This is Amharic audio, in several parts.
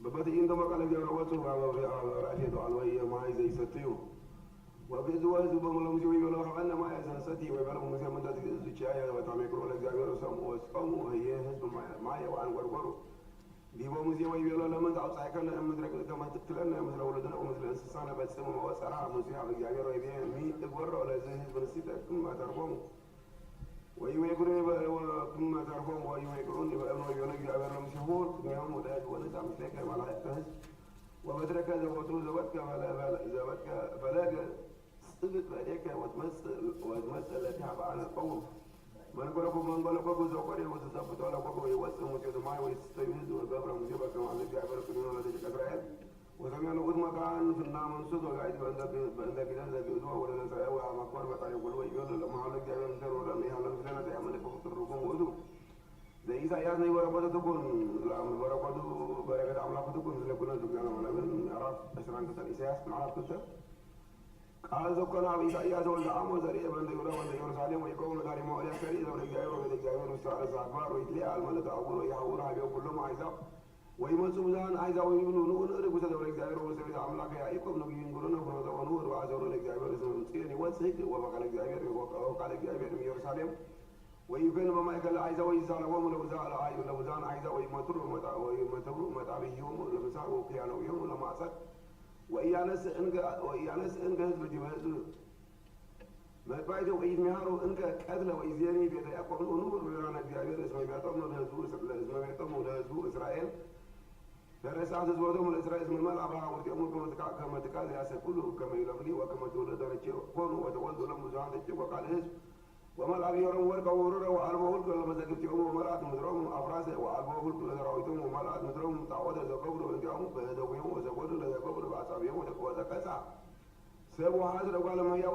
ببدئ عندما قال جروته رأيت علوية ما زي ستيو وبزواج بملهم جوي ولا حنا ما يزن ستي وبلهم مثل من ذات الزكاية وتعميروا لك جابر سمو هي حزب ما يوان ورورو ديبو مزي ويبيلو لمن تعص حكنا مدرك كما تقتلنا مثل ولدنا ومثل انسانا بتسمى وسرع مزي على جابر ويبين مي تقرر ولا زي حزب الستة كما تعرفون ويقولون وكما تعرفون ويقولون بأنه يقولون جابر مشهور يوم وداد ونزع مثلك ما لا يحتهز ومدرك زوجته زوجك فلا استبت عليك وتمثل تعب على القوم من قال لكم زوجي وتثبت على قوم يوسم وجد معي ويستيقظ وقبر مجيبا كما عن جابر كلنا ولا إسرائيل وسمع له قدما كان في النام صد وقاعد بأن كذا بأسبوع ولا ساعة وما قال بقى يقول له ما حلك جابر مثل ولا ما حلك مثلنا تعمل فقط الركوع وذو ده إذا يعني ورقة تكون ورقة بركة عملاق تكون مثل كنا زوجنا ولا من عرف أشران كتر إسحاق من عرف كتر قال زوجنا أبي إسحاق ولا عمو زريع بند يولا بند يورسالم ويكون داري ما أولي كريم ولا جاير ولا جاير مستعار زعبار ويتلي الملك أقول ويحاول هاي كل ما عايزه ويمسوا مزان عايزه ويبنوا نقول نرجو سيد ولا جاير وسيد عملاق يا إيكو ይወጽእ ወበቃለ እግዚአብሔር ወቃለ እግዚአብሔር ኢየሩሳሌም ወይከን በማእከል አይዛ ወይዛለወም ለውዛን አይዛ ወይመትሩ መጣብዮም ለምሳር ወክያነውዮም ለማዕሰር ወእያነስ እንገ ህዝብ ዲበ ህዝብ መጥባይቶ ወይሚያሩ እንገ ቀትለ ወይዜኒ ቤተ ያዕቆብ ኑር ብራነ እግዚአብሔር እስመ ቢያጠሙ ለህዝቡ እስራኤል ለረሳት ህዝቦቶም ለእስራኤል እስመ መልአ አብርሃ ወርቄሙ ከመ ትካዝ ያሰኩሉ ከመ ይለምሊ ወከመ ትውልደ ረቼ ኮኑ ወተወልዱ ለም ብዙኃን ተጭቆ ቃል ህዝብ وملأ بيورم ورقة ورورة وألبو هلك لمزاقبتهم وملأت مدرهم أفراسة وألبو هلك لذراويتهم وملأت مدرهم تعودة زقبر وانتعهم بهدوهم وزقودوا لذقبر بأصابهم وتكوزكسا سيبوا حاضر وقال ما يا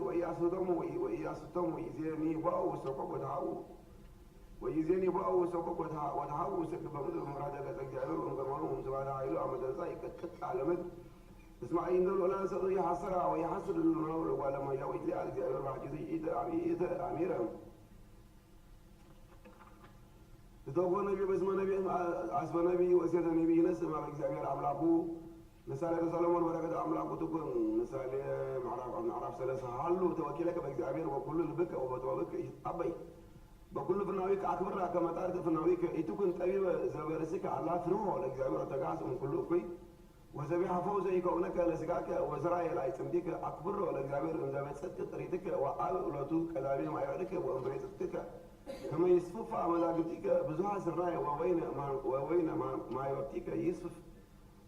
وإياسوتهم وإيزيني باو وسوقك وتهاو وإيزيني باو وسوقك وتهاو وسكب مدر مرادة كتجعلوا ومقرمانهم سبحانه عيلو عمد الزاي كتكت على مد اسماعيل دول ولا سر يحسرها ويحسر النور ولا ما يويت لي على الجبل بعجزي إذا أميرهم تدوق النبي بسم النبي عصب النبي وسيد النبي نسمع الجبل عملاقو مثال سلمان ورقة عملاقو تكون مثال معرف سلسة حلو توكلك بالجبل وكل البك وبتوبك أبي بكل فناويك أكبر كما تعرف فناويك يتكون طبيب زبرسك على فنوه الجبل وتقاسم كله كوي وزبيح فوزي كونك لسقاك وزرايا لا يتمديك أكبر ولا جابر إن زمان صدق طريقك وقال ولا تو كلامي ما يعرفك وأمريتك كما يصفف مذاقتك بزوها سرايا ووين ما يوقتك يصفف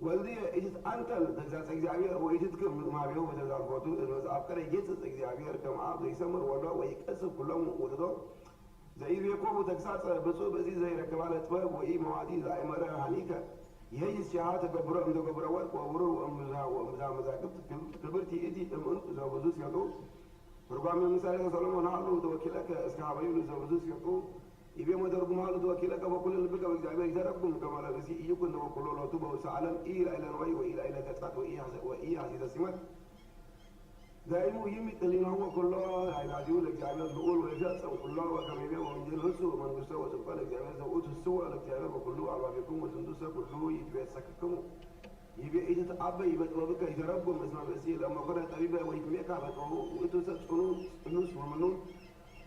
والدي إجت أنت تجلس إجابير وإجتك ما بيهم تجلس فوتو إنه أفكار يجلس إجابير كم عبد يسمر ولا ويكسب كلهم وتدور زي بيكون تكسات بسوء بزي زي ركبالة طباب وإيه موادي زي مرة هنيكا يجلس شهادة قبره أم قبره ورق وورو وأمزا مذاكبت كبرتي إيدي أم زوجوس يقول ربما من مثال سلمان هالو توكلك أصحابي زوجوس يقول يبي ما درب مالو توكلك وكل اللي بقى بيجي يجربكم كما لا بس يجيكم وكل الله توبه وسعلم إلى نوي وإلى كتات وإيه عزيز السمات دائما يمت اللي هو كله علاجه لك جعبه الأول ويجلس وكله وكم يبيه ومنجل هسه ومن قصة وسبقة لك جعبه زوجته السوء لك جعبه وكله على بيكم وسندوسه كله يتوسككم يبي إذا تأبى يبى توبك يجربكم اسمع بسيط لما كنا طبيبة ويتميك عبته ويتوسك سنون النص ومنون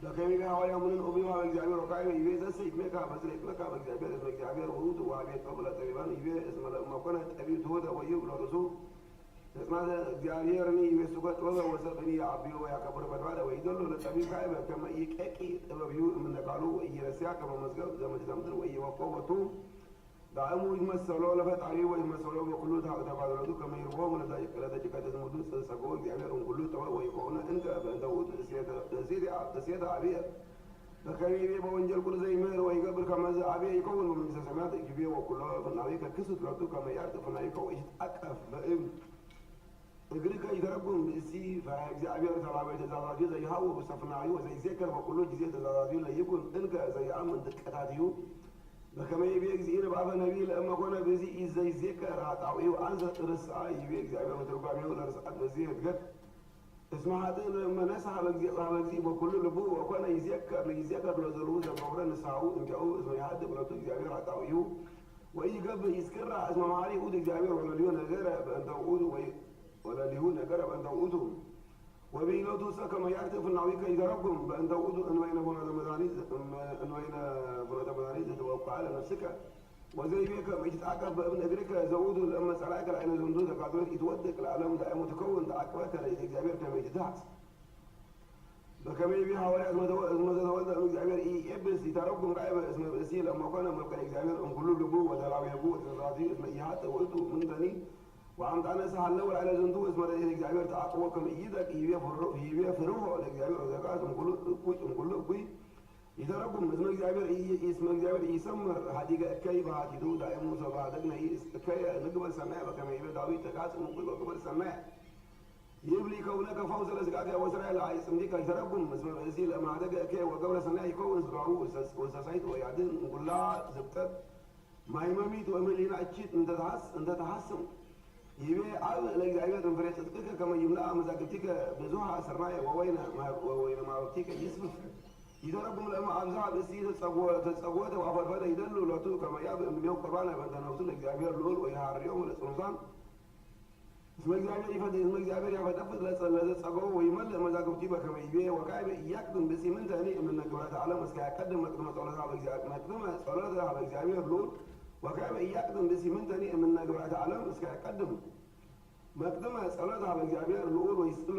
لكن يبي هوايا من أبي ما لك جعبه ركعي يبي زس يتميك بس يتميك بس جعبه اسمه جعبه وهود وعبي قبل طبيبان يبي اسمه لما كنا طبيب هذا ويجيب رسول ماذا جاريرني يسوق ولا وسبني عبيه ويعكبر بدوالة ويدل للطبيب كائبة كما يكأكي تبيه من قالوا يرسيا كما مسجد زمن زمن ويوقفوا دائما يمسلوا لفت عليه ويمسلوا وكله تبادلوا كما يروهم لذلك كذا زمدون سقول يعملون كله توا ويقولون إنك داود سيادة عبيه فكريم بونجل كل زي ما هو يقبل كما عبيه يكون من سماعات يجيبه وكله فنعيك كسر لطو كما يعرف فنعيك ويتأكف بإم إغريك يتربون بسي فإجابير ترابي تزاراجي زي هاو بسفناعي وزي زيكر وكله جزية تزاراجي لا يكون إنك زي عمن دكتاتيو بكما يبيك زينا بابا نبي لما كنا بزي زي زيكر عطاوي وأنزل رسعي يبيك زي متربامي ولا رسعت بزيه تقد اسمع هذا لما نسعى بزي وكله لبو وكنا يزيكر لزلوز الفورة نسعو انجاو اسمه يحدب لو تجابير عطاويو ويقبل يسكرها اسمه معالي ودك جابير ولا ليون غيره بأن تقودوا ولا ليون قرب أن تقودوا وبين توسا كما يعرف النعويك إذا ربهم بأن تقودوا أن وين بنا مدانيز توقع على نفسك وزي بيك ما يتعاقب بابن أدريك زودوا لما سرعك العين زندوزة قادرين يتودك العالم دائما متكون تعاقبك لإذا جابير كما يتدعس فكما يبي حوالي اسمه تولد أنه جابير يبس يتربهم قائمة اسمه بأسيل أما كان ملقى جابير أم كله لبوه ودلاوي يبوه وتنرازيه اسمه إيهات وقلتوا من ذني وعمد أنا سهل الأول على زندو اسمه لإذا جابير تعاقبكم إيدك يبيع فروه لك جابير وذكاء أم كله كوي يتربهم اسمه جابير يسمر حديقة كيف هاتدو دائما موسى بعدنا كي نقبل سماء وكما يبي داوي تقاسم وقبل سماء يبلي كونك فوز لزقاك وسرع العيس مديك يتربهم اسمه بأسيل أما هذا كي وقبل سماء يكون زقعوه وسسعيد ويعدين نقول لا زبطت ما يماميت وأملينا أتشيت أنت تحسن يبي عال لجابير تنفرت تلك كما يملأ مزاجتك بزوها سرايا ووين ما وقتك يسبف إذا ربهم لما أمزع بسيط تسقوت وأفرفد يدلوا لا تو كما ياب من يوم قربانا بنت نفسه لجابير لول ويهار اليوم الإنسان اسم እግዚአብሔር ይፈድል اسم እግዚአብሔር ያፈጠፍጥ ለጸጋው ወይመልእ መዛግብቲ በከመ ይቤ ወካዕበ ኢያቅድም በሲምንተ እኔ እምነ ግብረተ ዓለም እስከ ያቀድም መቅድመ ጸሎታ በእግዚአብሔር መቅድመ ጸሎታ በእግዚአብሔር ልዑል ወካዕበ ኢያቅድም በሲምንተ እኔ እምነ ግብረተ ዓለም እስከ ያቀድም መቅድመ ጸሎታ በእግዚአብሔር ልዑል ወይስእሎ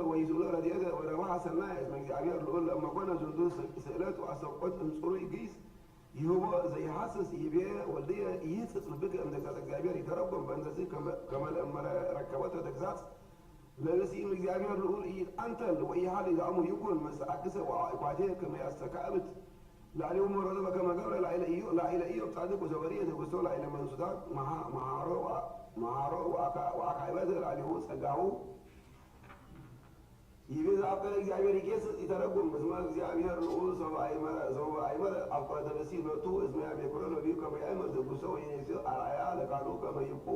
ረድኤተ ወረብሐ ሰናየ እስመ እግዚአብሔር ልዑል ለእመ ኮነ ዝንቱ ስእለት ወአሰቆት እምጽሩይ ግይስ ይህቦ ዘይሐስስ ይቤ ወልድየ ይህጽጽ ልብከ እምተግሣጽ እግዚአብሔር ይተረጎም በእንተዝ ከመ ለእመ ረከበተ ተግሣጽ ለብእሲም እግዚአብሔር ልዑል ኢይትአንተል ወኢይሃሊ ዘአሙ ይኩን መስተአክሰ ወአዕኳቴ ከመ ያስተካዕብት ላዕሌሁ መረዘ በከመ ገብረ ላዕለ ኢዮብ ጻድቅ ወዘበርየ ተጐስቶ ላዕለ መንሱታት መሃሮ ወአካዕበተ ላዕሌሁ ጸጋሁ ይቤ ዘአብቀለ እግዚአብሔር ይጌስጽ ይተረጉም እስመ እግዚአብሔር ልዑል ሰብአይመረ አፍቆተ ብእሲ ሎቱ እስመ ያቤኩሎ ለቢሁ ከመ ያእምር ተጉሶ ወይኔስዮ አርአያ ለቃሉ ከመ ይብቁ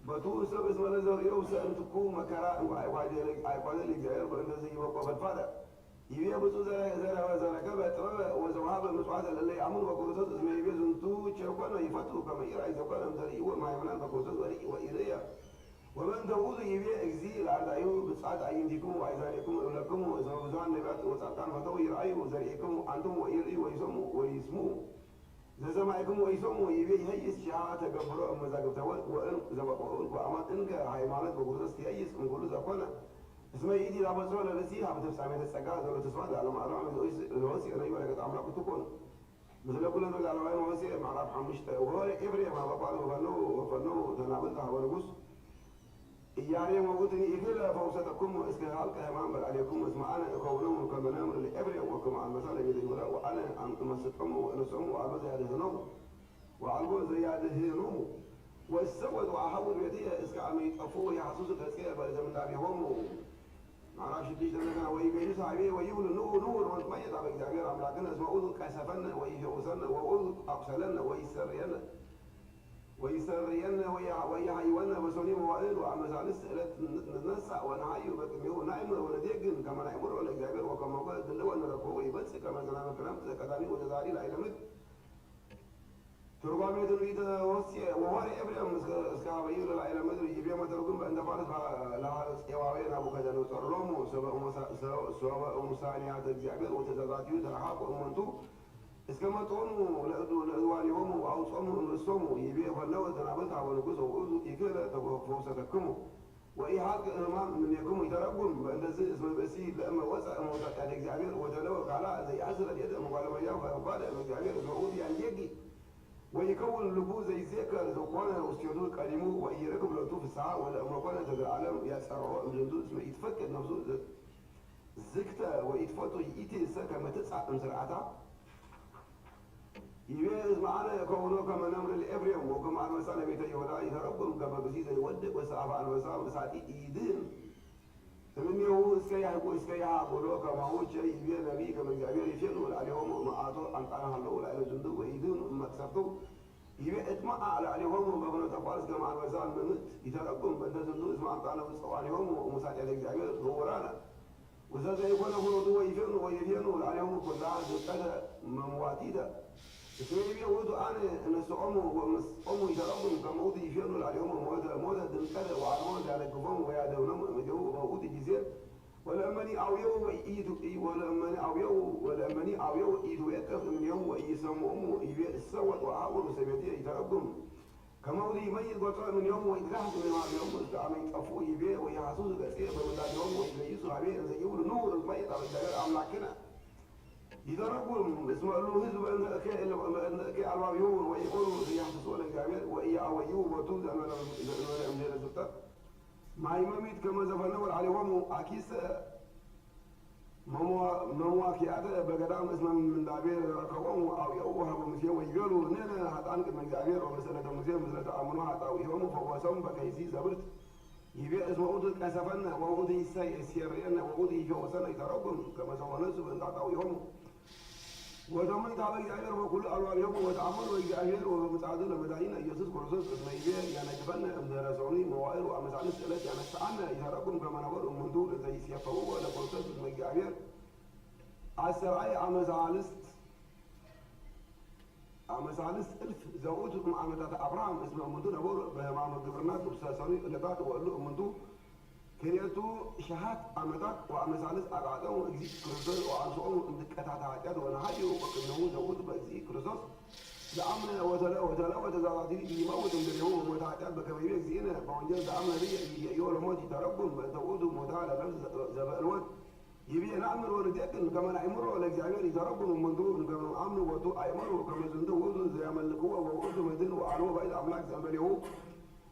በቱ ሰብ እስመ ለዘርእዮ ሰእንትኩ መከራ አይኳደ ለእግዚአብሔር በእንደዚህ ይበቆ ፈድፋደ ይቤ ብፁዕ ዘረከበ ጥበበ ወዘውሃበ ምጽዋተ ለእለ ይአምኑ በክርስቶስ እስመ ይቤ ዝንቱ ቸኮነ ይፈቱ ከመ ኢራእይ ዘኮነ እምዘርእይዎ እምሃይምናን በክርስቶስ ወኢልየ ومن تقول يبيع إجزي الأعداء بصعد أيديكم وأيزانكم لكم اسم بزوان نبات وصعدان فتو يرأيوا زرعكم أنتم وإلي ويسموا زمائكم ويسموا يبيع هيس شعاة تقبلوا أما زاقبتوا وإن زبقوا وأمان إنك حيمانات بقصص تيأيس من كل زقونا اسمه يدي لابسوا لنسيها بتفسامي تسقى دولة تسواد على معلومة الوسي أنا يبقى لك تعملك تكون مثل كل نقول على وين وسي معرف حمشته وهو إبري ما بقال وفنو تنابلتها ونقص إياري موجودني إجل فوسطكم إسكال كهمان بل عليكم اسم أنا أكونهم كما نامر لإبري وكما عن مسألة يدي ولا وأنا عن مسطهم ونسهم وعلى زيادة نوم وعلى زيادة نوم والسود وأحول بيديه إسكامي أفوه يحسوس التسكية بل إذا من دابيهم معرفش تيجي لنا ويبين صاحبي ويقول نور وانتميت على إجابير عم لكن اسمه أوذ كسفنا ويجوزنا وأوذ أقسلنا ويسرين ويحيونا بسوني موائل وعم زالس ننسع ونعي بكميو نعم ونديقن كما نعمر ولا إجابير وكما قال دلوا أن ركوه يبس كما كلام كلام كذاني وجزاري لا يلمد ترقامي تريد وصية وواري إبراهيم إسكابي لا يلمد يبيع ما ترقم بأن فارس لا يواوين أبو كذا نصرلهم سواء مسانيات الإجابير وتزاداتيو ترحاق ومنتو اسكما تونو لأدوانيهم وأوصمهم رسوموا يبيع فلو تنابلتها ونقصوا وأوزوا إكلا فوسطكموا وإي حق إمام من يكم يترقم بأن اسم البسيط لأما وسع موسط على الإجابير وتلوك على زي عسل اليد مقالما يوفى وقال الإجابير فعودي عن يجي ويكون اللبوز زي سيكر زوقانا واستيادو الكلمو وإي ركب لطوف في الساعة ولا أمرقانا تدر العالم يسرعوا مجندو اسمه يتفكر نفسه زكتا ويتفوتو يئتي السكة ما تسعى مسرعتها يبيز معنا يكونوا كما نمر الإبريم وكما عن مسألة بيت يهودا يترقم كما بسيطة يودق وسعف عن مسألة مساعدة إيدين فمن هو إسكيها قولوا كما هو شيء يبيع نبي كما يجابير يفينوا عليهم ومعاطوا عن قانها الله لأنه جندوب وإيدين وما كسرتوا يبيع اتمع عليهم ومبنوا تفارس كما عن مسألة منت يترقم بأن جندوب اسمع عن قانها وصوا عليهم ومساعدة يجابير هو رانا وزاد يكون فرضوا ويفينوا عليهم كلها كذا مواتيدا اسمه يقولوا أنا نسأمه ومسأمه يترقم كموت يفينوا عليهم موتى دمكذا وعلمون على الكفام ويعدونهم مجهو موت جزير ولأمني أعويو إيدو يكف من يوم ويسموهم يبيع السوط وعاول سبيتيه يترقم كموت يميز وطلع من يوم ويتلاحظ من يوم عم يتقفوا يبيع ويحسوس كثير فمن يوم ويجيسوا عليه زي يقولوا نور الميت على الدجال أملاكنا يترقون اسمه له هزب أن كي الوابيون ويقولوا يحسسون الجامعات ويأويوه وتوز أن لا أمجير الزبطة مع إماميت كما زفنوا عليهم عكيس مواكيات بقدام اسمه من دابير ركوهم أو يأوها بمسيح ويقولوا نحن هتعنك من دابير ومسألة مسيح مسألة أمنوا هتأويهم فواسهم بكيسي زبرت يبيع اسمه أودك أسفنا وأودي السيريان وأودي جوسنا يترقون كما سوى نسب أن تعطويهم وضمنت على الجاهل وكل ألوانهم وتعاملوا الجاهل ومتعادل مدائن يسوس كرسوس اسمه يبيع يعني جبنا من رسولي موائل وأمثال السلات يعني استعنا يترقم كما نقول من دول زي سيفوه ولا كرسوس اسمه الجاهل السرعي أمثالست አመሳልስ እልፍ ዘውቱ ዓመታት አብርሃም እስመ እምንቱ ነበሩ በህማም ግብርና ቅዱሳኑ ዕለታት ወሉ እምንቱ ክልኤቱ ሸሃት ዓመታት ወአመሳልስ አቃጠሙ እግዚእ ክርስቶስ ወአንስኦሙ እንድቀታታ ኃጢአት ወነሃዲኡ ወቅድሙ ዘውቱ በእግዚእ ክርስቶስ ዘአምነ ወተለወተ ዛዛቲ ይመውት እምድሬሁ ወሞተ ኃጢአት በከመ ይቤ እግዚእነ በወንጌል ዘአምነ ብየ ኢዮ ለሞት ይተረጉም በእንተ ውእቱ ሞታ ለነፍስ ዘበእልወት ይቤ ነአምር ወንደቅን ከመ ናእምሮ ለእግዚአብሔር ይተረጉም እምንቱ እምከመ አምኑ ቦቱ አእመሩ ከመ ዝንቱ ውእቱ ዘያመልክዎ ወውእቱ መድኅን ወአልቦ ባዕድ አምላክ ዘእንበሌሁ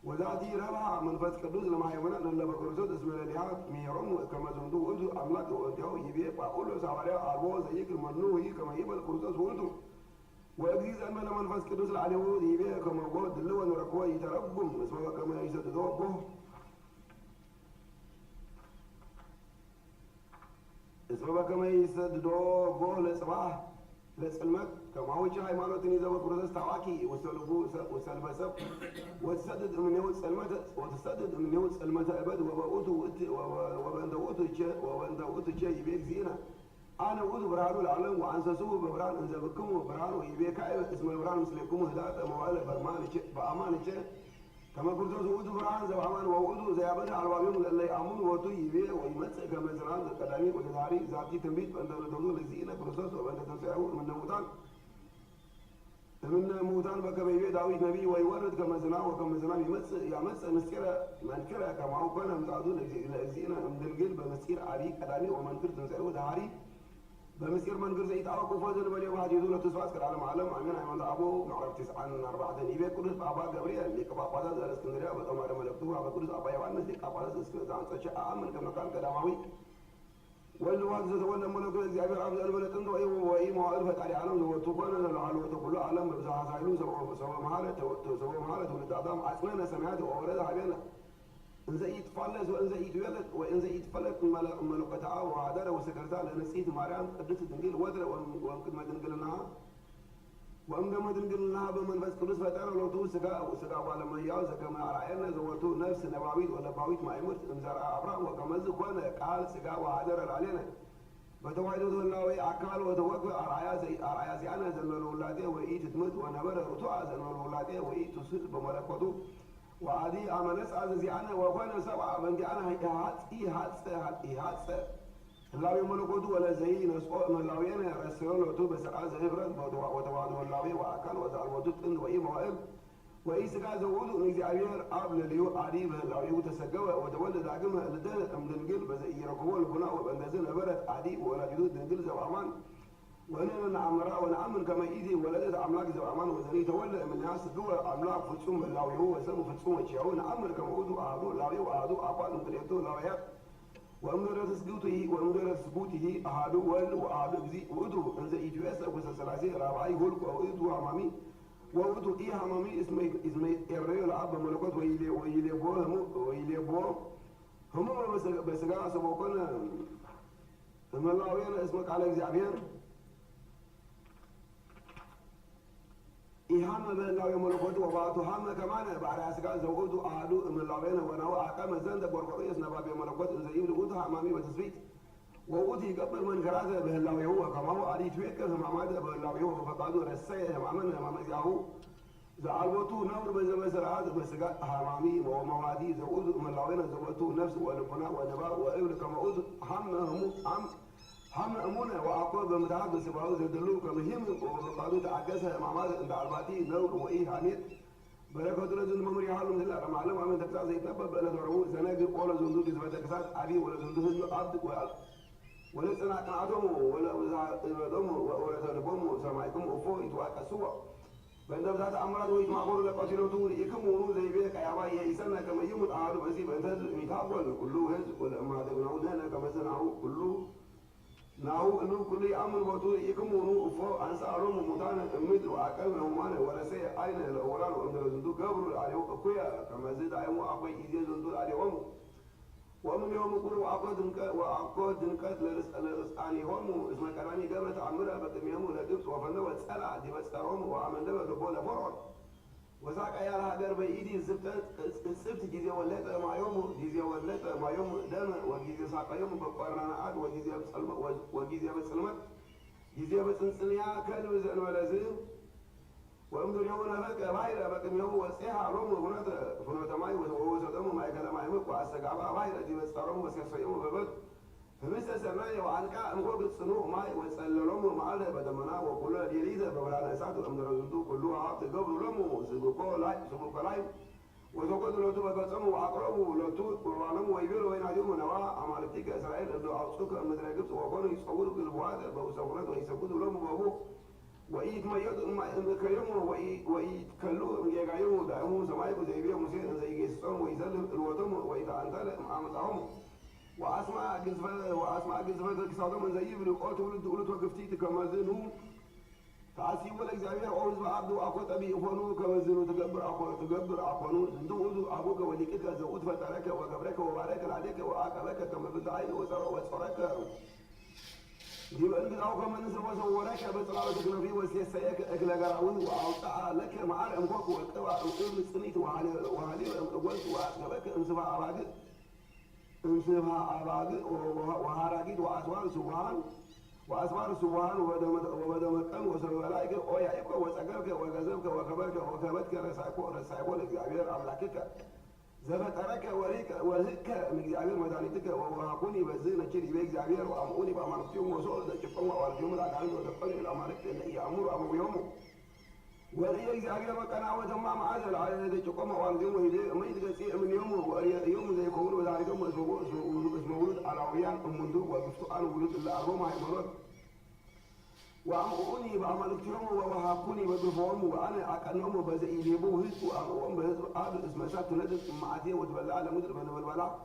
ወዛቲ ረብሃ መንፈስ ቅዱስ ለማሕበራን እለ በክርስቶስ እስመ ለሊሃ ሜሮሙ ከመ ዝንቱ ውእቱ አምላክ ወእንቲአሁ ይቤ ጳውሎስ ሐዋርያ አልቦ ዘይክል መኑ ከመ ይበል ክርስቶስ ውእቱ ወእግዚእ ዘእንበለ መንፈስ ቅዱስ ለአሌሁ ይቤ ከመ ጎ ድልዎ ንረክቦ ይተረጉም እስመ በከመ ይሰድዶ ጎ እስመ በከመ ይሰድዶ ጎ ለጽባህ ለጽልመት ከማውጭ ሃይማኖትን ይዘው ክርስቶስ ታዋቂ ወሰልቡ ወሰልበሰብ ወተሰደድ እምኔው ጽልመተ እበድ ወበውቱ ወበእንተ ውእቱ ይቤ እግዚእነ አነ ውእቱ ብርሃኑ ለዓለም ወአንሰስኡ በብርሃን እንዘ ብክሙ ብርሃን ወይቤ ካዕብ እስመ ብርሃን ምስሌክሙ ህዳጠ መዋዕለ በአማንቸ ከመ ክርስቶስ ውእቱ ብርሃን ዘበአማን ወውእቱ ዘያበርህ አልባቢሆሙ ለእለ ይአምኑ ቦቱ ይቤ ወይመጽእ ከመ ዝናም ዘቀዳሚ ወዘዛሪ ዛቲ ትንቢት በእንተ ወልደቱ ለእግዚእነ ክርስቶስ ወበእንተ ትንሣኤሁ እምነ ሙታን በከመ ይቤ ዳዊት ነቢይ ወይወርድ ከመ ዝናም ወከመ ዝናም ያመጽእ ምስጢረ መንክረ ከማሁ ኮነ ምጽአቱ ለእግዚእነ እምድንግል በምስጢር አቢይ ቀዳሚ ወመንክር ትንሣኤሁ ዳሃሪ በምስጢር መንክር ዘይጣወቁ ዘእንበሌው ባህቲቱ ለተስፋ እስከ ለዓለመ ዓለም አሜን። ሃይማኖተ አበው ምዕራፍ 94 ይቤ ቅዱስ አባ ገብርኤል ሊቀ ጳጳሳት ዘእስክንድርያ በጦማደ መልእክቱ አበ ቅዱስ አባ ዮሐንስ ሊቀ ጳጳሳት ዘአንጾኪያ አአምን ከመ ቃል ቀዳማዊ ወልድ ዋሕድ ዘተወልደ እምእግዚአብሔር እግዚአብሔር አብ ዘእንበለ ጥንት ወኢመዋዕል ፈጣሪ ዓለም ዘወቱ ኮነ ለዓልወተ ኩሉ ዓለም በብዝኃ ኃይሉ ሰብአ መኃለ ትውልደ አዳም አጽነነ ሰማያት ወወረደ ኀቤነ እንዘ ኢትፋለስ ወእንዘ ኢትዌለድ ወእንዘ ኢትፈለጥ መለኮተ አብ ወኀደረ ወሰከርታ ለንጽሕት ማርያም ቅድስት ድንግል ወትረ ወእምቅድመ ድንግልናሃ በመንፈስ ቅዱስ ፈጠረ ሎቱ ሥጋ ባለመሕያው ዘከመ አርአየነ ዘወቱ ነፍስ ነባቢት ወለባዊት ማእምርት እምዘርአ አብርሃም ወከመዝ ኮነ ቃል ሥጋ ወኀደረ ላዕሌነ በተዋሕዶ ህላዌ አካል ወተወክፈ አርአያ ዚአነ ዘእንበለ ውላጤ ወኢትትምት ወነበረ ርቱዐ ዘእንበለ ውላጤ ወኢትስሕት በመለኮቱ ወአዲ አመነጽ ዚአነ ወኮነ ሰብአ በእንቲአነ ይሃጽ ህላዌ መለኮቱ ወለዘይ ነስኦ እምላዌነ ረስዮ ሎቱ በሥርዓት ዘህብረት ወተዋሕዶ ህላዌ ወአካል ወዘአልቦቱ ጥንት ወኢመዋዕል ወኢሥጋ ዘውእቱ እምእግዚአብሔር አብ ለልዩ አዲ በህላዌሁ ተሰገወ ወተወልደ ዳግመ ልደት እምድንግል በዘኢረክቦ ልቡና ወበእንተዝ ነበረት አዲ ወላዲቱ ድንግል ዘበአማን ወንሕነ ነአምራ ወነአምን ከመ ኢቲ ወለደት አምላክ ዘበአማን ወዘኒ ተወልደ እምኔሃ ስግወ አምላክ ፍጹም ህላዌሁ ወሰብእ ፍጹም ወኪያሁ ነአምር ከመ ውእቱ አሐዱ ህላዌ ወአሐዱ አካል እምክልኤቱ ህላዌያት ወእምድኅረ ትስጉቲሂ አሐዱ ወልድ ወአሐዱ እግዚእ ውእቱ እንዘ ኢትዌሰብ ውስተ ሥላሴ ራብዓይ ሁልቆ ውእቱ ሐማሚ ወውእቱ ኢሐማሚ እስመ ይዔረዮ ለአብ በመለኮት ወይሌብዎ ህሙመ በሥጋ ሰቦኮነ እምላዌነ እስመ ቃለ እግዚአብሔር ኢሃመ በህላዌ መለኮቱ ወባቱ ሀመ ከማነ በአርአያ ሥጋ ዘውእቱ አሐዱ እምላዌነ ወናሁ አቀመ ዘንተ ቆርቆርዮስ ነባቤ መለኮት እንዘ ይብል ውእቱ ሐማሚ በትስብእት ወውእቱ ይቀበል መንከራተ በህላዌሁ ወከማሁ አዲ ይትዌከብ ሕማማተ በህላዌሁ በፈቃዱ ረሰየ ሕማመነ ሕማመ ዚአሁ ዘአልቦቱ ነውር በዘበስርዓት በሥጋ ሐማሚ ወመዋዲ ዘውእቱ እምላዌነ ዘወቱ ነፍስ ወልቡና ወንባብ ወእብል ከመ ውእቱ ሐመ እሙነ ወአኮ በምትሃት በስጋሁ ዘድሉ ከመ ሂም ወበፈቃዱ ተአገሰ ሕማማት እንደ አልባቲ ነውር ወኢ ሐሜት በረከቱ ለዝንቱ መምህር ያህሉ ምስል ዓለመ ዓለም አሜን። ተግሣጽ ዘይትነበብ በዕለተ ረቡዕ ዘነግህ ቆለ ዝንቱ ግዝፈ ተግሣጽ አብይ ወለዝንቱ ህዝብ አብድ ወለጽንዓ ቅንዓቶሙ ወለብዝኃ ጥበቶሙ ወወረተ ልቦሙ ሰማዕክሙ እፎ ይትዋቀስዎ በእንተ ብዝኃ ተአምራት ወኢትማእኮኑ ለቀቲሎቱ ርኢክሙኑ ዘይቤ ቀያባ ይእይሰነ ከመ ይሙት አሐዱ ብእሲ በእንተ ህዝብ ኢታጐል ኩሉ ህዝብ ወለእመ ኀደግናሁ ንሕነ ከመ ዝናሁ ናሁ እሉ ኩሉ ይአምን ቦቱ ይክሙኑ እፎ አንሣእሎሙ ሙታነ እምድር ወአቀብነ ሕሙማነ ወረሰየ አይነ ለእውራን ወእምድኅረ ዝንቱ ገብሩ ላዕሌሁ እኩየ ከመዝ ዳይሙ አኮይ ጊዜ ዝንቱ ላዕሌሆሙ ወእምኔሆሙ ቁር ወአኮ ድንቀት ለርስቃኒሆሙ እስመ ቀዳሚ ገብረ ተአምረ በቅድሜሆሙ ለግብፅ ወፈነወ ጸልዐ ዲበ ጸሮሙ ወአመንደበ ልቦ ለፈርዖን ወሳቀ ያለ ሀገር በኢዲ እጽብት ጊዜ ወለጠ ማዮሙ ደመ ወጊዜ ሳቀዮሙ በቆርናአድ ወጊዜ በጽልመት ጊዜ በጽንጽንያ ከልብ ዘእንበለ ዝህ وأمدر يوم نفك بايرة بكم يوم وسيها روم فنوت ماي وسدم ما يكلم ما يمك وأستجاب بايرة دي بس روم بس يوم ببد فمسا سماية وعنك أمقول بالصنوع ماي وسللهم معله بدمنا وكل ديريزة ببلاد ساعته أمدر الزندو كلها عطى قبل لهم سبوكو لاي سبوكو لاي وتقول لو تبغى قسموا وعقربوا لو توت قرانهم ويبيروا وين عديهم نوا عمالتك إسرائيل إنه عصوك مدري قبط وكانوا يصوروا بالبواد بوسورات ويسقطوا لهم بابو وإيد ما يد ما كيوم ويتكلوا يجايهم دعهم سماي بزيبيه مسير زي جسم ويزل الوطن ويتعنتل عمتهم وأسمع جزفة كسادهم زي بلقات ولد وقفتي كما زنوا تعسي ولا إجابة أوز بعبد وأخو تبي أفنو كوزنو تجبر أفنو زندو أبوك وليك زود فترك وقبرك وبارك عليك وعاقبك كما بدعي وصرك يبقى أنت أو كمان نسبة صورك بطلعوا تكنفي وسيسيك أكل جراوي وأوقع لك مع الأمقاق والتبع الأم السنيت وعلي قلت وعاقبك انصفاء أباقي وهاراقيد وأسوار سبحان وأسمار سبحان وبدمكان وسبلايك ويعيك وسقرك وغزبك وكبرك وكبتك رسايكو لإجابير أملاكك زفترك وريك مجابير مدانيتك وهاكوني بزينة كيري بإجابير وأموني بأمانتيوم وصول دكتون وأرجوم الأقاليم ودقوني الأمانك يأمر أبو يومه ولي إجابير وكان وتمام عادل على دكتون وأرجوم ما يتقسي من يومه يوم زي يقولوا وذلك اسمه ولد علويان أمندوب وقفتوان ولد الأربعة مرات وأمؤني بأمانتيوم وهاكوني بدفعهم وأنا أكنهم بزي يبوه وأمؤن بهذا هذا اسمه سات ندس معاتيه وتبلع على مدر من البلع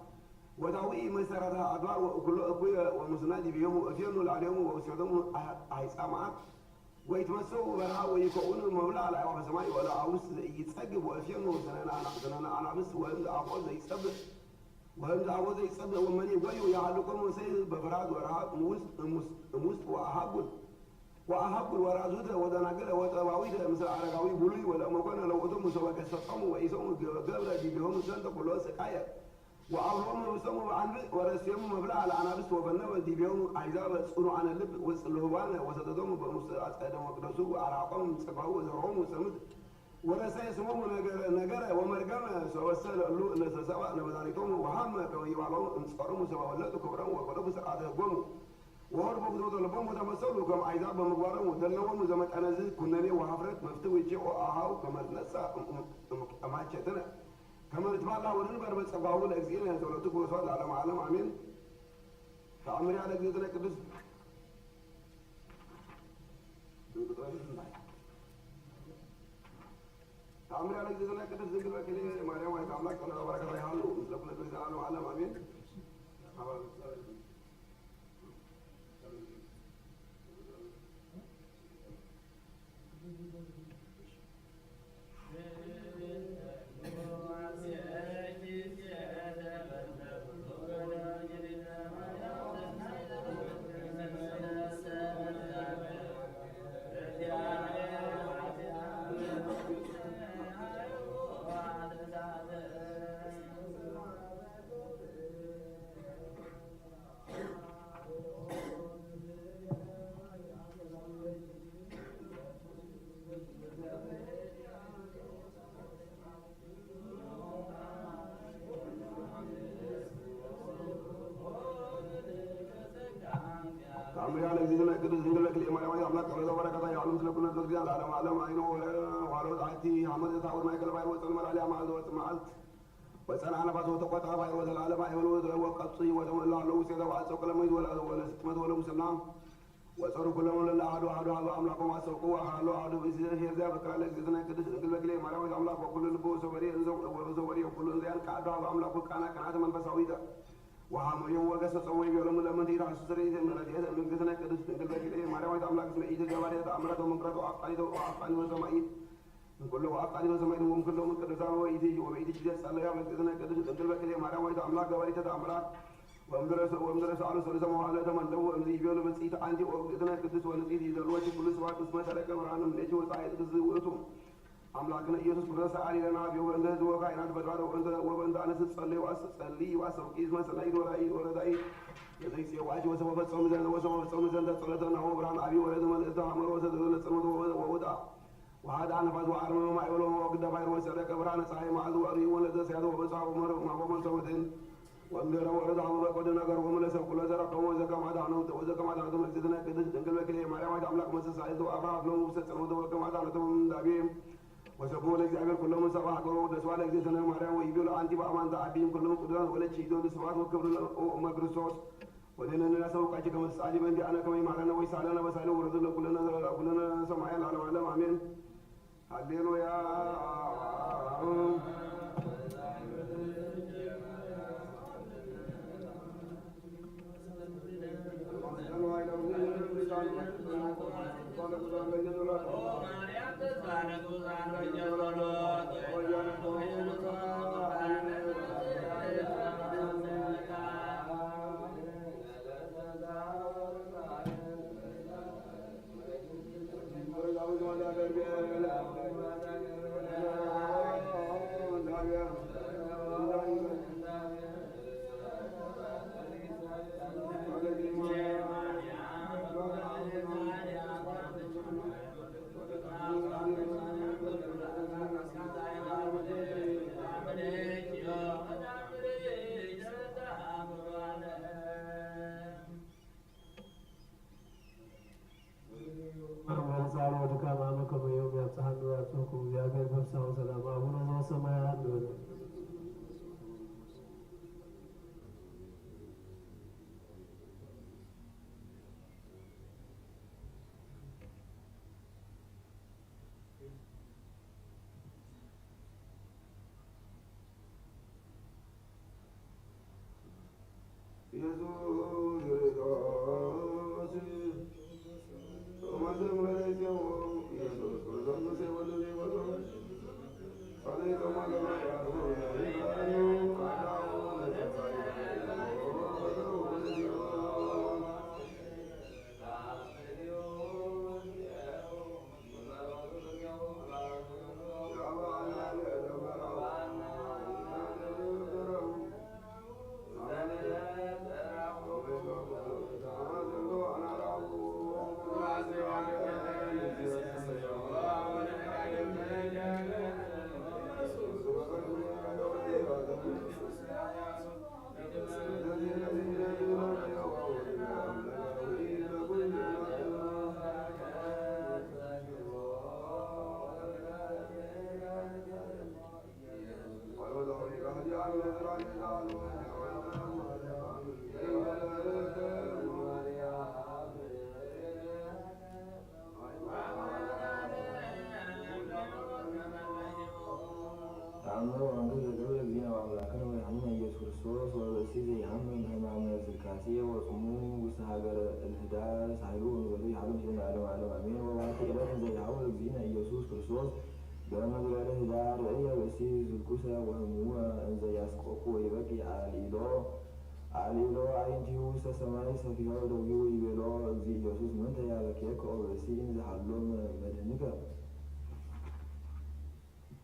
ودعوي مسيرتها أدوار وكل أخويا ومسنادي بيوم وأفينوا عليهم وأسعدهم هيسامعات ويتمسوا بها ويكونوا المولى على عوام السماء ولا عاوز يتسقب وأفينوا سننا أنا بس وهم عاوز يسبب وهم عاوز يسبب ومن يقولوا يعلقون مسير بفراد ورهاب موس وأحب الورازود ودناقل وتواويد مثل عرقاوي بلوي ولا مكان لو أتم سواء كسرهم ويسوم قبل جيبهم سنت كلها سكاية وأولهم يسموا عن ورسيهم مبلغ على عنابس وبنوا ديبهم عذاب صنوا عن اللب واللهوان وسددهم بمستعد أدم وقدسوا وعراقهم سبعوا وزرعهم وسمد ورسي اسمهم نجر ومرجم سوسل اللو نسسوا نبذانيتهم وهم كما يوالون انصارهم سبعوا ولدوا كبرهم وقلبوا سعادهم وهربوا بدو لبهم وتمثلوا كم عذاب مغوارهم ودلهم زمت أنزل كنني وحفرت مفتوي جي وأهاو كما نسا أما شتنا كما نتبع الله وننبر بسبعوا الأجزين يتولدوا بوصال على معلم عمين فعمري على جزيزنا كبس عمري على جزيزنا كبس ذكر بكلي مريم ويتعملك ولا بركة ريحانه مثل كل بس على معلم عمين عمري على جزيزنا كده زين لك الإمام يا أملاك الله بارك الله يعلم سلكنا ترجع على معلم عينه وعلى عتي حمد يتعور ما يكلم باير وسلم على ما عز وجل وسأل أنا بعض وتقطع باير وسأل على باير وقصي وتولى له سيدا وعسى كل ما يدول ولا ستمد ولا مسلم وصاروا كلهم لله أحد أملاكم وسوقوا أحد بزيد هي ذا بكرة على جزيزنا كده زين لك الإمام يا أملاك وكل البو سوري وزوري وكل زين كعد أملاك كان من بسويدا وهم يوم وقصة سوي يوم لما تيجي راح تسري من الجهة من جزنا كده تنقل بقى كده ما رأيت أملاك اسمه إيد الجواري أمرته ومنكرته وعقاني وسماعين من كله وعقاني وسماعين ومن كله من كده سامو إيدي وإيدي جد سأله يا من جزنا كده تنقل بقى كده ما رأيت أملاك جواري تأمرات ومدرس على سوري سمو على تمن لو أمزي بيقول بس إيد عندي وجزنا كده سوى نسيت إذا الواجب كل سواء اسمه سلك ورانا من إيجو سعيد تزوجتهم أملاكنا يسوع كرس علي لنا بيوم عند زوجة كائنات بدر وعند أنا تصلي وأصلي وأسوق إسمه سلايد ولا داي يزيد سواجي وسبب صوم زين صلاة هو بران أبي ولد من إذا أمر وسد ولا صوم وودع وهذا عن فاز وعرم وما يقولون وقد باير وسرق بران صاحي معذ وأري ولد سيادة وبصعب ما قوم سوتين وأمير ورد عمر قد نقر وملس كل زرق وزكى ما دعنوا وزكى ما دعنوا مسجدنا كذا تنقل وكلي ما يعمل عملك مسجد سعيد وأفراد لهم مسجد سنود وزكى ما دعنوا من دابيم وسبوا لك زعير كلهم سبعة قرون دسوا لك زي سنة مريم ويبيلوا أنتي بأمان تعبيم كلهم قدران ولا شيء دون سبعة وكبر أم كريستوس ولنا الناس وقعت كما تسألي بندي أنا كما يمعلنا ويسألنا بسأله ورزقنا كلنا سمعنا على معلم آمين هللويا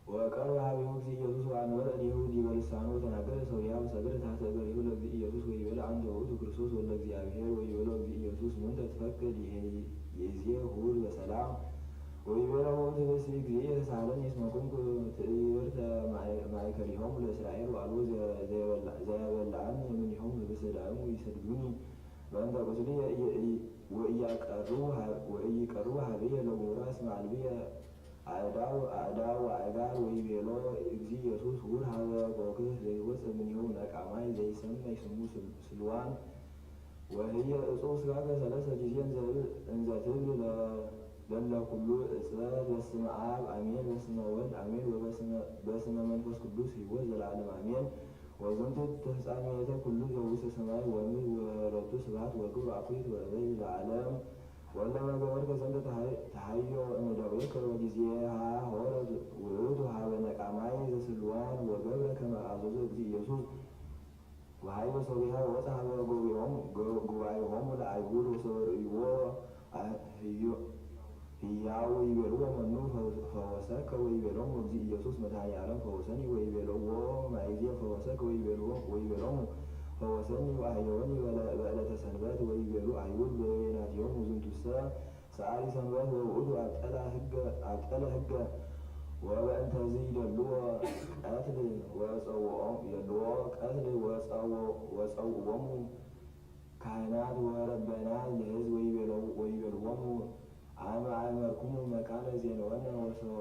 وقالوا هذه موسى يسوع وعن ولد يهودي بلسانه تناقل سويا وسجد تحت أجر يقول يسوع ويقول عنده وجود كرسوس والذي أبهر ويقول يسوع من تفكر يزيه هول وسلام ويقول هو تفسير زي سالن يسمعكم تغيرت مع كريهم لإسرائيل وقالوا زي والعن من يوم بسلام ويسدوني وعند قصدي وإيقروها بي لو راس مع البيئة أعداء وأعداء ويبيلو إجزي يسوس هول هذا قوكه زي وصل من يوم أكعماي زي سمى يسموه سلوان وهي أصوص كاكا ثلاثة جزيان انزاتل للا كله إسرار بسم عاب أمين بسم ولد أمين وبسم منفس قدوس يوز العالم أمين وزنت تسعمية كله جوس السماء ومن ورد سبعات وكبر عقيد وغير العالم ولما جبرك زند تحيو مدعوك وجزيها هورد ورودها بنك عماي سلوان وقبل كما أعزوزك زي يسوس وهاي وصويها وصحب قوائهم لعيبور وصور هياو يبلو منو فوساك ويبلو زي يسوس متى يعلم فوسني ويبلو ما يزي فوساك ويبلو فوسني وأحيوني ولا تسنبات ويبلو أحيون بينات يوم وزنت الساعة ሰዓሊ ሰንበት ወውእቱ አብጠለ ህገ ወበእንተ ዘይደልዎ ቀትል ወፀውዖም የድልዎ ቀትል ወፀውዖሙ ካህናት ወረበናት ለሕዝብ ወይቤልዎሙ አመ አእመርኩሙ መካነ ዜናወነ ወሶበ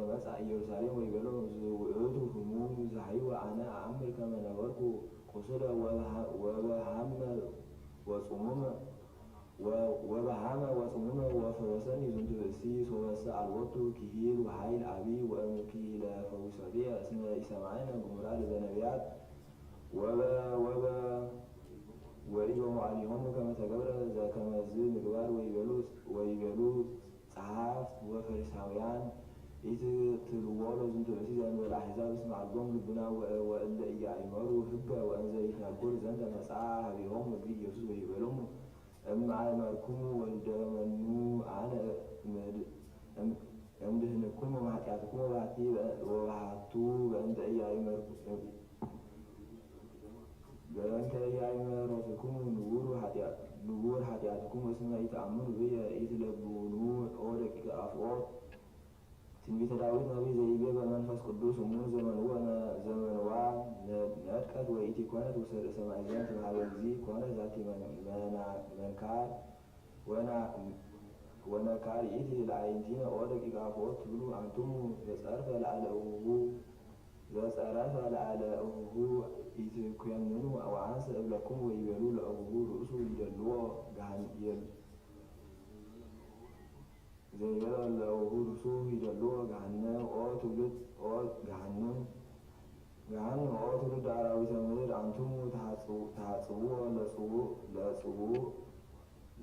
መጽአ ኢየሩሳሌም ወይቤሎ ዝውእቱ ህሙም ዘሐይወ አነ አእምር ከመ ነበርኩ ቁስለ ወበሃመ ወጽሙመ ወፈወሰኒ ዝንቱ ብእሲ ሶበሰ አልቦቱ ክሂል ወኃይል አቢይ ወእምክሂለ ፈውሰትየ እስመ ኢሰማዕነ ግሙራ ለዘነቢያት ወኢበመዋዕሊሆሙ ከመ ተገብረ ዘከመዝ ምግባር ወይቤሉ ጸሐፍት ወፈሪሳውያን ኢትትልዎ ለዝንቱ ብእሲ ዘእንበለ አሕዛብ እስመ አልቦሙ ልቡና ወእለ ኢያእመሩ ሕገ ወእንዘ ይትናገሩ ዘንተ መጽአ ኀቤሆሙ እግዚእ ኢየሱስ ወይቤሎሙ እምአእመርኩሙ ወልደ መኑ አነ እምድኅንክሙ እምኃጢአትክሙ ወበኃቱ በእንተ ኢያእመረክሙ ንቡር ኃጢአትክሙ እስመ ኢተአምኑ ብየ ኢትለብቡኑ ኦ ደቂቀ አፍኦ። ትንቢተ ዳዊት ነቢይ ዘይቤ በመንፈስ ቅዱስ እሙን ዘመንዋ ነጥቀት ወኢቲኮነት ውስተ ርእሰ ማእዘን በኀበ እግዚእ ኮነት ዛቲ መንካር ወነካር ይእቲ ለአዕይንቲነ ኦ ደቂቀ አፍኦ ትብሉ አንትሙ ዘጸርፈ ለዓለ እሁሁ ኢትኮንኑ ወአንሰ እብለክሙ ወይቤሉ ለእሁሁ ርእሱ ይደልዎ ዘይቤሎ ለእሁሁ ርእሱ ይደልዎ ገሃነም ኦ ትውልደ አራዊተ ምድር አንትሙ ተሐጽብዎ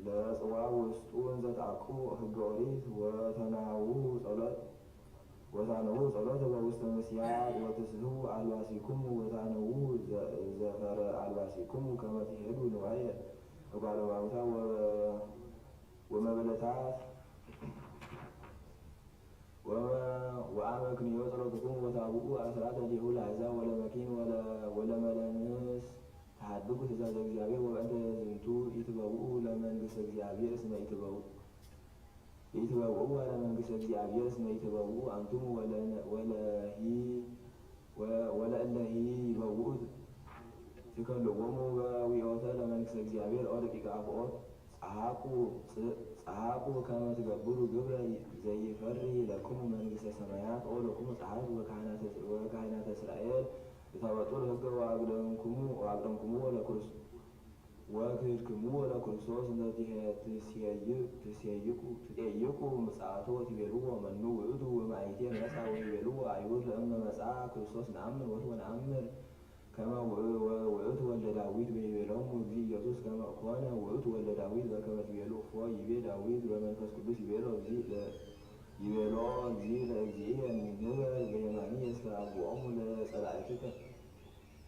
ለጽዋ ውስጡ እንዘ ተዐቅቡ ሕገ ኦሪት ወታነዉ ጸሎተ በውስተ ምስያቅ ወትስሕቡ አልባሲክሙ ወታነዉ ዘፈረ አልባሲክሙ ከመ ትሄዱ ንዋየ እጓለ እማውታ ወመበለታት ወአመክንዮ ጸሎትክሙ ወታብኡ አስራተ ዲሁ ለአሕዛብ ወለመኪን ወለመለንስ ተሐድጉ ትእዛዘ እግዚአብሔር ወበእንተ ዝንቱ ኢትበውኡ ለመንግሥተ እግዚአብሔር እስመ ኢትበውኡ ለመንግሥተ እግዚአብሔር እስመ ኢትበውኡ አንትሙ ወለእለሂ ይበውኡ ትከልዎሙ በዊኦተ ለመንግሥተ እግዚአብሔር ኦ ደቂቀ አፍኦ ጸሐቁ ከመ ትገብሩ ግብረ ዘይፈሪ ለክሙ መንግሥተ ሰማያት ኦ ለክሙ ጸሐፍት ወካህናተ እስራኤል እታወጡ ሕገ ወአቅደምክሙ ወክህድክሙ ለክርስቶስ እንዘ ትጠይቁ ምጽአቶ ትቤልዎ መኑ ውእቱ ወማይቴ መጽአ ወይቤልዎ አይሁድ ለእመ መጽአ ክርስቶስ ነአምን ወትወ ነአምር ከመ ውእቱ ወልደ ዳዊት ወይቤሎሙ እግዚእ ኢየሱስ ከመ ኮነ ውእቱ ወልደ ዳዊት በከመ ትቤሉ እፎ ይቤ ዳዊት በመንፈስ ቅዱስ ይቤሎ እግዚእ ለእግዚእየ ንበር በየማንየ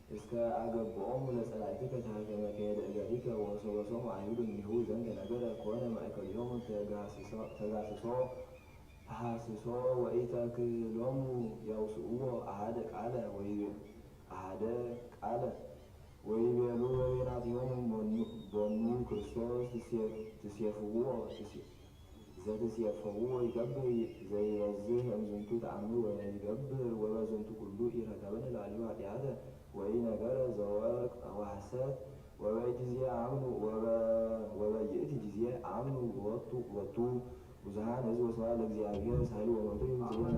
እስከ አገብኦሙ ለጸላእትከ ታሕተ መከየደ እገሪከ ወሶበሶሙ አይሁድ እምኔሁ ዘንተ ነገረ ኮነ ማእከሊሆሙ ተሐስሶ ወኢተክህሎሙ ያውስእዎ አሐደ ቃለ ወይቤሉ በቤናቲሆሙ ቦኑ ክርስቶስ ዘትሴፍዎ ይገብር ዘይበዝሕ እምዝንቱ ተአምር ወይገብር ወበዝንቱ ኩሉ ኢረከብን ላዕሌሁ ኃጢአተ ወኢነገረ ዘወርቅ ወሐሰት ወበይእቲ ጊዜ አምኑ ወጡ ብዙኃን ሕዝብ ወስብሐት ለእግዚአብሔር ሳህሉ ወሞቱ ይምጽእነ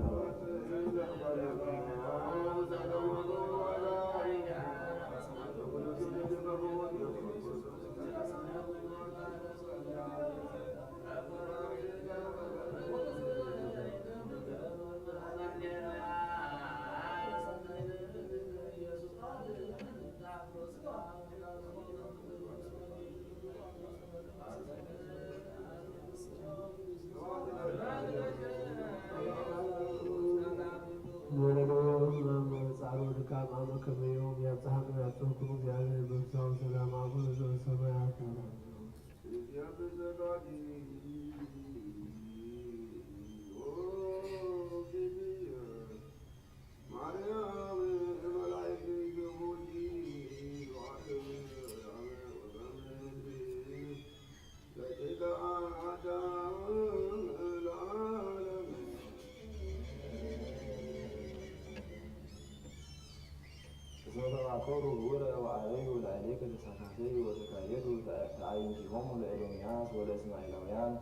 Adam ርሁረ ወአበዩ ለአሌከ ተሳታፈዩ ወተካየዱ ተአይንቲሆሙ ለኤዶምያስ ወለእስማኤላውያን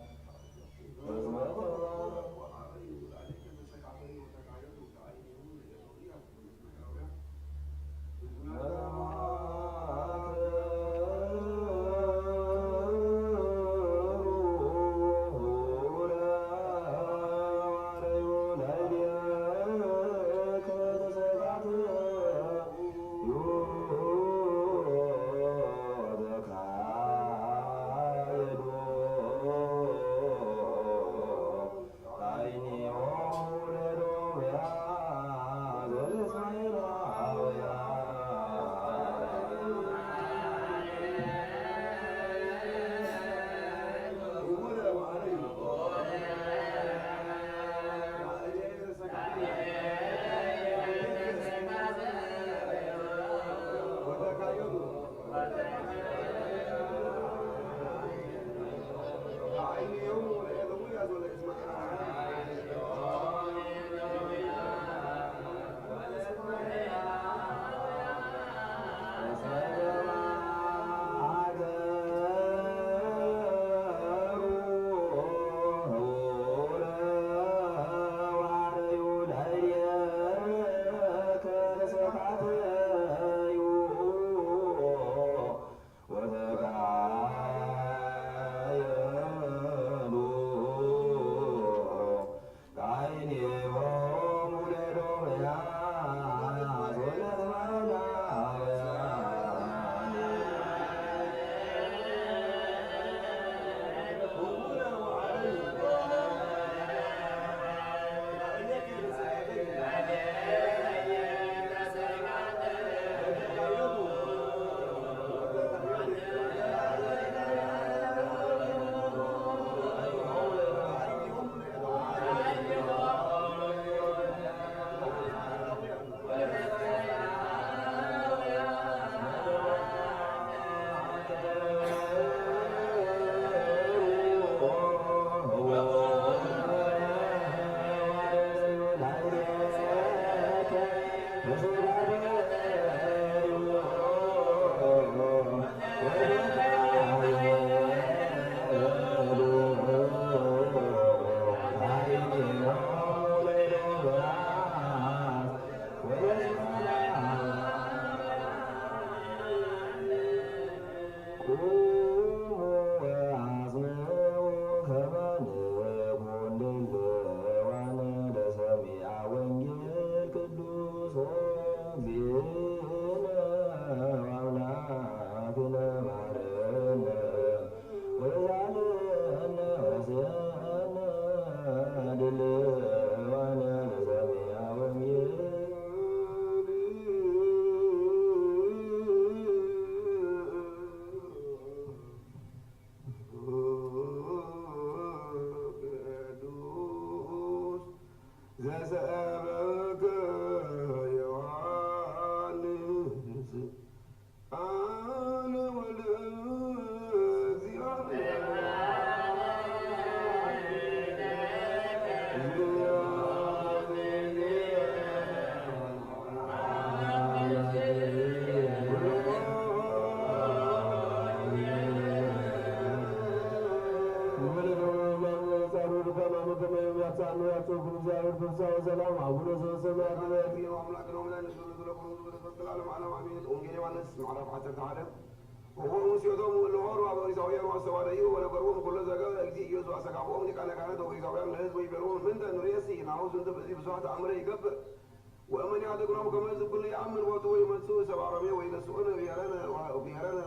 ومن يعتقنا كما يقول يأمن وتو يمسو سبع ربيع ويقصون بيرنا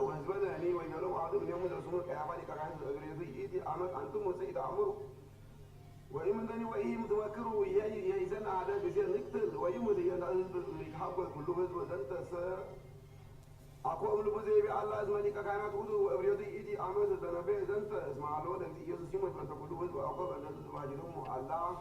وهزبنا يعني ويقولون عادوا اليوم يرسمون كياباني كعين أجريزي إيدي عمل أنتم مسيد عمرو وإيمن ثاني وإيه متوكروا يزن أعداء بزير نقتل وإيمن يحب كل حزب أنت أقوى من بزي بالله أزمني ككائنات هدو وأبريدي إيدي عمل الذنبي أنت اسمع الله أنت يسوع يموت أنت كل حزب أقوى أن تواجههم الله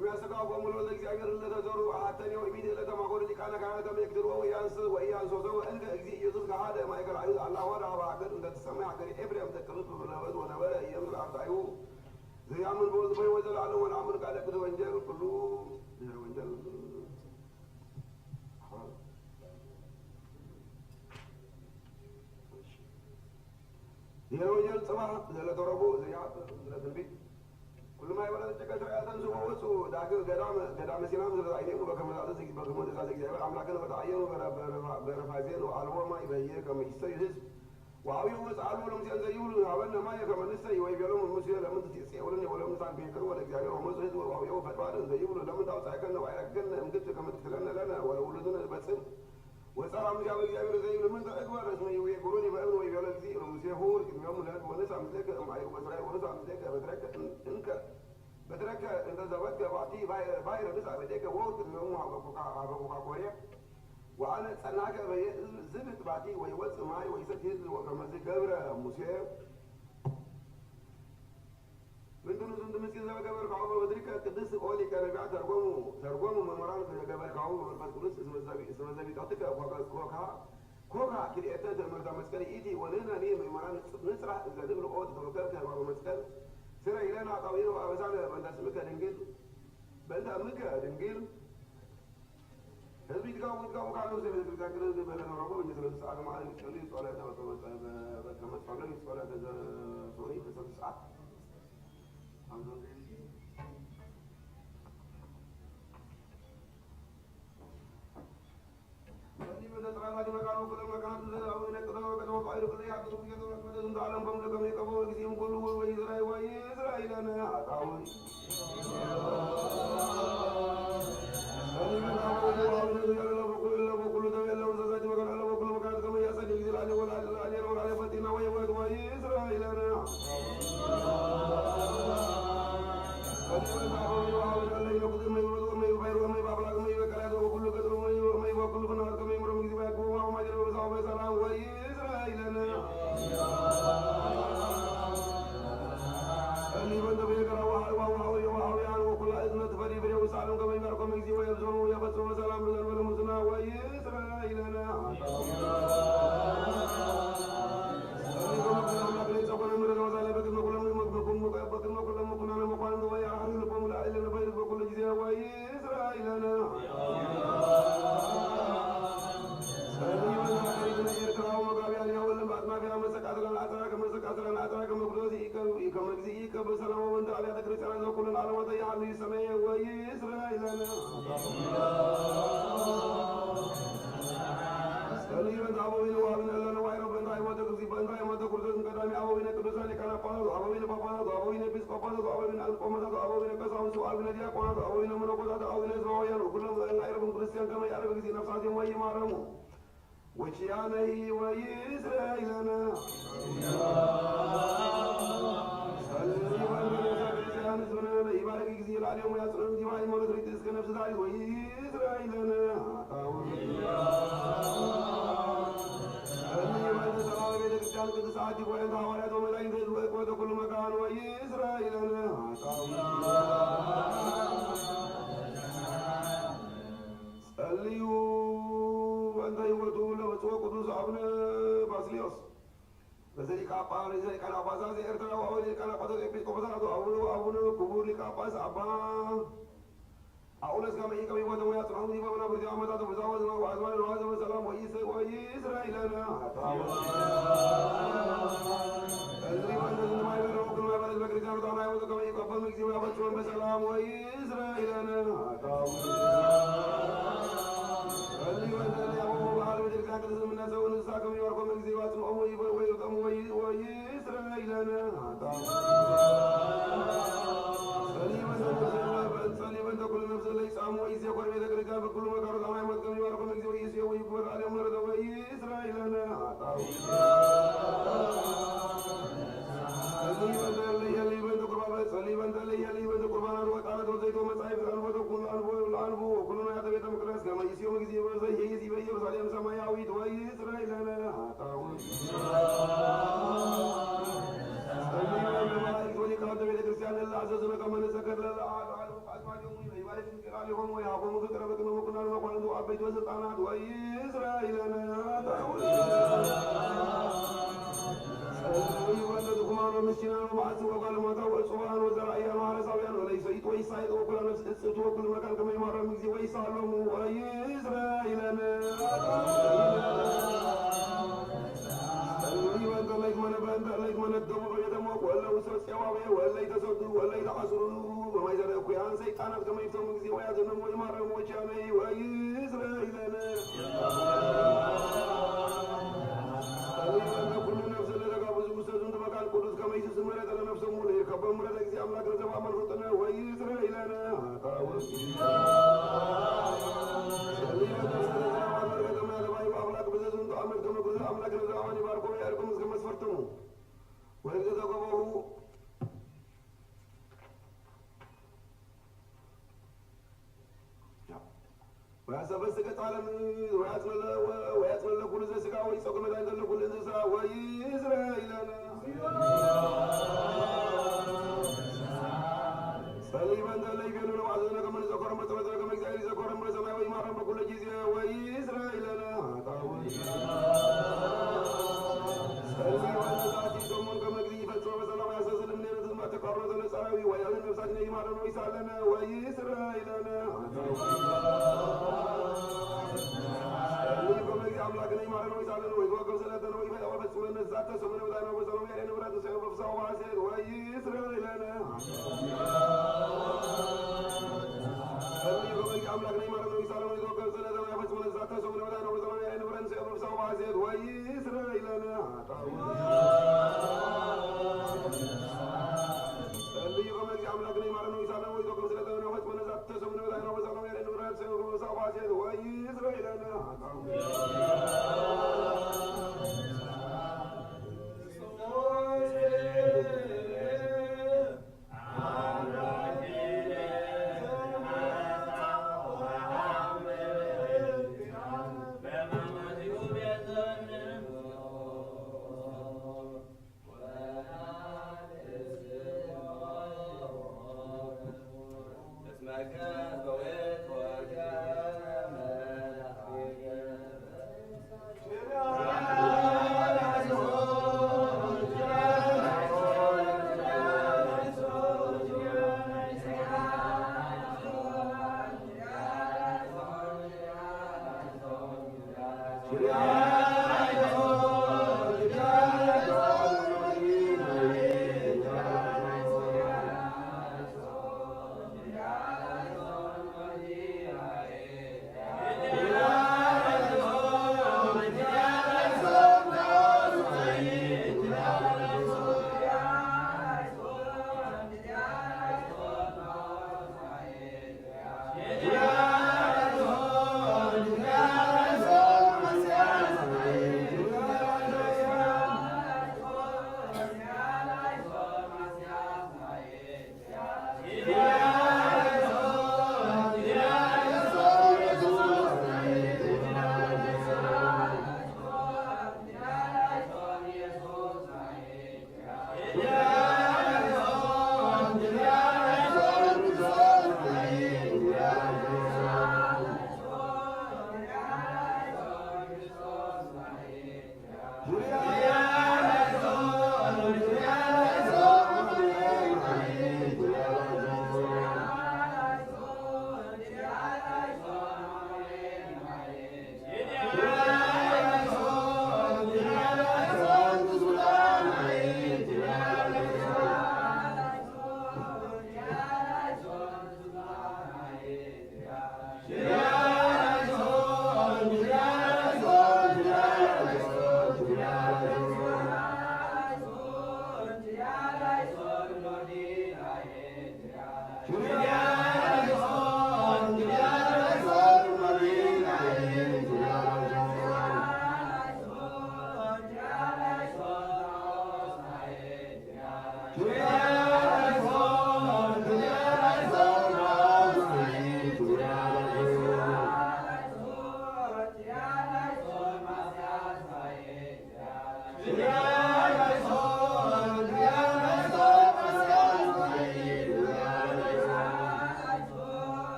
የሚያሰጋው በሙሉ ለእግዚአብሔር ለተዘሩ አተኔ ወይቢድ ለተማጎር ሊቃነ ካህናት ከመክድሮ ወያንስ ወያንስ ወዘው እንደ እግዚእ ኢየሱስ ከሃደ ማይከል አይዝ አላህ ወራ ባገር እንደ ተሰማይ ሀገር ኤፍሬም ተቀሩት በለበት ወነበረ የምር አርታዩ ዘያምን በወዝ በይ ወዘላለ ወናምን ቃለ ቅድ ወንጀል ሁሉ ወንጀል የወንጀል ጽባ ዘለተረቡ ዘያት ስለትንቢት كل ما يبلغ التكاتر تنسوا ووسوا داخل قدام سينام زرعينه بكملات زي بكمل زي زي أملاكنا بتعينوا برفازين وعلوا ما يبيه كم يستيهز وعوي ومس علوا لهم زيولوا عملنا ما يكمل نسي ويبيلهم المسير لما تسيء ولا ولا مثلا بيكر ولا جاي ومس هز وعوي وفتوى زيولوا لما تعصى كنا ويرجلنا مدت كم تكلنا لنا ولا ولدنا بسم وصار عم جاب جابر زيولوا من أكبر اسمه يقولون يبيلون ويبيلون زي المسير هو يوم الهاد ونسى عملك معي وبسرعة ونسى عملك بترك إنك بترك انت زودت بعطيه باير بسعى بديك وقت انه هو كوريا وانا صنعك زبط بعطيه ويوص معي ويسد وكما زي جبر مسير من دون زند مسكين زي جبر كعوب بدريك قدس اولي كان بيع ترجمه من مران جبر كعوب بس كلس اسمه زبي تعطيك كوكا كده اتت المرضى مسكري ايدي ولنا ليه مران نسرح اذا دبل اوت توكلت على مسكر سرا إلينا طويل وأبزعنا بنت سمكة دنجل بنت أمريكا دنجل هل بيتكلم كانوا زي ما بيتكلم زي ما أنا ربنا بالنسبة للساعة ما أنا بتكلم سؤالات أنا كمان فعلي سؤالات إذا سوري بس الساعة ترى لكن كانوا كل ما كانوا أو ينقطعوا كانوا قائلوا كذا يعبدوا كذا وكذا تعلم بم لكم يكبروا كثير كله وإسرائيل أنا أتاوي وشيانه وإسرائيلنا يبارك يزيل عليهم ويسرهم دماء المولد ريتسك نفس ذلك وإسرائيلنا كان قد ساعتي وإن حوالات وملايين تزوك وكل مكان وإسرائيلنا صليوا أنت يوتوا لبسوا قدوس أبنا باسليوس لذلك أبا لذلك أنا أبا زي إرتنا وأولي كان أبا زي إبس كفزنا أبونا كبور لك أبا أبا أولس كما يكمل وده ويأتون دي بابنا برجع متى تفزاوز وأزمان الوازم والسلام وإسرائيلنا بسلام وإسرائيلنا ሰብሰባዊ ወላይ ተሰዱ ወላይ ተአስሩ በማይዘረ ኩያን ሰይጣናት ከመይፍተሙ ጊዜ ወያዘነሙ ወይማረሙ ወቻነይ ወይዝራኤልና ኩሉ ነፍስ ለተጋብዙ ውሰቱን ተመቃል ቅዱስ ከመይስስ ምሕረት ለነፍሰሙ ለይከበ ምሕረት ጊዜ አምላክ ለዘባ መንፈጥነ ወይዝራኤልና አታወስ አምላክ ለዘባን ይባርኮ ያርቁም እስከ መስፈርተሙ ወይዘ ተገበሩ ወያሰበስከ ጣለም ወያጽመለ ኩሉ ዘሥጋ ወይጸጉ መድኃኒተ ለኩሉ እንስሳ ወይዝራኤልና ሰሊበን ተለይቤሉ ለማዘነ ከመን ዘኮረም በተበዘረ ከመ እግዚአብሔር ዘኮረም በሰማይ ወይማረም በኩለ ጊዜ ወይዝራኤልና አታወስ ሰሊበን ዛቲ ሰሙን ከመ እግዚእ ይፈጽሞ በሰላም ያሰስል እምኔነ ትዝማ ተቃርኖ ተነጻራዊ ወያንን ነፍሳትን ይማረን ወይሳለነ ወይዝራኤልና አታወስ አምላክን ይማረን ወይሳለነ ወይጓገብ ስለተነ ወይፈጽመነ ዛተ ሰሙነ በዛይነ በሰላም ያለ ንብረት ሰው በፍሳው ባሴት ወይዝራኤልና አምላክ ነኝ ማለት ነው። ይሳለው ይዞ ከዘለ ዘመን ያፈጽመነ ዛተ ሰሙነ በዛይነ በሰላም ያለ ንብረት ሰው በፍሳው ባሴት ወይዝራኤልና አምላክ ነኝ ማለት ነው። ይሳለው ይዞ ከዘለ ዘመን ያፈጽመነ ዛተ ሰሙነ በዛይነ በሰላም ያለ ንብረት ሰው በፍሳው ባሴት ወይዝራኤልና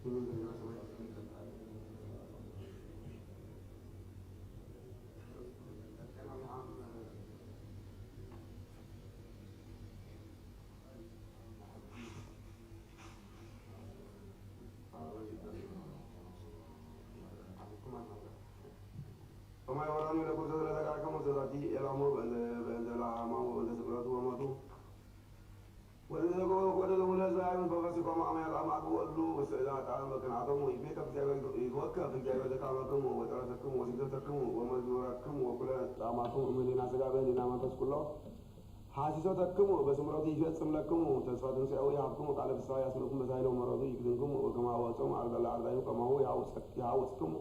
وما يوراني لكم زاد لك كم زادتي إلى مو بند لا ما هو بند سبرات وماتو ولذا ولا زايم بغسي كما ما يلا ما تقولوا وسيدا تعالى مكان عظمه يبيك في جاي يتوكل في جاي ذكامكم وتراتكم وسيدتكم ومزوركم وكل دعمكم من الناس قابل لنا ما تسكلوا حاسساتكم بسمرات يفصم لكم تسفاتن سيئو يحكم قال بسوا يسلكم بسائل ومرضو يكذنكم وكما وصوم عرض الله عرضايو كما هو يعوسكم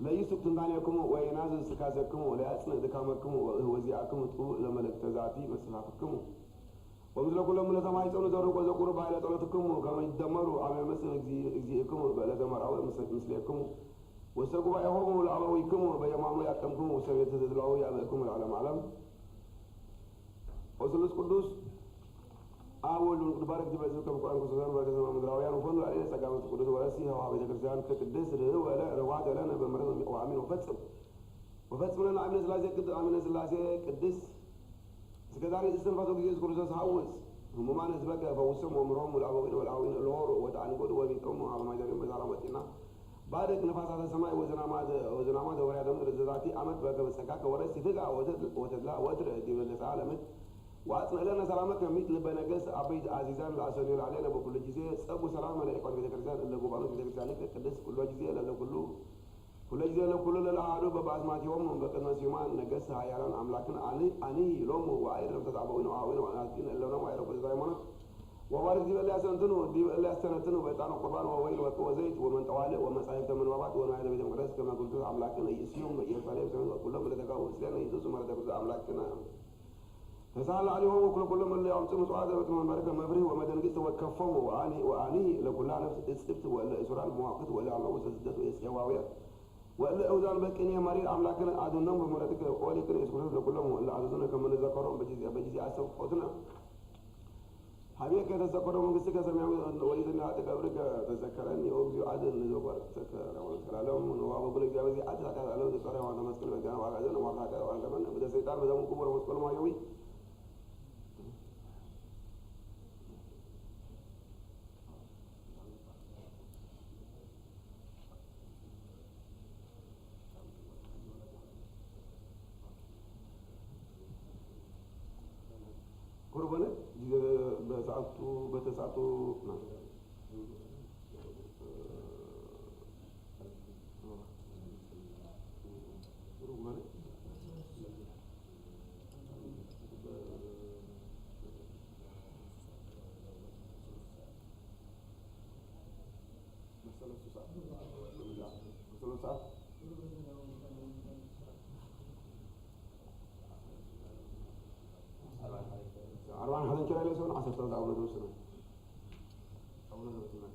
لا يسوق تنبانيكم وينازل سكازكم ولا يصنع دكامكم وزيعكم طوء لملك تزاتي مسلافكم ومثل كل من سماي صلوا زروا وذكروا بعد صلاتكم كما يدمروا على مثل اجزيكم بلا دمر او مثلكم وسقوا بيهم العلويكم بيمامو يقمكم وسبيت تدلوا يابكم العالم عالم وسلوس قدوس أول بارك جبل زوجة القرآن كسران بارك زمان مدراويان وفندوا عليه سجامة قدوس ورسيها وعبد كريستيان كقدس ولا رواد لنا بمرض وعامين وفتم لنا عامين سلاسة قدس عامين سلاسة قدس سكداري استنفاتو جيس كرسوس هاوس هم ما نسبك فوسم ومرهم والأبوين والأوين الهور وتعنقود وبيتهم على ما يجري بزارمتنا بارك نفاس هذا السماء وزنامات ورياض من الزاتي أمد بك بسكاك ورسي فقع وتدلا وتر دي بالنسبة عالمت وأصنع لنا سلامك مثل بنجس عبيد عزيزان العسانير علينا بكل جزية سبوا سلام عليكم في ذكرزان إلا قبانوس في ذكرزان قدس كل جزية لله كل جزية لكل للأعراب بعض ما تيوم بقنا سيمان نجس هايلان أملاكنا أني لوم وعير تتعبون وعاون وعناتين إلا نوم عير بزايمنا وبارك دي بالله سنتنو بيتانو قربان وويل وزيت ومن طوالئ ومصايب من وبات ونعيد بيت المقدس كما قلت أملاكنا يسيوم يفعلهم سنة كلهم لتقاو سلنا يدوس ما لتقاو أملاكنا فسأل عليهم كل من اللي عمتم سعادة وتمن بركة مبري ومدن قست وكفهم وآني لكل نفس استبت ولا إسرار مواقت ولا الله وسدت ويسجواوية ولا أوزان بكني مرير أملاكنا عدنهم بمرتك أولي كن يسكنون لكلهم إلا عدنا كما نذكرهم بجزء أسف قتنا حبيك تذكرهم من قصة سمعوا وإذا نعتك أبرك تذكرني أوزي عدن نذكر تذكر لهم وأبو بلك جاوزي عدل كذا لو ذكرهم وأنا مسكين وكان وعدنا وعدنا وعدنا بدأ سيطان بدأ مكبر ومسكين ما يوي قربنا بتسعته أربعة هذا كلا ليس من 10 أولاد وسنة أولاد وسنة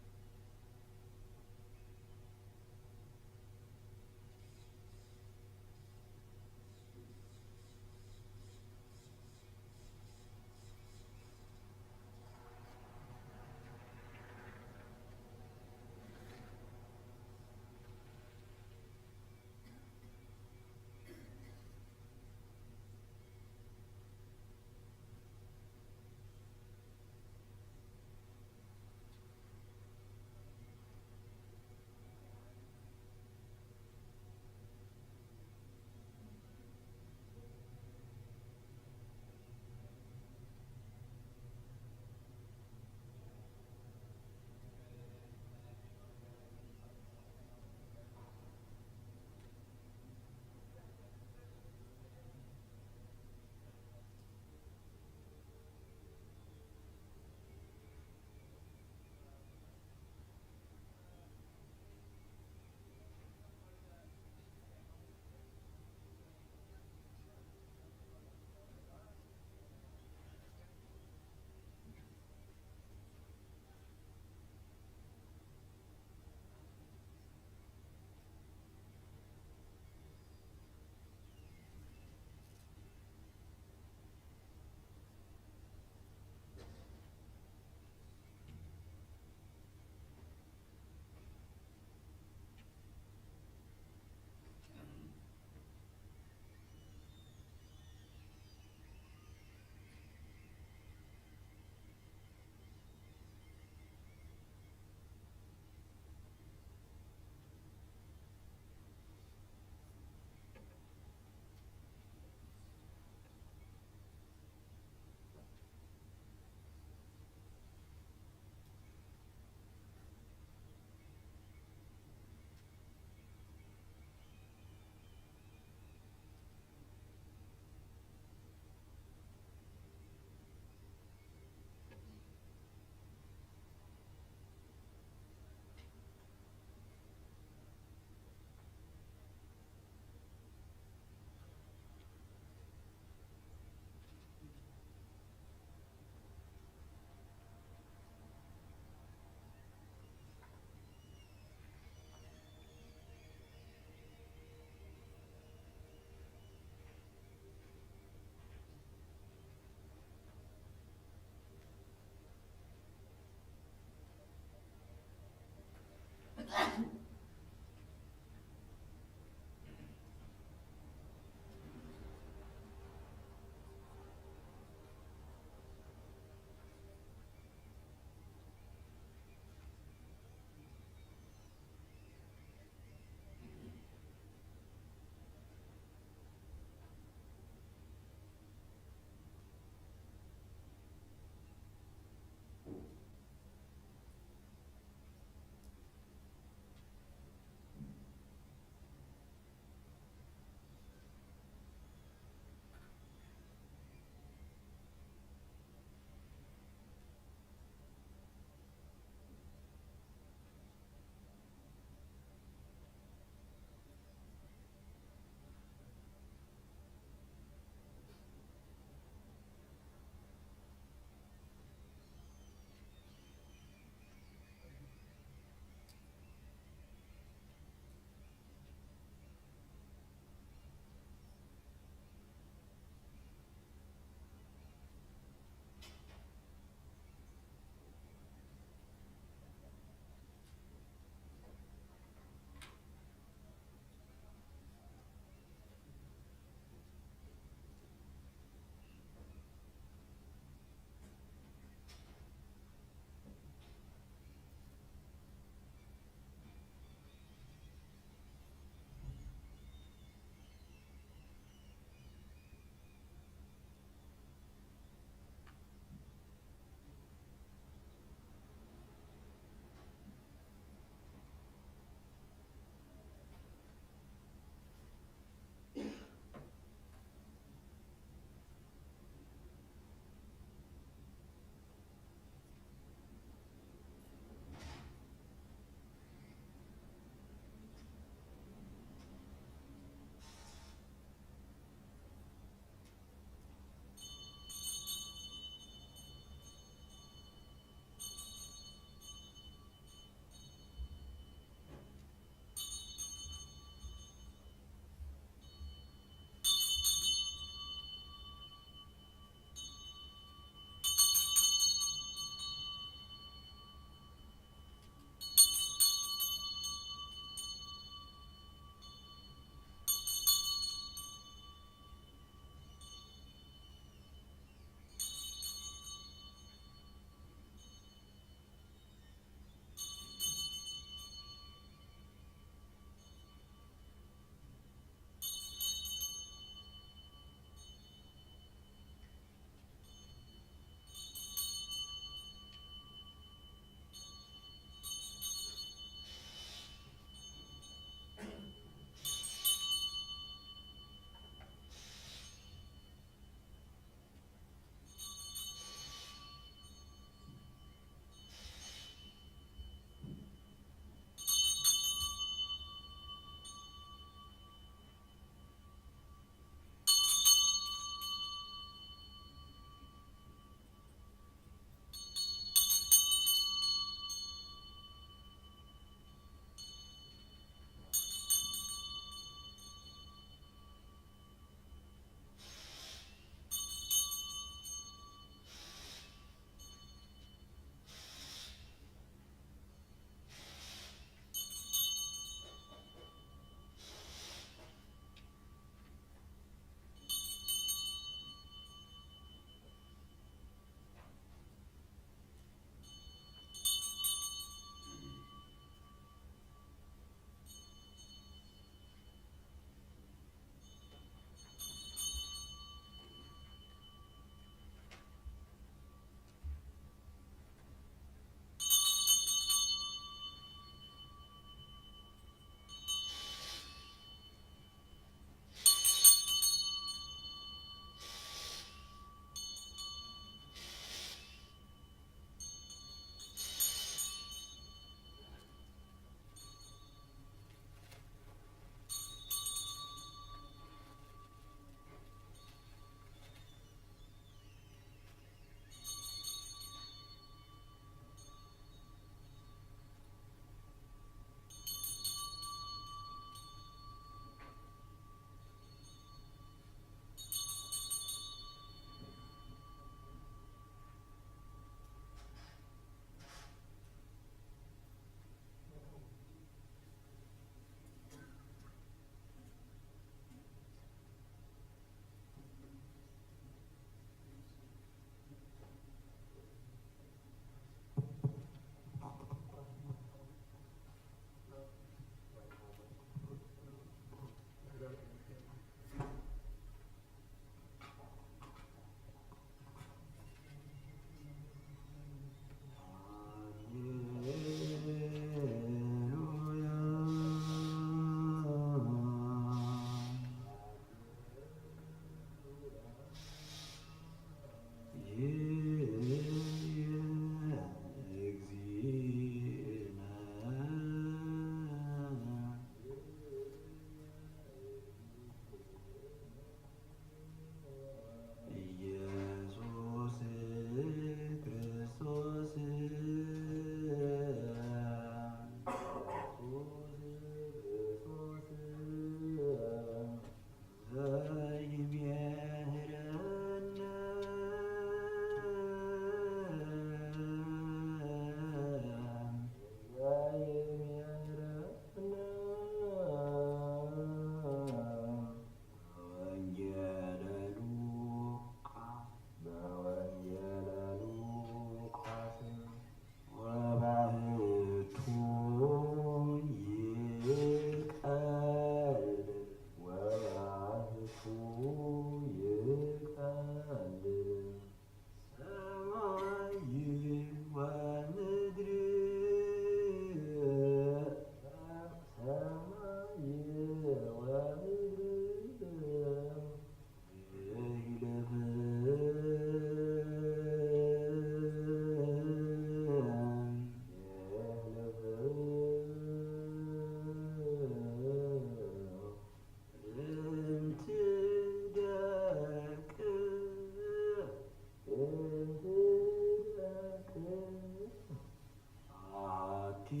አሐቲ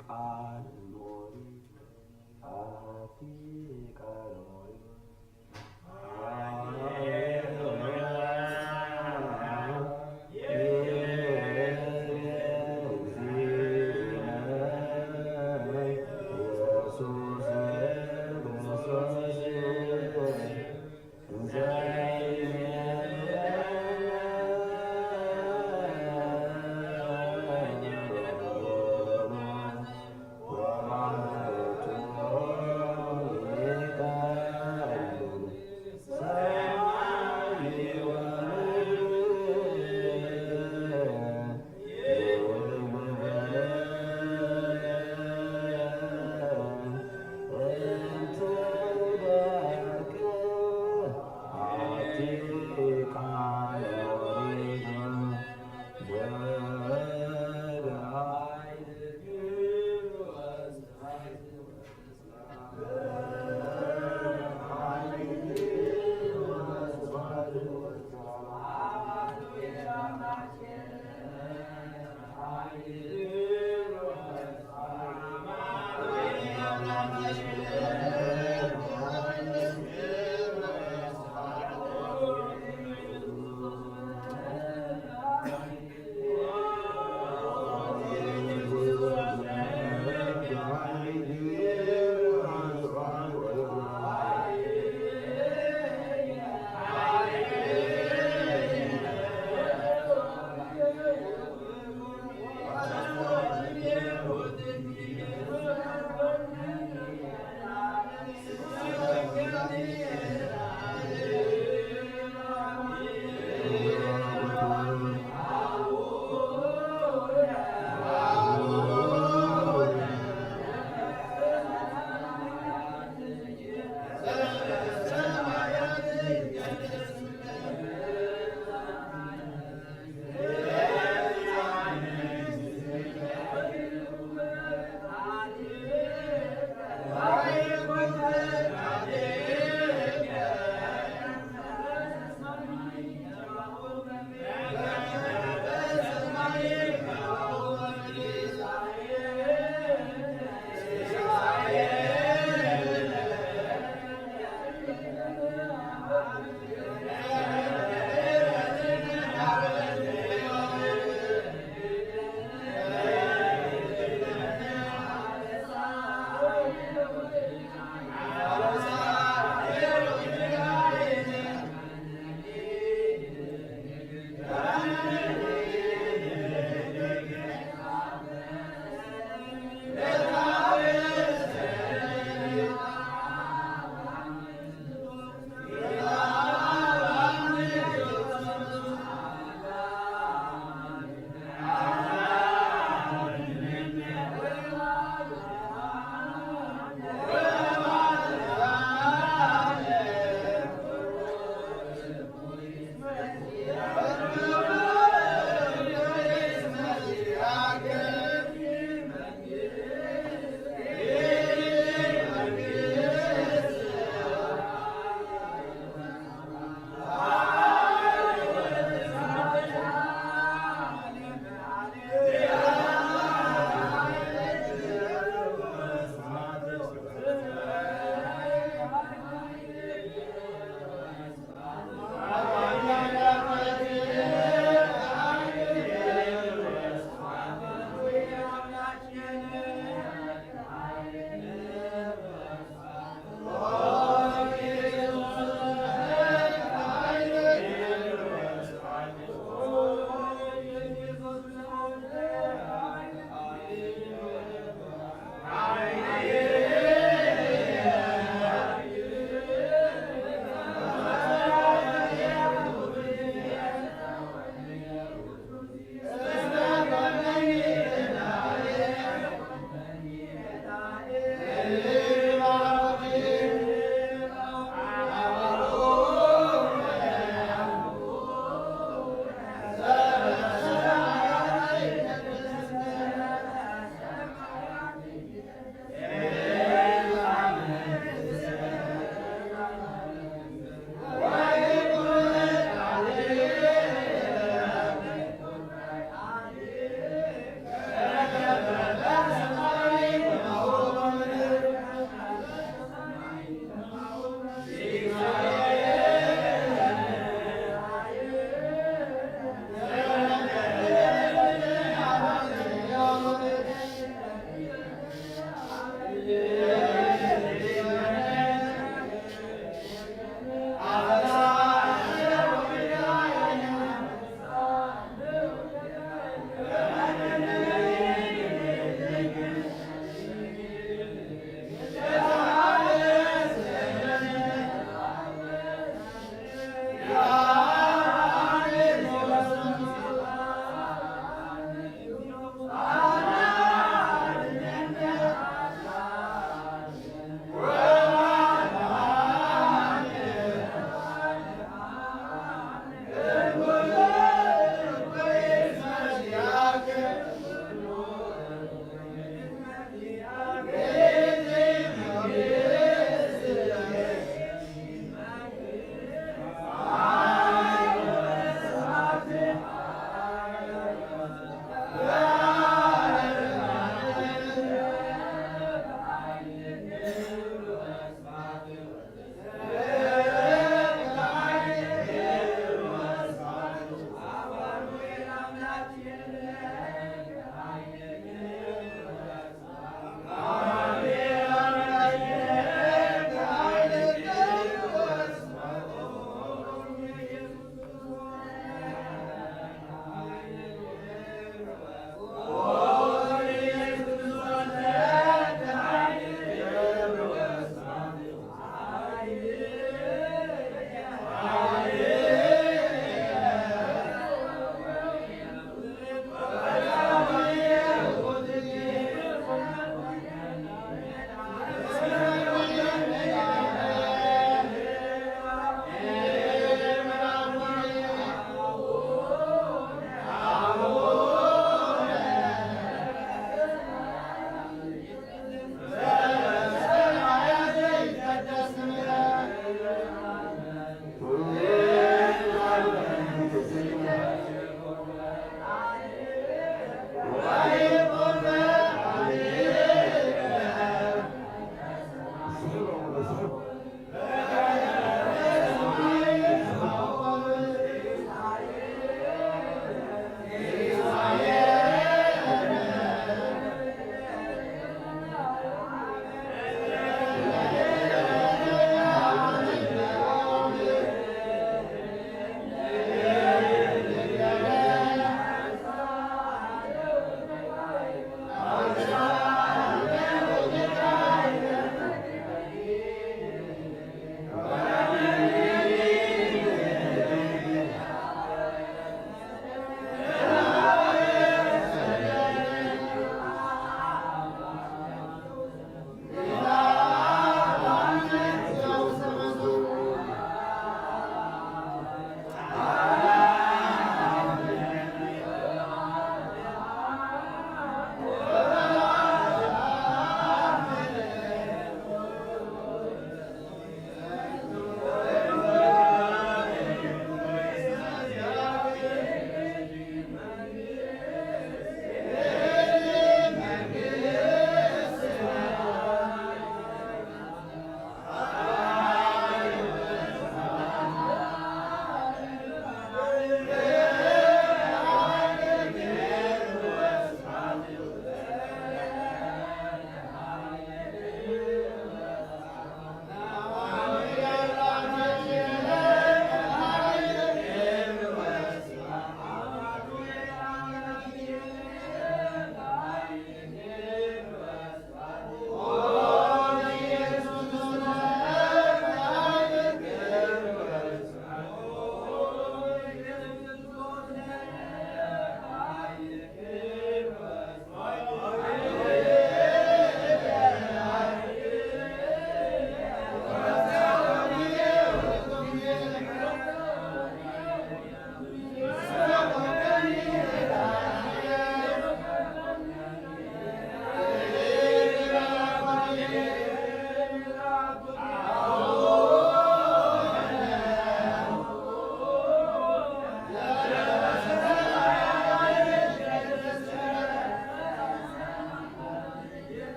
ቃል ሞሪ አሐቲ ቃል ሞሪ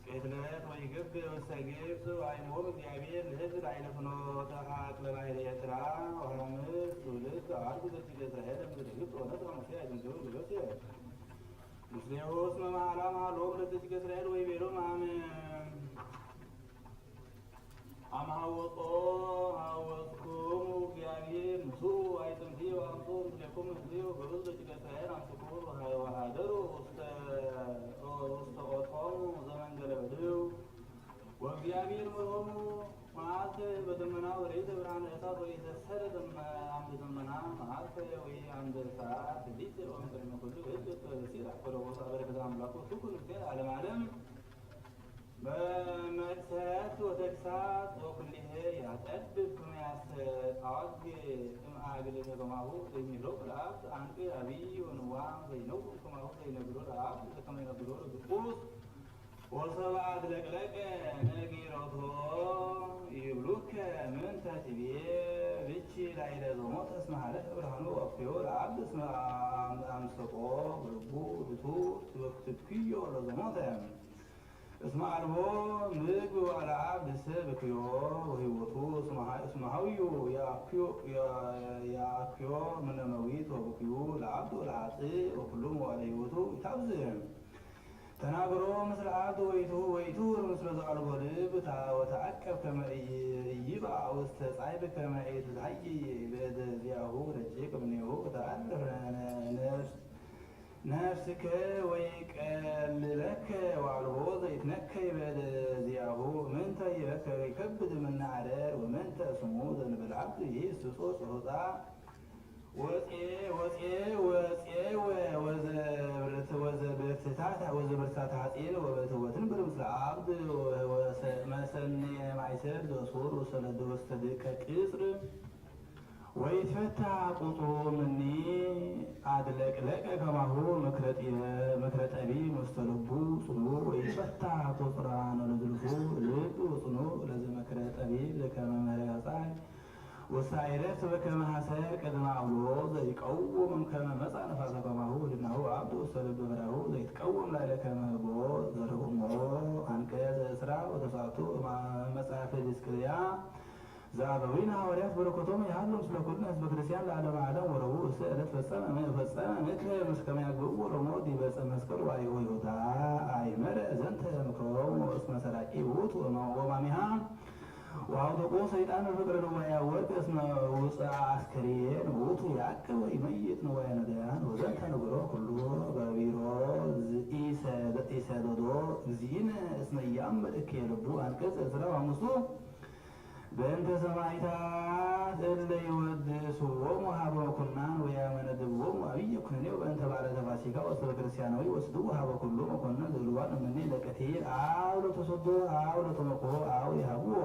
ቅድመት ወይግብ ወሰግብ አይሞር እግዚአብሔር ለሕዝብ አይነ ፍኖተ ሀቅለ ባሕረ ኤርትራ ወሐምስ ትውልድ አርጉ ዘእንበለ እስራኤል እምድረ ግብፅ ወነጽረ ሙሴ አግኝቶ ልበስ ምስሌሁ እስመ መሐላ መሐሎሙ ለደቂቀ እስራኤል ወይቤሎሙ አመሐወጾ ሐወጽክሙ እግዚአብሔር ንሥኡ አይጽምቲየ ወአምጽኡ ምስሌክሙ ሕዝብየ ወገበዙ ደቂቀ እስራኤል አምስኩ ወኀደሩ ውስተ ኦቶሙ ዘመንገለ በድው ወእግዚአብሔር መሮሙ መዓልተ በደመና ወሬተ ብርሃነ እሳት ወኢዘሰረ አምደ ደመና መዓልተ ወአምደ እሳት ሊት ወእምቅድመ ኩሉ ሕዝብ በሲራ ወለወሳ በረከተ አምላኩ ትኩን እስከ ዓለመ ዓለም በመቅሰፍት ወተግሣጽ ወኩልኤ ያጠድብ ከመያስ ታዋግ እምአግል ከማሁ የሚለው ለአብ አንቅ አብይ ወንዋ ዘይነው ከማሁ ዘይነግሮ ለአብ ከመይነግሮ ለቅዱስ ወሰብአ ድለቅለቀ ነጊሮቶ ይብሉከ ምንተ ትቤ ብቺ ላይለ ዞሞት እስመ ሀለፈ ብርሃኑ ወፍዮ ለአብ እስመ አምሰጦ ብልቡ ብቱ ትክዮ ለዞሞተ እስመ አልቦ ምግብ ወለአብ ብስብክዮ ወህይወቱ እስመ ሀዊዩ ያአክዮ ምነ መዊት ወብክዩ ለአብድ ወለአጽእ ወኩሉ መዋዕለ ህይወቱ ይታብዝሕ ተናግሮ ምስለ አብድ ወይቱ ምስለ ዘአልቦ ልብ ወተዐቀብ ከመ ኢይብአ ውስተ ጻዕብ ከመ ኢትትሐይይ በእደ ዚአሁ ረቂቅ እምኔሁ ወተአልፍ ነፍስከ ወይቀልለከ ወአልቦ ዘይትነከይ በእደ ዚአሁ ምንተ ይበከ ይከብድ እምነ አደር ወምንተ ስሙ ዘእንበለ ዓብድ ይህስጾ ጾሮጻ ወዘብርታት ሐጺን ወበትወትን ብምስለ ዓብድ መሰኔ ማይሰር ዘሶር ወሰለደ ውስተ ድቀ ቅጽር ወይትፈታ ቁጽሮ ምኒ አድለቅለቀ ከማሁ ምክረ ጠቢብ ውስተ ልቡ ጽኑዕ ወይትፈታ ቁጽራነ ለዝልፉ ልብ ወጽኑዕ ለዘመክረ ጠቢብ ዘከመ መርዓፃይ ወሳይረት በከመ ሐሰር ቅድመ አውሎ ዘይቀውም እምከመ መጻ ነፋሰ ከማሁ ወድናሁ ዓብድ ውስተ ልበ በራሁ ዘይትቀውም ላዕለ ከመ ቦ ዘርሁሞ አንቀጸ ዕስራ ወተስዓቱ መጽሐፈ ድስቅልያ ዘአበዊነ ሐዋርያት በረከቶሙ ያህሉ ምስለ ኩልነ ህዝበ ክርስቲያን ለዓለመ ዓለም ወረቡዕ ዕለት ፈጸመ ምክረ እስከመ ያግብኡ ለሞት ዲበ ዕፀ መስቀል ወይሁዳ አይመረ ዘንተ ምክሮሙ እስመ ሰራቂ ውእቱ ወማሚሃ ወአውደቆ ሰይጣን ፍቅረ ንዋየ ወርቅ እስመ ውፅአ አስከሬን ውእቱ ያዕቅብ ወይመይጥ ንዋየ ነዳያን ወዘንተ ንግሮ ኩሉ በቢሮ ኢሰደዶ እግዚእነ እስመ ኢያእምር እክየ ልቡ አንቀጽ ዕስራ ወአምስቱ በእንተ ሰማዕታት እለ ይወድሱዎሙ ሀበ መኩናን ወያመነድብዎሙ አብየ ኩነኔው በእንተ በዓለተ ፋሲካ ወስበ ክርስቲያናዊ ወስድዎ ሀበ ኩሉ መኮንን ዘልዋን እምኔ ለቀቲል አው ለተሰዶ አው ለተመክሮ አው ይሃብዎ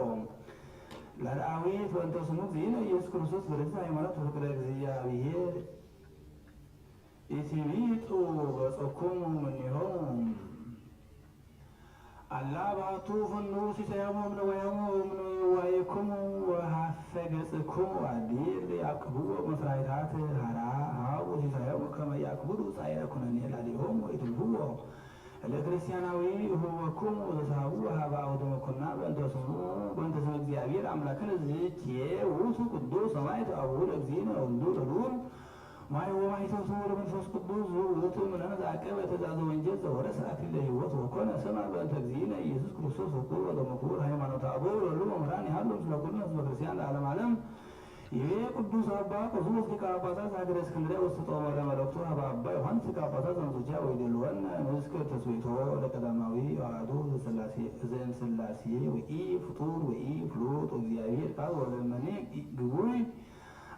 ለዳዊት ወእንተ ስሙ እግዚእነ ኢየሱስ ክርስቶስ በርትዕ ሃይማኖት ፍቅረ እግዚአብሔር ኢትቢጡ ገጾክሙ እምኔሆሙ አላ ባቱ ፈኑ ሲሳዮሙ እምነወዮሙ እምነዋይክሙ ወሀፈ ገጽክሙ አዲር ያዕቅብዎ መሥዋዕታት ሀራ አቡ ሲሳዮሙ ከመ ያዕቅብሩ ጻዕረ ኩነኔ ላዕሌሆሙ ወይትልህዎ ለክርስቲያናዊ እሁበክሙ ዘሳቡ ሀበ አውደ መኮንና በእንተ ስሙ እግዚአብሔር አምላክነ ዝትየ ውእቱ ቅዱስ ሰማዕት አቡሁ ለእግዚእነ ወልዱ ለልዑል ማይወማይቶቱ ለመንፈስ ቅዱስ ውእቱ እምነ ዘዐቀበ ትእዛዘ ወንጌል ዘወረ ሥርዓት ለሕይወት ወኮነ ሰምዐ በእንተ እግዚእነ ኢየሱስ ክርስቶስ ወኩር ወዘመኩር ሃይማኖተ አበው ለሉ መምህራን ያህሉ ምስለ ኩልነ ህዝበ ክርስቲያን ለዓለመ ዓለም ይቤ ቅዱስ አባ ቆስሞስ ሊቀ ጳጳሳት ሀገረ እስክንድርያ ውስተ ጦመረ መለክቱ ሀበ አባ ዮሐንስ ሊቀ ጳጳሳት ዘንቱቻ ወይደልወነ ንስክር ተስቤቶ ለቀዳማዊ አሐዱ ዘእምሥላሴ ወኢ ፍጡር ወኢ ፍሉጥ ወእግዚአብሔር ቃል ወለመኔ ግቡይ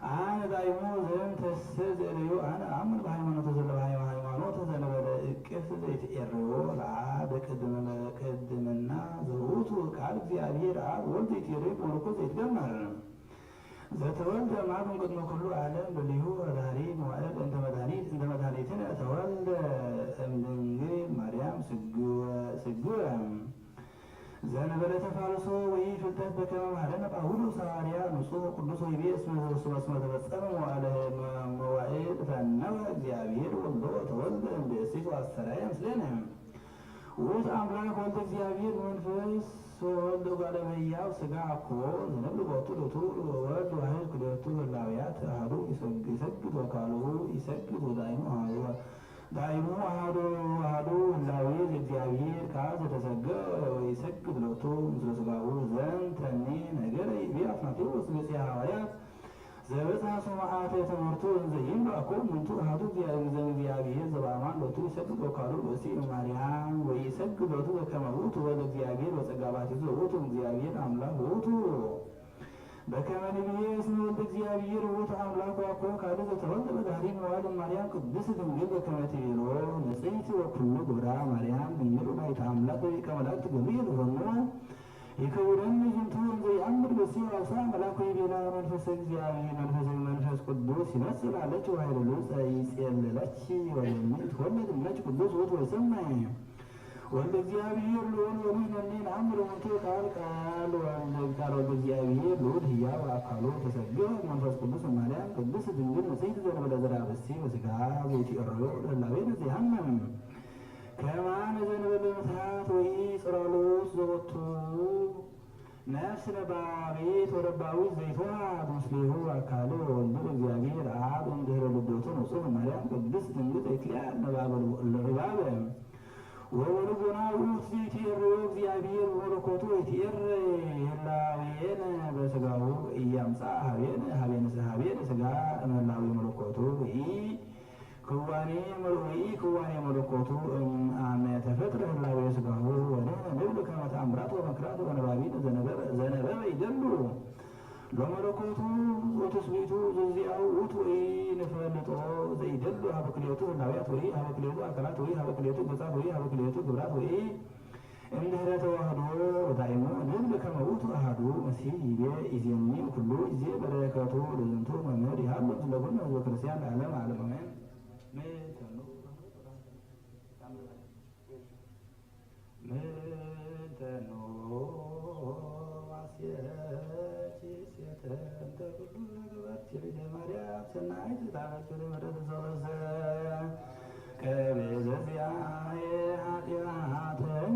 አነ ዳይሞ ዘእንተሰ ዘርእዮ አነ አምን በሃይማኖተ ዘለበ ሃይማኖተ ዘነበለ እቅፍ ዘይትኤርዮ ለአብ በቅድምና ዘውእቱ ቃል እግዚአብሔር አብ ወልድ ዘይትሬቅ መለኮት ዘይትገመር ዘተወልደ እምአብ እምቅድመ ኩሉ ዓለም በሊሁ ወዳህሪ መዋዕል እንተ መድኃኒትነ ተወልደ እምድንግል ማርያም ስግወ ዘነበለ ተፋልሶ ወኢፍልጠት በከመ መሃረነ ጳውሎስ ሐዋርያ ንጹሕ ቅዱስ ወይቤ እስመ ተፈጸመ መዋዕል ፈነወ እግዚአብሔር ወልዶ ተወልደ እምብእሲት ወአስተርአየ ምስሌነ ውእቱ አምላክ ወልደ እግዚአብሔር መንፈስ ወወልድ እጓለ እመሕያው ሥጋ አኮ ዘነብር ቦቱ ሎቱ ወወልድ ዋሕድ ክልኤቱ ህላውያት አሐዱ ይሰግድ ወካልኡ ይሰግድ ዳይሙ አሐዱ ህላዌ ዘእግዚአብሔር ቃል ዘተሰገወ ወይሰግድ ሎቱ ምስለ ሥጋሁ ዘንተኒ ነገረ ይቤ አትናቴዎስ ገጺሐ ሐዋርያት ዘበጽሐ ሱማዓተ ትምህርቱ እንዘ ይምሉ አኮ እሙንቱ አሐዱ ዘእግዚአብሔር ዘበአማን ሎቱ ይሰግድ ወካልኡ ብእሲ እምአርያም ወይሰግድ ሎቱ በከመ ውእቱ ወልደ እግዚአብሔር ወጸጋ ባሕቲቱ ውእቱ እግዚአብሔር አምላክ ውእቱ በከመ ንቤ እስመ ወልደ እግዚአብሔር ውእቱ አምላክ ዋኮ ካልእ ዘተወልደ በዳህሪ መዋዕል እምአርያም ቅድስት ድንግል በከመ ትቤሎ ንጽሕት ወኩሉ ግብራ ማርያም ድንግል ወላዲተ አምላክ ሊቀ መላእክት ገብርኤል ሆኖ ይከውረኒ ዝንቱ እንዘ ይአምር በሲሐ ውሳ መላኩ ቤላ መንፈስ እግዚአብሔር መንፈስ ቅዱስ ይመስል አለች ወኃይሉ ጸይጼልለች ወይሚት ወለድ ነች ቅዱስ ወት ወሰማይ ወልደ እግዚአብሔር ልዑል ወሚነኔን አምሮ ሞቶ ቃል ወልደ እግዚአብሔር ልዑል ሕያው አካሉ ተሰግዶ መንፈስ ቅዱስ ማርያም ቅዱስ ድንግል ንጽሕት ዘእንበለ ዘርአ ብእሲ ወሥጋ ዘይትቀርቡ ለላቤነ ዘሐመም ከማነ ዘእንበለ ምትሃት ወይ ጽራሎስ ዘወቱ ነፍስ ነባቤት ወረባዊት ዘይትወሃብ ምስሌሁ አካል ወልዱ እግዚአብሔር አብ እምድኅረ ልደቱ ንጹሕ ማርያም ቅድስት ድንግል ዘይትለአል ነባበ ወወልቡናዊ ዘይትዔረዮ እግዚአብሔር በመለኮቱ ይትዔረይ ህላዌነ በሥጋሁ ኢያምጽእ ሀቤነ ሥጋ እምኅላዌ መለኮቱ ክዋኔ መለኮቱ አመ ተፈጥረ ህላዌ ሥጋሁ ወንብል ከመ ተአምራት ወመክራት ወነባቢት ዘነበበ ይደሉ ለመለኮቱ ወትስብእቱ ዘዚአሁ ውእቱ ንፈልጦ ዘይደሉ ሀበ ክልኤቱ ህላዌያት ወይ ሀበ ክልኤቱ አካላት ወይ ሀበ ክልኤቱ ገጻት ወይ ሀበ ክልኤቱ ግብራት ወይ እምድኅረ ተዋህዶ ወዳእሙ ንብል ከመ ውእቱ አሐዱ መሲሕ ይቤ ኢዜኒ ኩሉ ይዜ በረከቱ ለዝንቱ መምህር ይሃሉ ምስለ ኩሉ ህዝበ ክርስቲያን ለዓለመ ዓለም አሜን። ምንተኖ እንተ ኩሉ ነገባት ልደ ማርያም ሰናይት ታበክር መደተ ሰበሰ ከቤዘዚያ የኃጢአተን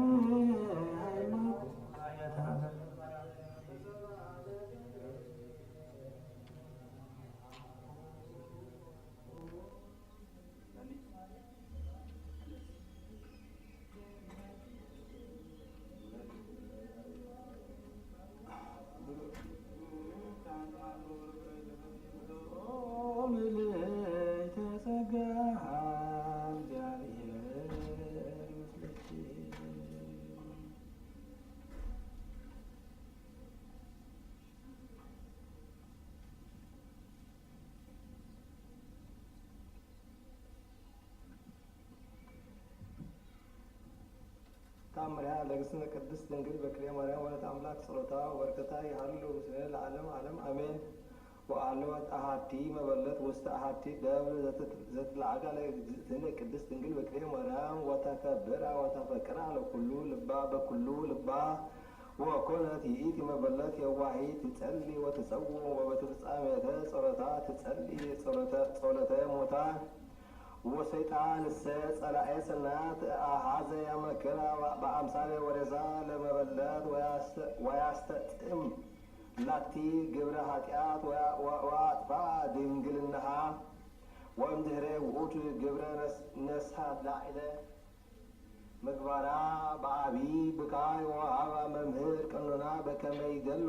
ታምሪሃ ለእግዝእትነ ቅድስት ድንግል በክልኤ ማርያም ወለተ አምላክ ጸሎታ ወበረከታ ይሃሉ ምስለ ለዓለም ዓለም አሜን። ወአልወት አሐቲ መበለት ውስተ አሐቲ ደብር ዘትለዓጋ ለእግዝእትነ ቅድስት ድንግል በክልኤ ማርያም ወተከብራ ወተፈቅራ ለኩሉ ልባ በኩሉ ልባ ወኮነት ይእቲ መበለት የዋሂት ትጸልይ ወትጸውዕ ወበትፍጻሜተ ጸሎታ ትጸልይ ጸሎተ ሞታ ወሰይጣን ጸላኤ ሰናያት አሐዘ ያመክራ በአምሳሌ ወሬዛ ለመበለት ወያስተጥም ላቲ ግብረ ኃጢአት ወአጥፋ ድንግልናሃ ወእምድኅረ ውእቱ ግብረ ነስሐት ላዕለ ምግባራ በአቢይ ብካይ ወሃባ መምህር ቀኖና በከመ ይደሉ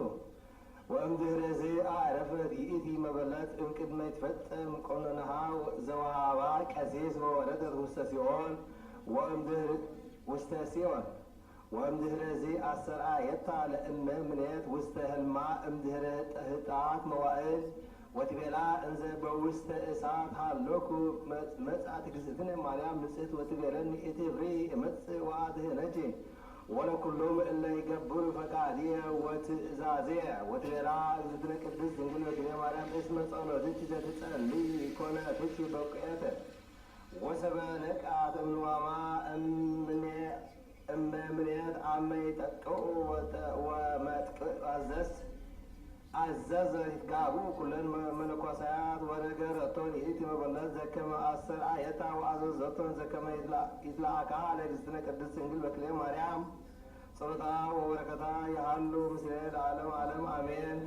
ወእምድኅረ ዘአዕረፈት ይእቲ መበለት እምቅድመ ይትፈጸም ቀኖናሃ ዘወሃባ ቀሲስ ወወረደት ውስተ ሲኦል ወእምድኅረ ዘአሰርዓየታ ለእመ ምኔት ውስተ ህልማ እምድኅረ ህጣት መዋዕል ወትቤላ እንዘ በውስተ እሳት ሃሎኩ መጻእት እግዝእትነ ማርያም ንጽሕት ወትቤለኒ ኢትብሪ እመጽእ ወአድኅነኪ ወለኩሎም እለ ይገብሩ ፈቃድየ ወትእዛዝየ ወትቤላ እግዝእትነ ቅድስት ድንግል በክልኤ ማርያም እስመ ጸሎትኪ ዘትጸልይ ኮነትኪ በቁኤተ ወሰበ ነቃት እምንዋማ እመ ምኔት አመ ይጠቅዑ ወመጥቅዕ አዘዘ ይትጋቡ ኩለን መነኮሳያት ወነገረቶን ይእቲ መበለት ዘከመ አሰርዓየታ ወአዘዘቶን ዘከመ ይትለአካ ለእግዝእትነ ቅድስት ድንግል በክልኤ ማርያም ጸሎታ ወበረከታ ይሃሉ ምስለ ለዓለመ ዓለም አሜን።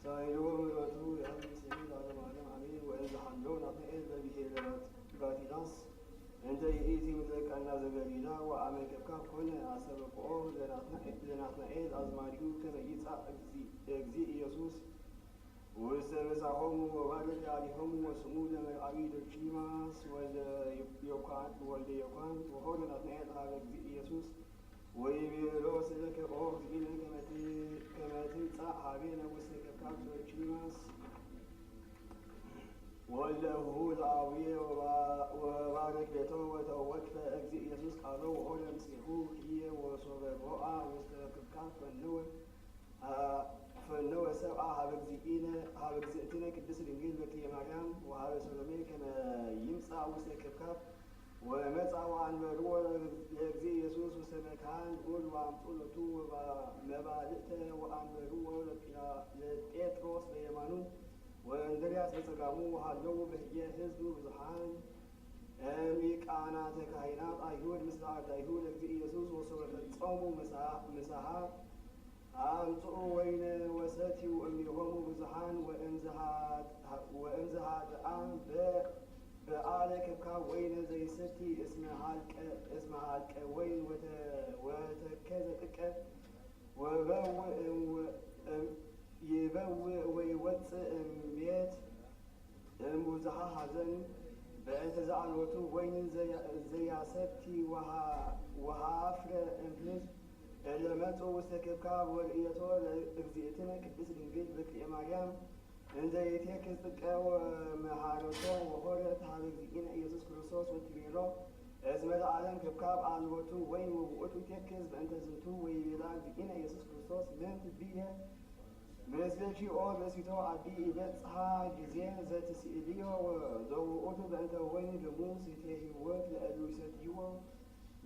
ሳይሎ ምሕረቱ ያህል ስሜት ዓለም ዓለም አሜን። ወእንዘ ናትናኤል በብሔረ ባቲናስ እንተ ይእቲ ምድረ ቃና ዘገሊላ ወአመ ከብካብ ኮነ አሰበቆ ለናትናኤል አዝማሪሁ ከመ ይጻእ እግዚእ ኢየሱስ ውስተ መጻሖሙ ወባረከ አሊሆሙ ወስሙ ለመርአዊ ዶኪማስ ወልደ ዮኳን ወሆረ ናትናኤል ሀበ እግዚእ ኢየሱስ ወይቤሎ ስለከ ኦ እግዚእነ ከመ ትምጻእ ሀቤነ ውስተ ከብካብ ዶኪማስ ወለሁ ለአቡየ ወባረክ ቤቶ ወተወክፈ እግዚእ ኢየሱስ ቃሎ ወሆረ ምስሌሁ ህየ ወሶበ ቦአ ውስተ ከብካብ ፈነወ ሰብአ ሀበ እግዚእትነ ቅድስት ድንግል በክልኤ ማርያም ወሀበ ሰሎሜ ከመ ይምጻእ ውስተ ከብካብ ወመጻ ወአንበርዎ ለእግዚእ ኢየሱስ ውስተ መካን ልዑል ወአምጡ ሎቱ መባልዕተ ወአንበርዎ ለጴጥሮስ በየማኑ ወእንድርያስ በጸጋሙ ወሃለዉ በህየ ህዝብ ብዙኃን ሊቃናተ ካህናት አይሁድ ምስለ አርዳኢሁ ለእግዚእ ኢየሱስ ወሶበ ፈጸሙ ምሳሐ አምጽኡ ወይነ ወሰትዩ እምኔሆሙ ብዙኃን ወእንዘ ኀጥኣን በአለ ከብካብ ወይነ ዘይሰቲ እስመ ሀልቀ ወይን ወተከዘ ጥቀ ይበውእ ወይወፅእ እምቤት እምብዙኃ ሐዘን በእንተ ዘአልወቱ ወይን ዘያሰቲ ወሃፍረ እምሕዝብ እለ መጽኡ ውስተ ከብካብ ወርእየቶ ለእግዚእትነ ቅድስት ድንግል በክልኤ ማርያም እንዘ ይትየክዝ ጥቀ ወመሃረቶ ወሆረት ሀበ እግዚእነ ኢየሱስ ክርስቶስ ወትቤሎ እስመ ለዓለም ከብካብ አልቦቱ ወይን ወውእቱ ይትየክዝ በእንተ ዝንቱ ወይቤላ እግዚእነ ኢየሱስ ክርስቶስ ምንት ብየ ምስሌኪ ኦ በሲቶ አዲ ይበጽሐ ጊዜ ዘትስእልዮ ዘውእቱ በእንተ ወይን ደሙ ሴቴ ሕይወት ለእሉ ይሰትይዎ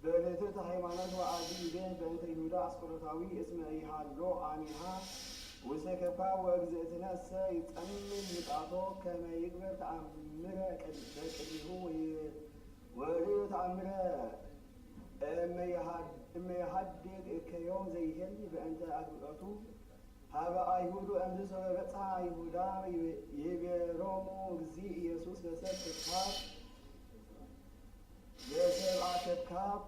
በርትዕተ ሃይማኖት ወአዲ ይቤ በእንተ ይሁዳ አስቆሮታዊ እስመ ይሃሎ አሚሃ ውስተ ከብካብ ወእግዝእትነሰ ይጸምም ምጣቶ ከመ ይግበር ተአምረ በቅድሚሁ ወርእዩ ተአምረ እመ ይሃድግ እከዮም ዘይሄል በእንተ አግብኦቱ ሀበ አይሁድ እምዝ ሶበ በጽሐ ይሁዳ ይቤሎሙ እግዚእ ኢየሱስ ለሰብአ ከብካብ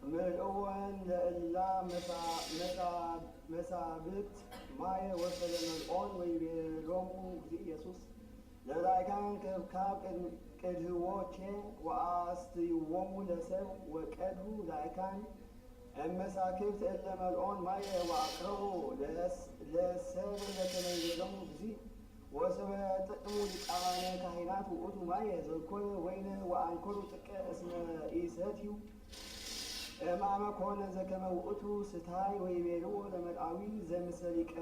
ምልእወን ለእላ መሳብክት ማየ ወሰደ መልኦን ወይቤሎሙ እግዚእ ኢየሱስ ለላይካን ከብካብ ቅድህዎቼ ወአስትይዎሙ ለሰብ ወቀድሁ ላይካን እመሳክብት እለ መልኦን ማየ ወአቅረቡ ለሰብ ለከመ ይቤሎሙ እግዚእ ወሶበ ጥቅሙ ሊቃነ ካህናት ውእቱ ማየ ዘኮነ ወይነ ወአንኮሩ ጥቀ እስመ ኢሰትዩ እምአመ ኮነ ዘከመ ውእቱ ስታይ ወይቤልዎ ለመርአዊ ዘምስለ ሊቀ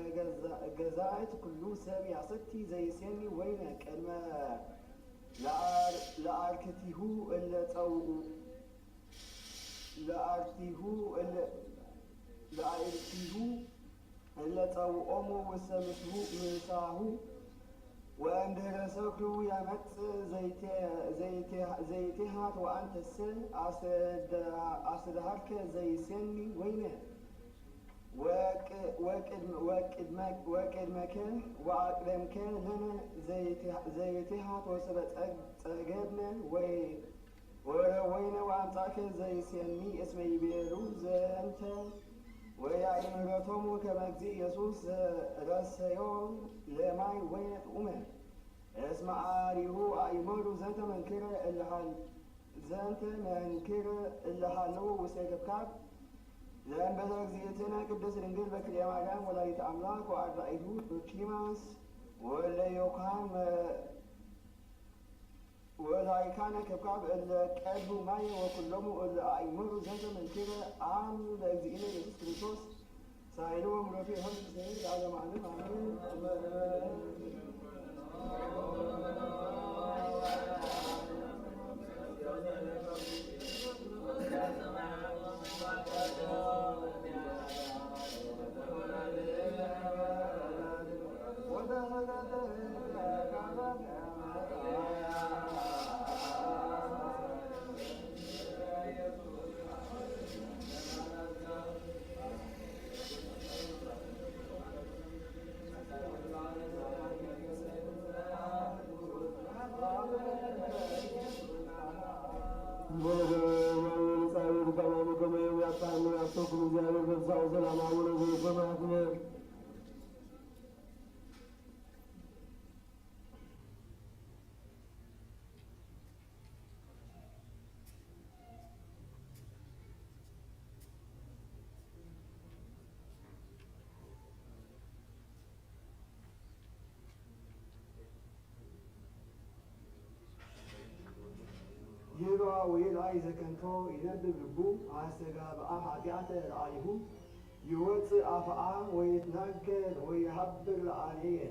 ገዛእት ኩሉ ሰብ ያሰቲ ዘይሴኒ ወይነ ቅድመ ለአርክቲሁ እለ ጸውኡ ለአርክቲሁ እለ ጸውኦሙ ውስተ ምሳሁ ወእንድኅረ ሰክሩ ያመጽእ ዘይቴሃት ወአንተሰ አስተድሃርከ ዘይሴኒ ወይነ ወቅድመከ ወአቅደምከ ለነ ዘይቴሃት ወሰበ ጸገብነ ወይነ ወአምጻእከ ዘይሴኒ እስመ ይቤሉ ዘንተ ወያእምረቶሙ ከመ እግዚእ ኢየሱስ ረሰዮ ለማይ ወይነ ጥዑመ እስመ አሪሁ አእመሩ ዘንተ መንክረ እለሃለዉ ውስተ ከብካብ ዘእንበለ እግዚእትነ ቅድስት ድንግል በክልኤ ማርያም ወላዲተ አምላክ ወአርዳኢሁ ዶኪማስ ወእለ ዮካን ወላይካነ ከብካብ እለ ቀድሁ ማየ ወኩሎሙ እለ አእመሩ ዘንተ መንክረ አም ለእግዚእነ ኢየሱስ ክርስቶስ ሳይልዎ ምሕረቱ ይሁን ምስሌነ ለዓለመ ዓለም አሜን። يرى ويرى إذا كنتو ينبب لبو عسكا بقى حاجات رأيه يوصي أفعى ويتنكر ويحبر العليه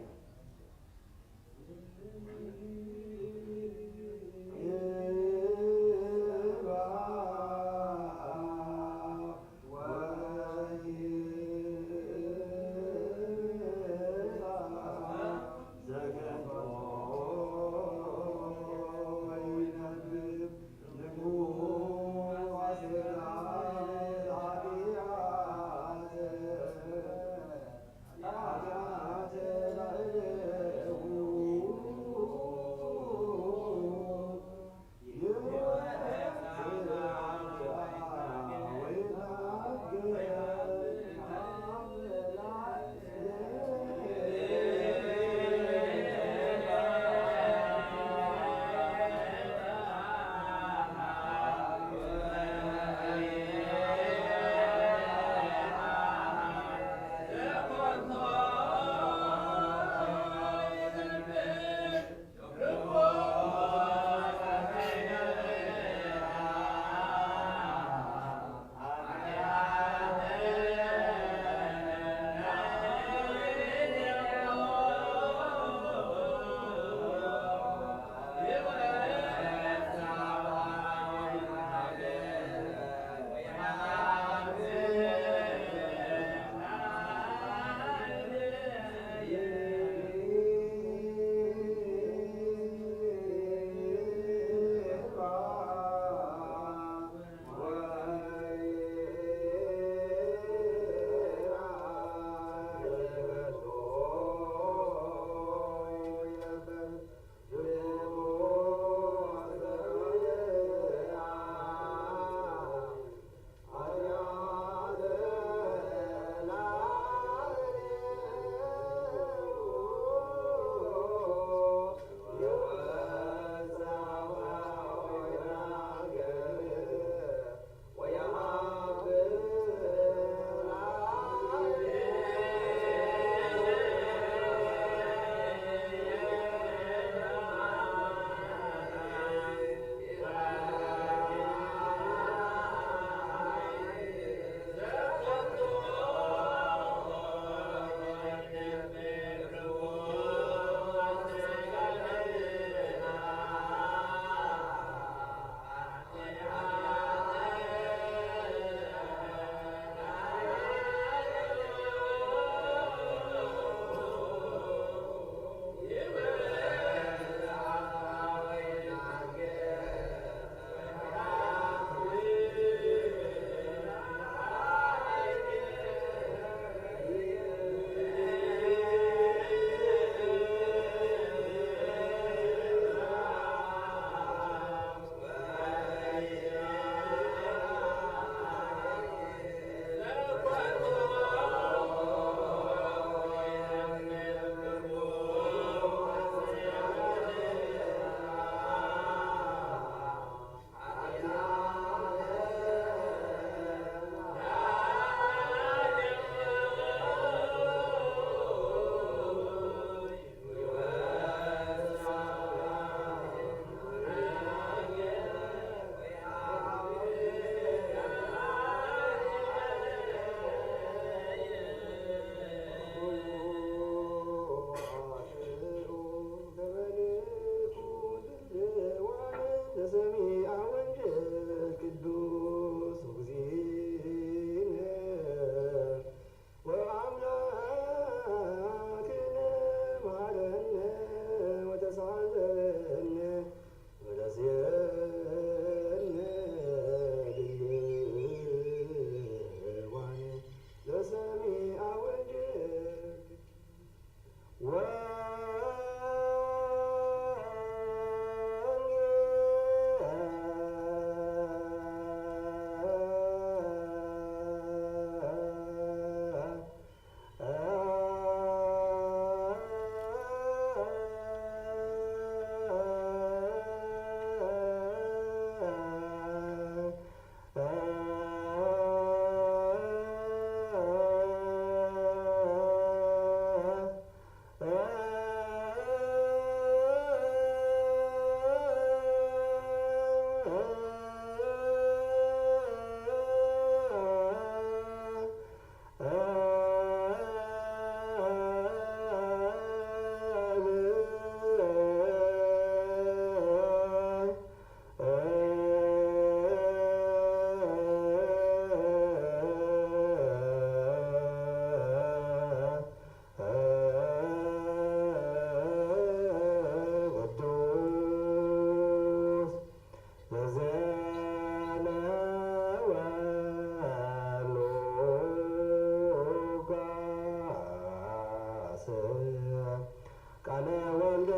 ቃለ ወልደ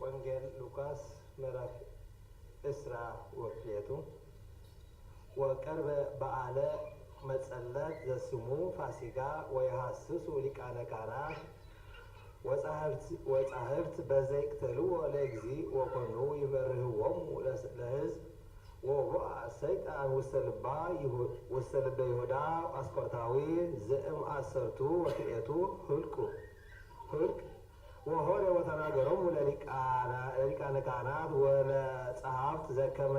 ወንጌል ሉቃስ ምዕራፍ እስራ ወክሌቱ ወቀርበ በዓለ መጸለት ዘስሙ ፋሲካ ወይሐስሱ ሊቃነ ካህናት ወጻሕፍት በዘይቅተልዎ ለእግዚእ ወኮኑ ይበርህዎሙ ለሕዝብ ወወአ ሰይጣን ውስተ ልበ ይሁዳ አስቆሮታዊ ዘእም አሰርቱ ወክልኤቱ ህልቅ ወሆረ ወተናገሮሙ ለሊቃነ ካህናት ወለጸሐፍት ዘከመ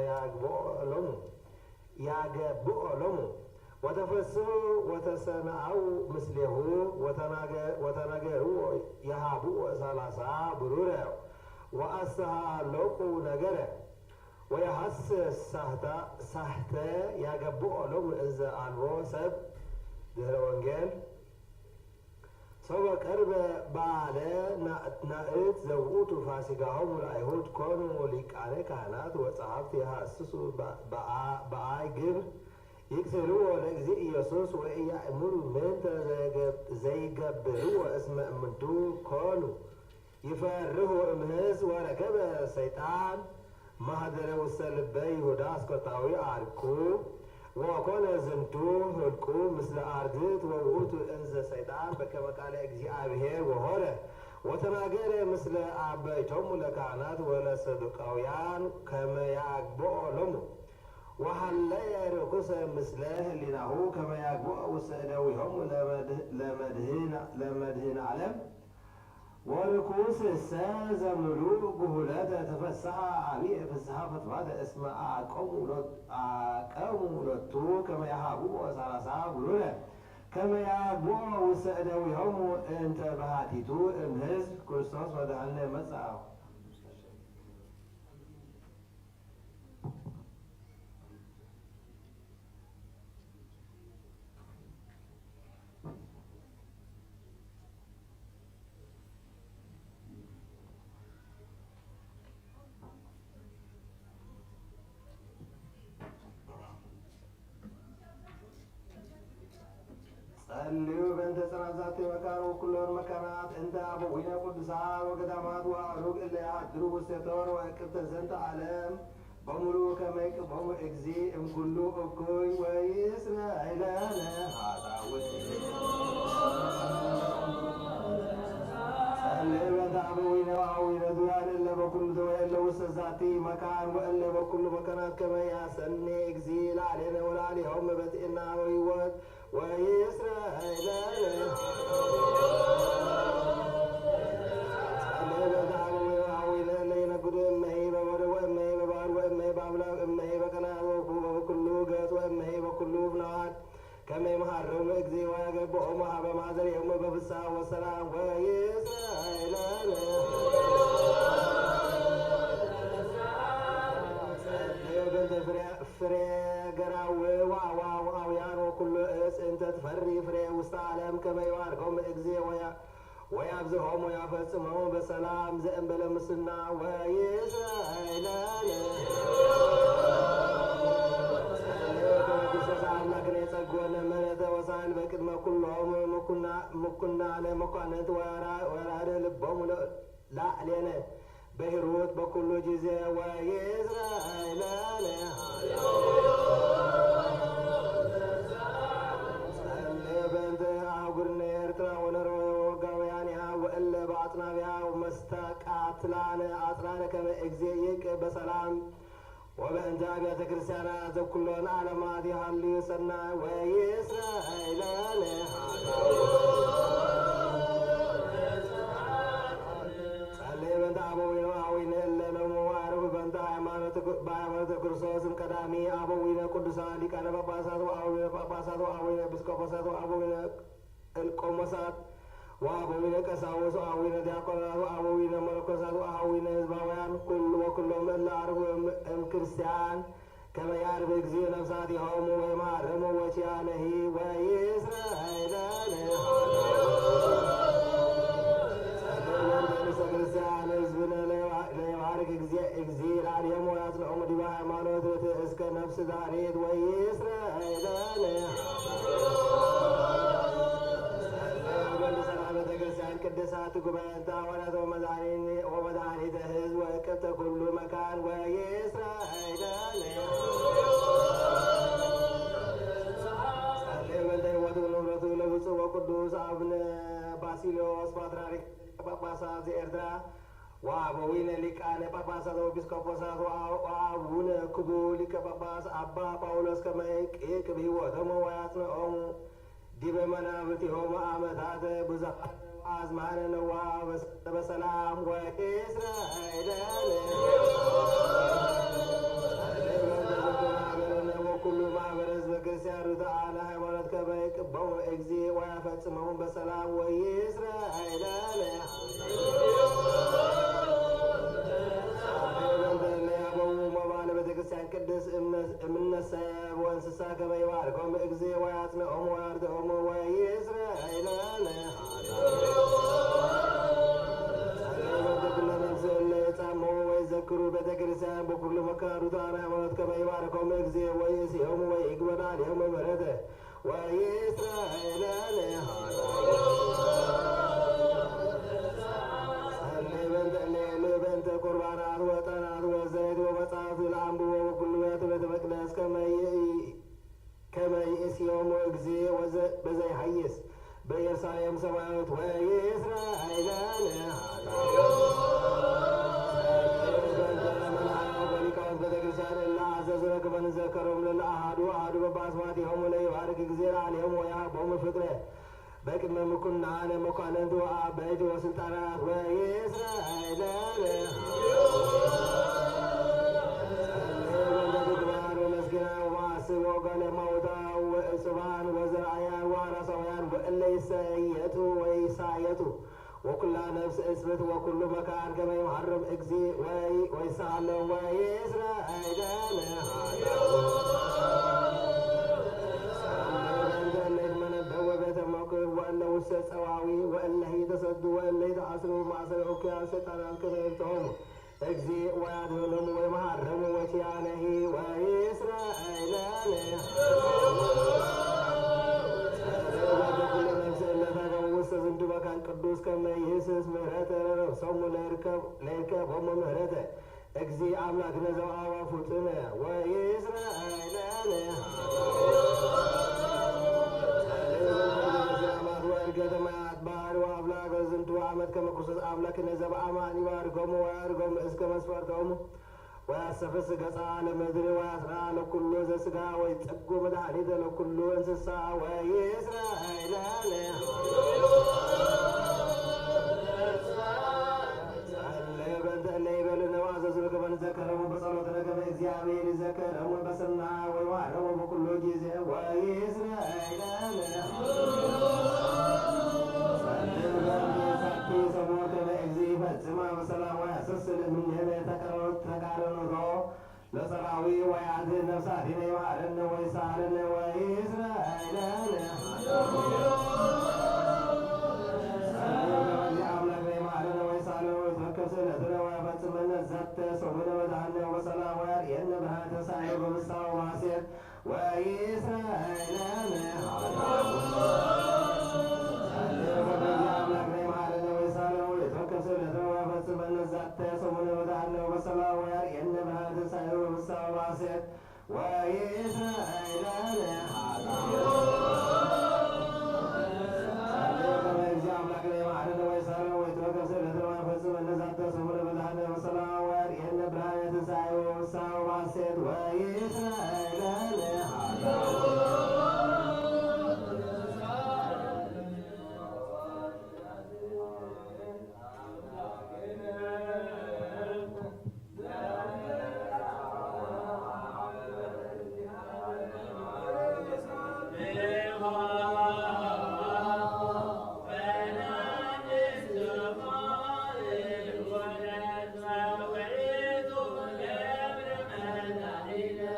ያገብኦ ሎሙ ወተፈስሑ ወተሰምዐው ምስሌሁ ወተናገሩ የሃብኡ 30 ብሩረ ወአስተሃለቁ ነገረ ወየሐስስ ሳህተ ያገብኦ ሎሙ እንዘ አልቦ ሰብ ድህረ ወንጌል ሰው ቀርበ በዓለ ናእት ዘውእቱ ፋሲካሆሙ ለአይሁድ ኮኑ ሊቃነ ካህናት ወጸሐፍት የሐስሱ በአይ ግብር ይቅትልዎ ለእግዚእ ኢየሱስ ወኢያእምሩ ምንተ ዘይገብርዎ እስመ እምንቱ ኮኑ ይፈርሁ እምሕዝብ ወረከበ ሰይጣን ማኅደረ ውስተ ልበ ይሁዳ አስቆሮታዊ አርኩ ወኮነ ዝንቱ ህልቁ ምስለ አርድእት ወውእቱ እንዘ ሰይጣን በከመ ቃለ እግዚአብሔር ወሆረ ወተናገረ ምስለ አበይቶሙ ለካህናት ወለሰዱቃውያን ከመ ያግብኦ ሎሙ ወሐለየ ርኩሰ ምስለ ህሊናሁ ከመ ያግብኦ ውስተ እደዊሆሙ ለመድህን ዓለም ወርኩስሰ ዘምሉእ ጉሁለተ ተፈስሐ አብየ ፍስሐ ፈትዋተ እስመ አቀሙ ሎቱ ከመ ያሃብዎ 30 ብሩረ ከመ ያግብኦ ውስተ እደዊሆሙ እንተ ባህቲቱ እምሕዝብ ክርስቶስ መድኃኒነ መጽአ ጸልዩ በእንተ ጽናት መካን ወኩሎን መካናት እንተ አበዊነ ቅዱሳን ወገዳማት ወአሩግ እለ ያድሩ ውስቴቶን ወእቅብተ ዘንተ ዓለም በሙሉ ከመ ይቅቦሙ እግዚእ እምኩሉ እኩይ ወይስረይለነ ኃጣውእ ጸልዩ በእንተ አበዊነ ወአዊነ ዙያን እለ በኩሉ ዘወእለ ውስተ ዛቲ መካን ወእለ በኩሉ መካናት ከመ ያሰኒ እግዚእ ላዕሌነ ወላዕሌሆሙ በጥዕና ወሕይወት ወይስረይለነ ጸልዩ በእንተ አበዊነ ወአዊነ እለ ይነግዱ እመሂ በበረቅ ወእመሂ በባሕር ወእመሂ በአምላክ እመሂ በቀላያት ወበኩሉ ገጽ ወእመሂ በኩሉ ፍኖት ከመ ይምሃሮሙ እግዚእ ወያገብኦሙ ኀበ ማኅደሪሆሙ በፍስሐ ወሰላም ወይስረይለነ ጸልዩ በእንተ ፍሬ ገራዊ ወአዋውያን ወኩሉ ዕፅ እንተ ትፈሪ ፍሬ ውስተ ዓለም ከመ ይባርኮሙ እግዚእ ወያብዝሖሙ ወያፈጽሞሙ በሰላም ዘእንበለ ሙስና ወይስረይለነ ጸልዩ ከመ ክርስቶስ አምላክነ የጸግወነ ምሕረተ ወሳህል በቅድመ ኩሎሙ ምኩናነ መኳንንት ወራርህ ልቦሙ ላዕሌነ በሂሩት በኩሉ ጊዜ ወይስረይለነ ጸልዩ በእንተ አህጉርነ ኤርትራ ወነሮዌ ወወጋውያንሃ ወእለ በአጽናፊሃ መስተቃር አጽናነ ከመ እግዚእ ይቅ በሰላም ወበእንተ አብያተ ክርስቲያናት ዘኩሎን ዓለማት ይሃልዩ ሰናይ ወይስራኤላነ ጸልይ በእንተ አበዊነ አዊነ እለ ለሙ አርብ በእንተ በሃይማኖተ ክርስቶስም ቀዳሚ አበዊነ ቅዱሳን ሊቃነ ጳጳሳት ወአበዊነ ጳጳሳት ወአበዊነ ኤጲስቆጶሳት ወአበዊነ ቆሞሳት ወአበዊነ ቀሳውስት ወአበዊነ ዲያቆናት ወአበዊነ መነኮሳት ወአበዊነ ሕዝባውያን ወኩሎም እለ አርቡ እምክርስቲያን ከመ ያርብ እግዚእ ነፍሳቲሆሙ ወይማርሙ ወኪያነሂ ወይስራኤላነ ቤተ ክርስቲያን ሕዝብነ ለይባርክ እግዚእ ላዕሌሆሙ ወያጽንዖሙ ዲበ ሃይማኖት እስከ ነፍስ ዛሬት ወይስራኤላነ ቅድሳት ጉባኤንታ ሐዋርያት ወመድኃኒተ ሕዝብ ወእቅብተ ኩሉ መካን ወይስራኤላነ ጸልይ በእንተ ሕይወቱ ንብረቱ ለብፁዕ ወቅዱስ አቡነ ባሲልዮስ ፓትርያርክ ጳጳሳት ዘኤርትራ ወአበዊነ ሊቃነ ጳጳሳት ወኤጲስቆጶሳት ወአቡነ ክቡር ሊቀ ጳጳስ አባ ጳውሎስ ከመ ይቅብ ሕይወቶሙ ወያጽንዖሙ ዲበ መናብርቲሆሙ ዓመታተ ብዙኃት አዝማነ ነዋ በሰላም ወይስራኤላነ ወኩሉ ማኅበረ ሕዝበ ክርስቲያን ርቱዓነ ሃይማኖት ከመ ይቅበሙ እግዚእ ወያፈጽሞሙ በሰላም ወይስራኤላነ መባለ ቤተ ክርስቲያን ቅድስ እምነሰብ ወእንስሳ ከመ ይባርኮሙ እግዚእ ወያጽንዖሙ ወያርድዖሙ ወይስራኤላነ ወይዘክሩ ቤተ ክርስቲያን በኩሉ መካን ርቱዓነ ሃይማኖት ከመ ይባርኮሙ እግዚእ ወይእዜኦሙ ወይግበረ ኀቤሆሙ ምሕረተ ወይስራኤላነ በእንተ ቁርባናት ወዕጣናት ወዘይት ወመጻሕፍት ለአንብቦ ወኩሉ ቤተ መቅደስ ከመ ይእዜኦሙ እግዚእ በዘይሐይስ በኢየሩሳሌም ሰማያዊት ወይስራኤላነ ሊቃውንት ቤተ ክርስቲያን እለ አዘዝነ ከመ ንዘከሮሙ ለአሐዱ አሐዱ በበአስማቲሆሙ ለይባርክ እግዚእ ላዕሌሆሙ ወያሃቦሙ ፍቅረ በቅድመ ምኵናነ መኳንንት ወአበይት ወስልጣናት ወይስራኤላነ በእንተ ወመስግና ወማዕስብ ወገለማውታ ወእጽባን ወዘርአያን ወአራሳውያን ወእለ ይሰየጡ ወይሳየጡ ወኩላ ነፍስ እስብት ወኩሉ መካን ከመ ይምሐረም እግዚእ ወይሳለም ወይስራኤላነ ወእለ ውስተ ጸዋዊ ወእለ ይተሰዱ ወእለ ይተአስሩ ማእሰረ ዑክያን ሰይጣናት ከመ ይፍትሖሙ እግዚእ ወያድኅኖሙ ወይምሐረሙ ወኪያነሂ ወይስራኤላነ ውስተ ዝንቱ መካን ቅዱስ ከመ ይህስስ ምሕረተ ለነፍሶሙ ለይርከቦሙ ምሕረተ እግዚእ አምላክነ ዘወሀበ ፍጡነ ወይስራኤላነ ወእርገተ ማያት ባህር ወአፍላገ ዝንቱ ዓመት ከመ ክርስቶስ አምላክነ ዘበአማን ይባርኮሙ ወያርጎሙ እስከ መስፈርቶሙ ወያሰፍስ ገጻ ለምድር ወያስራ ለኩሉ ዘሥጋ ወይጸጉ መድኃኒተ ለኩሉ እንስሳ ወይስራኤላነ ጸልይ በእንተ እለ ይቤሉነ ወአዘዝነ ከመ ንዘከሮሙ በጸሎትነ ከመ እግዚአብሔር ይዘከሮሙ በሰናይ ወይምሐረሙ በኩሉ ጊዜ ወይስራኤላነ ፈጽማ በሰላም ወያሰስል እምኔነ ተቃርኖቶ ለጸራዊ ወያድኅን ነፍሳቲነ ይምሐረነ ወይሳለነ ወይስራኤላነ አምላክነ ይምሐረነ ወይሳለነ ወይትመከብ ስእለትነ ወያፈጽመነ ዘተ ጾምነ ወድኃነ በሰላም ወያርየነ ብርሃነ ትንሣኤ በምስሐ ወሐሤት ወይስራኤላነ ዛተ ሰሙነ ወድኃነ በሰላም ወያርየነ ብርሃነ ትንሣኤ በምስሐ ወሐሤት ወይስራኤላነ እግዚእ አምላክነ ይምሐረነ ወይሳለነ ወይትመከብ ስእለትነ ወያፈጽመነ ዛተ ሰሙነ አንበሳው ባሴት ወይስራኤል Yeah.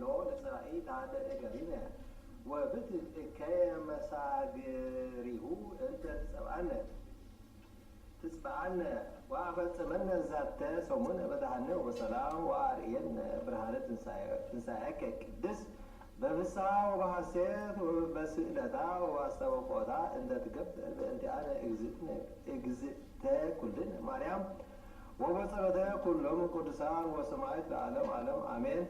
ኃይሎ ለጸራኢ ታደ እገሪነ ወብትእ ከመሳግሪሁ እንተ ትጽብዓነ ወአፈጽመነ ዛተ ሰሙነ በዳህነ ወበሰላም ወአርእየነ ብርሃነ ትንሣኤከ ቅድስ በፍስሐ ወበሐሴት በስእለታ ወባስተበቆታ እንተ ትገብር በእንቲአነ እግዝእተ ኩልነ ማርያም ወበጸሎተ ኩሎም ቅዱሳን ወሰማዕት ለዓለም ዓለም አሜን።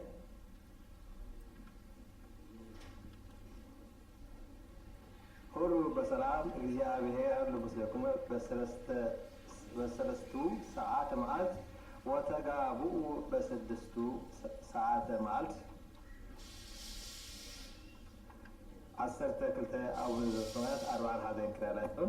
ሁሉ በሰላም እግዚአብሔር ምስሌክሙ በሰለስቱ ሰዓተ መዓልት ወተጋብኡ በስድስቱ ሰዓተ መዓልት 12 አቡነ ዘበሰማያት 41 ክራላቸው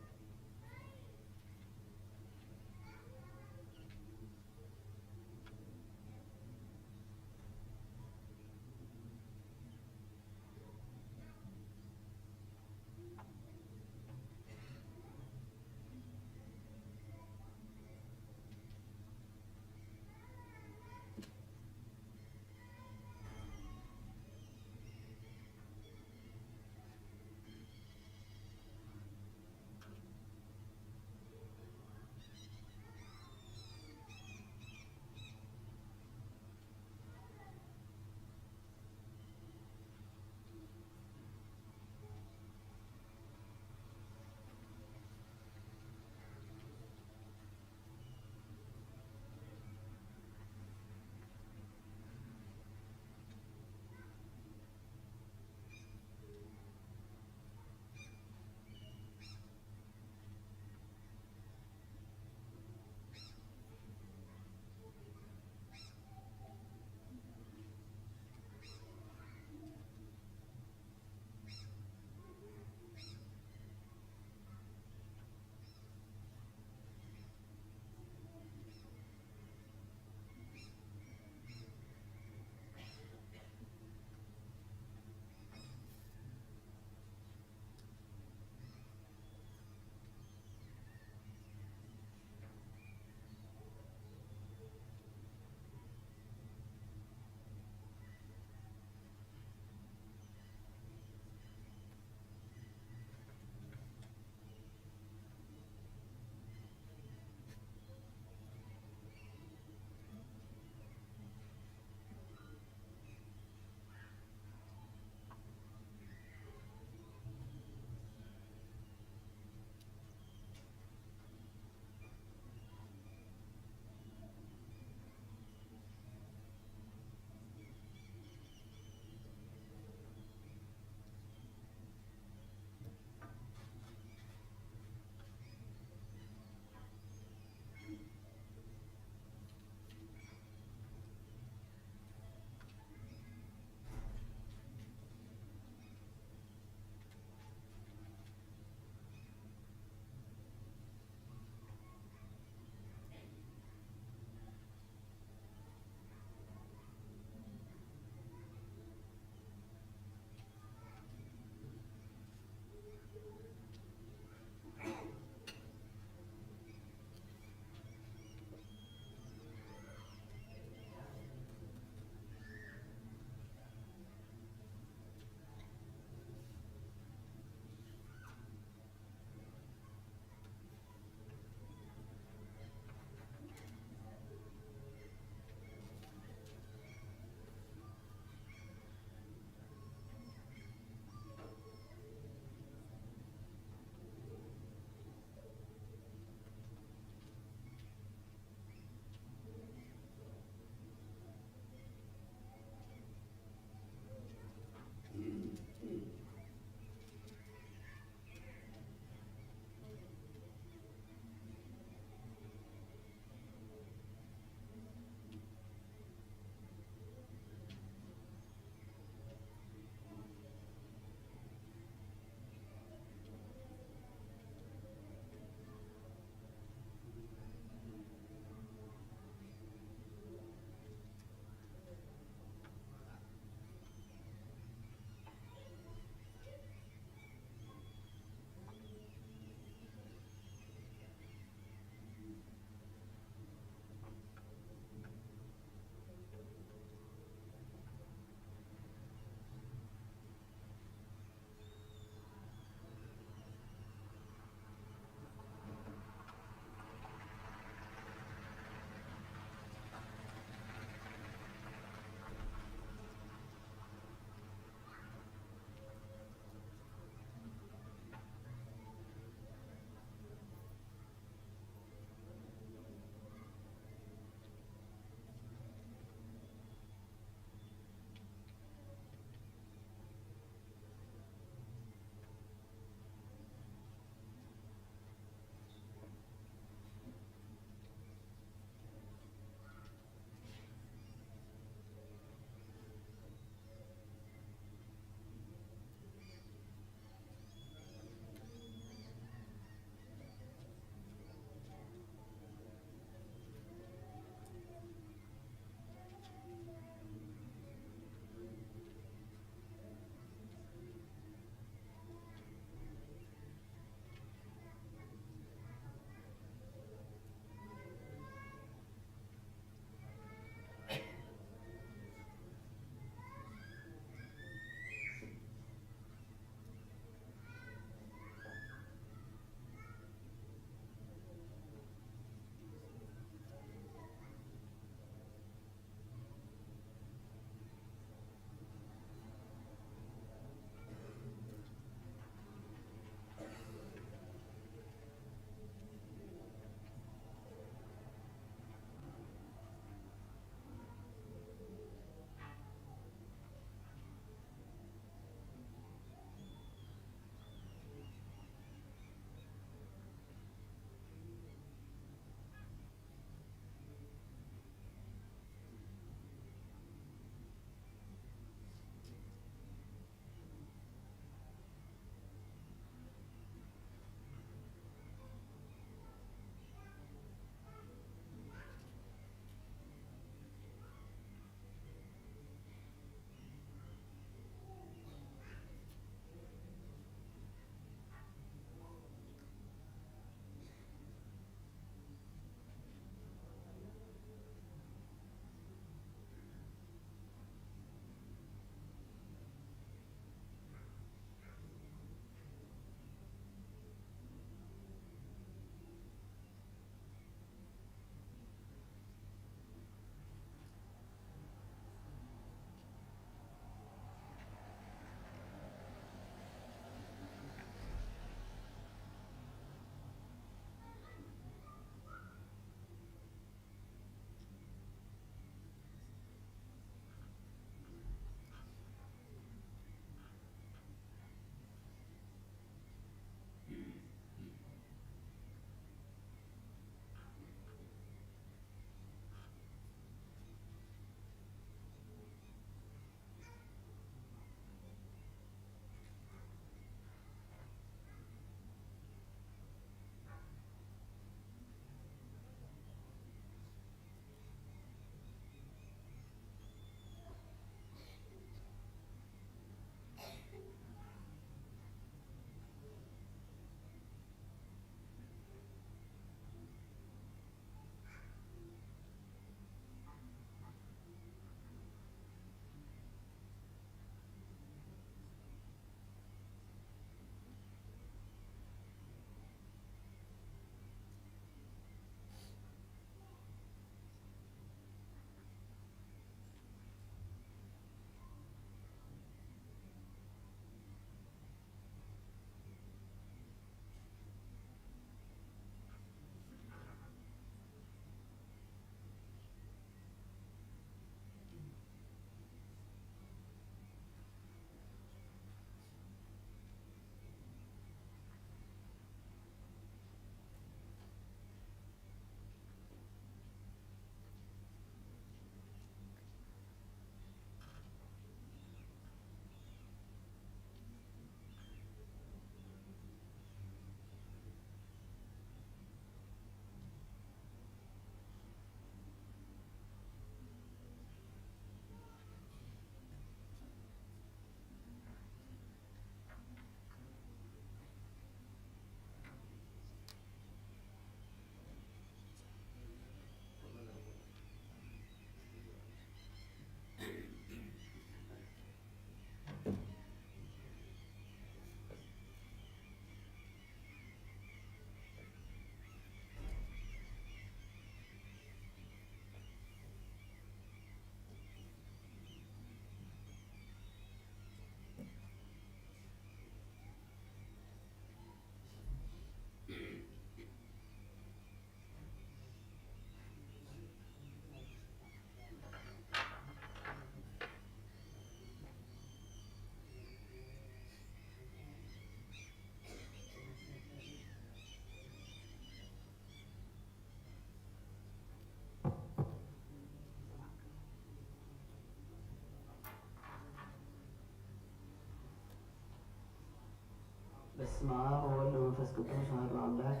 በስመ አብ ወወልድ ወመንፈስ ቅዱስ አሐዱ አምላክ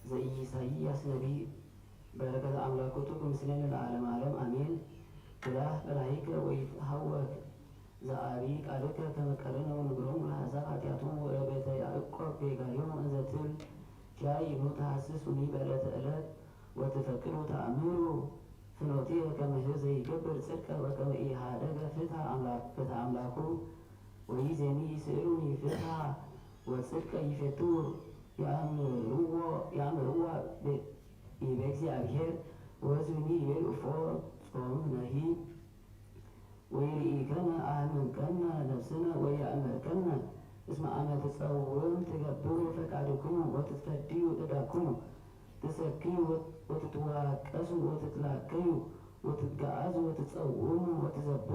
ዘኢሳይያስ ነቢይ በረከተ አምላኮቱ ምስሌነ ለዓለመ ዓለም አሜን። ብላህ በላይከ ወይትሐወክ ዘአብይ ቃልከ ከመ ቀርነ ወንግሮሙ ለአሕዛብ ኃጢአቶሙ ወለቤተ ያዕቆብ ቤጋዮሙ እንዘ ትብል ጃይኑ ተሐስሱኒ በዕለተ ዕለት ወትፈቅዱ ተአምሩ ፍኖትየ ከመ ዘይገብር ጽድቀ ወከመ ኢሃደገ ፍትሐ አምላኩ ወይእዜኒ ይስእሉኒ ፍትሐ ወጽድቀ ይፌትዉ ያእምርዋ በእግዚአብሔር ወሕዝብኒ ይቤልዑፎ ጾምነሂ ወይርኢከነ አህመንከነ ነፍስነ ወያእመርከነ እስመ አመ ትጸውዑን ትገብሩ ፈቃድክሙ ወትትፈድዩ ዕዳክሙ ትሰክዩ ወትትዋቀሱ ወትትላከዩ ወትትገዓዙ ወትጸውዑሙ ወትዘብጡ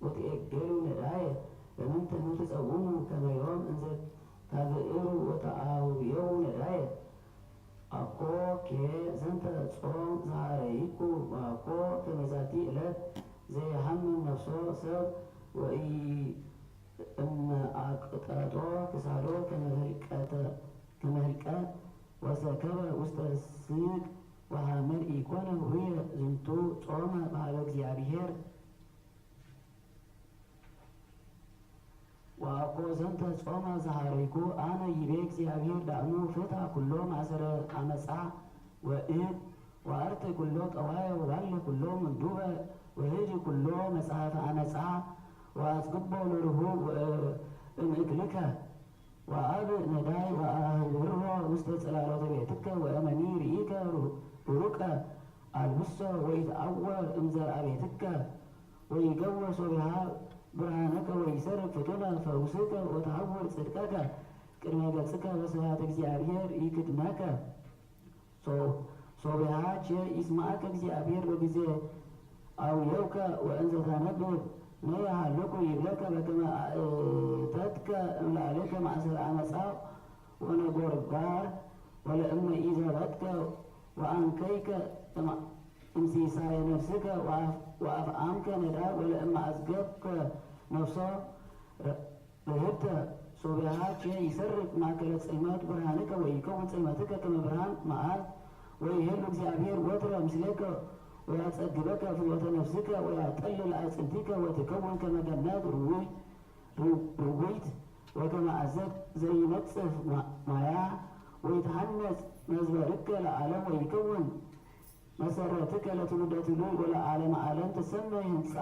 ወትዔገሉ ነዳየ በምንተኑ ትጸውዑሙ ከመ ዮም እንዘ ታብዕሩ ወተአውየው ነዳየ አኮ ዘንተ ጾም ዘሃረይኩ ወአኮ ከመ ዛቲ ዕለት ዘይሐምም ነፍሶ ሰብ ወኢእምአቅጠጦ ክሳዶ ከመ ህልቀት ወሰከበ ውስተ ስቅ ወሐመል ኢኮነ ሁየ ዝንቱ ጾመ በኀበ እግዚአብሔር ወአኮ ዘንተ ጾመ ዘሃረይኩ አነ ይቤ እግዚአብሔር ዳእሙ ፍትሐ ኩሎ ማእሰረ አመፃ ወእድ ወአርት ኩሎ ጠዋየ ወባለ ኩሎ ምንዱበ ወህድ ኩሎ መጽሐፈ አመፃ ወአጽግቦ ለርሁብ እምእክልከ ወአብ ነዳይ ወአህብሮ ውስተ ጽላሎተ ቤትከ ወእመኒ ርኢከ ቡሩቀ አልብሶ ወይትዐወር እምዘርአ ቤትከ ወይገወ ሶብሃ ብርሃነከ ወይሰርቅ ፍጡነ ፈውስከ ወተሐወር ጽድቀከ ቅድመ ገጽከ በስብሐተ እግዚአብሔር ይክድነከ ሶብሃቸ ይስማዕከ እግዚአብሔር በጊዜ አውየውከ ወእንዘ ታነብብ ነየሃልኩ ይብለከ በከመ አእተትከ እምላዕልከ ማእሰረ አመፃ ወነጎርጓር ወለእመ ኢዘበትከ ወአንከይከ እምሲሳየ ነፍስከ ወአፍአምከ ነዳብ ወለእመ አጽገብከ ነፍሶ ርህብተ ሶብሃቸ ይሰርቅ ማእከለ ጽልመት ብርሃንከ ወይከውን ጽልመትከ ከመ ብርሃን መዓልት ወይሄሉ እግዚአብሔር ወትረ ምስሌከ ወያጸግበከ ፍኖተ ነፍስከ ወያጠልል አዕጽምቲከ ወትከውን ከመ ገነት ርጉይት ወከመ አዘቅት ዘይነጽፍ ማያ ወይትሐነጽ መዝበርከ ለዓለም ወይከውን መሰረትከ ለትውልደ ትውልድ ወለዓለመ ዓለም ትሰመይ ህንፃ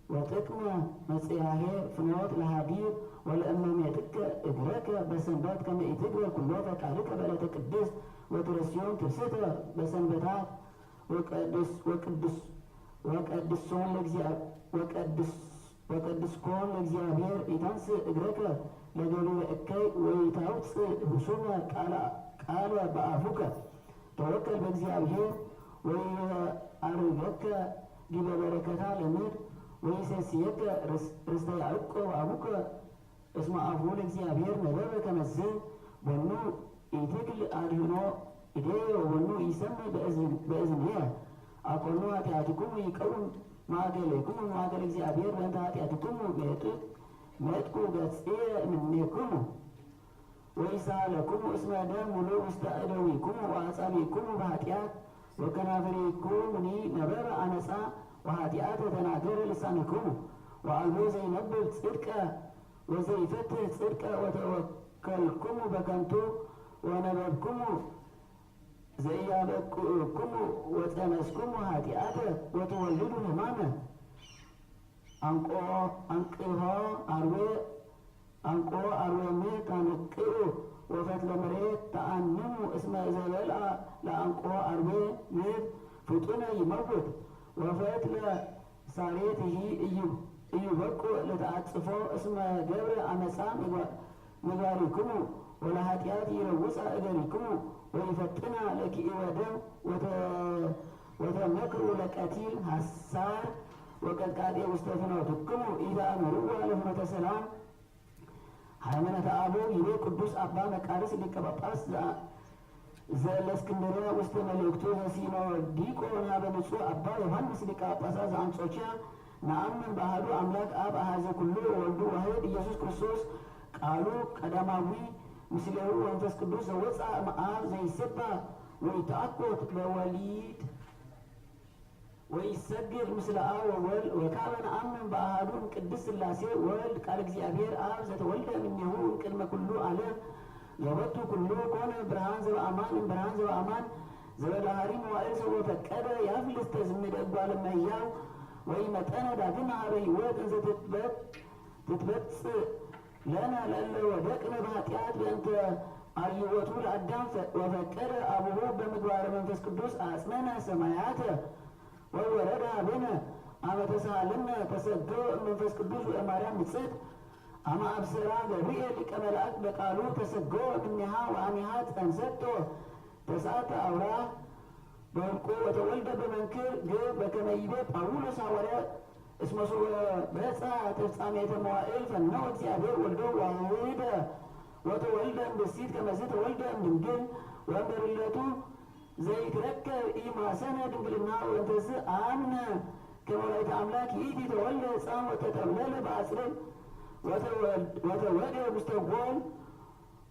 ወጥቅመ መጽያሄ ፍኖት ለሃዲር ወለእመ ሜትከ እግረከ በሰንበት ከመ ኢትግበር ኩሎ ፈቃድከ በዕለተ ቅድስት ወትረስዮም ትፍስሕተ በሰንበታት ወቀድስኮን ለእግዚአብሔር ኢታንስእ እግረከ ለገቢረ እከይ ወኢታውፅእ ህሱመ ቃለ በአፉከ ተወከል በእግዚአብሔር ወይአርገከ ዲበ በረከታ ለምድር ወይሴስየከ ርስተ ያዕቆብ አቡከ እስመ አፉ ለእግዚአብሔር ነበበ ከመዝ ቦኑ ኢትክል አድህኖ ኢዴየ ወቦኑ ይሰምዕ በእዝንየ አኮኑ ኃጢአትኩሙ ይቀውም ማእገሌክሙ ማእገለ እግዚአብሔር በእንተ ኃጢአትኩሙ መጥቁ ገጽየ እምኔክሙ ወይሳለክሙ እስመ ደም ሙሉእ ውስተ እደዊክሙ ወአጻብዒክሙ በኃጢአት ወከናፍሪክሙኒ ነበበ አመፃ ወኃጢአተ ተናገረ ልሳንክሙ ወአልቦ ዘይነብብ ጽድቀ ወዘይፈትህ ጽድቀ ወተወከልክሙ በከንቱ ወነበብክሙ ዘኢያበቁክሙ ወፀነስክሙ ኃጢአተ ወተወልዱ ሕማመ አንቆ አርዌ ምት አንቅዑ ወፈትለ መሬት ተአንሙ እስመ ዘበልዐ ለአንቆ አርዌ ምት ፍጡነ ይመውት ወፈትለ ሳሬትሂ ኢይበቁዕ ለተአጽፎ እስመ ገብረ አመፃ ምግባሪክሙ ወለኃጢአት ይረውፃ እገሪክሙ ወይፈጥና ለኪኢ ወደም ወተመክሩ ለቀቲል ሐሳር ወቀጥቃጤ ውስተ ፍኖትክሙ ኢተአምርዋ ለፍኖተ ሰላም ሃይማኖተ አበው ይቤ ቅዱስ አባ መቃርስ ሊቀ ጳጳስ ዘእስክንድርያ ውስተ መልእክቱ ዘሲኖዲቆና በንጹሕ አባ ዮሐንስ ሊቀ ጳጳሳት ዘአንጾኪያ ነአምን በአሐዱ አምላክ አብ አሐዘ ኩሉ ወወልዱ ዋሕድ ኢየሱስ ክርስቶስ ቃሉ ቀዳማዊ ምስሌሁ ወመንፈስ ቅዱስ ዘወፅአ እምአብ ዘይሰብሐ ወይተአኮት በወሊድ ወይሰግድ ምስለ አብ ወወልድ ወካመ ነአምን በአሐዱ ቅድስት ሥላሴ ወልድ ቃል እግዚአብሔር አብ ዘተወልደ እምኔሁ እምቅድመ ኩሉ ዓለም ዘወቱ ኩሉ ኮነ ብርሃን ዘበአማን እምብርሃን ዘበአማን ዘበዳህሪ መዋዕል ሰው ፈቀደ ያፍልስ ተዝምደ እጓለ እመሕያው ወይመጠነ ዳግመ ኀበ ሕይወት እንዘ ትትበጽእ ለነ ለእለ ወደቅነ በኃጢአት በእንተ አርይወቱ ለአዳም ወፈቀደ አቡሁ በምግባረ መንፈስ ቅዱስ አጽነነ ሰማያተ ወወረደ ኀቤነ አመ ተሳሃለነ ተሰግሮ እመንፈስ ቅዱስ ወእማርያም ንጽሕት አመ አብሰራ ገብርኤል ሊቀ መላእክት በቃሉ ተሰግሮ እምኔሃ ወአሚሃ ጸንሰቶ ተስዓተ አውራህ በውልቆ ወተወልደ በመንክር ግብ በከመ ይቤ ጳውሎስ ሐዋርያ እስመ ሶበ በጽሐ ተፍጻሜተ መዋዕል ፈነወ እግዚአብሔር ወልዶ ዋህደ ወተወልደ እምብእሲት ከመዝ ተወልደ እምድንግል ወእምበርለቱ ዘይትረከብ ኢማሰነ ድንግልና ወእንተዝ አምነ ከመ ወላዲተ አምላክ ይእቲ ተወልደ ሕፃን ወተጠብለለ በአጽርም ወተወልደ ውስተ ጎል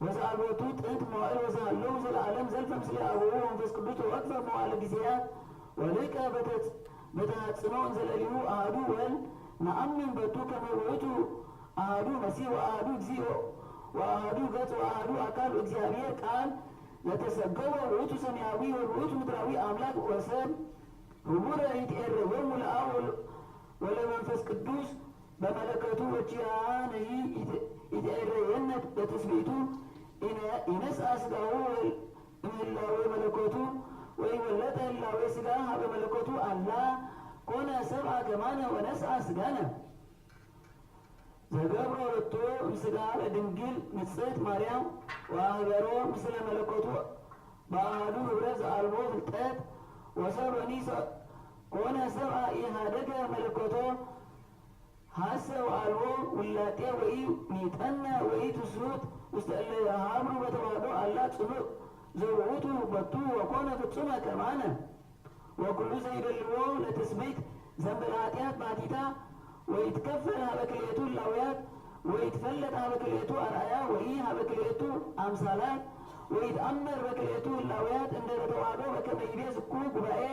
ወዘአልቦቱ ጥንት መዋዕል ወዘሃለው ዘለዓለም ዘልፈ ምስለ አቡሁ ወመንፈስ ቅዱስ ተወቅፈ መዋዕለ ጊዜያት ወልቀ በተሐጽኖ እንዘለሊሁ አሐዱ ወልድ ነአምን በቱ ከመ ውእቱ አሐዱ መሲሕ ወአሐዱ እግዚኦ ወአሐዱ ገጽ ወአሐዱ አካል እግዚአብሔር ቃል ለተሰገወ ውእቱ ሰማያዊ ወውእቱ ምድራዊ አምላክ ወሰብ ህቡረ ይትዔረዮሙ ለአብ ወለመንፈስ ቅዱስ በመለከቱ ወቺአነሂ ይትዔረየነ በትስብእቱ ይነስአ ሥጋሁ እምህላዌ መለኮቱ ወይወለጠ ህላዌ ሥጋ ኀበ መለኮቱ አላ ኮነ ሰብአ ከማነ ወነስአ ሥጋነ ዘገብሮ ወቶ እምሥጋ ለድንግል ንጽሕት ማርያም ወአህበሮ ምስለ መለኮቱ በአሐዱ ኅብረት ዘአልቦ ፍልጠት ወሰብእኒ ኮነ ሰብአ ኢሃደገ መለኮቶ ሀሰ ወአልቦ ውላጤ ወኢ ሚጠነ ወኢ ትስሑት ውስተ እለ የሀብሩ በተዋሕዶ አላ ጽኑዕ ዘውእቱ በቱ ወኮነ ፍጹመ ከማነ ወኩሉ ዘይደልዎ ለትስብእት ዘንበለ ኃጢአት ባቲታ ወይትከፈል ኀበ ክልኤቱ እላውያት ወይትፈለጥ ኀበ ክልኤቱ አርአያ ወኢ ኀበ ክልኤቱ አምሳላት ወይትአመር በክልኤቱ እላውያት እንደ ተዋሕዶ በከመ ይቤ ዝኩ ጉባኤ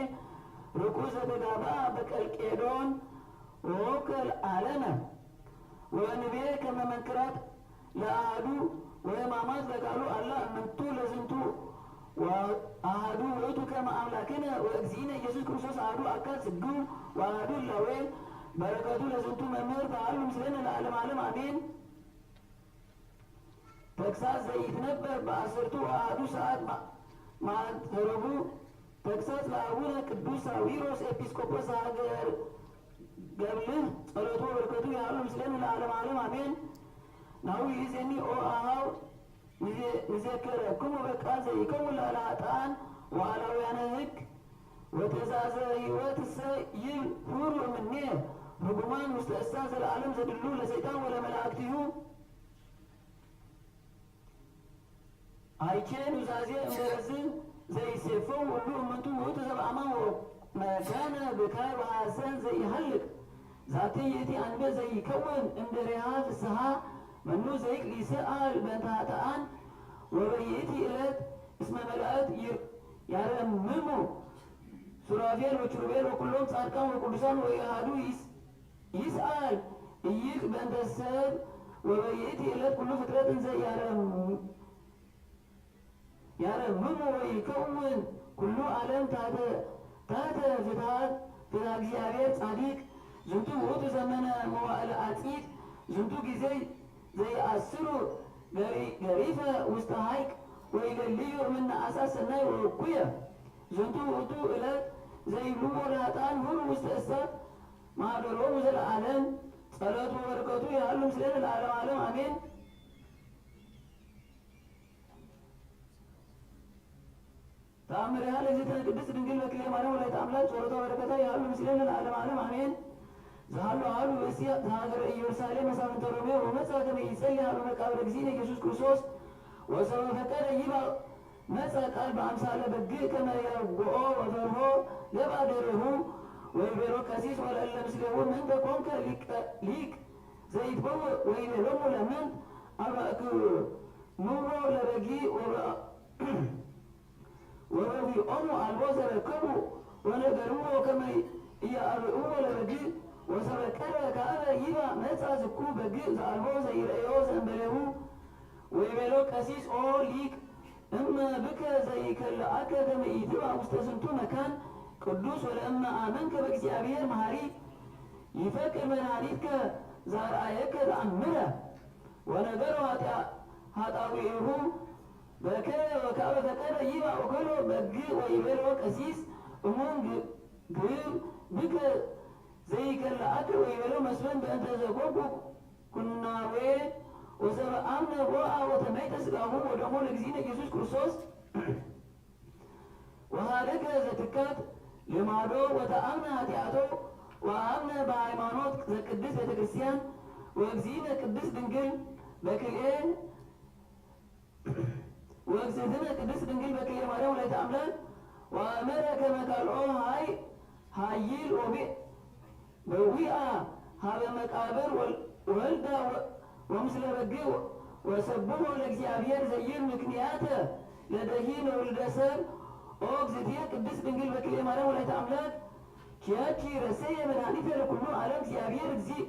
ርኩስ ዘተጋብአ በቀልቄዶን ወወከል ዓለመ ወንቤ ከመ መንክራት ለአሐዱ ወሕማማት ለቃሉ አላ እምንቱ ለዝንቱ አሐዱ ውእቱ ከመ አምላክነ ወእግዚእነ ኢየሱስ ክርስቶስ አሐዱ አካል ስግው ወአሐዱ እላዌ በረከቱ ለዝንቱ መምህር ተሃሉ ምስሌነ ለዓለመ ዓለም አሜን። ተግሣጽ ዘይትነበብ በአሰርቱ ወአሐዱ ሰዓት ማዕረጉ ተግሣጽ ለአቡነ ቅዱስ ሳዊሮስ ኤጲስቆጶስ ሀገር ገብልህ ጸሎቱ በረከቱ ያሉ ምስሌነ ለዓለመ ዓለም አሜን። ናሁ ይእዜኒ ኦ አኀው ንዜክረክሙ በቃል ዘይከውን ላዕለ ኃጥኣን ወአላውያነ ሕግ ወትእዛዘ ሕይወት እሰ ይሁሩ እምኔ ርጉማን ውስተ እሳ ዘለዓለም ዘድሉ ለሰይጣን ወለመላእክቲሁ አይቼ ኑዛዜ እምበረዝ ዘይሴፈው ሁሉ እምንቱ ውእቱ ዘበአማን መካነ ብካይ ወሐዘን ዘይሃልቅ ዛቲ ይእቲ አንበ ዘይከውን እምድሬሃ ፍስሓ መኑ ዘይቅ ሊስአል በእንተ ኃጥኣን ወበይእቲ ዕለት እስመ መላእክት ያረምሙ ሱራፌል ወኪሩቤል ወኩሎም ጻድቃን ወቅዱሳን ወአሐዱ ይስአል እይቅ በእንተ ሰብ ወበይእቲ ዕለት ኩሉ ፍጥረት እንዘ ያረምሙ ወይከውን ኩሉ ዓለም ታሕተ ፍትሐ እግዚአብሔር ጻዲቅ ዝንቱ ውእቱ ዘመነ መዋዕለ አጺድ ዝንቱ ጊዜ ዘይአስሩ ገሪፈ ውስተ ሐይቅ ወይደልዩ እምነ አሳት ሰናይ ወእኩየ ዝንቱ ውእቱ ዕለት ዘይብልዎ ለኃጥኣን ሁሉ ውስተ እሳት ማኅደሮሙ ዘለዓለም ጸሎቱ በረከቱ ያሉ ምስሌነ ለዓለመ ዓለም አሜን። ተአምሪሃ ለእግዝእትነ ቅድስት ድንግል በክልኤ ማርያም ወላዲተ አምላክ ጸሎቷ በረከታ ያሉ ምስሌነ ለዓለመ ዓለም አሜን። ዘሃሉ አሐዱ ብእሲ ዘሀገረ ኢየሩሳሌም መሳፍንተ ሮሜ ወመጽአ ከመ ይጸልይ ኀበ መቃብረ እግዚእነ ኢየሱስ ክርስቶስ ወሰበ ፈቀደ ይብአ መጽአ ቃል በአምሳለ በግዕ ከመ ያውግኦ ወፈርሆ ለባሕደሪሁ ወይቤሎ ቀሲስ ወለእለ ምስሌሁ ምንተ ኮንከ ሊቅ ዘይትበውእ ወይቤሎሙ ለምንት አባእክዎ ምዎ ለበጊ ወበዊኦሙ አልቦ ዘረከቡ ወነገርዎ ከመ ኢያርእዎ ለበጊ ወሰበቀለ ከአበ ይባ መጻ ዝኩ በግዕ ዘአልቦ ዘይረአዮ ዘእንበሌሁ ወይቤሎ ቀሲስ ኦ ሊቅ እመ ብከ ዘይከልአከ ከመ ኢትብአ ውስተ ዝንቱ መካን ቅዱስ ወለእመ አመንከ በእግዚአብሔር መሐሪ ይፈቅድ መድኃኒትከ ዘአርአየከ ተአምረ ወነገሮ ኃጣውኢሁ በከየ ወከአበ ፈቀደ ይብአ ወከሎ በግዕ ወይቤሎ ቀሲስ እሙን ግብ ብከ ዘይከልአከ ወይቤሎ መስፍን በእንተ ዘኮንኩ ኩናዌ ወሰብአምነ ቦአ ወተመይተ ሥጋሁ ወደሙ ለእግዚእነ ኢየሱስ ክርስቶስ ወሃደከ ዘትካት ልማዶ ወተአምነ ኃጢአቶ ወአምነ በሃይማኖት ዘቅድስት ቤተ ክርስቲያን ወእግዚእነ ቅድስት ድንግል በክልኤ ወእግዝእትነ ቅድስት ድንግል በክልኤ ማርያም ወላዲተ አምላክ ወአእመረ ከመ ካልኦ ኃይል በዊአ ሀበ መቃብር ወልዳ ወምስለ በግዕ ወሰብሖ ለእግዚአብሔር ዘይር ምክንያተ ለደሂን ወልደ ሰብ ኦ እግዝእትየ ቅድስት ድንግል በክልኤ ማርያም ወላዲተ አምላክ ኪያኪ ረሰየ መድኃኒተ ለኩሉ ዓለም እግዚአብሔር እግዚእ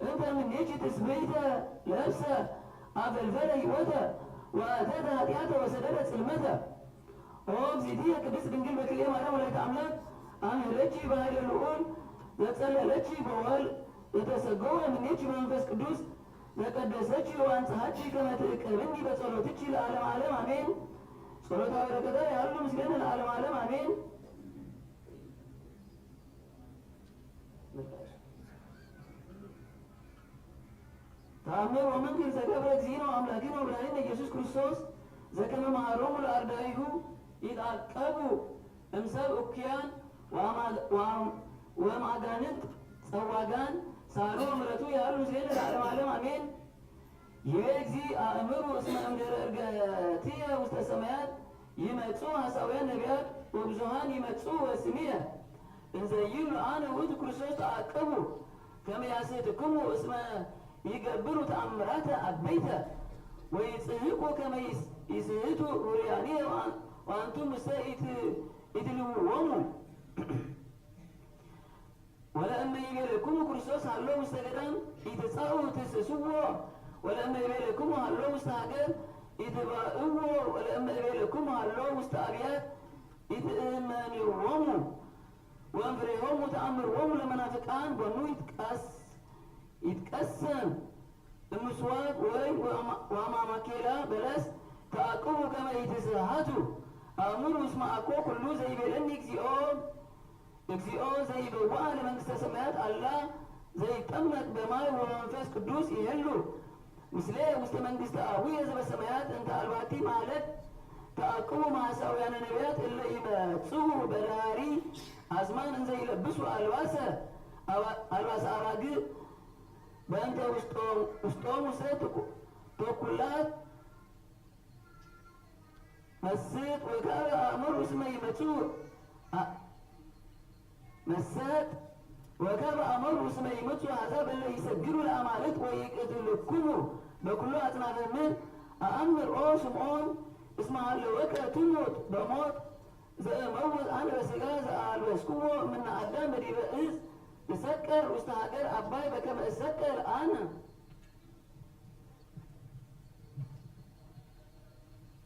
እንተ እምኔኪ ትስብእተ ለብሰ አፈልፈለ ሕይወተ ወአተተ ኃጢአተ ወሰደደ ጽልመተ ኦ እግዝእትየ ቅድስት ድንግል በክልኤ ማርያም ወላዲተ አምላክ አምህረኪ በኃይለ ልዑል ዘጸለለኪ በወልድ ዘተሰገወ እምኔኪ በመንፈስ ቅዱስ ዘቀደሰኪ ወአንጽሐኪ ከመ ትዕቀብኒ በጸሎትኪ ለዓለመ ዓለም አሜን። ጸሎታ በረከታ ያሉ ምስሌነ ለዓለመ ዓለም አሜን። ተአምር ወመንክር ዘገብረ እግዚእነ ወአምላክነ ወመድኃኒነ ኢየሱስ ክርስቶስ ዘከመ መሃሮሙ ለአርዳኢሁ ይትዐቀቡ እምሰብእ እኩያን ወእምአጋንንት ጸዋጋን ሳሉ ምሕረቱ ያሉ ምስሌነ ለዓለመ ዓለም አሜን። ይቤ እግዚእ አእምሩ እስመ እምድኅረ ዕርገትየ ውስተ ሰማያት ይመጽኡ ሐሳውያን ነቢያት ወብዙኃን ይመጽኡ በስምየ እንዘ ይብሉ አነ ውእቱ ክርስቶስ ተዐቀቡ ከመ ያስሕትክሙ እስመ ይገብሩ ተአምራተ አበይተ ወይጽሕቁ ከመ ይስሕቱ ዑርያንየ ወአንቱም እሰ ኢትልውዎሙ ወለእመ ይቤልክሙ ክርስቶስ ሀሎ ውስተ ገዳም ኢትጻኡ ትስስዎ ወለእመ ይቤልክሙ ሀሎ ውስተ ሀገር ኢትባእዎ ወለእመ ይቤልክሙ ሀሎ ውስተ አብያት ኢትእመንዎሙ ወእምፍሬሆሙ ተአምርዎሙ ለመናፍቃን ቦኑ ይትቀሰም እምስዋዕ ወይ ወአማማኬላ በለስ ተዐቅቡ ከመ ኢትስሕቱ አእምሩ እስመ አኮ ኩሉ ዘይቤለኒ እግዚኦ ዘይበውአ ለመንግሥተ ሰማያት አላ ዘይጠመቅ በማይ ወመንፈስ ቅዱስ ይሄሉ ምስሌ ውስተ መንግሥተ አቡየ ዘበሰማያት እንተ አልባቲ ማለት ተዐቅቡ መሐሳውያነ ነቢያት እለ ይመጽኡ በዳሪ አዝማን እንዘ ይለብሱ አልባሰ አባግዕ በእንተ ውስጦሙ ሰት ተኩላት መስጥ ወካበ አእምሩ እስመ ይመጽኡ መሰጥ ወካበ አእምሩ እስመ ይመጽኡ አሕዛብ እለ ይሰግዱ ለአማልክት ወይቅትልክሙ በኩሉ አጽናፈ ምድር አአምር ኦ ስምዖን እስመ ሀለወከ ትሙት በሞት ዘእመውት አነ በሥጋ ዘአልበስክዎ እምነ አዳም በዲበ ዕፅ እሰቀል ውስተ ሀገር አባይ በከመ እሰቀል አነ።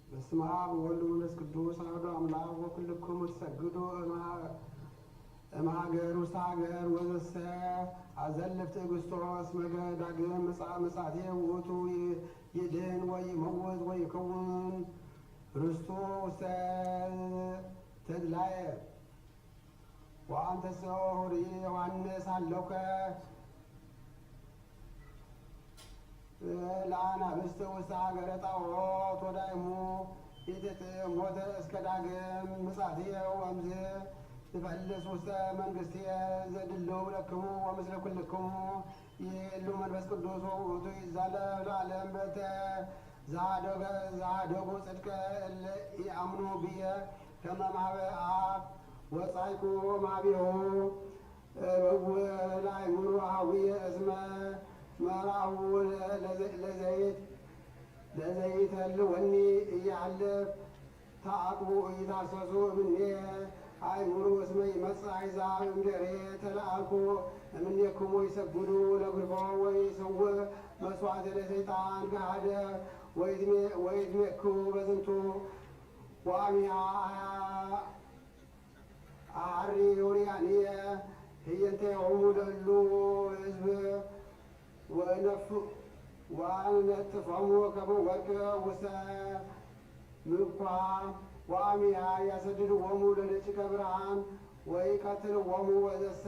በስመ አብ ወወልድ ወመንፈስ ቅዱስ አሐዱ አምላክ ወኩልክሙ ትሰግዱ እምሀገር ውስተ ሀገር ወዘሰ አዘልፍ ትዕግሥቶ እስመ ዳግም ምጽአቴ ውእቱ ይድኅን ወይመውት ወይከውን ርስቱ ውስተ ተድላየ ወአንተሰ ሆሪ ዮሐንስ ሀለውከ ለአናብስት ውስተ ሀገረ ጣዖት ወዳይሙ ኢትሞተ እስከ ዳግም ምጽአትየ ወእምዝ ትፈልስ ውስተ መንግሥትየ ዘድልው ለክሙ ወምስለ ኩልክሙ ይህሉ መንፈስ ቅዱስ ወውእቱ ይዛለፍ ለዓለም በተ ዘኀደጉ ጽድቀ እለ ኢአምኑ ብየ ከመ ማኅበ አብ ወጻይኩ ማቢሁ ላይሙኑ አኀዊየ እስመ መራሁ ለዘይት ህልወኒ እያለፍ ተአቅቡ እይታሰሱ እምኔ አይሙሩ እስመ ይመጽእ አሕዛብ እምድሬ ተለአልኩ እምኔክሙ ይሰግዱ ለግልፎ ወይሰውእ መስዋዕተ ለሰይጣን ገሃደ ወይድሜክሙ በዝንቱ ወአሚሃ አሐሪ ዮርያንየ ህየንቴሆሙ ለእሉ ሕዝብ ወአነጥፎሙ ከመ ወርቅ ውስተ ምኳ ወአሚሃ ያሰድድዎሙ ለደቂቀ ብርሃን ወይቀትልዎሙ ወዘሰ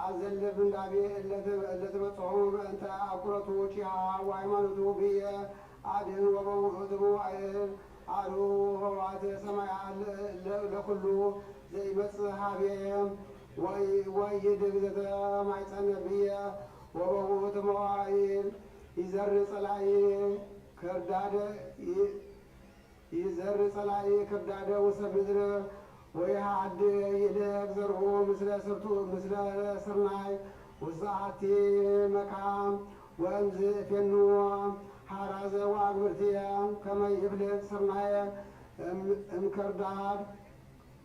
አዘልፍ እንዳቤ እለትበጽሖሙ በእንተ አኩረቱ ጪሃ ወሃይማኖቱ ብየ አድኅን ወበውእቱ አሉ ኆኃተ ሰማያት ለኩሉ ዘይመጽእ ኀቤየ ወይድግ ዘተማኅፀነ ብየ ወበውእቱ መዋዕል ይዘርእ ጸላኢ ክርዳደ ውስተ ምድር ወይሃድ ይልቅ ዘርኡ ምስለ ስርናይ ውስተ አሐቲ መካም ወእምዝ እፌኑ ሐራዘ ወአግብርትየ ከመ ይፍልጥ ስርናየ እምክርዳድ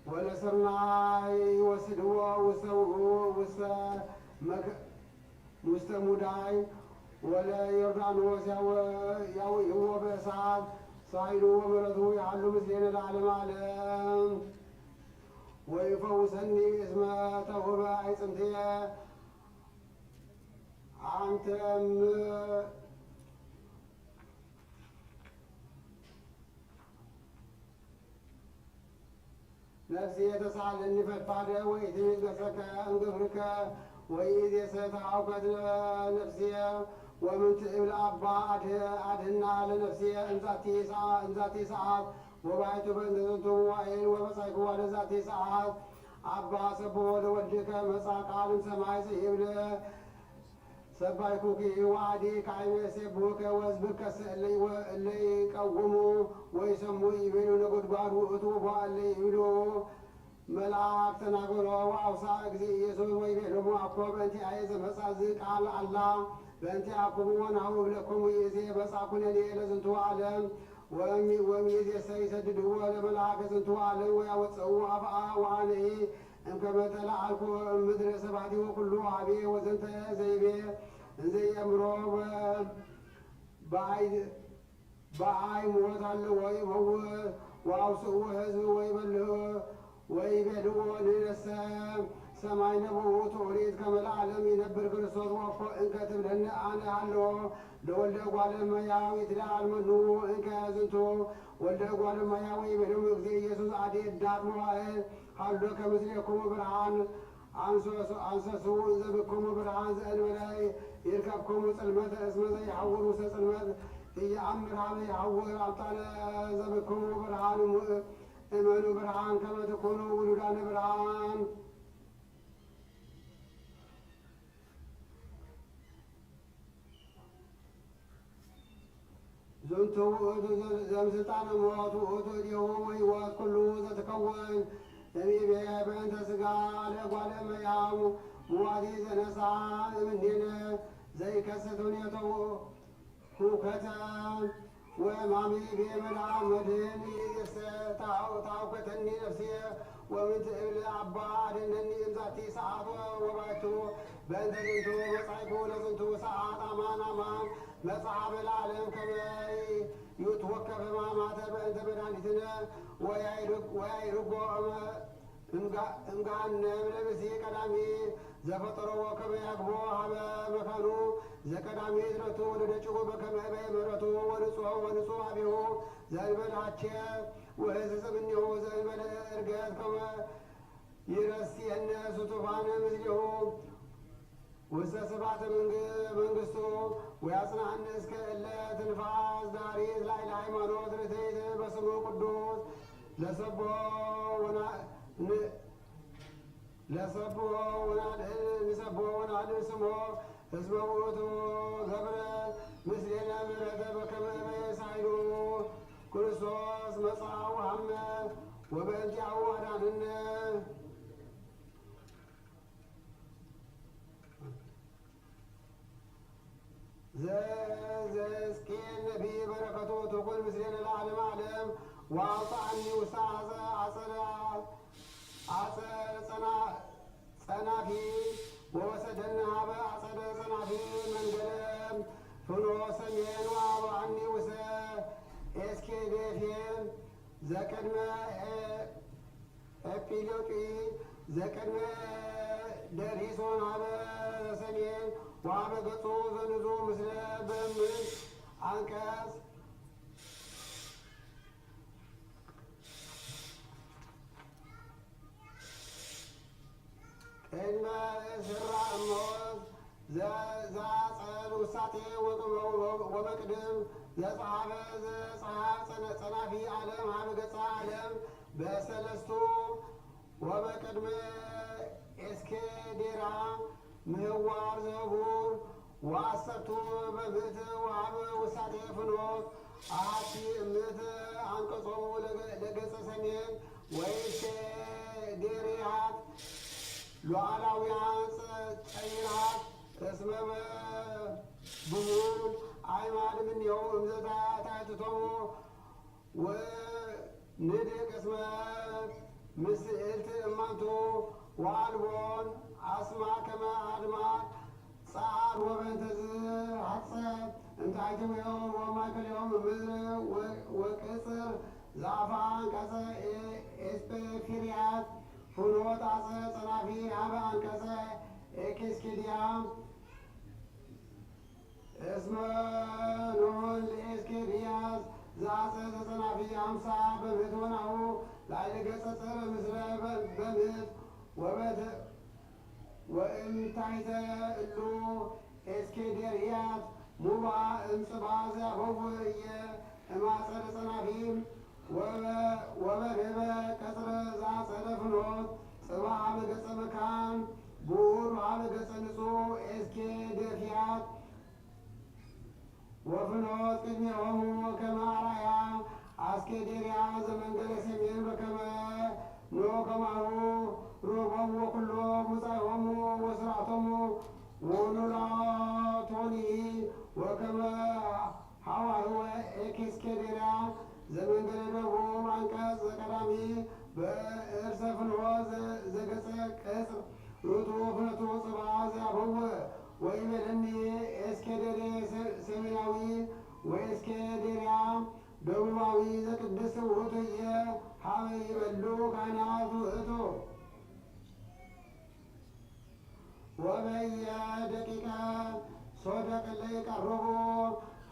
ወለስርናይ ይወስድዎ ውስተ ሙዳይ ወለዮርዳኖስ ያውዕይዎ በእሳት ሳይሉ ወምሕረቱ ያሉ ምስሌነ ለዓለመ ዓለም ወይፈውሰኒ እስመ ተውህበ አዕጽምትየ አንተም ነፍሴ ተሳለኒ ፈድፋደ ወኢትምት ገሰከ እምግብርከ ወኢዜሰ ተአውከት ነፍስየ ወምንት እብል አባ አድህና ለነፍስየ እንዛቲ ሰዓት ወባሕቱ በእንተ ዝንቱ መዋዕል ወበጻይኩ ወደ ዛቲ ሰዓት አባ ሰብሖ ለወልድከ መጽአ ቃል እምሰማይ ዘይብለ ሰባይኩኪ ወአዲ ካዕበ የሴብሑከ ወሕዝብከ እለ ይቀውሙ ወይሰምዑ ይቤሉ ነጐድጓድ ውእቱ እለ ይብሉ መልአክ ተናገሮ ወአውሳእ እግዚእ ኢየሱስ ወይቤሎሙ አኮ በእንቲአየ ዘመጽአ ቃል አላ በእንቲአክሙ ወናሁ እብለክሙ ይእዜ መጽአ ኩነኔ ለዝንቱ ዓለም ወሚእዜሰ ይሰድድዎ ለመልአከ ዝንቱ ዓለም ወያወፅእዎ አፍአ ወአነሂ እምከመ ተለአልኩ እምድረ ሰባቲሁ ኩሉ ኀቤ ወዘንተ ዘይቤ እንዘ የእምሮ በአይ ሞት አለዎ ይመውት ወአውስኡ ሕዝብ ወይቤልዎ ንነሰ ሰማይነ በውእቱ ኦሪት ከመ ለዓለም ይነብር ክርስቶስ ወእኮ እንከ ትብለነ አነ ሃለዎ ለወልደ እጓለ እመሕያው ይትለአል መኑ እንከ ዝንቱ ወልደ እጓለ እመሕያው ይቤሎሙ እግዚእ ኢየሱስ አዲ እዳት መዋዕል ሀሎከ ምስሌክሙ ብርሃን አንሰሱ እንዘ ብክሙ ብርሃን ዘእንበለ ይርከብክሙ ጽልመተ እስመ ዘይሐውር ውስተ ጽልመት ኢየአምር ኀበ ይሐውር አምጣነ ዘብክሙ ብርሃን እመኑ ብርሃን ከመ ትኩኑ ውሉዳነ ብርሃን ዝንቱ ውእቱ ዘእምስልጣነ ሞት ውእቱ እዴሁ ወሕይወት ኩሉ ዘትከውን ዘሚቤ በእንተ ሥጋ ለእጓለ እመሕያው ሙዋቲ ዘነሣ እምኔነ ዘይከስት ሁኔቶ ሁከተ ወሕማሜ ቤመልአም መድኅን ይእዜሰ ታውከተኒ ነፍስየ ወምንት እብል አባ አድኅነኒ እምዛቲ ሰዓት ወባሕቱ በእንተ ዝንቱ መጻእኩ ለዝንቱ ሰዓት አማን አማን መጽሐፈ ለዓለም ከመ ይትወከፍ ሕማማተ በእንተ መድኃኒትነ ወያዕርጎ እምገሃነም ለብእሲ ቀዳሚ ዘፈጠሮ ከመ ያግቦ ኀበ መካኑ ዘቀዳሚ ዕዝረቱ ወለደጭቁ በከመ እበየ ምሕረቱ ወንጹሕ ኀቤሁ ዘእንበለ ሐኬት ወሕጽጽ እምኔሁ ዘእንበለ ዕርገት ከመ ይረስየነ ሱቱፋነ ምስሌሁ ውስተ ስብሐተ መንግሥቱ ወያጽንዐነ እስከ እለ ትንፋስ ዳሪት ላዕለ ሃይማኖት ርትዕት በስሙ ቅዱስ ለሰብሖ ወናድኅን ስሞ ሕዝበ ውእቱ ገብረ ምስሌነ ምሕረተ በከመ እበየ ሳይሉ ክርስቶስ መጽአ ወሐመ ወበእንቲአሁ አዳነነ وأعطاني وساعة ጸናፊ ወወሰደና በአጸደ ጸናፊ መንገደም ፍኖ ሰሜን ወአብአኒ ውሰ ኤስኬዴፌም ዘቅድመ ኤጲሎጲ ዘቅድመ ደሪሶን ሀበ ሰሜን ወሀበ ገጹ ዘንዙ ምስለ በምል አንቀጽ ቅድመ እስራ እሞት ዘአጸድ ውሳቴ ወመቅድም ዘጸሐፈ ጸናፊ ዓለም ሀበ ገጸ ዓለም በሰለስቱ ወበቅድመ ኤስኬዴራ ምህዋር ዘቡር ወአሰርቱ በምእት ወሀበ ውሳቴ ፍኖት አሐቲ እምእት አንቀጾሙ ለገጸ ሰሜን ወኤስኬዴርያት ሉዓላውያን ጸይራት እስመ ብሁል አይማድ እምኔሁ እምዘታ ታሕትቶሙ ወንድቅ እስመ ምስእልት እማንቱ ወአልቦን አስማ ከመ አድማት ጸዓር ወበእንተዝ ሐጸብ እንታሕቲሆሙ ወማእከሎሙ ምድር ወቅጽር ዛፋ አንቀጸ ኤስጴፊርያት ፍኖት አጸ ጸናፊ ሀበ አንቀጸ ኤኬስኬድያ እስመ ኖን ለኤስኬድያስ ዘአጸ ዘጸናፊ አምሳ በምእት ወናሁ ላዕለ ገጸ ጽር ምስለ በምእት ወእምታሕተ እሉ ኤስኬዴርያት ሙባ እምጽባ ዘያፈው እየ እማጸደ ጸናፊ ወበርህበ ቀጽረ ዘአጸደ ፍኖት ጽባ ሀበ ገጸ መካን ቡር ሀበ ገጸ ንጹሕ ኤስኬዴፍያት ወፍኖት ቅድሜሆሙ ከመ አርአያ አስኬዴርያ ዘመንገለ ሰሜን በከመ ኖ ከማሁ ሮቦሙ ወኩሎ ሙጻዮሙ ወስርዓቶሙ ወኑላቶኒ ወከመ ሐዋህወ ኤኬስኬዴርያ ዘመንገለ ደቡብ አንቀጽ ዘቀዳሚ በእርሰ ፍኖት ዘገጸ ቅጽር ርቱ ፍነቱ ጽባ ዘያፈው ወይቤለኒ ኤስኬዴሬ ሰሜናዊ ወኤስኬዴርያ ደቡባዊ ዘቅድስት ውእቱ እየ ሀበ ይበሉ ካህናት ውእቱ ወበየ ደቂቀ ሶደቅ ለይቀርቡ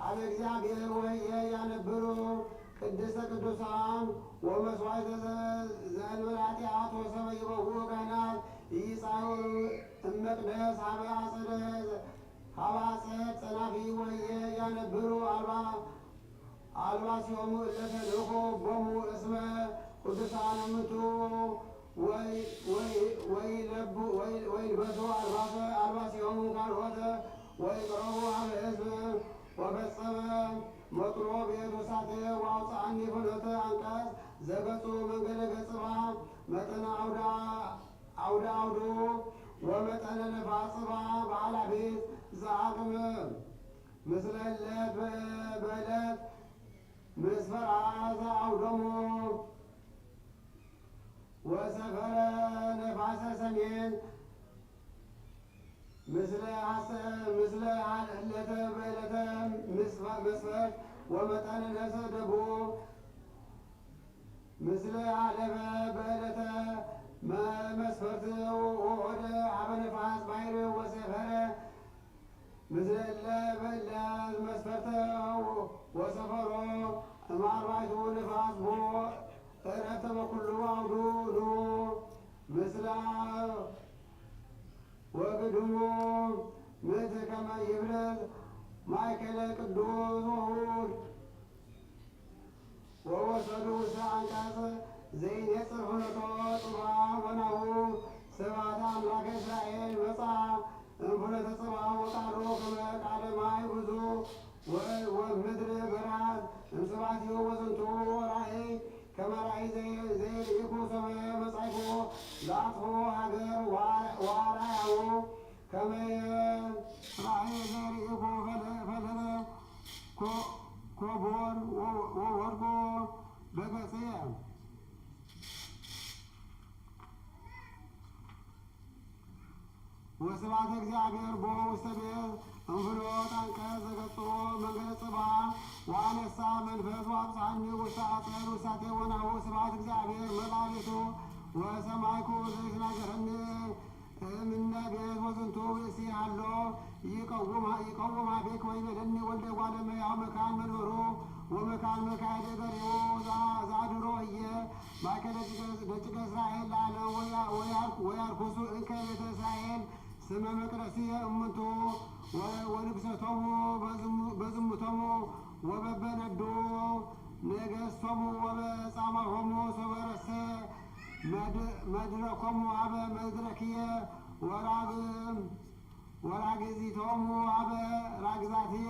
ሀበ እግዚአብሔር ወየ ያነብሩ ቅድስተ ቅዱሳን ወመስዋዕተ ዘእንበለ ኃጢአት ወሰበ ይበው ካህናት ኢይጻኡ እመቅደስ ሀበ አጸደ ጸናፊ ወየ ያነብሩ አልባሲሆሙ እለተልእኮ ቦሙ እስመ ቅዱሳን እምቱ ወይልበሱ አልባሲሆሙ ካልኦተ ወይቅረቡ ሀበ ሕዝብ ወፈጸመ መጥሮ ቤት ውሳቴ ወአውፅአኒ ፍኖተ አንቀጽ ዘገጹ መንገደ ገጽባ መጠነ አውዱ ወመጠነ ነፋስ ጽባ በኃላፊት ዘአቅም ምስለ ዕለት በዕለት ምስፈራ ዘአውዶሙ ወሰፈረ ነፋሰ ሰሜን ምስለ ዕለተ በዕለተ መስፈርት ወመጠነ ነፍሰ ደቡብ ምስለ አለፈ በዕለተ መስፈርት ወደ ሀበ ነፋስ ባሕር ወሰፈረ ምስለ ዕለ በዕለት መስፈርተ ወሰፈሮ እምአርባዕቱ ነፋስ ቦ ዕረፍተ በኩሉ አውዱ ኑ ምስለ ወግድሙ ምእት ከመ ይብለጥ ማእከለ ቅዱስ ወሁድ ወወሰዱ ውስተ አንቀጽ ዘይኔጽር ፍኖቶ ጽባ ወናሁ ስብሐተ አምላከ እስራኤል መጽአ እምፍኖተ ጽባ ወቃሎ ከመ ቃለ ማይ ብዙ ወምድር በራት እምስብሐቲሁ ወዝንቱ ራእይ ከመ ራእይ ዘይርኢኩ ሰማየ መጻእኩ ለአጥፎ ሀገር ወአርአያሁ ከመ ራእይ ዘይርኢኩ ፈለለ ኮቦር ወወርቆ በገጽየ ወስብሐተ እግዚአብሔር ቦ ውስተ ቤት እንፍኖት አንቀጽ ዘገጽሮ መንገደ ጽባሕ ወአነሳ መንፈስ ወአብጽሐኒ ውስተ አጸድ ውሳቴ ወናሁ ስብሐት እግዚአብሔር መላቤቱ ወሰማይኩ ዘይትናገረኒ እምነ ቤት ወዝንቱ ብእሲ ሃሎ ይቀውማ ቤከ ወይቤለኒ ወልደ እጓለ እመሕያው መካን መንበሩ ወመካን መካሄደ ገሪሁ ዛድሮ እየ ማእከለ ደቂቀ እስራኤል ለዓለም ወያርኩሱ እንከ ቤተ እስራኤል ስመ መቅደስየ እሙንቱ ወንግሥቶሙ በዝሙቶሙ ወበበነዱ ነገሥቶሙ ወበጻማሆሙ ሶበረሰ መድረኮሙ አበ መድረክየ ወራግዚቶሙ አበ ራግዛትየ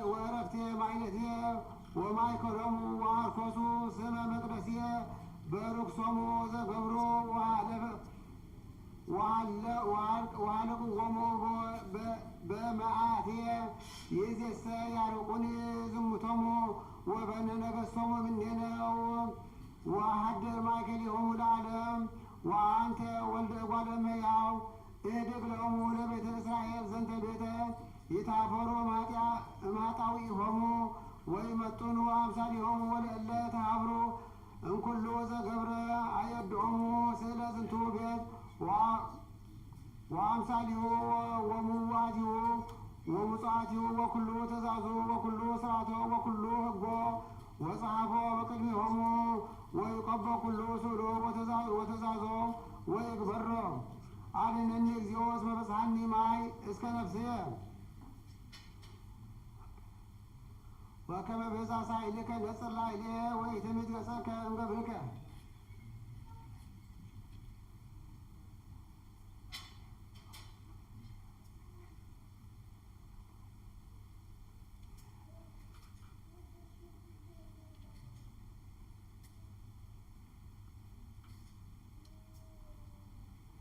ወዕረፍትየ ማይነትየ ወማእከሎሙ ወአርኮሱ ስመ መቅደስየ በርኩሶሙ ዘገብሩ ወሃለቅዎሙ በመዓትየ ይእዜሰ ያርቁኒ ዝሙቶሙ ወበነ ነገሥቶሙ እምኔነ ወሀድር ማእከሌሆሙ ለዓለም ወአንተ ወልደ እጓለ እመሕያው እህድግ ለኦሙ ለቤተ እስራኤል ዘንተ ቤተ ይታፈሩ እማጣዊሆሙ ወይመጡኑ አምሳሊሆሙ ወለእለ ተሃብሩ እንኩሉ ዘገብረ አየድዖሙ ስእለ ዝንቱ ቤት ወአምሳሊሁ ወሙዋቲሁ ወሙጽአቲሁ ወኩሉ ትእዛዙ ወኩሉ ስርዓቶ ወኩሉ ሕጎ ወጸሐፎ በቅድሜሆሙ ወይቀቦ ኩሉ ስእሎ ወትእዛዞ ወይግበሮ አድኅነኒ እግዚኦ እስመ በጽሐኒ ማይ እስከ ነፍስየ ወከመ ቤዛ ሳይልከ ነጽር ላዕሌየ ወኢትምት ገጸከ እምገብርከ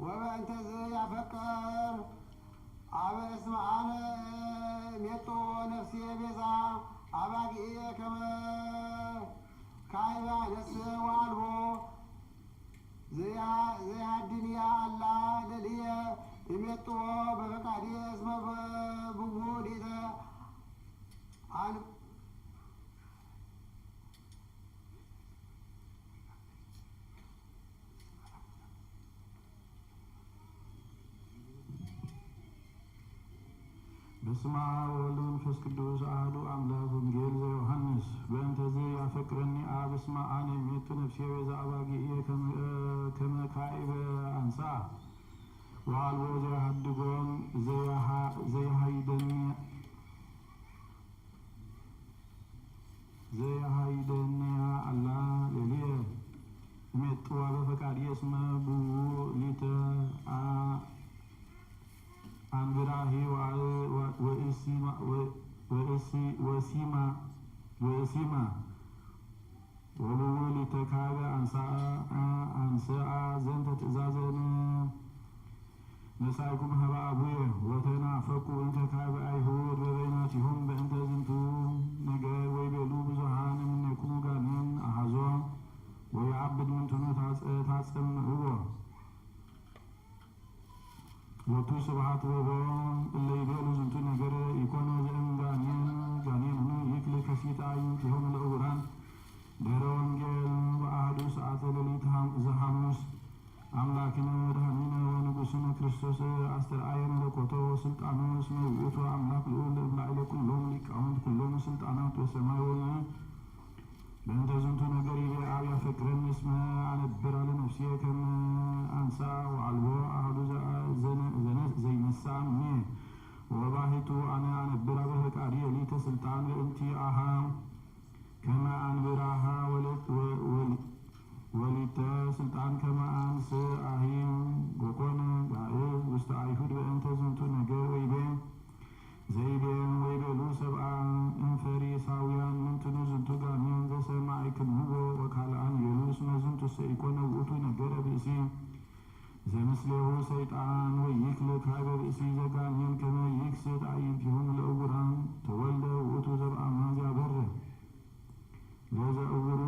ወበእንተዝ ያፈቅር አበ እስመ አነ ሜጦ ነፍስየ ቤዛ አባግዕየ ከመ ካዕበ አነስ ወአልቦ ዘያድንያ አላ ለልየ እሜጥዎ በፈቃድየ እስመ ብውዲተ በስመ አብ ወወልድ ወመንፈስ ቅዱስ አሐዱ አምላክ። ወንጌል ዘዮሐንስ በእንተዝ ያፈቅረኒ አብ እስመ አነ ሜጡ ነፍስየ ቤዛ አባግዕየ ከመ ካዕበ አንሣ ወአልቦ ዘያሃድጎም ዘያሃይደንያ አላ ሌልየ እሜጥዋ በፈቃድየ እስመ ብውሊተ አንብራሂ ወእሲማ ወብውሊተ ካዕበ አንሥአ ዘንተ ትእዛዘን ነሣእኩም ኀበ አቡየ ወተናፈቁ እንተ ካዕበ አይሁድ በበይናቲሆሙ በእንተ ዝንቱ ነገር ወይቤሉ ብዙኃን እምኔክሙ ጋኔን አሐዞ ወየዐብድ ምንትኑ ታጸምዕዎ ሎቱ ስብሐት ወቦ እለ ይቤሉ ዝንቱ ነገር ኢኮነ ዘእምጋኔን ጋኔንኑ ይክል ከሲተ አዕይንቲሆሙ ለዕውራን ድኅረ ወንጌል በአሐዱ ሰዓተ ሌሊት ዘሐሙስ አምላክነ ወመድኃኒነ ወንጉሥነ ክርስቶስ አስተርአየ መለኮቶ ወሥልጣኖ እስመ ውእቱ አምላክ ልዑል እምላዕለ ኩሎሙ ሊቃውንት ኩሎሙ ሥልጣናት ወሰማይ ወምድር በእንተ ዝንቱ ነገር ይቤ አብ ያፈቅረኒ እስመ አነብር አለ ነፍስየ ከመ አንሣ ወአልቦ አሐዱ ዘይነሣ እምኔ ወባሕቱ አነ አነብራ በፈቃድየ ሊተ ሥልጣን በእንቲአሃ ከመ አንብራሃ ወሊተ ሥልጣን ከመ አንሥአሂ ወኮነ ባዕድ ውስተ አይሁድ በእንተ ዝንቱ ነገር ዘይቤን ወይቤሉ ሰብአ እምፈሪሳውያን ምንትኑ ዝንቱ ጋኔን ዘሰማዕክምዎ ወካልአን ይቤሉ እስመ ዝንቱሰ ኢኮነ ውእቱ ነገረ ብእሲ ዘምስሌሁ ሰይጣን ወይክል ካዕበ ብእሲ ዘጋኔን ከመ ይክስት አዕይንቲሆሙ ለዕውራን ተወልደ ውእቱ ዘበአማን ዘያበርህ ለዘዕውሮ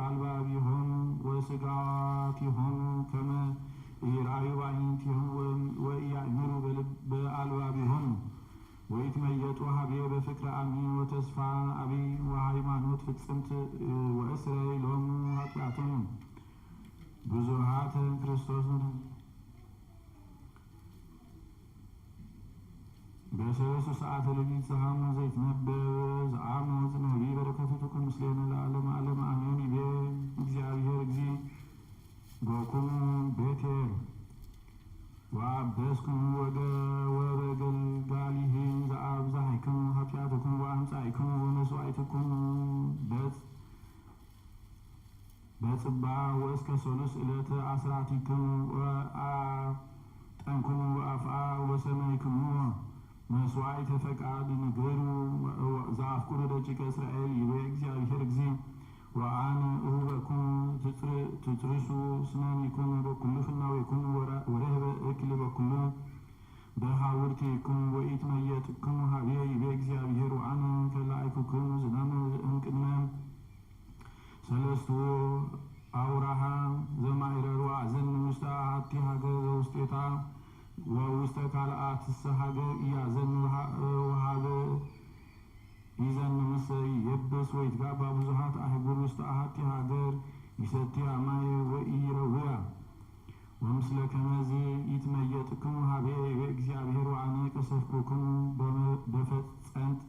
አልባቢሆሙ ወሥጋዋቲሆሙ ከመ ኢይርአዩ በዓይንቲሆሙ ወኢያእምሩ በአልባቢሆሙ ወይትመየጡ ሀቤ በፍቅረ አሚን ወተስፋ አቢይ ወሃይማኖት ፍጽምት ወእስረይ ሎሙ ኃጢአቶሙ ብዙኃተ ክርስቶስ በሰለስቱ ሰዓተ ሌሊት ዘሐሙ ዘይትነበብ ዘአሞጽ ነቢይ በረከቱ ትኩን ምስሌነ ለዓለመ ዓለም አሜን። ይቤ እግዚአብሔር እግዚእ ጎኩሙ ቤቴል ወአበስክሙ ወበገልጋሊሂ ዘአብዛሕክሙ ኃጢአትክሙ ወአምጻእክሙ ወመስዋዕትክሙ በጽባ ወእስከ ሠሉስ ዕለተ አስራቲክሙ ወአጠንክሙ በአፍአ ወሰመይክሙ መስዋዕተ ፈቃድ ንግሩ ዘአፍቁሩ ደቂቀ እስራኤል ይቤ እግዚአብሔር እግዚእ ወአነ እሁበክሙ ትጽርሱ ስናኒክሙ በኩሉ ፍናዊክሙ ወረህበ እክል በኩሉ በሐውርቲክሙ ወኢትመየጥክሙ ሀቤ ይቤ እግዚአብሔር ወአነ ከላእክክሙ ዝናመ እምቅድመ ሰለስቱ አውራሃ ዘማይረሩ አዘን ውስተ አሐቲ ሀገር ዘውስቴታ ወውስተ ካልአትሰ ሀገር ኢያዘን ወሀበ ይዘን ምስ የብስ ወይትጋባ ብዙኃት አህጉር ውስተ አሐቲ ሀገር ይሰትያ ማየ ወኢይረውያ ወምስለ ከመዝ ይትመየጥክሙ ሀቤ እግዚአብሔር ወአነ ቀሰፍኩክሙ በፈጸንት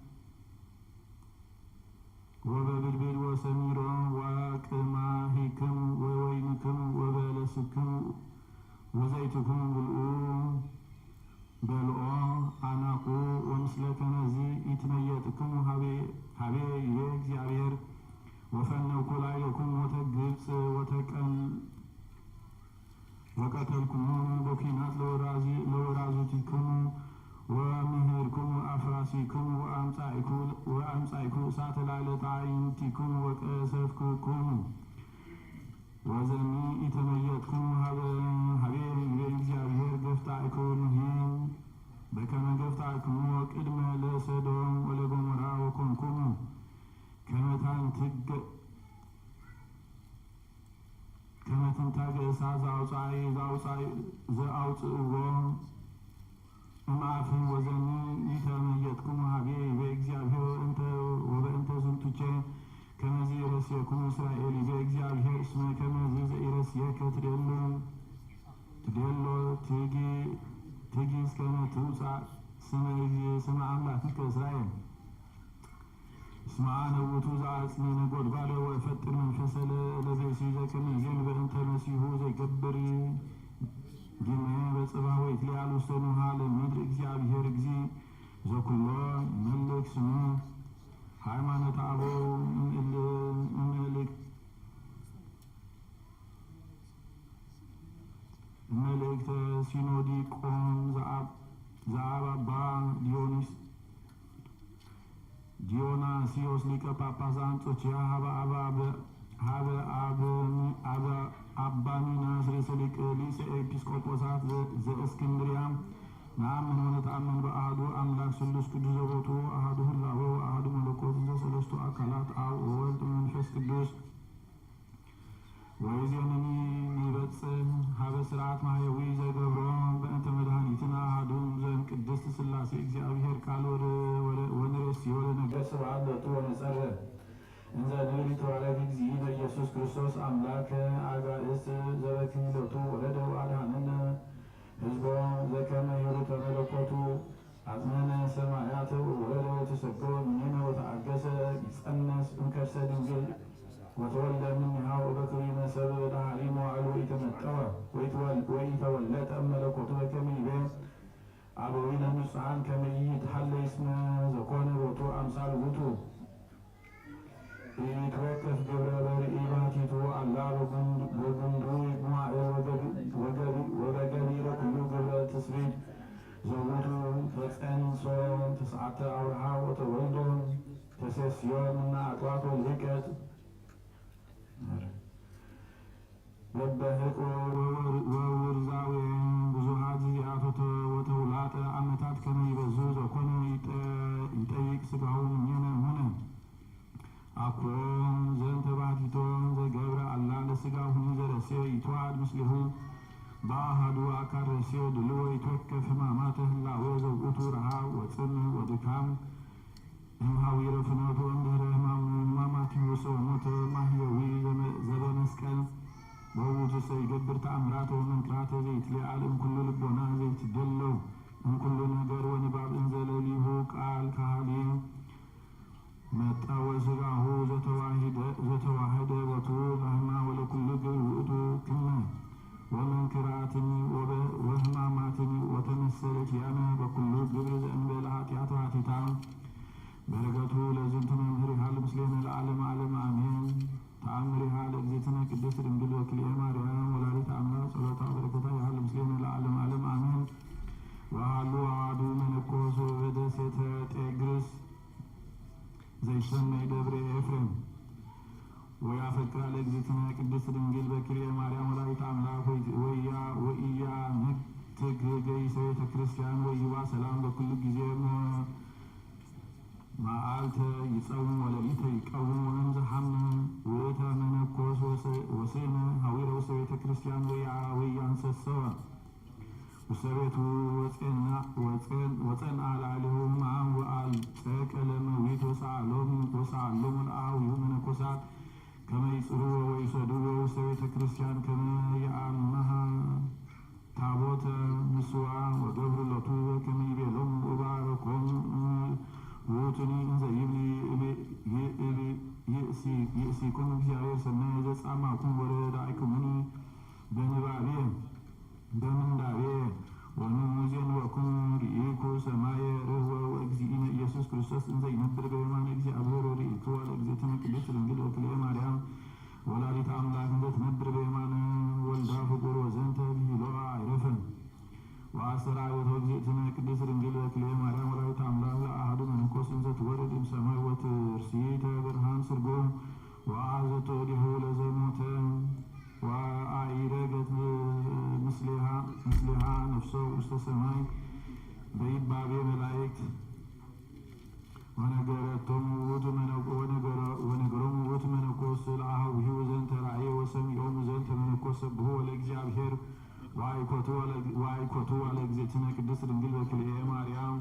ወበብልብል ወሰሚሮ ወቅማሂክሙ ወወይንክሙ ወበለስክሙ ወዘይትክሙ ብልኡ በልኦ አናቁ ወምስለ ከመዝ ይትመየጥክሙ ሀቤ ይቤ እግዚአብሔር ወፈነውኩ ላዕሌክሙ ወተግብጽ ወቀተልክሙ በኩናት ለወራዙቲክሙ ወምህርክሙ አፍራሲክሙ ወአምጻእኩ እሳተ ላዕለ ጣዕይንቲክሙ ወቀሰፍክክሙ ወዘኒ ኢተመየጥክሙ ሀቤ ይቤ እግዚአብሔር ገፍታእክሙሂ በከመ ገፍታእክሙ ቅድመ ለሰዶም ወለገሞራ ወኮንክሙ ከመ ትንታገ እሳት ዘአውፅእዎ እምአፍን ወዘኒ ኢተመየጥክሙ ሀቤ ይቤ እግዚአብሔር ወበእንተ ዝንቱቼ ከመዝ ይረስየክሙ እስራኤል ይቤ እግዚአብሔር እስመ ከመዝ ዘኢረስየከ ትዴሎ ትጊ እስከመ ትውፃእ ስመ አምላክከ እስራኤል እስመ አነ ውእቱ ዘአጽንዕ ነጐድጓደ ወእፈጥር መንፈሰ ለብእሲ ዘከመይዜን በእንተ መሲሑ ዘይገብር ጊመ በጽባሕ ወይትለዓል ውስተ ኖኃ ለምድር እግዚአብሔር እግዚእ ዘኩሎ ይመልክ ስሙ ሃይማኖተ አበው እምእልክተ ሲኖዲቆን ዘአባባ ዲዮናስዮስ ሊቀ ጳጳሳት አንጾኪያ ሀበ አባሚናስ ርእሰ ሊቀ ኤጲስቆጶሳት ዘእስክንድርያ ነአምን ወነተአምን በአሐዱ አምላክ ስሉስ ቅዱስ ዘቦቱ አሐዱ ህላዌ ወአሐዱ መለኮት ዘሰለስቱ አካላት አብ ወወልድ መንፈስ ቅዱስ ወይዜንኒ ይበጽሕ ሀበ ስርዓት ማህየዊ ዘገብሮ በእንተ መድኃኒትና አሐዱም ዘእምቅድስት ሥላሴ እግዚአብሔር ቃል ወንሬስዮ ለነገሥ ስብሐት ሎቱ ወንጸርህ እንዘ ንብል ተወለደ እግዚእነ ኢየሱስ ክርስቶስ አምላክ አጋእዝት ዘበክህሎቱ ወለደ ወአድኀነነ ሕዝቦ ዘከመ ሂሩተ መለኮቱ አጽነነ ሰማያት ወወለደ ወተሰገወ እምኔነ ወተአገሰ ይጸነስ እምከርሰ ድንግል ወተወልደ እምኔሃ በክብሪነ ሰብእ ዳህሪ መዋዕሉ ኢተመጠወ ወኢተወለጠ እመለኮቱ በከመ ይቤ አበዊነ ንጹሐን ከመ ይትሐለይ እስመ ዘኮነ ቦቱ አምሳል ውእቱ ኢይትወከፍ ግብረ በርኢ ባሕቲቱ አላ በጉንዱ ይግማዕ ወበገቢረ ኩሉ ግብረ ትስብእት ዘውእቱ ተጸንሶ ተስዓተ አውርሃ ወተወልዶ ተሴስዮ እምነ አጥዋት ወልህቀት በበህቅ ወውርዛዌ ብዙኃት ጊዜያት ወተውላጠ ዓመታት ከመ ይበዙ ዘኮነ ይጠይቅ ሥጋሁ እምኔነ እሙነ አኮ ዘንተ ባሕቲቶ ምስሊሁ በአሐዱ አካል ርእስዮ ድልዎ ይትወከፍ ሕማማተ ህላዌ ዘውእቱ ረሃብ ወጽም ወድካም እምኀዊረ ፍኖቶ እምድኅረ ሕማማቲሁ ወሞተ ማህየዊ ዘበመስቀል ወውእቱሰ ይገብር ተአምራተ ወመንክራተ ዘይትለዓል እምኩሉ ልቦና ዘይትደለው እምኩሉ ነገር ወንባብ እንዘ ሌሊሁ ቃል ካህሊ መጣ ወሥጋሁ ዘተዋህደ ቦቱ ለሕማ ወለኩሉ ግብር ውእቱ ክመ ወመንክራትኒ ወሕማማትኒ ወተመሰለት ያነ በኩሉ ግብር ዘእንበለ ኃጢአት ኃቲታ በረከቱ ለዝንቱ መምህር ይሃሉ ምስሌነ ለዓለመ ዓለም አሜን። ተአምሪሃ ለእግዝእትነ ቅድስት ድንግል ወክልኤ ማርያም ወላዲተ አምላክ ጸሎታ በረከታ ይሃሉ ምስሌነ ለዓለመ ዓለም አሜን። ወሃሉ አሐዱ መነኮስ በደሴተ ጤግርስ ዘይሰመይ ደብረ ኤፍሬም ወያፈቅራ ለእግዝእትነ ቅድስት ድንግል በክልኤ ማርያም ወላዲተ አምላክ ወኢያንትግ ገይሰ ቤተ ክርስቲያን ወይባ ሰላም በኩሉ ጊዜ መዓልተ ይጸውም ወሌሊተ ይቀውም ወእምዘ ሐመ ውእተ መነኮስ ወስእነ ኀዊረ ውስተ ቤተ ክርስቲያን ወኢያንሰሰወ ውስተ ቤቱ ወጸንዐ ላዕሌሁ እምአብ ወአልጸቀ ለመዊት ወሰአሎሙ ለአኀዊሁ መነኮሳት ከመ ይጽርዎ ወይሰድዎ ውስተ ቤተ ክርስቲያን ከመ ይአምሃ ታቦተ ምስዋ ወገብሩ ሎቱ ከመ ይቤሎሙ ወባረኮሙ ውእቱኒ እንዘ ይብሊ ይእሲኩሙ እግዚአብሔር ሰናየ ዘጻማኩሙ ወረዳኢኩሙኒ በምንዳቤ ወንሙዜንወክሙ ርኢኩ ሰማየ ርኅወ ወእግዚእነ ኢየሱስ ክርስቶስ እንዘ ይነብር በየማነ እግዚአብሔር ወርኢኩ ለእግዝእትነ ቅድስት ድንግል ወክልኤ ማርያም ወላዲተ አምላክ እንዘ ትነብር በየማነ ወልዳ ፍቁር ወዘንተ ብሂሎአ አይረፍም። ወአስተርአዮተ እግዝእትነ ቅድስት ድንግል ወክልኤ ማርያም ወላዲተ አምላክ ለአሐዱ መነኮስ እንዘ ትወርድ እምሰማይ ወትርሲተ ብርሃን ስርጎም ወአዘቶ ዲሁ ለዘሞተ ወአይረገት ምስሌሃ ነፍሶ ውስተ ሰማይ በይባቤ መላእክት ወነገሮሙ ውእቱ መነኮስ ለአኀዊሁ ዘንተ ራእየ ወሰሚዖሙ ዘንተ መነኮስ ሰብሖ ለእግዚአብሔር ወአይኮቱ ለእግዝእትነ ቅድስት ድንግል በክልኤ ማርያም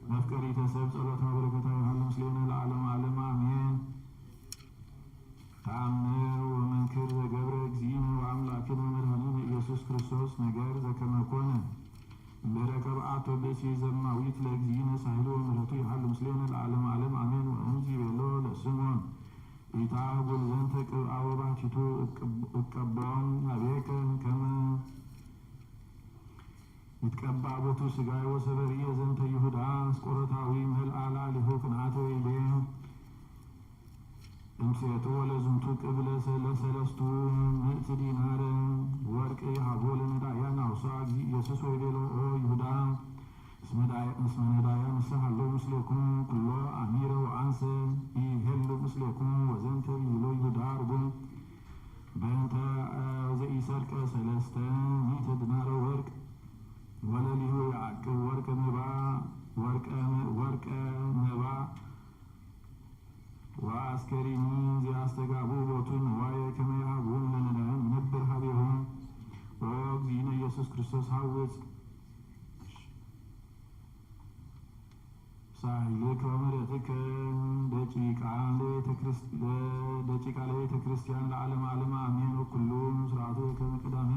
መፍቀሪተ ሰብ ጸሎታ በረከታ ይሃሉ ምስሌነ ለዓለመ ዓለም አሜን። ተአምር ወመንክር ዘገብረ እግዚእነ ወአምላክነ ወመድኃኒነ ኢየሱስ ክርስቶስ ነገር ዘከመ ኮነ በረከብአቶ ብእሲ ዘማዊት ለእግዚእነ ሳህሉ ወምሕረቱ ይሃሉ ምስሌነ ለዓለመ ዓለም አሜን። ወእንዚ ቤሎ ለስምዖን ኢታጉል ዘንተ ቅብአ ወባሕቲቱ እቀባዖም ኀቤከ ከመ ይትቀባ ቦቱ ሥጋየ ወሰበርየ ዘንተ ይሁዳ አስቆሮታዊ መልአ ላዕሌሁ ቅንዓተ ወይቤ እምሴቶ ለዝንቱ ቅብለ ለሰለስቱ ምእት ዲናር ወርቅ ይሃቦ ለነዳያን አውሳ እግዚእ ኢየሱስ ወይቤሎ ኦ ይሁዳ እስመ ነዳያን ንስሐሎ ምስሌክሙ ኩሎ አሚረ ወአንሰ ይሄሉ ምስሌክሙ ወዘንተ ብሂሎ ይሁዳ ርጉም በእንተ ዘኢሰርቀ ሰለስተ ሚእተ ዲናረ ወርቅ ወለሊሁ ያዕቅብ ወርቀ መባ ወአስከሪኒ ዘያስተጋቡ ቦቱ ንዋየ ከመ ይሃብዎሙ ለነዳያን ይነብር ኀቤሁ ኦ እግዚእነ ኢየሱስ ክርስቶስ ሐውፅ ሳህልከ ወምሕረትከ ደቂቃ ለቤተ ክርስቲያን ለዓለመ ዓለም አሜን። ወኩሉ ስርዓቱ ከመ ቀዳሜ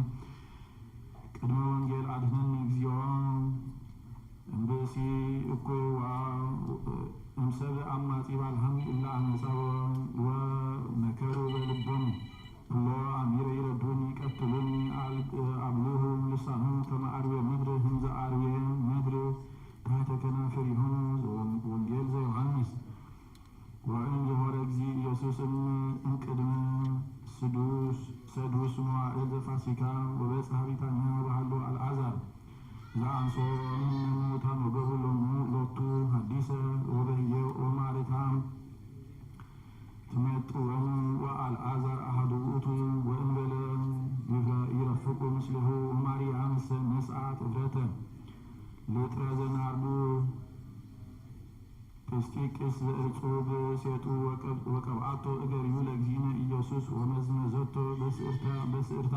ቅድመ ወንጌል አድኅነኒ እግዚኦ እምብእሲ እኩይ እምሰብእ አማጺ ባልሃም እለ አመፃ ወመከሩ በልቦሙ ኩሎ አሚረ ይረዱኒ ይቀትሉኒ አብልሁ ልሳኖሙ ከመ አርዌ ምድር ህምዘ አርዌ ምድር ታሕተ ከናፍሪሆሙ ወንጌል ዘዮሐንስ ወእምዝሆረ እግዚእ ኢየሱስ እምቅድመ ሰዱስ መዋዕል ዘፋሲካ ወበጽሐ ቢታንያ ወሃሎ አልዓዛር ዘአንሶ እምነ-ሙታን ወገብሩ ሎቱ ሐዲሰ ወበህየ ወማርታም ትሜጥወሙ ወአልዓዛር አሐዱ ውእቱ ወእንበለ ይረፍቁ ምስሌሁ ወማርያም መስዓት እፍረተ ልጥረ ዘናርዱ ጲስጢቅስ ዘእጹብ ሴጡ ወቀብአቶ እገሪሁ ለእግዚእነ ኢየሱስ ወመዝመዘቶ በስዕርታ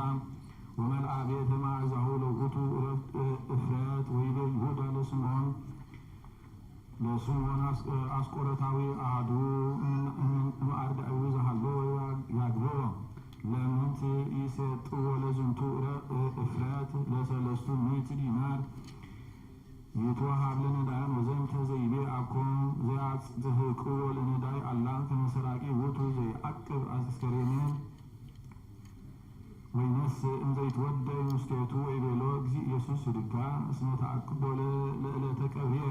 ወመልአ ቤተ ማዕዛሁ ለውእቱ እፍረት ወይቤ ይሁዳ ለስምዖን አስቆሮታዊ አሐዱ እምአርዳኢሁ ዘሃሎ ያግብኦ ለምንት ይሴጥዎ ለዝንቱ እፍረት ለሰለስቱ ምዕት ዲናር ይትወሃብ ለነዳያን ወዘንተ ዘይቤ አኮ ዘያጽድቅዎ ለነዳይ አላ ከመ ሰራቂ ውእቱ ዘይዐቅብ አስከሬነ ወይነስእ እንዘይትወደይ ውስቴቱ ወይቤሎ እግዚእ ኢየሱስ ድጋ እስመ ተዐቅቦ ለዕለተ ቀብርየ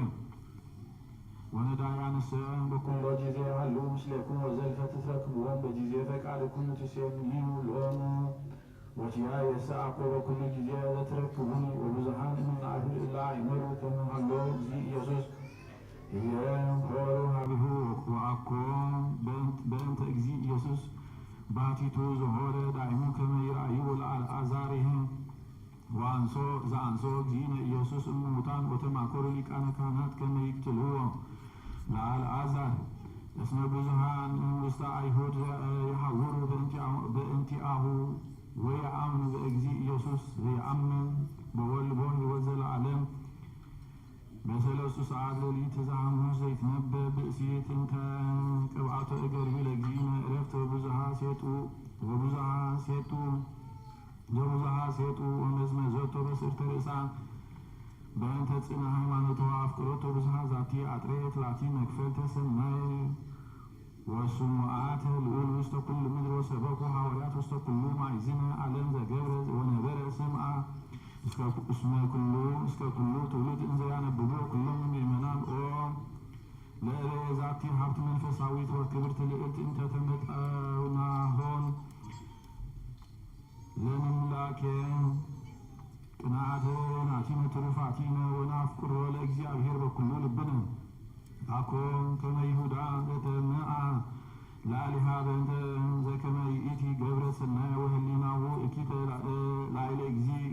ወነዳያንሰ በኩሎ ጊዜ ሃሉ ምስሌኩም ወዘልፈ ትትረክብዎም በጊዜ ፈቃድኩም ትሴምዩ ሎሙ ወኪያ የሰአኮ በኩሉ ጊዜ ለትረክቡኒ ወብዙኃን እምናእህል እለ አእመሩ ከመ ሃሎ እግዚእ ኢየሱስ ሆሩ ሀቢሁ ወአኮ በእንተ እግዚእ ኢየሱስ ባቲቱ ዘሆረ ዳይሙ ከመ ይርአዩ ለአልዓዛሪህ ዘአንሶ እግዚእነ ኢየሱስ እሙታን ወተማከሩ ሊቃነ ካህናት ከመ ይቅትልዎ ለአልዓዛር እስመ ብዙኃን ውስተ አይሁድ ይሐውሩ በእንቲአሁ ወየአምኑ በእግዚእ ኢየሱስ ዘየአምን በወልድ ሕይወት ዘለዓለም በሰለስቱ ሰዓት ሌሊት ዘሐሙስ ዘይትነበብ ብእሲት እንተ ቅብአተ እገሪሁ ለእግዚእነ ዕረፍት ወብዙኃ ሴጡ ወመዝመዘቶ በስእርተ ርእሳ በእንተ ጽንዕ ሃይማኖቶ አፍቅሮቶ ብዙኃ ዛቲ አጥሬት ላቲ መክፈልተ ሰናይ ወስሙዓት ልዑል ውስተ ኩሉ ምድር ወሰበኩ ሐዋርያት ውስተ ኩሉ ማዕዝነ ዓለም ዘገብረ ወነበረ ስምዓ እስመ ኩሉ እስከ ኩሉ ትውልድ እንዘ ያነብቦ ኩሎም ምእመናን ኦ ለእለ ዛቲ ሀብት መንፈሳዊት ወክብርት ልዕልት እንተ ተመጠውናሆን ለንምላኬ ቅንዓተ ናቲነ ትሩፋቲነ ወናፍቅሮ ለእግዚአብሔር በኩሉ ልብነ አኮ ከመ ይሁዳ ዘተመአ ላዕሌሃ በእንተ ዘከመ ይእቲ ገብረ ሰናየ ወህሊናሁ እኪተ ላዕለ እግዚእ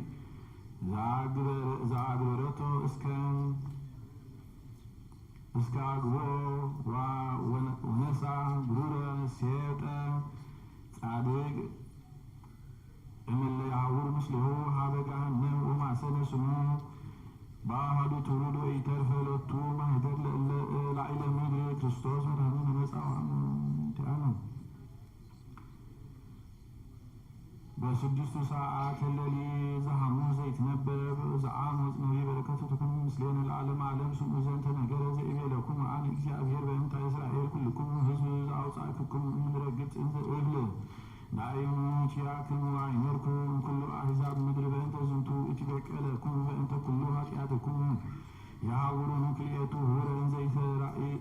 ዘአግበረቶ እስከ አግቦ ወነሳ ብሩረ ሴጠ ጻድቅ እምእለ ያሐውር ምስሌሁ ሀበ ገሃነም ወማሰነ ስሙ በአሐዱ ትውልድ ወኢተርፈ ሎቱ ማኅደር ላዕለ ምድር ክርስቶስ መድኃኒነ መጽአ እንቲአነ በስድስቱ ሰዓት ሌሊት ዘሐሙስ ዘይትነበብ ዘአሞጽ ነቢይ በረከቱ ትኩን ምስሌነ ለዓለመ ዓለም ስምዑ ዘንተ ነገረ ዘእቤለክሙ አነ እግዚአብሔር በእንተ እስራኤል ኩልክሙ ሕዝብ ዘአውጻእክሙ እምድረ ግብጽ እንዘ እብል ዳእሙ ኪያክሙ አይመርኩ እምኩሉ አሕዛብ ምድር በእንተ ዝንቱ እትበቀለክሙ በእንተ ኩሉ ኃጢአትክሙ የሐውሩኑ ክልኤቱ ኅቡረ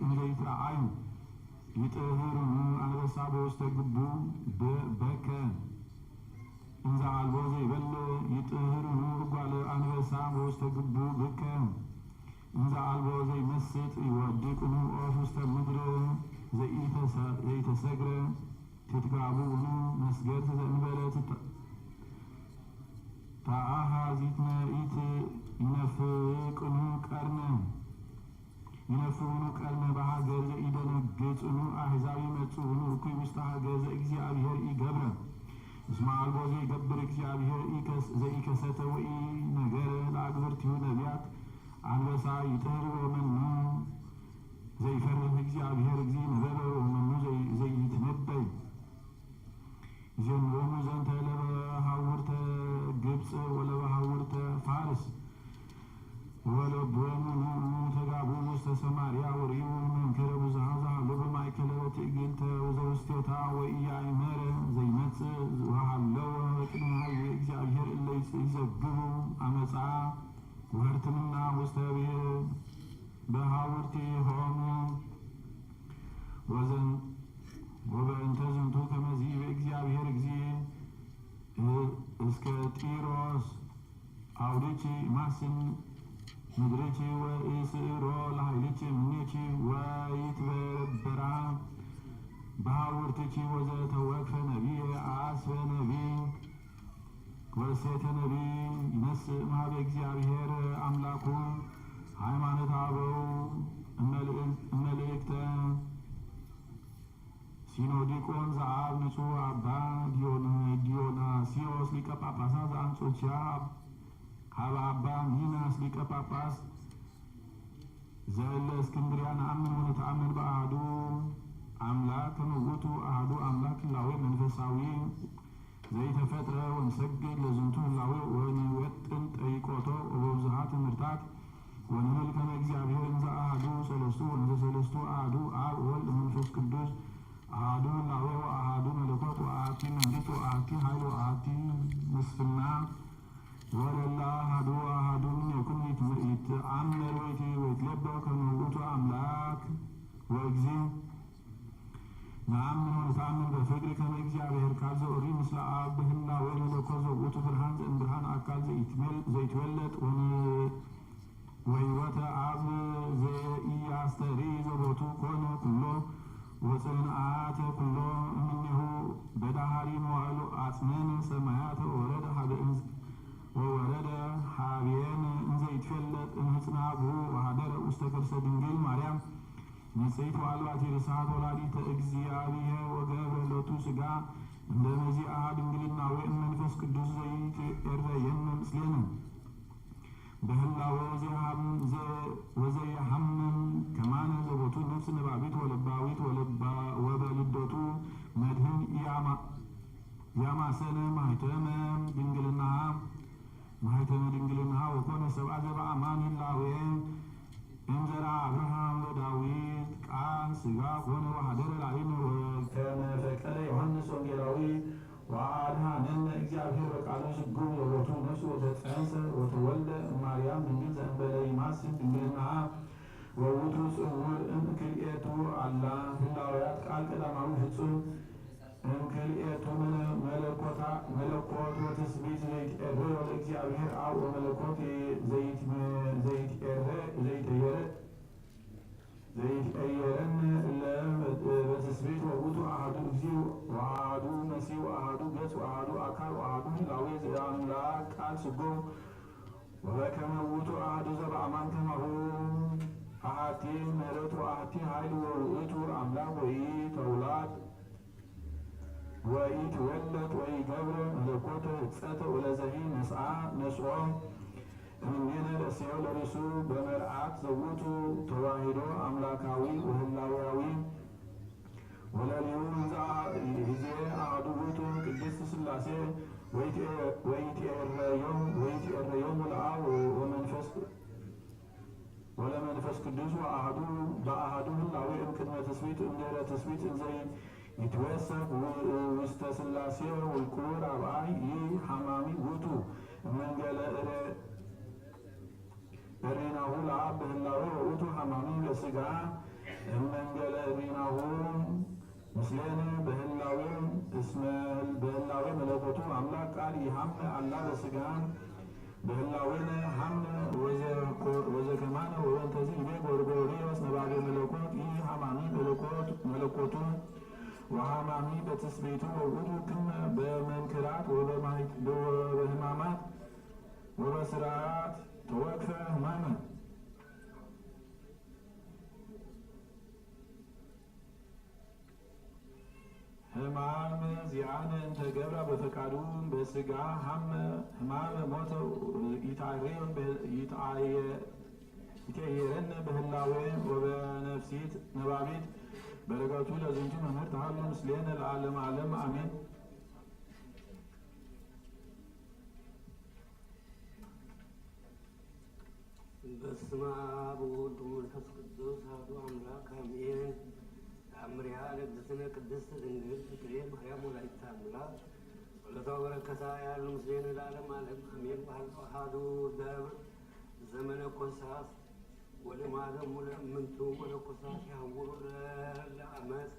እንዘይትረአዩ ይጥህሩኑ አንበሳ በውስተ ግቡ በከ እንዘ አልቦ ዘይበልዕ ይጥህሩኑ እጓለ አንበሳ በውስተ ግቡ ብከ እንዘ አልቦ ዘይመስጥ ይወድቅኑ ኦፍ ውስተ ምድር ዘይተሰግረ ትትጋቡኑ መስገድ ዘእንበለ ተአሃዚትነ ይነፍቅኑ ቀርነ በሀገር ዘኢደነግጽኑ አሕዛብ ይመጽኡኑ እኩይ ውስተ ሀገር ዘእግዚአብሔር ኢገብረ እስመ አልቦ ዘይገብር እግዚአብሔር ዘኢከሰተ ወኢነገረ ለአግብርቲሁ ነቢያት አንበሳ ይጥህር ወመኑ ዘይፈርህ እግዚአብሔር እግዚእ ነበረ ወመኑ ዘይትነበይ ዘንቦሙ ዘንተ ለበሐውርተ ግብጽ ወለበሐውርተ ፋርስ ወለቦሙ ተጋቡ ውስተ ሰማርያ ወርእዩ መንክረ ብዙኃ ዘሃሎ በማእከለ ትዕግልተ ወዘውስቴታ ወኢያእመረ ዘይመጽእ ወሃለወ በቅድመ ኀቤ እግዚአብሔር እለ ይዘግቡ አመፃ ወህርትምና ውስተ በሐውርቲሆሙ ወበእንተ ዝንቱ ከመዚ በእግዚአብሔር እግዚእ እስከ ጢሮስ አውድኪ ማስን ምድርኪ ወኢስዕሮ ለኃይልኪ እምኔኪ ወይትበረበራ በሐውርትኪ ወዘተወክፈ ነቢይ አስፈ ነቢይ ወሴተ ነቢይ ይነስእ እምኀበ እግዚአብሔር አምላኩ ሃይማኖተ አበው እመልእክተ ሲኖዲቆን ዘአብ ንጹሕ አባ ዲዮናስዮስ ሊቀ ጳጳሳት ዘአንጾኪያ ሀበ አባ ሚናስ ሊቀ ጳጳስ ዘእለ እስክንድርያ ነአምን ወነተአምን በአሐዱ አምላክ ከመ ውእቱ አሐዱ አምላክ ህላዌ መንፈሳዊ ዘይተፈጥረ ወንሰግድ ለዝንቱ ህላዌ ወንወጥን ጠይቆቶ ወበብዝሃ ትምህርታት ወንብል ከመ እግዚአብሔር እንዘ አሐዱ ሰለስቱ ወንዘ ሰለስቱ አሐዱ አብ ወወልድ መንፈስ ቅዱስ አሐዱ ህላዌ ወአሐዱ መለኮት ወአሐቲ መንግሥት ወአሐቲ ኃይል ወአሐቲ ምስፍና ወለላ አሐዱ አሐዱ እምኔክሙ ይትአመር ወይትለበው ከመ ውእቱ አምላክ ወእግዚእ ነአምን ወነተአምን በፍቅር ከመ እግዚአብሔር ቃል ዘኦሪ ምስለ አብ በህላዌ መለኮት ዘውእቱ ብርሃን ዘእምብርሃን አካል ዘይትወለጥ ወሕይወተ አብ ዘኢያስተሪ ዘቦቱ ኮነ ኩሎ ወጽንዓተ ኩሎ እምኔሁ በዳህሪ መዋዕሉ አጽመነ ሰማያተ ወወረደ ሀቤነ እንዘ ይትፈለጥ እምህጽናብሁ ወሀደረ ውስተ ከርሰ ድንግል ማርያም ንጽሕት ወአልባቲ ርሥዓት ወላዲተ እግዚአብሔር ወገብረ ሎቱ ሥጋ እንደ መዚአ ድንግልናዊ እመንፈስ ቅዱስ ዘይትዔረየነ ምስሌነ በህላዌ ወዘየሐምም ከማነ ዘቦቱ ነፍስ ነባቢት ወለባዊት ወበልደቱ መድህን ያማሰነ ማኅተመ ድንግልናሃ ወኮነ ሰብአ ዘበአማን ህላዌ እንዘራ አብርሃም ወዳዊት ቃል ሥጋ ኮነ ወሀደረ ላዕሌነ ወከመ ፈቀደ ዮሐንስ ወንጌላዊ ወአድኀነነ እግዚአብሔር በቃሉ ስግው ወቦቱ ነፍስ ወተጸንሰ ወተወልደ እማርያም ድንግል ዘእንበለ ይማስን ድንግልናሃ ወውእቱ ጽውር እምክልኤቱ አላ ህላውያት ቃል ቀዳማዊ ፍጹም እምክልኤቱ መለኮት ወትስብእት ዘይትዔረዩ ለእግዚአብሔር አብ ወመለኮት ዘይትዔየረን በትስብእት ወውእቱ አሐዱ እግዚእ ወአሐዱ መሲሕ ወአሐዱ ገጽ ወአሐዱ አካል ወአሐዱ ህላዌ ዘአምላክ ቃል ስግው ወበከመ ውእቱ አሐዱ ዘበአማን ከማሁ አሐቲ ምሕረት ወአሐቲ ኃይል ወውእቱ አምላክ ወኢተውላድ ወኢትወለድ ወኢገብረ መለኮተ ህጸተ ወለዘሂ ነስኦ እምኔነ ለእሴዮ ለርእሱ በመርዓት ዘውእቱ ተዋሂዶ አምላካዊ ወህላዊያዊ ወለሊሁ ጊዜ አሐዱ ውእቱ ቅድስት ሥላሴ ወይትዔረዮሙ ለአብ ወለመንፈስ ቅዱስ ወአሐዱ በአሐዱ ህላዌ እምቅድመ ትስብእት እምድኅረ ትስብእት እንዘ ይትወሰክ ውስተ ሥላሴ ወልኩል አብአይ ሐማሚ ውእቱ እመንገለ እሪናሁ ለአብ በህላዌ ወውእቱ ሐማሚ በሥጋ እመንገለ እሪናሁ ምስሌነ በህላዌ እስመ በህላዌ መለኮቱ አምላክ ቃል ይሐመ አላ በሥጋ በህላዌነ ሐመ ወዘከማነ ወበእንተዝ ይቤ ጎርጎርዮስ ነባቤ መለኮት ሐማሚ መለኮቱ ወሐማሚ በትስብእቱ ወውእቱ ክመ በመንክራት ወበሕማማት ወበስርዓት ተወክፈ ሕማመ ሕማም ዚአነ እንተ ገብራ በፈቃዱ በሥጋ ሕማመ ሞተ ይትዔየረነ በህላዌ ወበነፍሲት ነባቢት በረከቱ ለዝንቱ መምህር ተሃሉ ምስሌነ ለዓለመ ዓለም አሜን። በስመ አብ ወወልድ ወመንፈስ ቅዱስ አሐዱ አምላክ አሜን። ተአምሪሃ ለእግዝእትነ ቅድስት ድንግል ፍቅሬ ማርያም ወላዲተ አምላክ ጸሎታ በረከታ ያሉ ምስሌነ ለዓለመ ዓለም አሜን። አሐዱ ዘመነኮሳት ወለማለም ለእምንቱ መነኮሳት ያውሩ ለዓመት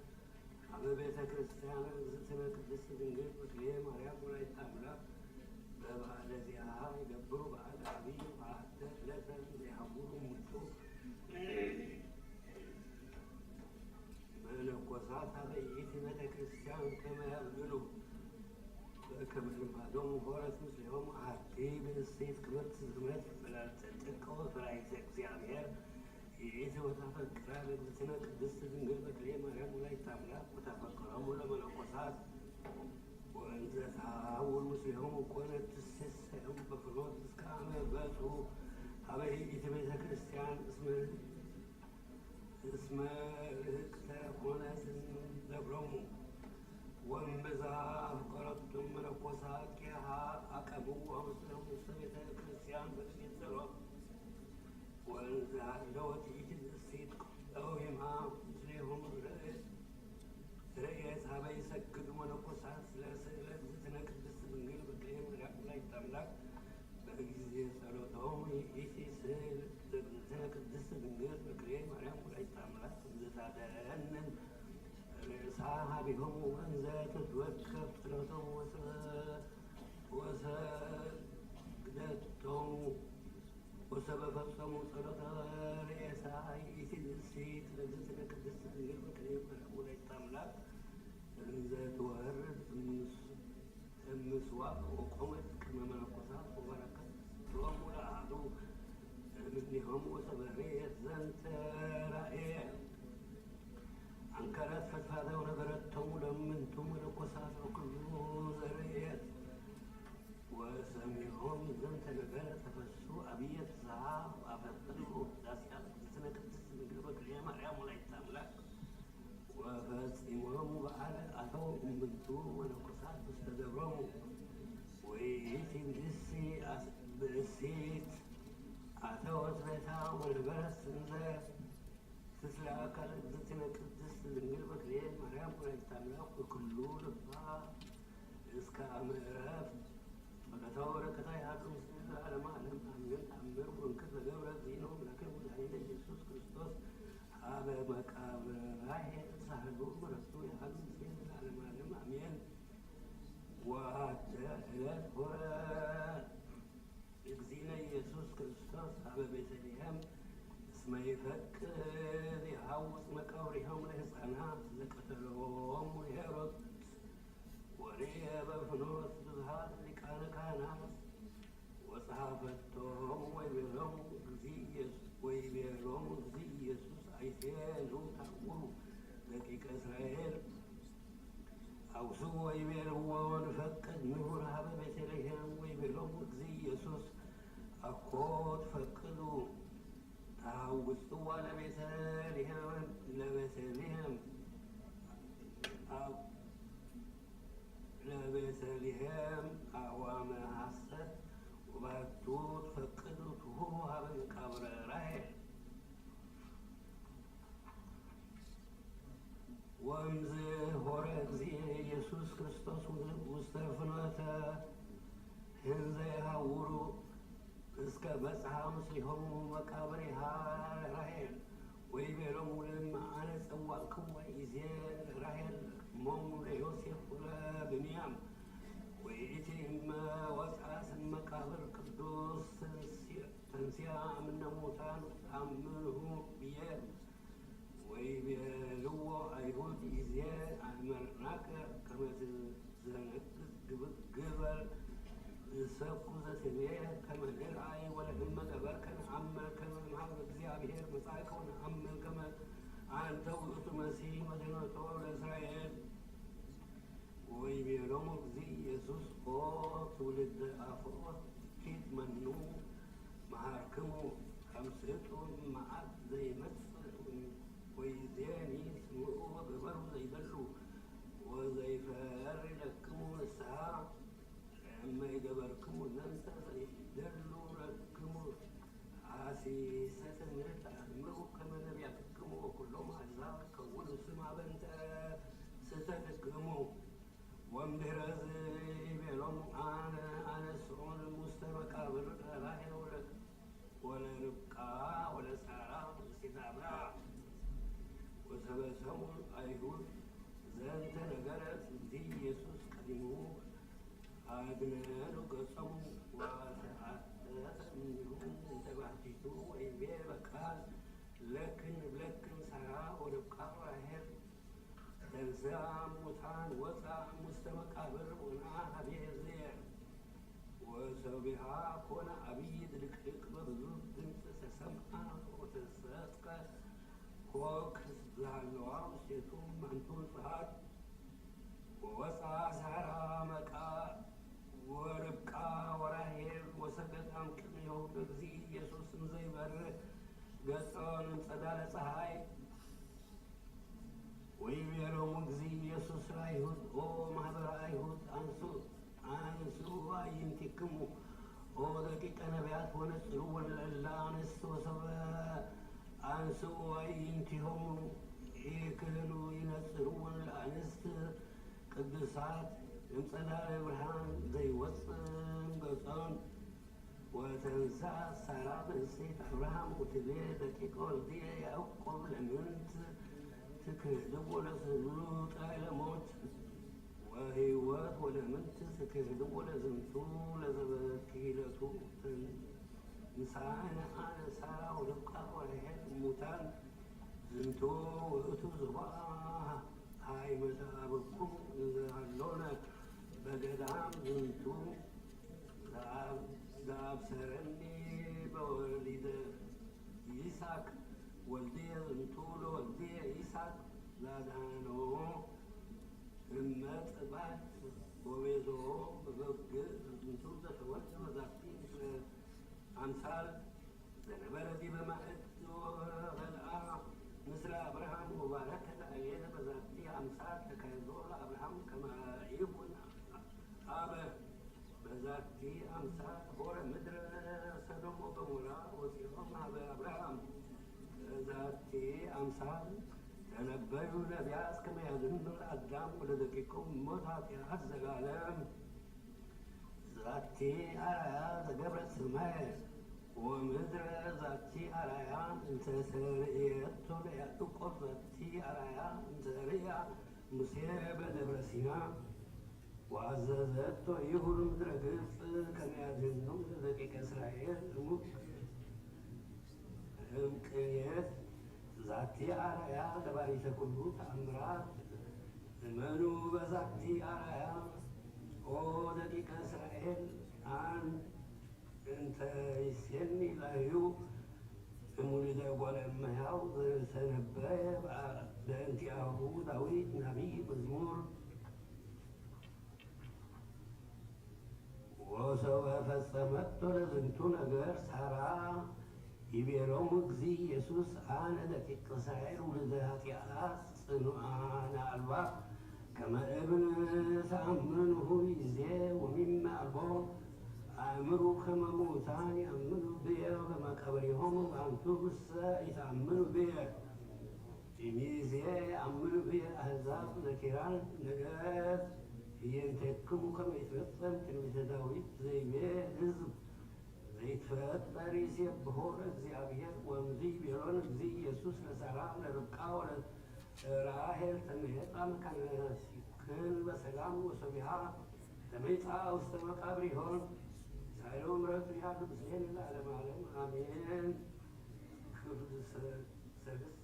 አበ ቤተ ክርስቲያን እግዝእትነ ቅድስት ድንግል ፍቅሬ ማርያም ወላዲተ አምላክ በበዓለ ዚአሃ ይገብሩ በዓለ ዓቢይ በአሐተ ዕለተ ያውሩ ሙሉ መነኮሳት አበ ይእቲ ቤተ ክርስቲያን ከመ ያብዕሉ በከመ ልማዶሙ ሆረት ምስሌሆሙ አሐቲ ብእሴት ክብርት ዝምረት በላዕተ ጥቀ ወበላዕተ እግዚአብሔር ይእቲ ወተፈቅራ ለእግዝእትነ ቅድስት ድንግል በክልኤ ማርያም ወላዲተ አምላክ ወተፈቅሮሙ ለመነኮሳት ወእንዘ ተሐውር ምስሌሆሙ ኮነት ትሴሰዮም በፍኖት እስከ አመ በጹ ሀበይ ኢቲ ቤተ ክርስቲያን እስመ ርህቅተ ኮነት ደብሮሙ ወእምበዛ አፍቀረቱም መነኮሳት ኪሃ አቀብዎ ምስሌሆሙ ውስተ ቤተ ክርስቲያን በጥቂት ጸሎት ወእንዘ ሀለወት ይእቲ እሴት ቀዊማ ምስሌሆሙ ርእየት ሀበ ይሰግዱ መነኮሳት ስለ ስእለት ዝትነ ቅድስት ድንግል በክልኤ ማርያም ወላዲተ አምላክ በጊዜ ጸሎቶሙ ይእቲ ስእል ዝትነ ቅድስት ድንግል በክልኤ ማርያም ወላዲተ አምላክ ዘታደነን ርእሳ ሀቢሆሙ ወእንዘ ትትወከፍ ጸሎቶሙ ወሰግደቶሙ ወሰበፈጸሙ ጸሎተ ርእሳ ይእቲ እሴት ለዝትነ ቅድስት ድንግል በክልኤ ማርያም ወላዲተ አምላክ እንዘ ትወርድ እምስዋዕ ወቆመት ቅድመ መነኮሳት ወበረከት ሎሙ ለአሐዱ እምኔሆሙ ወሰበሬት ዘንተ ራእየ አንከረት ፈትፋተ ወነበረቶሙ ለእምንቱ መነኮሳት ወኩሉ ዘርእየት ወሰሚዖም ዘንተ ነገረ ተፈሱ አብየ ፍስሓ ወአፈቅሩ ዳስያት ዝትነ ቅድስት ድንግል በክልኤ ማርያም ወላዲተ አምላክ ወፈጺሞሙ በዓለ አተው እምንቱ መነኮሳት ውስተ ደብሮሙ ወይእቲ ብእሲት አተወት ቤታ ወነበረት እንዘ ትስለአከለ ዝትነ ቅድስት ድንግል በክልኤ ማርያም ወላዲተ አምላክ በኩሉ ልባ እስከ አመ ዕረፍት በከታው በረከታ ያሉ ምስለ ለዓለመ ዓለም አሜን። ተአምር ወንክር ዘገብረ እግዚእነ ወአምላክነ ወመድኃኒነ ኢየሱስ ክርስቶስ ሀበ መቃብረ ራሔል ሳህሉ ምሕረቱ ያህሉ ምስሌነ ለዓለመ ዓለም አሜን። ወአሐደ ዕለት ሆረ እግዚእነ ኢየሱስ ክርስቶስ ሀበ ቤተልሔም እስመ ይፈቅድ ይሐውፅ መቃብሪሆሙ ለሕፃናት ዘቀተሎሙ ሄሮድስ ወርእየ በፍኖት ብዙኃት ሊቃነ ካህናት ወጸሐፈቶሙ ወይቤሎሙ እግዚእ ኢየሱስ አይቴኑ ታውሩ ደቂቀ እስራኤል አውሱ ወይቤልዎ ንፈቅድ ንሁር ሀበ ቤተልሔም ወይቤሎሙ እግዚእ ኢየሱስ አኮ ትፈቅዱ ተሐውፅዋ ለቤተልሔም አዕዋመ ሐሰት ወባሕቱ ትፈቅዱ ትሁሩ ሀበ መቃብረ ራሔል ወእምዝ ሆረ እግዚእ ኢየሱስ ክርስቶስ ውስተ ፍኖተ እንዘ ይሐውሩ እስከ በጽሐ ምስሊሆሙ መቃብሪሃ ራሔል ወይቤሎሙ ለእመ አነ ጸዋዕክዋ ይእዜ ራሔል እሞሙ ለዮሴፍ ወለብንያም ወይእቲ እመ ወጽአት እመቃብር ቅዱስ ተንሥአ እምነ ሙታን ተአምንሁ ብዬ ወይቤልዎ አይሁድ ይእዜ አእመርናከ ከመ ትዘነግዕ ግበር እሰኩ ዘትቤ ከመ ንርአይ ወለእመ ገበርከ ነአምር ከመ እምኀበ እግዚአብሔር መጻእከ ወነአምር ከመ አንተ ውእቱ መሲሕ መድኃኒቶ ለእስራኤል ወይቤሎሙ እግዚእ ኢየሱስ ኦ ትውልደ አፍሮት ፊት መኑ መሃርክሙ ከምስጡ መዓት ዘይመጽእ ወይዜኒ ስምዑ ወግበሩ ዘይደሉ ወዘይፈሪ ለክሙ ንስሓ እመ ይገበርክሙ ዘንተ ዘይደሉ ለክሙ ሐሲሰ ትምህርት አእምሩ ከመ ነቢያትክሙ ወኵሎም አሕዛብ ከውኑ ስማ በእንተ ስሕተትክሙ ወእምድኅረ ይቤሎሙ አነ አነስኦን ውስተ መቃብር ራሔል ወለርብቃ ወለሳራ ብእሲተ አብርሃም ወሰበሰቡ አይሁድ ዘንተ ነገረት እግዚእ ኢየሱስ ቀዲሙ አግነኑ ገጾሙ ወተአተተ እምኔሁ እንተ ባሕቲቱ ወይቤ በቃል ለክን ብለክን ሳራ ወርብቃ ራሔል ተንሥአ እሙታን ወፅአ እሙስተ መቃብር ወነአ ኀቤ ሕዝየ ወሰቢሃ ኮነ አብይ ድልቅልቅ በብዙ ድምፅ ተሰምዐ ወተሰጥቀ ኮክ ዘሃለዋ ውስቴቱ እማንቱ ንጹሓት ወወፅአ ሳራ መቃ ጸዳለ ፀሐይ ወይቤሎሙ እግዚእ ኢየሱስ ለአይሁድ ኦ ማኅበረ አይሁድ አንሱ አዕይንቲክሙ ኦ ደቂቀ ነቢያት ወነጽሩ ወለእለ አንስት ወሰብእ አንስኡ አዕይንቲሆሙ ኢክህሉ ይነጽሩ ለአንስት ቅዱሳት እምጸዳለ ብርሃን ዘይወፅእ ገጾን ወተንሣእ ሣራ ብእሲት አብርሃም ወትቤ ደቂቀ ወልድየ ያዕቆብ ለምንት ትክህድዎ ለስሉጥ ኃይለሞት ወሕይወት ወለምንት ትክህድዎ ለዝንቱ ለዘበክሂለቱ ትንሣኤነ አነ ሣራ ወርብቃ ወራሔል እሙታን ዝንቱ ውእቱ ዝዋዕ ሀይመ ዘአብክሙ ዘሃሎነ በገዳም ዝንቱ ዘአብሰረኒ በወሊደ ይስሐቅ ወልድየ ዝንቱ ለወልድየ ይስሐቅ ዛዳኖ እመጥባት ወቤዞ በበግዕ ዝንቱ ዘተወልደ በዛቲ ምስለ አምሳል ዘነበረ ዲበ ማዕድ ወበልዓ ምስለ አብርሃም ወባረከ ለአብየነ በዛቲ አምሳል ተካይዞ ለአብርሃም ከመ ይኩን አበ በዛቲ አምሳል ሆረ ምድረ ሰዶም ወገሞራ ወፂኦም ሀበ አብርሃም በዛቲ አምሳል ተነበዩ ነቢያት እስከ ያድኅኑ ለአዳም ወለደቂቁም ሞት ኃጢአት ዘላለም ዛቲ አርአያ ዘገብረት ሰማየ ወምድረ ዛቲ አርአያ እንተ ሰርእየቶ ለያዕቆብ ዛቲ አርአያ እንተ ርእያ ሙሴ በደብረ ሲና ወአዘዘቶ ይሁን ምድረ ግብፅ ከመ ያድኅኑ ለደቂቀ እስራኤል እምቅኔት ዛቲ አርአያ ለባሕተ ኩሉ ተአምራት እመኑ በዛቲ አርአያ ኦ ደቂቀ እስራኤል እንተ ይሴኒ ላህዩ እሙሊደ እጓለ እመሕያው ዘተነበየ በእንቲአሁ ዳዊት ነቢይ መዝሙር ወሰበ ፈጸመቶ ለዝንቱ ነገር ሣራ ይቤሎሙ እግዚእ ኢየሱስ አነ ደቂቀ እስራኤል ውሉደ ኃጢአት ጽኑዓነ አልባብ ከመ እብን ተአምንሁ ይዜ ወሚመ አልቦ አእምሩ ከመ ሙታን ይአምኑ ብየ ወከመ ቀብሬሆሙ በአንቱ ብእሰ ይተአምኑ ብየ ኢሚዜ ይአምኑ ብየ አሕዛብ ዘኪራን ነገሥት ኢየንቴክሙ ከመ ይትፈጸም ትንቢተ ዳዊት ዘይቤ ሕዝብ ዘይትፈጠር ይሴብሖ ለእግዚአብሔር ወእምዝ ይቤሎን እግዚእ ኢየሱስ ለሣራ ለርብቃ ወለራሔል ተመየጣ መካነ ሲክል በሰላም ወሰቢሃ ተመይጣ ውስተ መቃብሪሆን ሳይለው ምሕረቱ ያሉ ምስሌነ ለዓለመ ዓለም አሜን። ክፍል ሰለስተ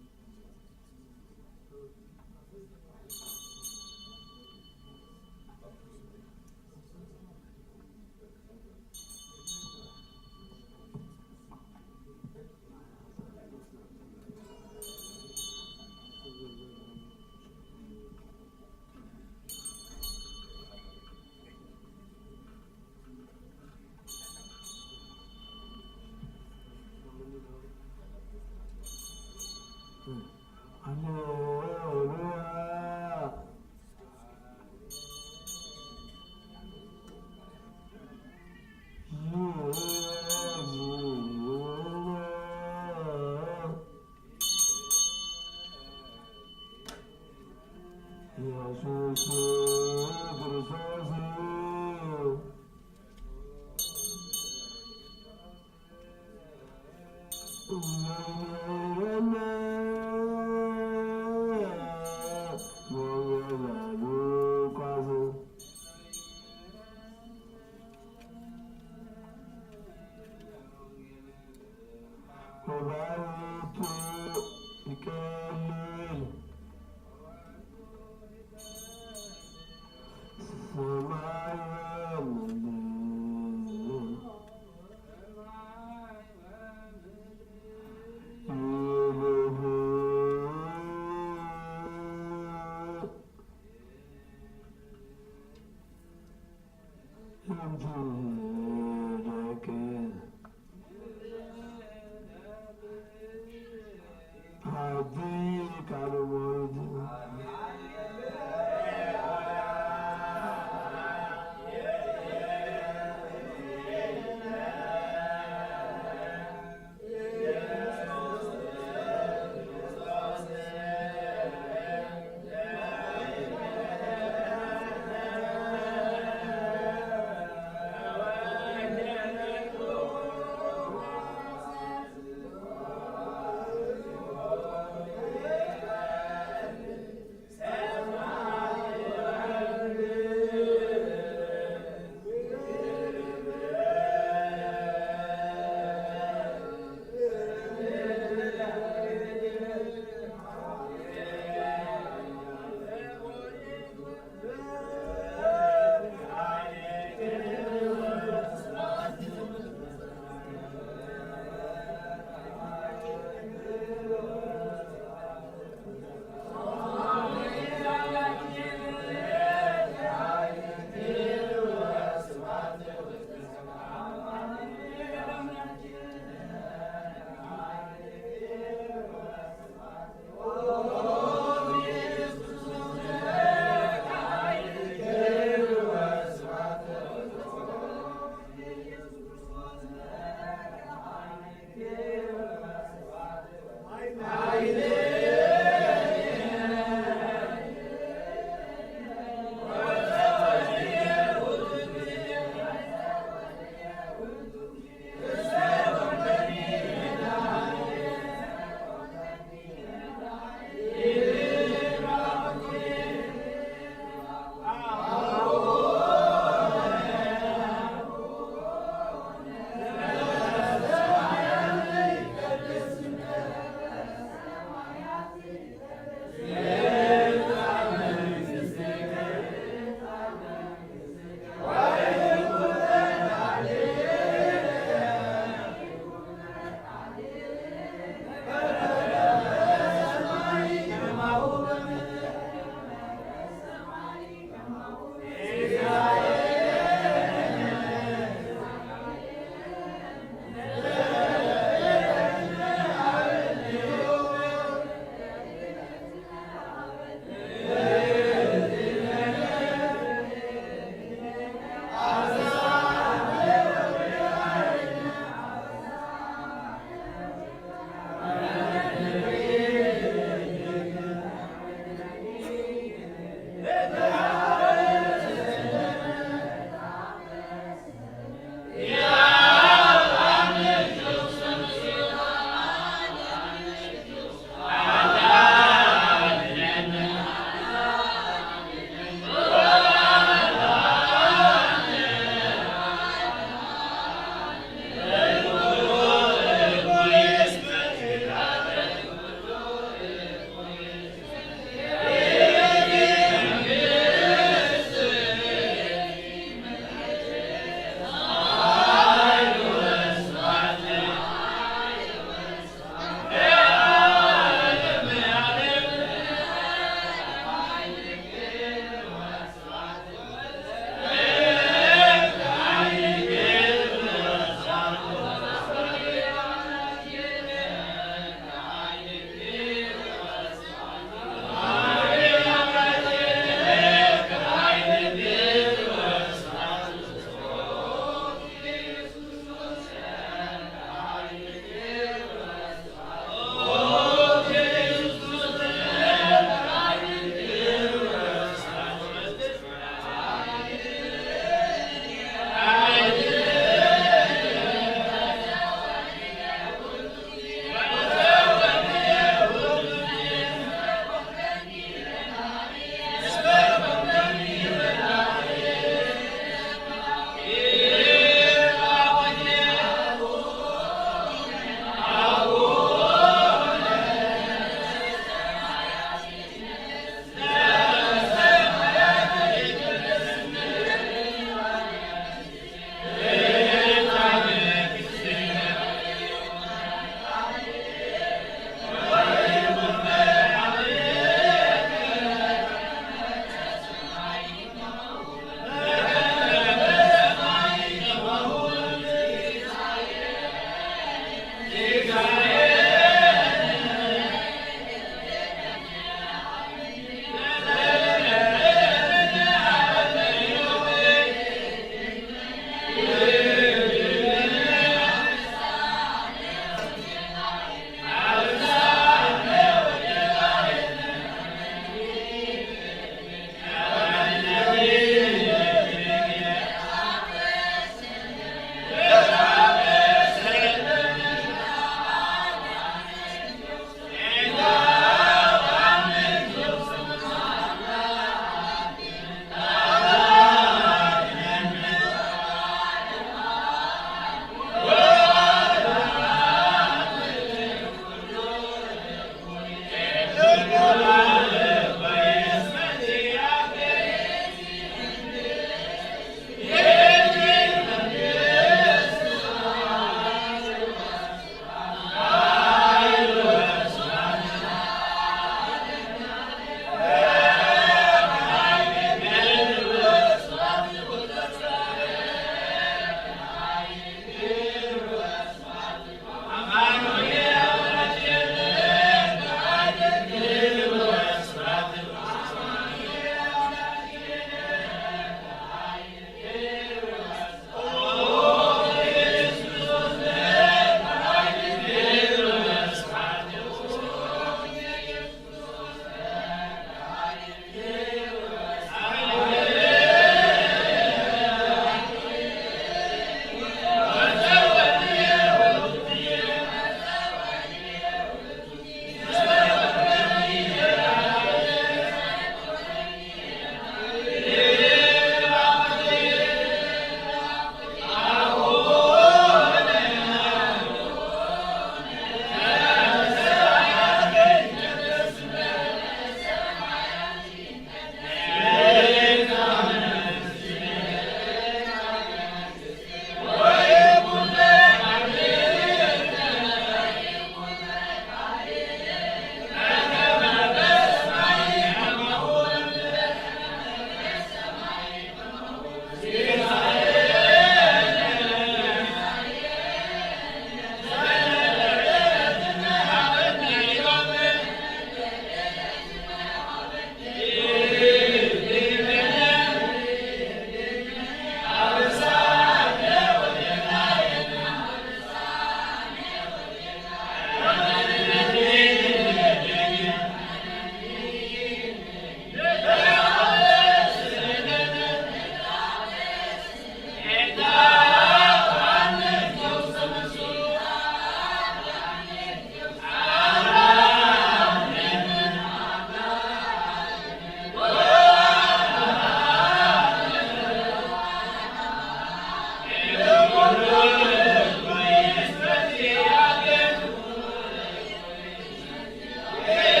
Amen.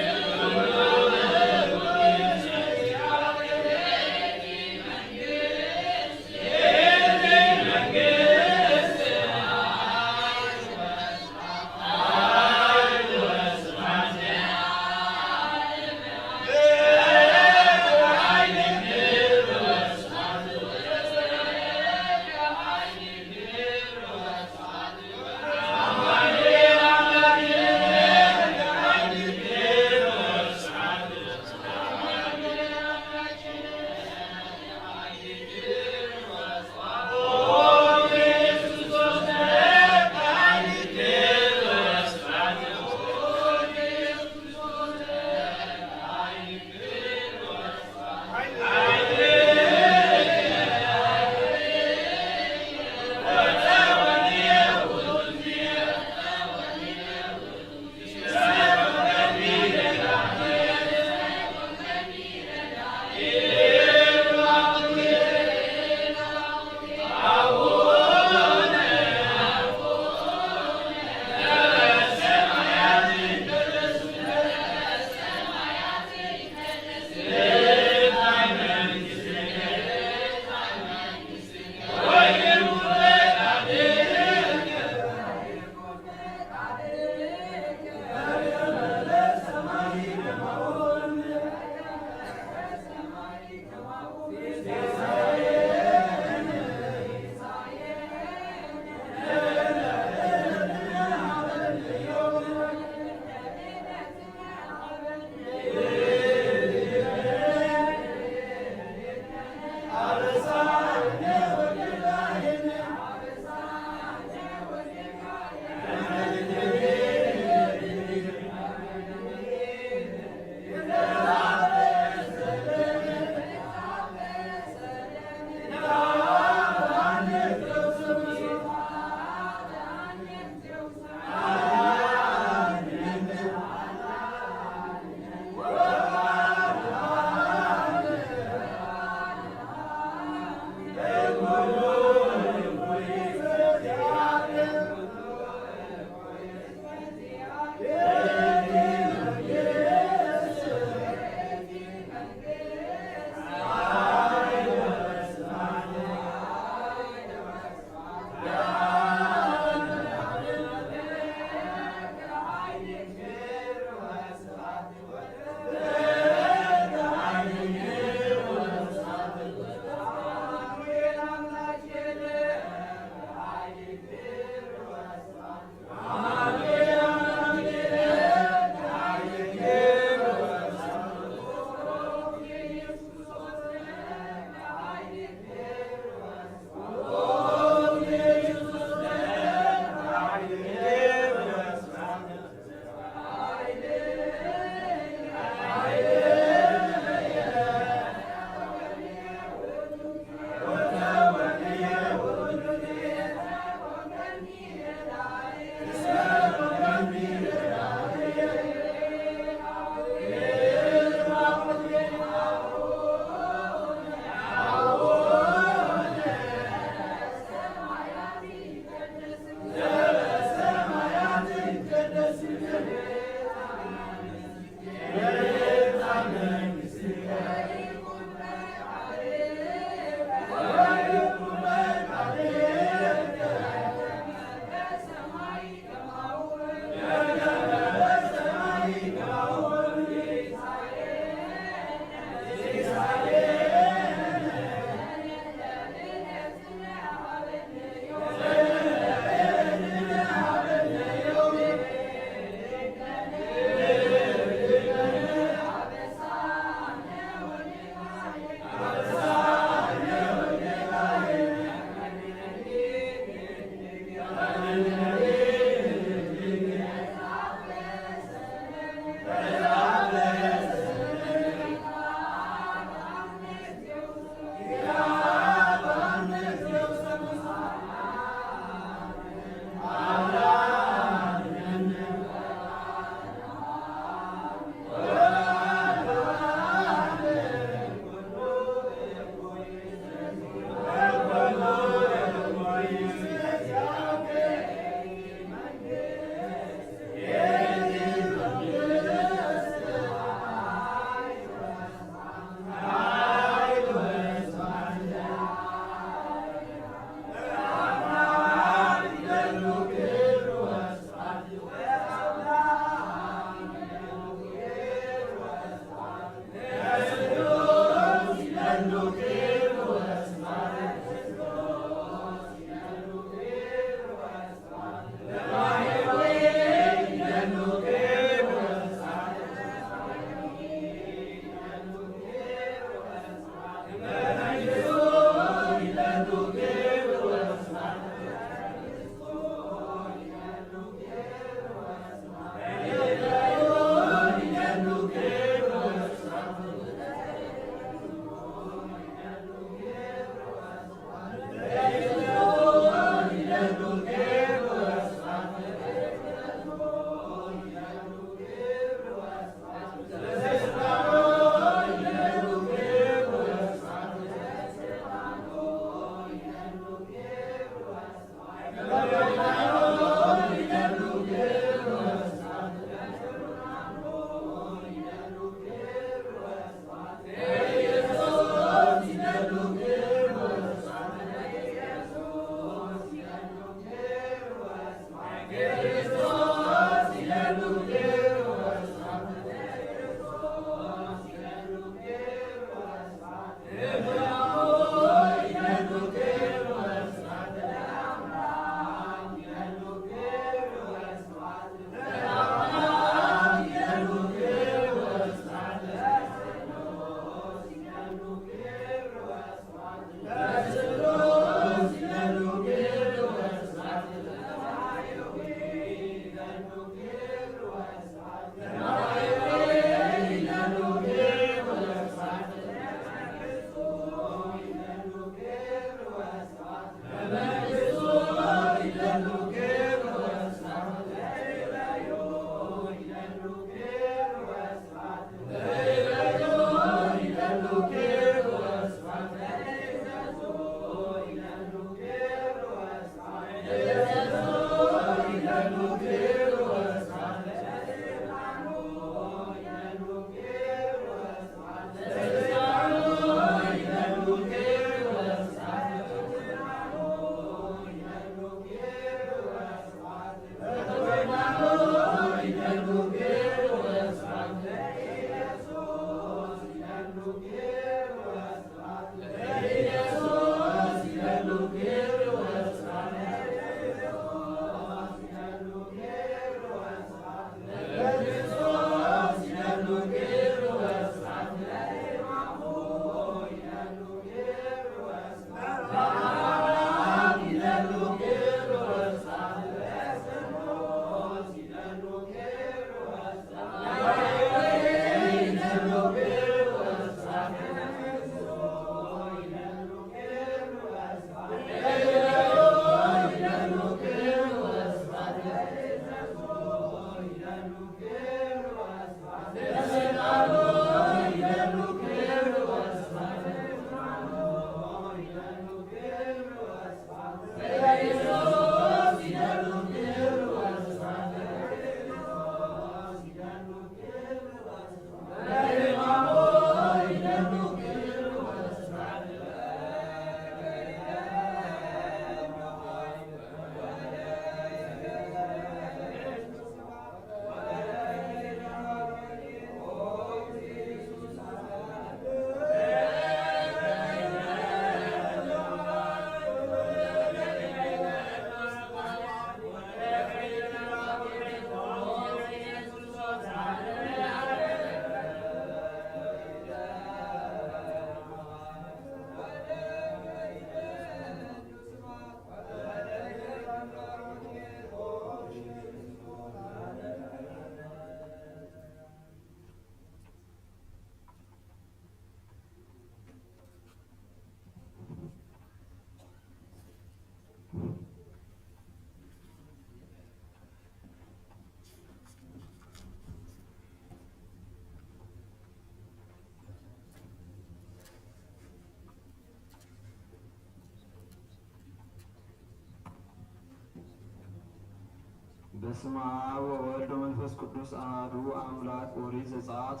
በስመ አብ ወወልድ ወመንፈስ ቅዱስ አሐዱ አምላክ። ኦሪት ዘጸአት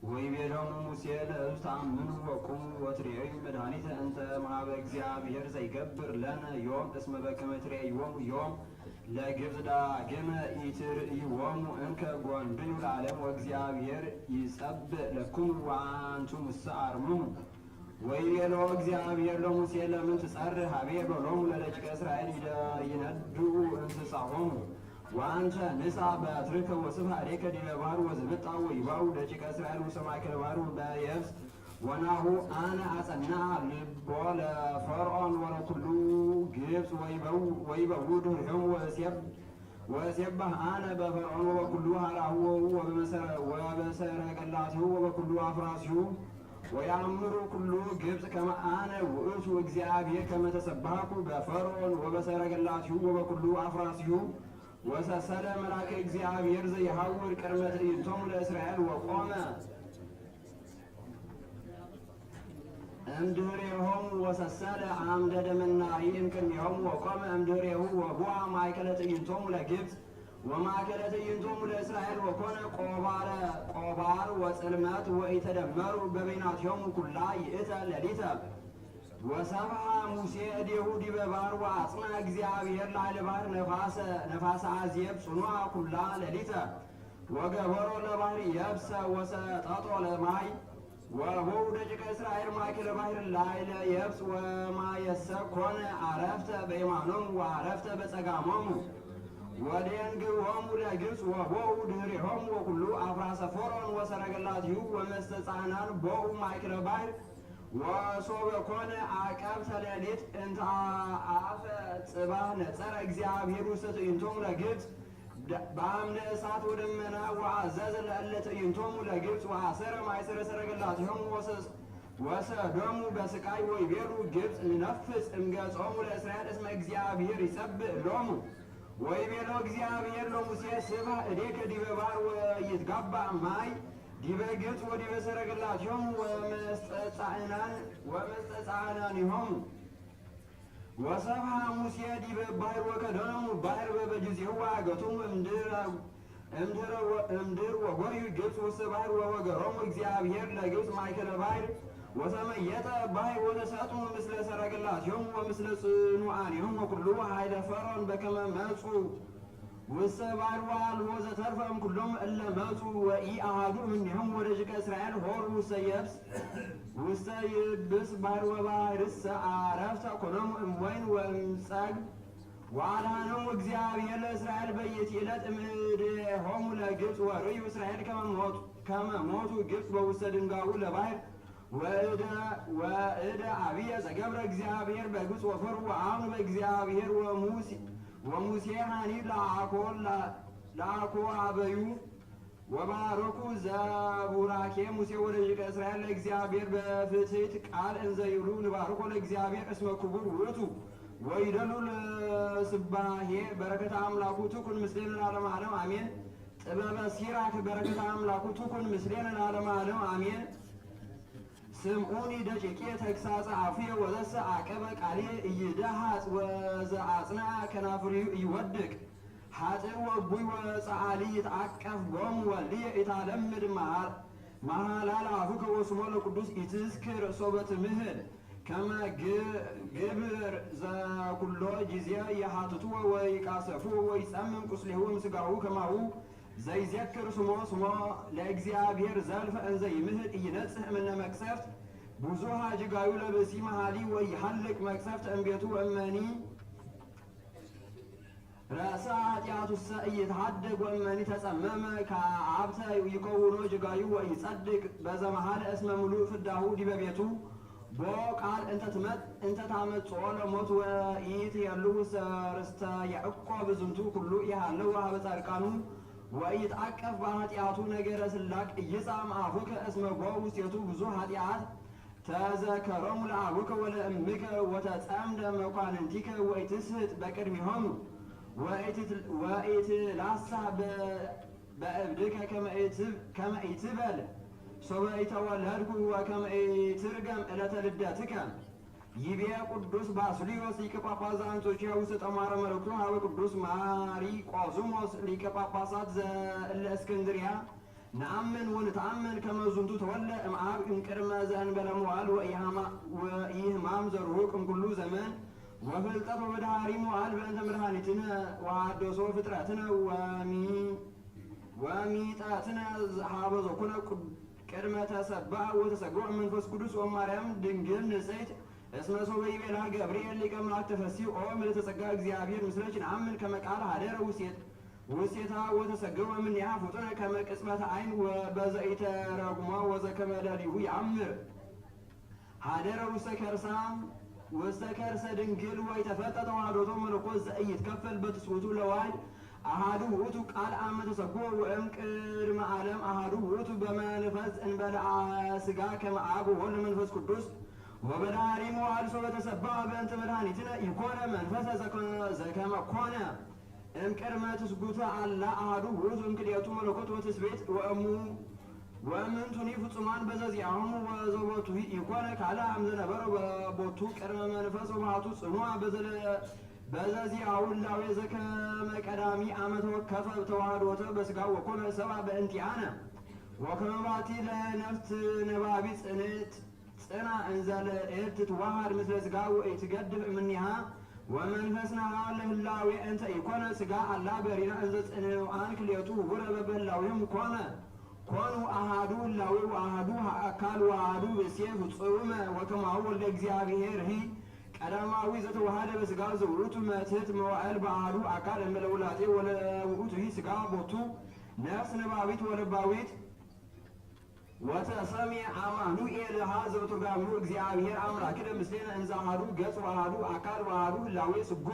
ወይቤሎሙ ሙሴ ለሕዝብ ተአምኑ ወቁሙ ወትሬዩ መድኃኒተ እንተ እምኀበ እግዚአብሔር ዘይገብር ለነ ዮም እስመ በከመ ትሬይዎሙ ዮም ለግብፅ ዳግመ ኢትርእይዎሙ እንከ ጐንድዩ ለዓለም ወእግዚአብሔር ይጸብእ ለክሙ ወአንቱሙሰ አርምሙ። ወይቤሎ እግዚአብሔር ለሙሴ ለምን ትጸርህ ሀቤ በሎሙ ለደቂቀ እስራኤል ይነድኡ እንስሳሆሙ ወአንተ ንሣ በትርከ ወስብሐ ኀቤከ ዲበ ባሕር ወዝብጣ ወይባኡ ደቂቀ እስራኤል ውስተ ማእከለ ባሕር በየብስ ወናሁ አነ አጸንዐ ልቦ ለፈርዖን ወለኩሉ ግብፅ ወይበው ድኅሬሆሙ ወእሴብሕ አነ በፈርዖን ወበኩሉ ኀራሁ ወበሰረገላቲሁ ወበኩሉ አፍራሲሁ ወያእምሩ ኩሉ ግብፅ ከመ አነ ውእቱ እግዚአብሔር ከመ ተሰብሐኩ በፈርዖን ወበሰረገላቲሁ ወበኩሉ አፍራሲሁ ወሰሰለ መልአከ እግዚአብሔር ዘይሐውር ቅድመ ትዕይንቶሙ ለእስራኤል ወቆመ እምድኅሬሆሙ ወሰሰለ አምደ ደመናይ እምቅድሜሆሙ ወቆመ እምድኅሬሁ ወቡአ ማእከለ ትዕይንቶሙ ለግብፅ ወማእከለ ትዕይንቶሙ ለእስራኤል ወኮነ ቆባር ወጽልመት ወኢተደመሩ በበይናቲሆሙ ኩላ ይእተ ሌሊተ ወሰብሐ ሙሴ እዴሁ ዲበ ባሕር ወአጽንዐ እግዚአብሔር ላዕለ ባሕር ነፋሰ አዜብ ጽኑዐ ኩላ ሌሊተ ወገበሮ ለባሕር የብሰ ወሰጠጦ ለማይ ወበው ደቂቀ እስራኤል ማእከለ ባሕር ላዕለ የብስ ወማየሰ ኮነ አረፍተ በየማኖሙ ወአረፍተ በጸጋሞሙ ወደንግቦሙ ለግብፅ ወቦኡ ድኅሬሆሙ ወኩሉ አፍራሰ ፈርዖን ወሰረገላቲሁ ወመስተጻዕናን ቦኡ ማእከለ ባሕር ወሶበ ኮነ አቀብተ ሌሊት እንተ አፈ ጽባህ ነጸረ እግዚአብሔር ውስተ ትዕይንቶሙ ለግብፅ በአምደ እሳት ወደመና ወአዘዘ ለእለ ትዕይንቶሙ ለግብፅ ወአሰረ ማእሰረ ሰረገላቲሆሙ ወሰዶሙ በስቃይ ወይቤሉ ግብፅ ንነፍስ እምገጾሙ ለእስራኤል እስመ እግዚአብሔር ይጸብእ ሎሙ ወይቤሎ እግዚአብሔር ለሙሴ ስብሐ እዴከ ዲበ ባሕር ወይትጋባእ ማይ ዲበ ግብፅ ወዲበ ሰረገላቲሆሙ ወመስተጻዕናኒሆሙ ወሰብሐ ሙሴ ዲበ ባሕር ወከደኖሙ ባሕር በበጊዜሁ ወአገቶሙ እምድር ወጎዩ ግብፅ ውስተ ባሕር ወወገሮሙ እግዚአብሔር ለግብፅ ማእከለ ባሕር ወተመየጠ ባሕር ወተሰጥሙ ምስለ ሰረገላቲሆሙ ወምስለ ጽኑዓኒሆሙ ወኩሉ ኃይለ ፈርዖን በከመ መጹ ውስተ ባሕር ወአልቦ ዘተርፈ እምኩሎሙ እለ መጹ ወኢአሐዱ እምኔሆሙ ወደቂቀ እስራኤል ሆሩ ውስተ የብስ ውስተ ይብስ ባሕር ወባሕርሰ አረፍተ ኮኖሙ እምወይን ወእምጸግ ወአድኀኖሙ እግዚአብሔር ለእስራኤል በየቲ ዕለት እምእዴሆሙ ለግብፅ ወርእዩ እስራኤል ከመ ሞቱ ግብፅ በውስተ ድንጋዩ ለባሕር ወእደ አብየ ዘገብረ እግዚአብሔር በግብፅ ወፈሩ ወአምኑ በእግዚአብሔር ወሙሴ ሃኒ ለአኮ አበዩ ወባረኩ ዘቡራኬ ሙሴ ወደቂቀ እስራኤል ለእግዚአብሔር በፍትሕት ቃል እንዘ ይብሉ ንባርኮ ለእግዚአብሔር እስመ ክቡር ውእቱ ወይደሉ ለስባሄ በረከተ አምላኩ ትኩን ምስሌነ ለዓለመ ዓለም አሜን። ጥበበ ሲራክ በረከተ አምላኩ ትኩን ምስሌነ ለዓለመ ዓለም አሜን። ስምዑኒ ደቂቄ ተግሣጸ አፉየ ወዘሰ አቀበ ቃሌ ኢይደሃጽ ወዘአጽንዐ ከናፍርዩ ኢይወድቅ ኃጥእ ወቡይ ወጸዓሊ ይትዓቀፍ ቦሙ ወልድየ ኢታለምድ መሃላል አፉከ ወስሞ ለቅዱስ ኢትዝክር ሶበ ትምህል ከመ ግብር ዘኩሎ ጊዜ የሃትቱ ወይቃሰፉ ወይጸምም ቁስሌሁ እምሥጋሁ ከማሁ ዘይዘክር ስሞ ለእግዚአብሔር ዘልፈ እንዘ ይምህል ኢይነጽህ እምነ መቅሰፍት ብዙኃ ጅጋዩ ለብእሲ መሃሊ ወይሐልቅ መቅሰፍት እምቤቱ እመኒ ረእሰ ኃጢአቱሰ ኢይትሐደግ ወእመኒ ተጸመመ ከአብተ ይከውኖ ጅጋዩ ወይጸድቅ በዘመሃለ እስመ ምሉእ ፍዳሁ ዲበ ቤቱ ቦ ቃል እንተ ታመጽኦ ለሞት ወኢትየሉ ውስተ ርስተ ያዕቆብ ዝንቱ ኩሉ ኢሃለወ ኀበ ጻድቃኑ ወኢትዐቀፍ በኃጢአቱ ነገረ ስላቅ ኢይጻም አፉከ እስመ ቦ ውስቴቱ ብዙ ኃጢአት ተዘከሮሙ ለአቡከ ወለእምከ ወተጸምደ መኳንንቲከ ወኢትስሕት በቅድሚሆሙ ወኢትላሳ በእብድከ ከመ ኢትበል ሶበ ኢተወለድኩ ወከመ ኢትርገም ዕለተ ልደትከ ይቤ ቅዱስ ባስልዮስ ሊቀ ጳጳስ ዘአንጾኪያ ውስተ ጠማረ መለኮቱ ኀበ ቅዱስ ማሪቆስሞስ ሊቀ ጳጳሳት ዘእስክንድርያ ነአምን ወንተአምን ከመ ዝንቱ ተወልደ እምአብ እምቅድመ ዘእንበለ መዋዕል ወኢሕማም ዘርሁቅ እምኩሉ ዘመን ወፍልጠት ወበዳህሪ መዋዕል በእንተ መድኃኒትነ ወሐደሶ ፍጥረትነ ወሚጠትነ ኀበ ዘኮነ ቅድመ ተሰብአ ወተሰግኦ መንፈስ ቅዱስ ወማርያም ድንግል ንጽሕት እስመ ሶበ ይቤላ ገብርኤል ሊቀ መላእክት ተፈሥሒ ኦ ምልዕተ ጸጋ እግዚአብሔር ምስለኪ ነአምን ከመ ቃል ኀደረ ውስቴታ ወተሰገወ እምኔሃ ፍጡነ ከመ ቅጽበተ ዓይን በዘኢተረጉሞ ወዘከመ ሌሊሁ ይአምር ኀደረ ውስተ ከርሰ ድንግል ወይተፈጠ ተዋሕዶቶ መለኮት ዘኢይትከፈል በትስብእቱ ለዋሕድ አሐዱ ውእቱ ቃል አመ ተሰግኦ ወእምቅድመ ዓለም አሐዱ ውእቱ በመንፈስ እንበለ ሥጋ ከመ አብ ወወልድ መንፈስ ቅዱስ ወበዳህሪ መዋዕል ሶበ ተሰብአ በእንተ መድኃኒትነ ኢኮነ መንፈሰ ዘከመ ኮነ እምቅድመ ትስጉተ አላ አሐዱ ውእቱ እምክልኤቱ መለኮት ወትስብእት ወእምንቱኒ ፍጹማን በዘዚአሆሙ ወዘቦቱ ኢኮነ ካልእ እምዘነበረ በቦቱ ቅድመ መንፈስ ወባሕቱ ጽኑዕ በዘዚአሁ እላዌ ዘከመ ቀዳሚ አመ ተወከፈ ተዋሕዶተ በሥጋ ወኮነ ሰብአ በእንቲአነ ወከመ ባቲ ለነፍስ ነባቢ ጽና እንዘለ ትትዋሃድ ምስለ ሥጋ ወኢትገድፍ እምኔሃ ወመንፈስና ለህላዌ እንተ ኢኮነ ሥጋ አላ በሪና እንዘ ጽንዓን ክልኤቱ ውረ በበህላዊም ኮኑ አሃዱ ህላዌ ወአሃዱ አካል ወአሃዱ ብእሴ ፍጹመ ወከማሁ ወልደ እግዚአብሔር ሂ ቀዳማዊ ዘተዋሃደ በሥጋ ዘውእቱ መትሕት መዋዕል በአሐዱ አካል እምለ ውላጤ ወለውእቱ ሂ ሥጋ ቦቱ ነፍስ ነባቢት ወለባዊት ወተሰምየ አማኑኤል ሀዘ በትርጓሜሁ እግዚአብሔር አምላክነ ምስሌነ እንዘ አሐዱ ገጽ ወአሐዱ አካል ወአሐዱ ህላዌ ስጉ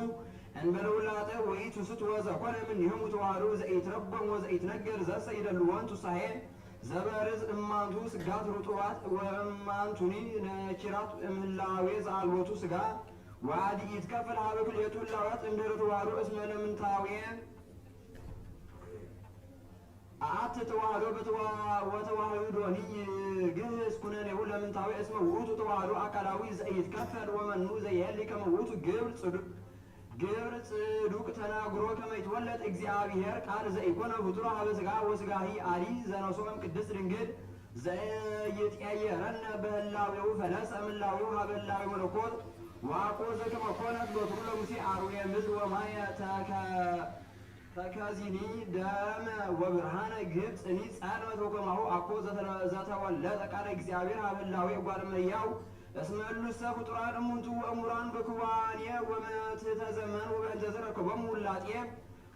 እንበለ ውላጤ ወኢትስት ወዘኮነ እምኔሆሙ ተዋህዶ ዘኢትረጎም ወዘኢትነገር ዘሰ ይደልወን ትንሣኤ ዘበርዝ እማንቱ ስጋት ርጡባት ወእማንቱኒ ነኪራት እምህላዌ ዘአልቦቱ ሥጋ ወአዲ ይትከፈል ሀበ ክልኤቱ ህላዌያት እምድኅረ ተዋህዶ እስመ ለምንታዌ አት ተዋህዶ ወተዋህዶኒ ግህዝ ኩነኔሁ ለምንታዌ እስመ ውእቱ ተዋህዶ አካላዊ ዘኢትከፈል ወመኑ ዘየሊ ከመ ውእቱ ግብር ጽዱቅ ተናግሮ ከመ ይትወለድ እግዚአብሔር ቃል ዘኢኮነ ፍጡረ ሀበ ሥጋ ወሥጋሂ አዲ ዘነሶም ቅድስት ድንግል ዘየጥያየረነ በህላዌው ፈለሰ እምላዌው ሀበ ህላዌ መለኮት ዋቆ ዘከመ ኮነት ሎትሩ ለሙሴ አርዌ ምድር ወማየ ተከዚኒ ደመ ወብርሃነ ግብፅኒ ጻልመት ወከማሁ አኮ ዘተወለጠ ቃለ እግዚአብሔር ሀበ ህላዌ እጓለ እመሕያው እስመ እሉሰ ፍጡራን እሙንቱ ወእሙራን በክዋኔ ወመትሕተ ዘመን ወበእንተ ዘረከቦሙ ውላጤ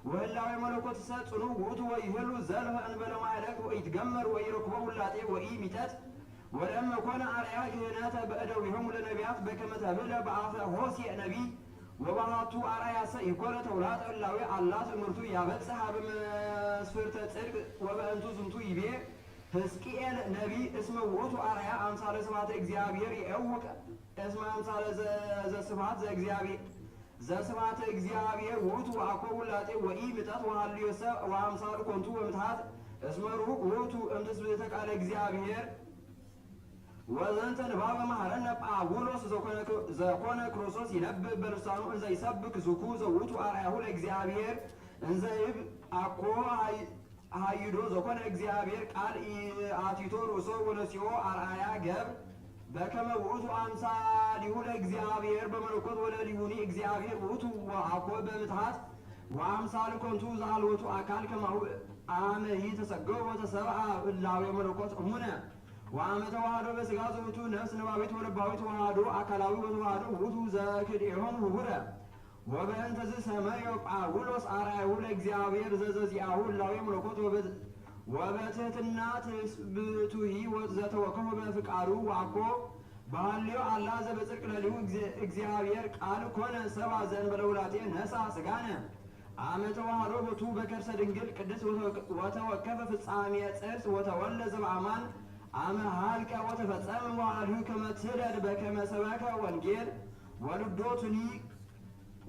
ወህላዌ መለኮት ጽኑ ውእቱ ወይህሉ ዘልፈ እንበለ ማዕረግ ወኢትገመር ወኢረክቦ ውላጤ ወኢሚጠት ወለእመ ኮነ አርአያ ክህነተ በእደዊሆሙ ለነቢያት በከመ ተብዕለ በአፈ ሆሴዕ ነቢይ ወባሕቱ አርአያሰ ኢኮነ ተውላጠ ህላዌ አላ ትእምርቱ ያበጽሕ ሀበ መስፍርተ ጽድቅ ወበእንቱ ዝንቱ ይቤ ሕዝቅኤል ነቢይ እስመ ውእቱ አርአያ አምሳለ ስብሐተ እግዚአብሔር የእውቅ እስመ አምሳለ ዘስብሐት ዘስብሐተ እግዚአብሔር ውእቱ አኮ ውላጤ ወኢምጠት ወሀልዮሰ ወአምሳሉ ኮንቱ ወምትሐት እስመ ሩቅ ውእቱ እምትስብእተ ቃለ እግዚአብሔር ወዘንተ ንባበ መሐረነ ጳውሎስ ዘኮነ ክርስቶስ ይነብብ በልሳኑ እንዘ ይሰብክ ዝኩ ዘውእቱ አርአያሁ ለእግዚአብሔር እንዘ ይብ አኮ ሀይዶ ዘኮነ እግዚአብሔር ቃል አቲቶ ርእሶ ወነሲኦ አርአያ ገብር በከመ ውእቱ አምሳሊሁ ለእግዚአብሔር በመለኮት ወለሊሁኒ እግዚአብሔር ውእቱ ወአኮ በምትሐት ወአምሳል ኮንቱ ዘአልወቱ አካል ከማሁ አመሂ ተሰገው ወተሰብአ ህላዌ መለኮት እሙነ ወአመ ተዋህዶ በሥጋ ዘውእቱ ነፍስ ነባቢት ወለባዊት ተዋህዶ አካላዊ ወተዋህዶ ውእቱ ዘክልኤሆሙ ህቡረ ወበእንተ ዝሰመዮ ጳውሎስ አርአያሁ ለእግዚአብሔር ዘዘዚአሁ ህላዌ መለኮት ወበትሕትና ትስብእቱሂ ዘተወከፈ በፍቃዱ ዋኮ በሐልዮ አላ ዘበጽድቅ ለሊሁ እግዚአብሔር ቃል ኮነ ሰብአ ዘእንበለ ውላጤ ነሣ ሥጋነ አመ ተዋህዶ ቦቱ በከርሰ ድንግል ቅድስት ወተወከፈ ፍጻሜ ጽርስ ወተወልደ ዘበአማን አመ ሀልቀ ወተፈጸመ መዋዕሊሁ ከመ ትኅደድ በከመ ሰበከ ወንጌል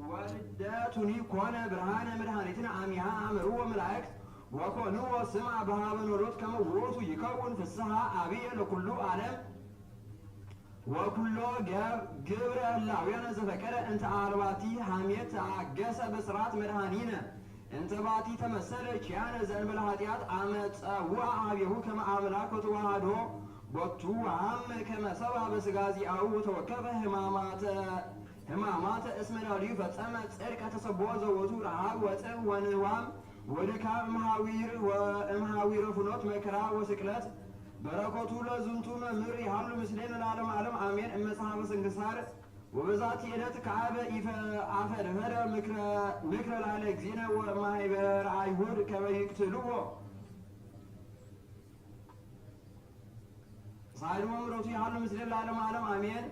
ወልደቱኒ ኮነ ብርሃነ መድኃኒትነ አሚሃ አእምሩ ወመላእክት ወኮንዎ ስምዐ በሀበ ኖሎት ከመ ውእቱ ይከውን ፍስሐ አብየ ለኩሉ ዓለም ወኩሎ ግብረ ህላዌነ ዘፈቀደ እንተ አልባቲ ሐሜት ተአገሰ በስርዓት መድኃኒነ እንተ ባቲ ተመሰለ ኪያነ ዘእንበለ ኃጢአት አመ ጸውዐ ኀቤሁ ከመ አምላክ ወተዋህዶ ቦቱ ወሐመ ከመ ሰብአ በሥጋ ዚአሁ ወተወከፈ ሕማማተ እስመ ላዕሌሁ ፈጸመ ጽድቀ ተሰብሖ ዘውእቱ ረኃብ ወጽም ወንዋም ወድካም እምኀዊረ ፍኖት መከራ ወስቅለት በረከቱ ለዝንቱ መምህር ይሃሉ ምስሌነ ለዓለመ ዓለም አሜን። እመጽሐፈ ስንክሳር ወበዛቲ ዕለት ከአበ አፈ ደፈረ ምክረ ላዕለ እግዚእነ ወማኅበረ አይሁድ ከመ ይቅትልዎ ሳይድሞ ምሕረቱ ይሃሉ ምስሌነ ለዓለመ ዓለም አሜን።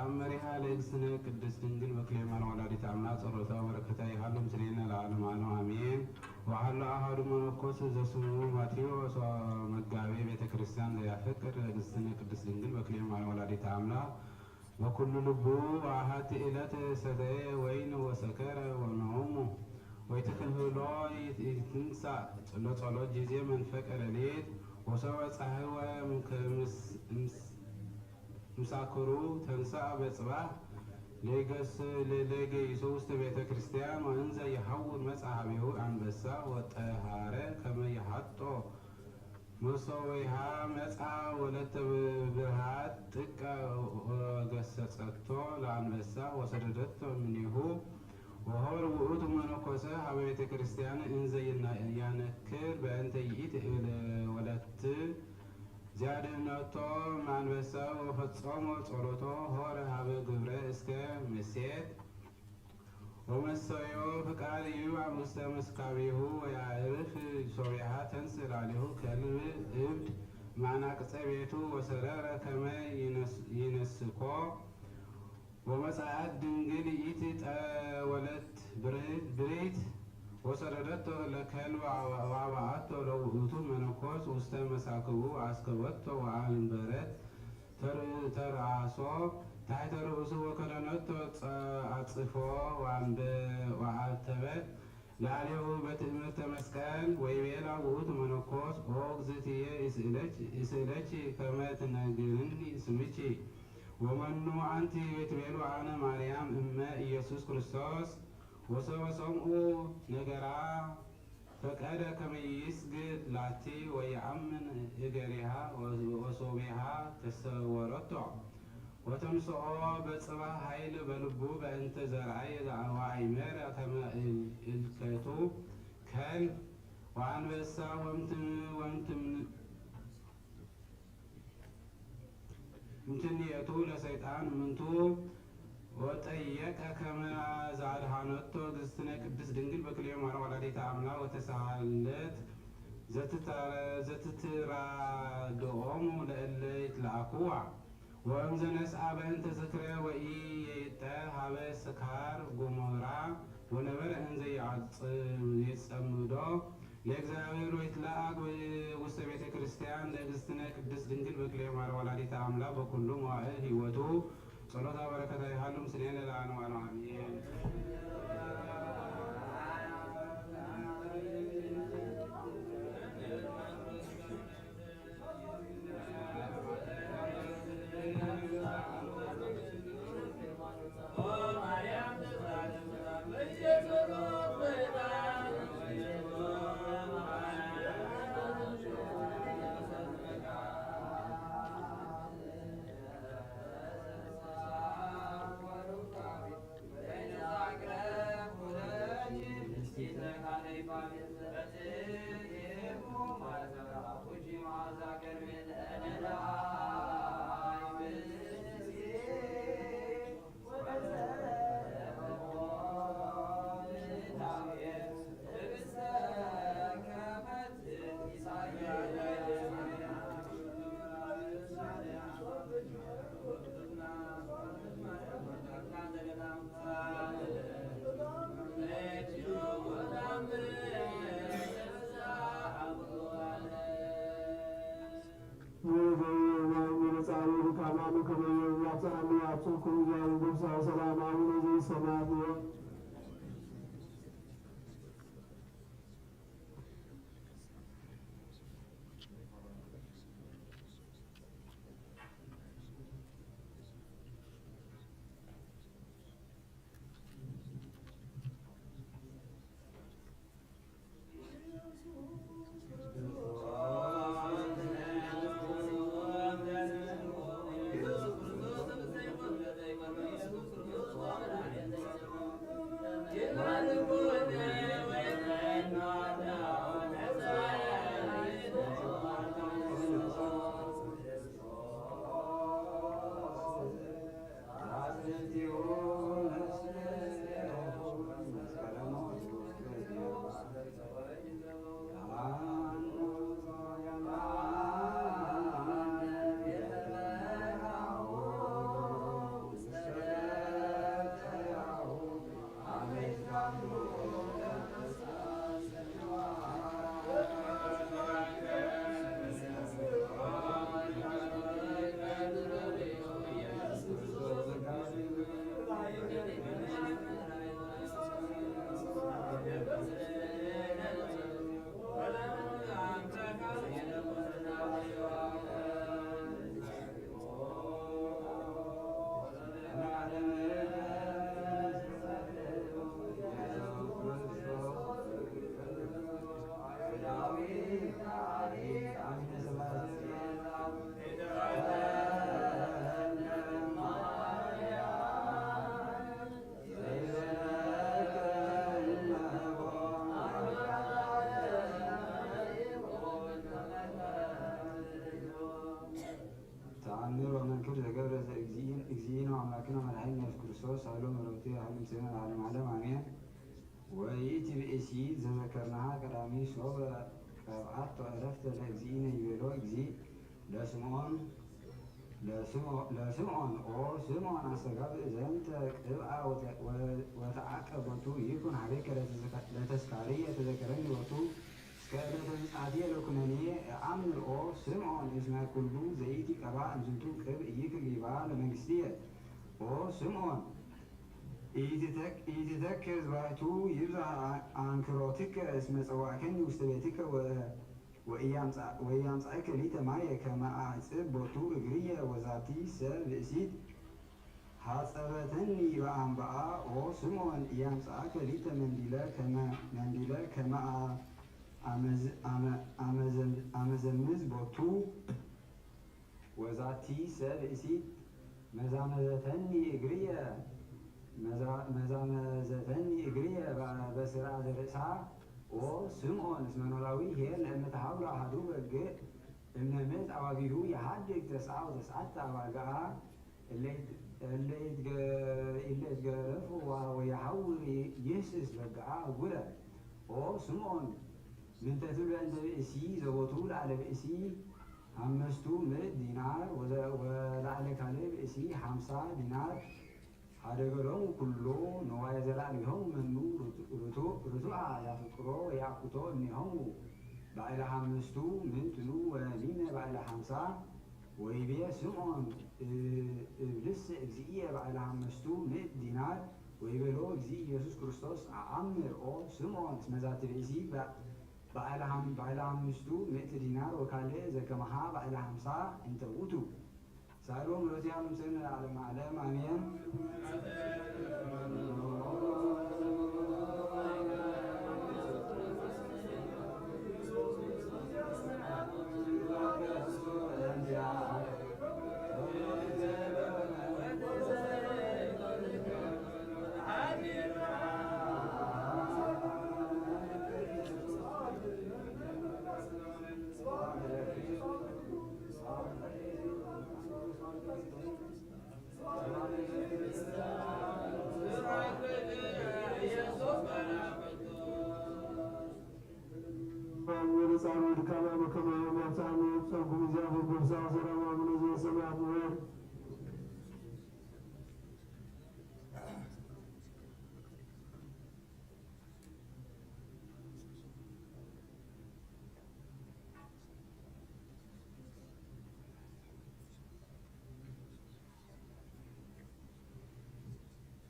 ተአምሪሃ ለእግዝእትነ ቅድስት ድንግል በክሌማን ወላዲተ አምላክ ጸሎታ በረከታ ይሃሉ ምስሌነ ለዓለመ ዓለም አሜን። ወሀሎ አሐዱ መነኮስ ዘስሙ ማቴዎስ መጋቤ ቤተ ክርስቲያን ዘያፈቅር እግዝእትነ ቅድስት ድንግል በክሌማን ወላዲተ አምላክ ወኩሉ ልቡ ወአሐቲ ዕለት ሰተየ ወይን ወሰከረ ወነውሙ ወይትክህሎ ይትንሣእ ለጸሎት ጊዜ መንፈቀ ሌሊት ወሰበ ፀሐይወ ምሳክሩ ተንሥአ በጽባሕ ለገይሶ ውስተ ቤተ ክርስቲያን ወእንዘ ይሐውር መጽሐቢሁ አንበሳ ወጠሃረ ከመ ይሐጦ መሶበይሃ መጽአ ወለተ ብርሃት ጥቀ ወገሰጸቶ ለአንበሳ ወሰደደቶ እምኔሁ ወሆር ውእቱ መነኮሰ ሀበ ቤተ ክርስቲያን እንዘ ያነክር በእንተ ይእቲ ወለት ዚያድኅነቶ እምአንበሳ ወፈጾሞ ጸሎቶ ሆረ ሀበ ግብረ እስከ ምሴት ወመሰዮ ፍቃድ ይብአ ውስተ መስካቢሁ ወያዕርፍ ሶቢሃ ተንሥእ ላዕሌሁ ከልብ እብድ ማናቅጸ ቤቱ ወሰረረ ከመ ይነስኮ ወመጽአት ድንግል ይእቲ ጠወለት ብሬት ወሰደደቶ ለከልብ ወአብአቶ ለውእቱ መነኮስ ውስተ መሳክቡ አስከበቶ ወአንበረት ተርአሶ ታሕተ ርእሱ ወከደነቶ አጽፎ ወአተበት ላዕሌሁ በትእምርተ መስቀል ወይቤላ ውእቱ መነኮስ ኦ እግዝእትየ ይስእለኪ ከመ ትነግሪኒ ስምኪ ወመኑ አንቲ ቤትቤሉ አነ ማርያም እመ ኢየሱስ ክርስቶስ ወሰበ ሰምዑ ነገራ ፈቀደ ከመ ይስግድ ላቲ ወየአምን እገሪሃ ወሶቢሃ ተሰወረቶ ወተምስኦ በጽባሕ ኃይል በልቡ በእንተ ዘርአይ ወአይመረ ከመ እልከቱ ከልብ ወአንበሳ እምትንየቱ ለሰይጣን ምንቱ ወጠየቀ ከመ ዘአድኃነቶ እግዝእትነ ቅድስት ድንግል በክልኤ ማርያም ወላዲተ አምላክ ወተሳሃለት ዘትትራድኦሙ ለእለ ይትለአክዋ ወእምዘ ነስአ በእንተ ዝክረ ወኢየይጠ ሀበ ስካር ገሞራ ወነበረ እንዘ ይጸምዶ ለእግዚአብሔር ወይትለአክ ውስተ ቤተ ክርስቲያን ለእግዝእትነ ቅድስት ድንግል በክልኤ ማርያም ወላዲተ አምላክ በኩሉ መዋዕል ሕይወቱ ጸሎታ በረከታ ይሃሉ ምስሌነ ለዓለመ ዓለም አሜን። ቀዳሚ ሶበ ቀብአቶ ዕረፍተ ለእግዚእነ ይቤሎ እግዚእ ለስምዖን ኦ ስምዖን አስተጋብእ ዘንተ ቅብአ ወተዓቀበቱ ይኩን ሀቤከ ለተስካርየ ተዘከረኒ ወቱ እስከ ዕለተ ምጽአትየ ለኩነንየ አምን ኦ ስምዖን እስመ ኩሉ ዘኢቲ ቀብአ እምዝንቱ ቅብእ ይክል ይብአ ለመንግሥትየ ኦ ስምዖን ኢትተክዝ ባእቱ ይብዛሕ አንክሮትከ እስመ ጸዋዕከኒ ውስተ ቤትከ ወኢያምጻእከ ሊተ ማየ ከመ አዕጽብ ቦቱ እግርየ ወዛቲ ሰብ ብእሲት ሐጸበተኒ በአምብአ ኦ ስምዖን ኢያምጻእከ ሊተ መንዲለ ከመ አመዘምዝ ቦቱ ወዛቲ ሰብ ብእሲት መዛመዘተኒ እግርየ በስራ ዘርእሳ ኦ ስምዖን እስመ ኖላዊ ኄር ለእመ ተሃብሎ አሐዱ በግዕ እምነ ምዕት አዋቢሁ የሐድግ ተስዓ ወተስዓተ አባግዓ እለ ይትገረፉ ወየሐውር ይህስስ በግዓ እጉለ ኦ ስምዖን ምንተ ትብለ እንተ ብእሲ ዘቦቱ ላዕለ ብእሲ 500 ዲናር ወላዕለ ካልእ ብእሲ 50 ዲናር ሀደገሎሙ ኩሎ ነዋየ ዘላዕሊሆሙ መኑ ርቱዐ ያፍቅሮ ወያእኩቶ እምኔሆሙ ባዕለ 5 ምንትኑ ወሊነ ባዕለ 50 ወይቤ ስምዖን እብልስ እግዚእየ ባዕለ 500 ዲናር ወይቤሎ እግዚእ ኢየሱስ ክርስቶስ አአምር ኦ ስምዖን እስመ ዛቲ ብእሲ ባዕለ 500 ዲናር ወካልእ ዘከመሃ ባዕለ 50 እንተ ውእቱ ሳሎም ሮቲያ ምስን ዓለም ዓለም አሜን።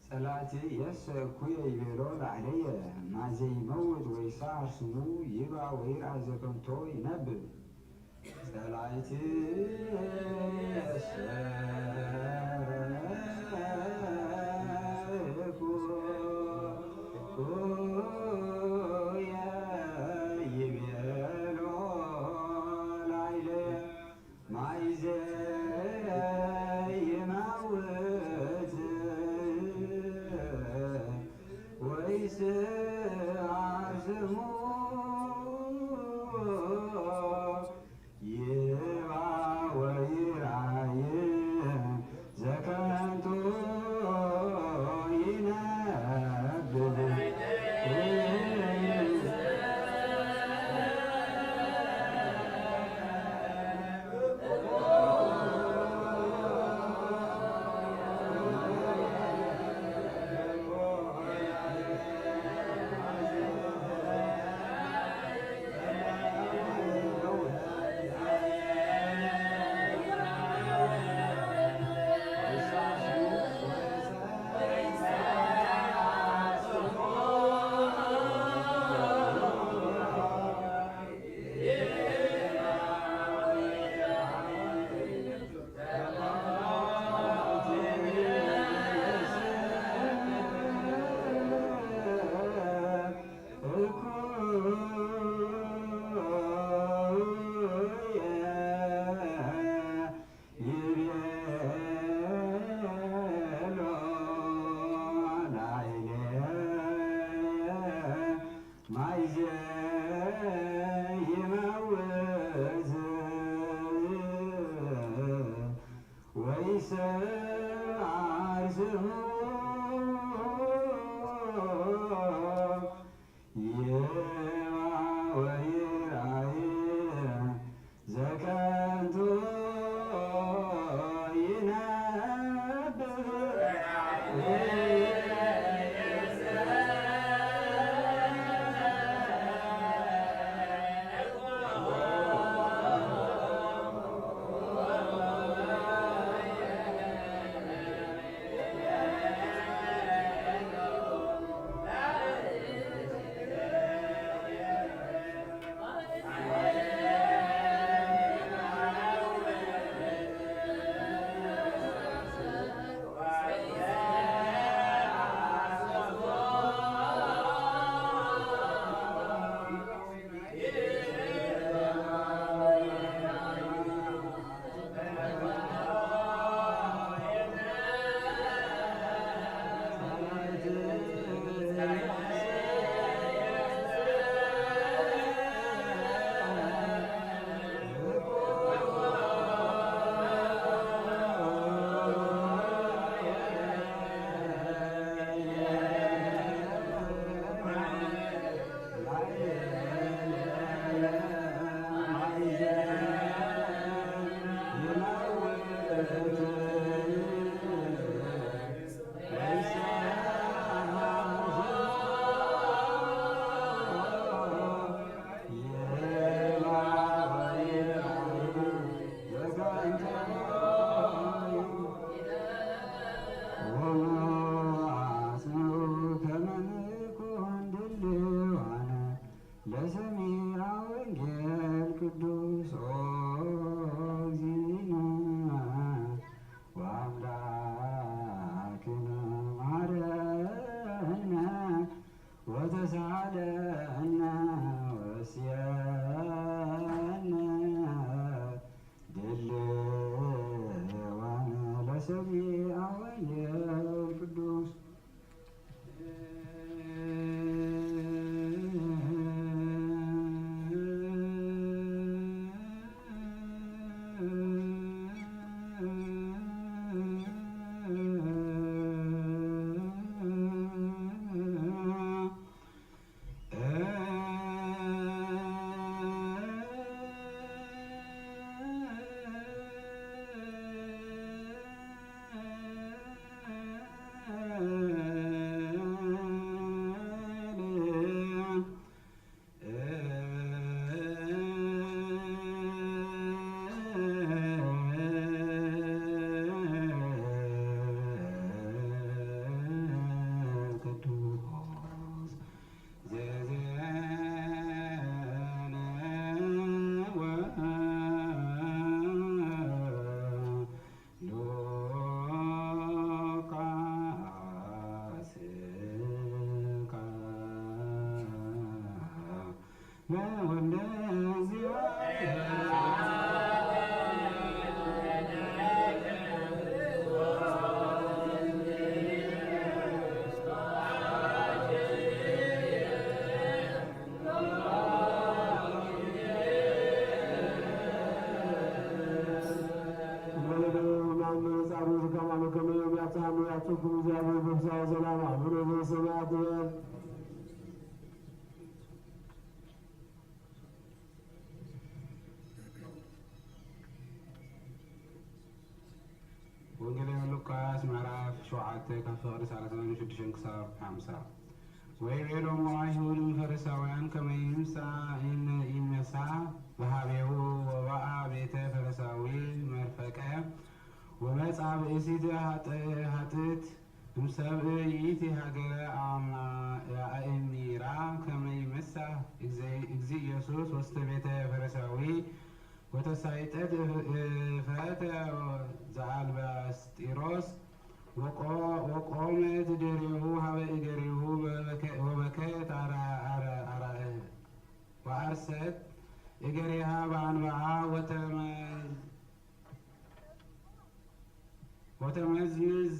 ጸላእቲ የሰ እኩየ ይቤሎ ላዕለየ ማዘይመውት ወይሳር ስሙ ይብአ ወይርአ ዘከንቶ ይነብብ ጸላእቲ የሰ እኩየ ይቤሎ ላዕለየ ማይዘይመውት ወይስዓር ስሙ ይብአ ወይርአይ ዘከንቱ ይነብብ ወተሳለነ ወስየነ ድልዋነ ለሰብአ ወንጌል ቅዱስ ወንጌላዊ ሉቃስ ምዕራፍ 7 ከፍቅር 36 ክሳብ 50 ወይቤሎሙ አይሁድም ፈሪሳውያን ከመ ይምሳ በሀቤሁ ወበአ ቤተ ፈሪሳዊ መርፈቀ ወመጻ ብእሲት ኃጥእት እምሰብእ ይእቲ ሀገረ አእሚራ ከመ ይምሳሕ እግዚእ ኢየሱስ ውስተ ቤተ ፈሪሳዊ ወተሳይጠት እፍረተ ዘአልባስጢሮስ ወቆመት ድሬሁ ሀበ እገሪሁ ወበከት ወአርሰት እገሪሃ በአንብዓ ወተመዝምዝ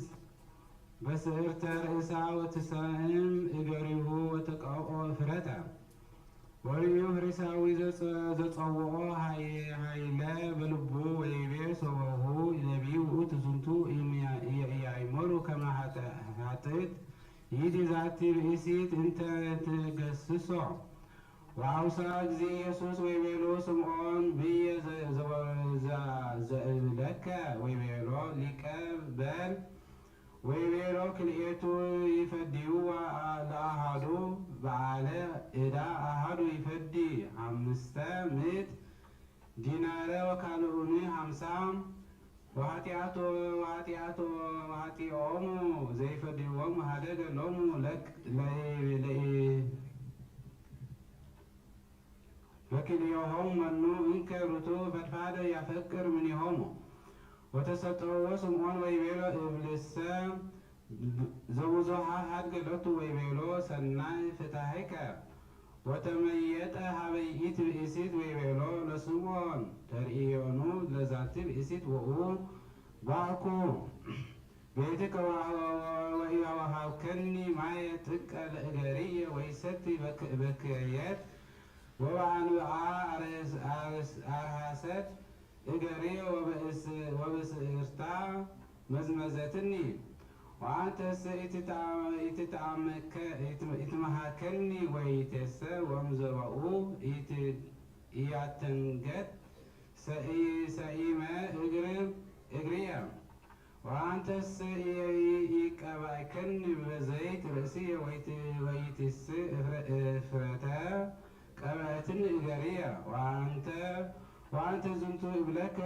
በስዕርተ ርእሳ ወትሰእም እገሪሁ ወተቃውኦ እፍረተ ወልዩ ፈሪሳዊ ዘጸውዖ ኃይለ በልቡ ወይቤ ሶበሁ ነቢይ ውእቱ ዝንቱ ኢያእመሩ ከመ ኃጥእት ይእቲ ዛቲ ብእሲት እንተ ትገስጾ ወአውሳ እግዚእ ኢየሱስ ወይቤሎ ስምዖን ብየ ዘእብለከ ወይቤሎ ሊቀ በል ወይቤሎ ክልኤቱ ይፈድዩ ለአሃዱ በዓለ ዕዳ አሃዱ ይፈዲ 500 ዲናረ ወካልኡኒ 50 ወኃጢኦሙ ዘይፈድይዎሙ ሀደገ ሎሙ ለክልኤሆሙ መኑ እንከ ርቱ ፈድፋደ ያፈቅር እምኔሆሙ ወተሰጠዎ ስምዖን ወይቤሎ እብልሰ ዘብዙኃ ሀድገለቱ ወይቤሎ ሰናይ ፍታሕከ ወተመየጠ ሀበ ይእቲ ብእሲት ወይቤሎ ለስምዖን ተርእዮኑ ለዛቲ ብእሲት ወኡ ባእኩ ቤትከ ወኢወሃብከኒ ማየ ጥቀ ለእገሪየ ወይሰቲ በክየት ወበአንብዓ አርሃሰት እገሪየ ወበስዕርታ መዝመዘትኒ ወአንተሰ ኢትመሃከኒ ወኢቴሰ ወእምዘበኡ ኢያተንገት ሰኢመ እግርየ ወአንተሰ ኢቀባእከኒ በዘይት ርእስየ ወኢትስ እፍረተ ቀብአትኒ እገርየ ወአንተ ዝንቱ እብለከ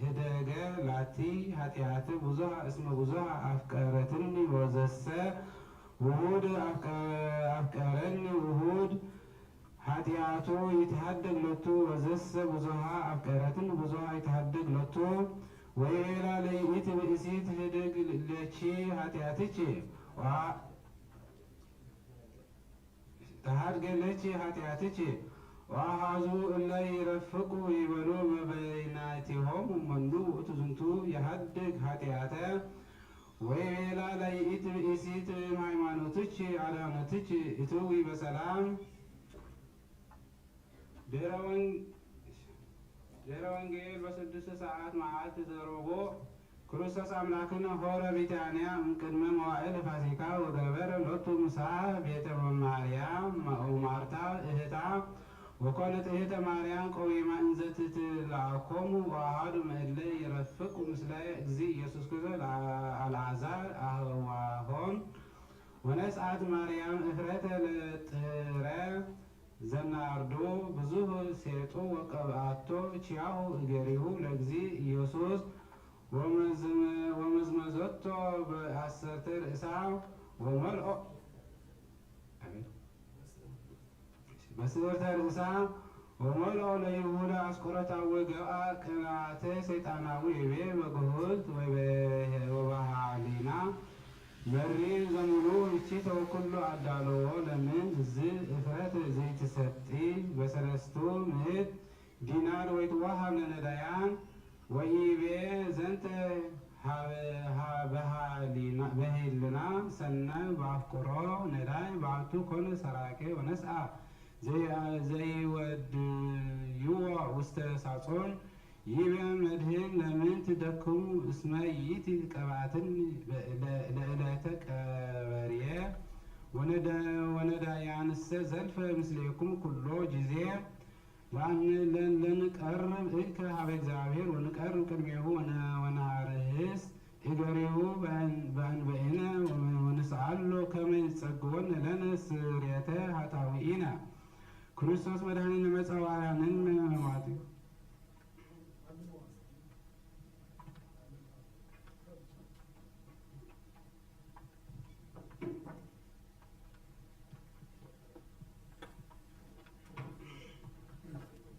ህደገ ላቲ ኃጢአት ብዙኃ እስመ ብዙኃ አፍቀረትኒ ወዘሰ ውሁድ አፍቀረኒ ውሁድ ኃጢአቱ ይትሃደግ ሎቱ ወዘሰ ብዙኃ አፍቀረትኒ ብዙኃ ይትሃደግ ሎቱ ወይቤላ ለይእቲ ብእሲት ህድግ ለቺ ኃጢአትቺ ከሃድገለች ኃጢአትች ወአሃዙ እለ ይረፍቁ ይበሉ በበይናቲሆሙ መኑ ውእቱ ዝንቱ የሃድግ ኃጢአተ ወይቤላ ለይእቲ ብእሲት ሃይማኖትች አዳነትች እትዊ በሰላም ድህረ ወንጌል በስድስት ሰዓት መዓልት ዘሮቦ ክርስቶስ አምላክነ ሆረ ቢታንያ እምቅድመ መዋዕል ፋሲካ ወገበረ ሎቱ ምሳ ቤተ ማርያም ማርታ እህታ ወኮነት እህተ ማርያም ቆዊማ እንዘ ትትላኮሙ ወአሐዱ እምእለ ይረፍቁ ምስለ እግዚእ ኢየሱስ ክርስቶስ አልዓዛር አህዋሆም ወነስአት ማርያም እፍረተ ለጥረ ዘናርዶ ብዙህ ሴጡ ወቀብአቶ ቺያሁ እገሪሁ ለእግዚእ ኢየሱስ ወመዝመዘቶ በአሰርተ ርእሳ ወመልኦ በስዕርተ ርእሳ ወመልኦ ለይሁዳ አስቆረታ ወገብአ ቅንዓተ ሰይጣናዊ ይቤ በግሁልት ወበሃሊና መሪር ዘሙሉ እቺ ተወኩሉ አዳለዎ ለምን እዚ እፍረት ዘይትሰጢ በሰለስቱ ምዕት ዲናር ወይትዋሃብ ለነዳያን ወይቤ ዘንተ በህልና ሰናይ በአፍቁሮ ነዳይ በአቱ ኮነ ሰራቄ ወነስአ ዘይወድይዎ ውስተ ሳጾን ይቤ መድህን ለምን ትደክሙ እስመ ይእቲ ቀብአትን ለዕለተ ቀበርየ ወነዳያንሰ ዘልፈ ምስሌኩም ኩሎ ጊዜ ለንቀርብ እከ ሀበ እግዚአብሔር ወንቀርብ ቅድሜሁ ወናርህስ እገሪሁ በእንበኢነ ወንስአሎ ከመ ይጸግወን ለነ ስርየተ ኃጣውኢነ ክርስቶስ መድኃኒነ መጸዋዕያንን ህማት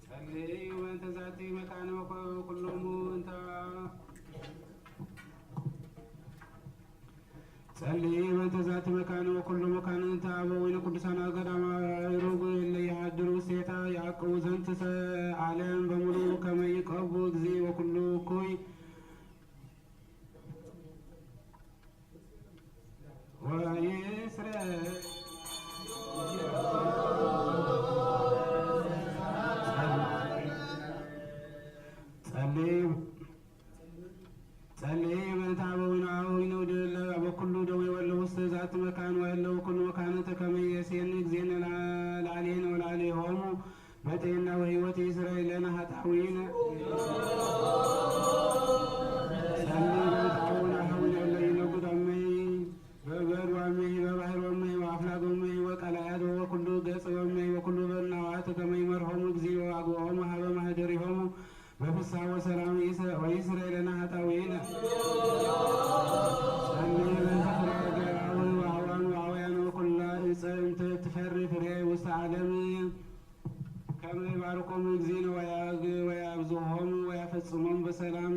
ጸልዩ በእንተ ዛቲ መካነ ኩሎሙ እንተ ጸልዩ በእንተ ዛቲ መካነ ወኩሎ መካነ እንተ አበዊነ ቅዱሳን ገዳማዊ ሩግ እለ ይሃድሩ ውስቴታ ያዕቅቡ ዘንተ ዓለም በሙሉ ከመ ይቀቡ እግዚእ ወኩሉ እኩይ ወይስረይ ጸልይ በእንተ አበዊነ አበዊነ ወደለ በኩሉ ደዌ ወለ ውስተ ዛቲ መካን ወለ ወኩሉ መካነ ከመ ይሴን እግዚእነ ለዓሌነ ወለዓሌሆሙ በጤና ወሕይወት ይስረይ ለነ ኃጣውኢነ ጸልይ በእንተ አበዊነ አበዊነ ወለ ይነጉድ አመይ በበር ወአመይ በባሕር ወአመይ ወአፍላግ ወአመይ ወቀላያት ወኩሉ ገጽ ወአመይ ወኩሉ በርናዋት ከመ ይመርሖሙ እግዚእ ወአግቦሙ ሀበ ማኅደሪሆሙ በፍስሐ ወሰላም ወይስረይ ለነ ኃጣውኢነ ጸልይ በእንተ ፍሬ ገራዊ ወአዕዋም ወአዕዋያን ወኩላ ዕፀ እንተ ትፈሪ ፍሬ ውስተ ዓለም ከመ ይባርኮሙ እግዚእነ ወያብዝሖሙ ወያፈጽሞሙ በሰላም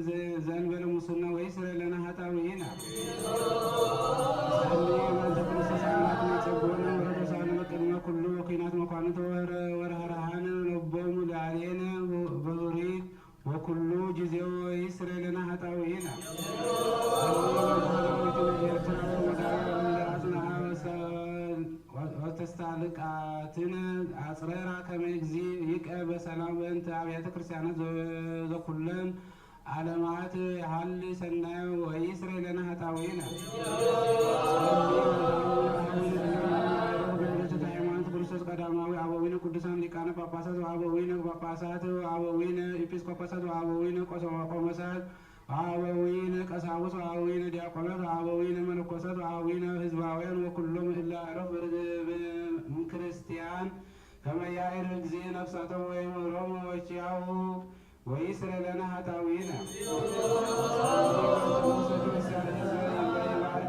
ዘእንበለ ሙስና ወይስረይ ለነ ኃጣውኢነ ጸልይ በእንተ ክርስቶስ አምላክነ ይጸግወነ ወረዶሳነ በቅድመ ኩሉ ወኩናት መኳንንት ወረህራሃነ ለቦሙ ለዓሌነ በሁሪት ወኩሉ ጊዜው ይስረይ ለነ ኃጣውኢነ ኤርትራ ወዳጽንዓ ወተስታልቃትን አጽረራ ከመ እግዚእ ይቅረ በሰላም በእንተ አብያተ ክርስቲያናት ዘኩለን ዓለማት ያህል ሰናይ ወይስረይ ለነ ኃጣውኢነ ሃይማኖት ክርስቶስ ቀዳማዊ አበዊነ ቅዱሳን ሊቃነ ጳጳሳት ወአበዊነ ጳጳሳት ወአበዊነ ኤጲስቆጶሳት ወአበዊነ ቆሞሳት ወአበዊነ ቀሳውስት ወአበዊነ ዲያቆናት ወአበዊነ መነኮሳት ወአበዊነ ሕዝባውያን ወኩሎም እለ አዕረፉ ክርስቲያን ከመ ያዕር እግዚእ ነፍሳቶሙ ወይምሮሙ ወኪያሁ ወይስረይ ለነ ኃጣውኢነ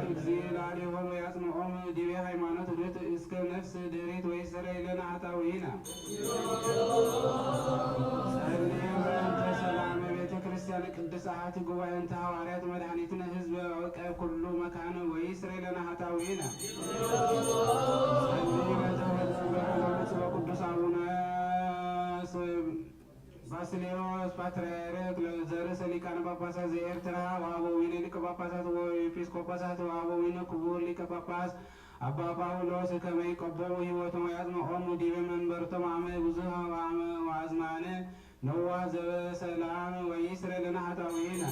እግዚእ ለዓሌሆሙ ወያጽንዖሙ ዲቤ ሃይማኖት ርትዕ እስከ ነፍስ ድኅሪት ወይስረይ ለነ ኃጣውኢነ ጸልይ በእንተ ሰላመ ቤተ ክርስቲያን ቅድስት ጉባኤ እንተ ሐዋርያት መድኃኒትነ ሕዝበ ወቀብ ኩሉ መካነ ወይስረይ ለነ ኃጣውኢነ ጸልይ በእንተ ባስልዮስ ፓትርያርክ ዘርእሰ ሊቃነ ጳጳሳት ዘኤርትራ ወአበዊነ ሊቀ ጳጳሳት ወኤጲስቆጶሳት ወአበዊነ ክቡር ሊቀ ጳጳስ አባ ጳውሎስ ከመ ይቀበሉ ሕይወቶም ወያጽምዖሙ ዲበ መንበርቶም አመ ብዙኃ ወአዝማነ ነዋ ዘበሰላም ወይስረ ለነ ኃጣውኢነ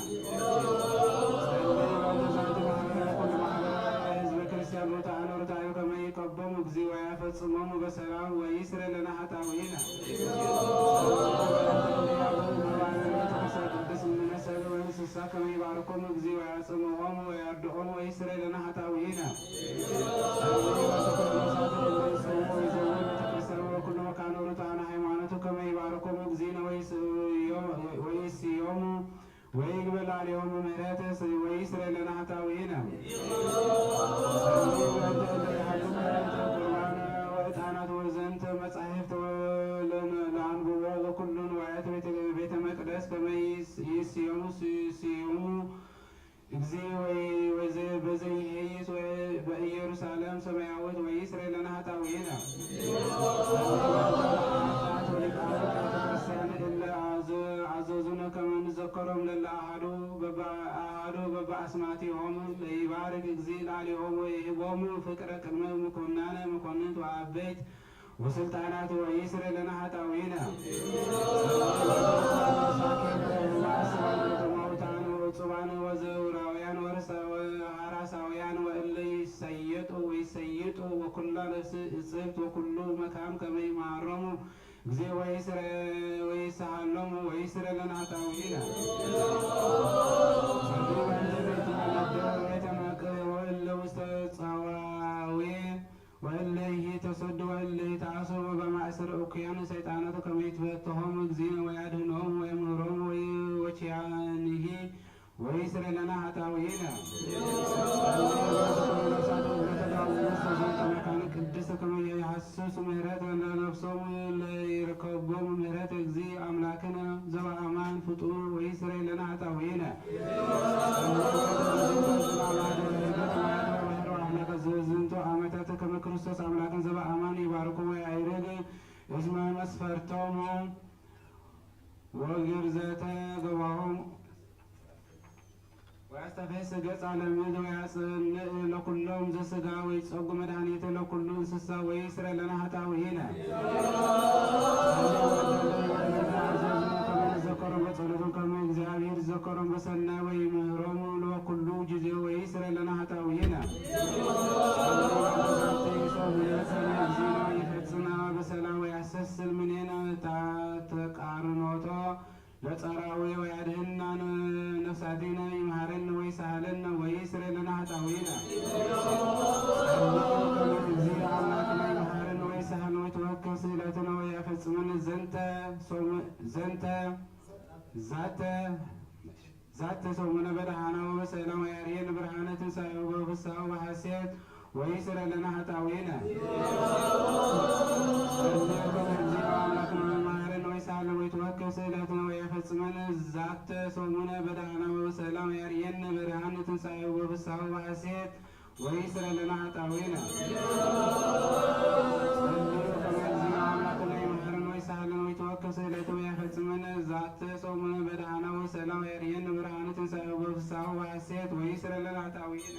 ህዝበ ክርስቲያን ሞታነ ርታዮ ከመ ይቀበሙ እግዚእ ወያፈጽሞሙ በሰላም ወይስረ ለነ ኃጣውኢነ እንስሳ ከመ ይባርኮሙ እግዚእ ወያጽምዖሙ ወያርድዖሙ ወይስረ ለነ ኃጣውኢነ ወኩሎ መካነ ርቱዓነ ሃይማኖቱ ከመ ይባርኮሙ እግዚእነ ወይስዮሙ ወይግበል ዐሌሆሙ ምሕረተ ወይስረ ለነ ኃጣውኢነ ወዕጣናት ወዘንተ መጻሕፍት ለአንብቦ ወኩሉ ንዋያት ቤተ መቅደስ ከመ ይስዮሙ እግዚእ በዘይሄይስ በኢየሩሳሌም ሰማያዊት ወይስረ ለነ ኃጣውኢነ አዘዙነ ከመ ንዘከሮም ለለ አሐዱ በበአስማቲሆሙ ለይባርክ እግዚእ ላዕሌሆሙ ወይሂቦሙ ፍቅረ ቅድመ ምኵናነ መኳንንት ወአበይት ወስልጣናት ወይስረ ለነ ኃጣውኢነ ወጽባን ወዘውራውያን ወሐራሳውያን ወእለ ይሰይጡ ወኩላ እጽብት ወኩሉ መካም ከመ ይምሃሮሙ እግዚእ ወይስሃሎሙ ወይስረ ለነ ኃጣውኢነ ወእለ ውስተ ጸዋዌ ወእለ ይተሰዱ ወእለ ይትአሰሩ በማእሰረ እኩያን ሰይጣናቱ ከመ ይትበትሆሙ እግዚእ ወያድኅኖሙ ወየምህሮሙ ወኪያንሂ ወይስረ ለነ ኃጣውኢነ መካነ ቅድስት ከመ ይሐስሱ ምሕረተ ለነፍሶሙ ለይርከቦሙ ምሕረተ እግዚእ አምላክነ ዘበአማን ፍጡር ወይስረ ለነ ኃጣውኢነ ዝንቱ ዓመታት ከመ ክርስቶስ አምላክን ዘበአማን ይባርኮሙ ወያዕርግ እስመ መስፈርቶሙ ወግርዘተ ገባሆሙ ወያስተፈስ ገጸ ለምድር ወያጽንዕ ለኩሎም ዘሥጋ ወይጸጉ መድኃኒተ ለኩሉ እንስሳ ወይስረ ለነ ኃጣውኢነ ዘከሮም በጸሎቶም ከመ እግዚአብሔር ዘከሮም በሰናይ ወይምህሮሙ ለኩሉ ጊዜ ወይስረ ለነ ኃጣውኢነ ይፈጽና በሰላም ወያሰስል ምኔነ ተቃርኖቶ ለጸራዊ ወያድኅና ነፍሳቲነ ይምሃረነ ወይሳሃለነ ወይስረ ለነ ኃጣውኢነ እግዚእ አምላክነ ይምሃረነ ወይሳሃለነ ወይትወከፍ ስእለትነ ወያፈጽመነ ዛተ ሰሙነ በደኃና ወበሰላም ወያርየነ ብርሃነ ትንሣኤሁ በፍስሓ ወሐሴት ወይስረ ለነ ኃጣውኢነ ወይሳሃለነ ወይትወከፍ ስእለትነ ወያፈጽመነ ዛተ ሰሙነ በደኃና ወበሰላም ወያርየነ ብርሃነ ትንሣኤሁ በፍስሓ ወሐሴት ወይስረ ለነ ኃጣውኢነ ወይሳሃለነ ወይትወከፍ ስእለትነ ወያፈጽመነ ዛተ ሰሙነ በደኃና ወበሰላም ወያርየነ ብርሃነ ትንሣኤሁ በፍስሓ ወሐሴት ወይስረ ለነ ኃጣውኢነ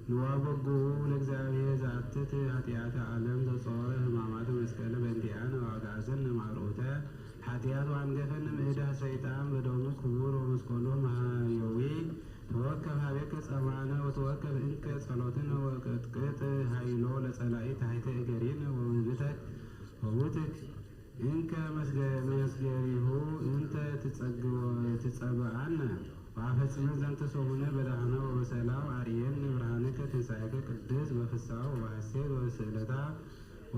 ንዋበጉ ለእግዚአብሔር ዛትት ኃጢአተ ዓለም ዘጾረ ሕማማተ መስቀል በእንቲአነ ዋጋዘን ማርዑተ ኃጢአት ዋንገፈን ምዕዳ ሰይጣን በደሙ ክቡር ወመስቀሎ ማህየዊ ተወከፍ ሀቤከ ጸማነ ወተወከፍ እንከ ጸሎትን ወቅጥቅጥ ኃይሎ ለጸላኢ ታሕተ እገሪነ ወውትክ እንከ መስገሪሁ እንተ ትጸብአነ ወአፈጽመን ዘንተ ሰሙነ በዳህና ወበሰላም አርየን ብርሃንከ ትንሣኤከ ቅድስ በፍስሓ ወበሐሴት ወስእለታ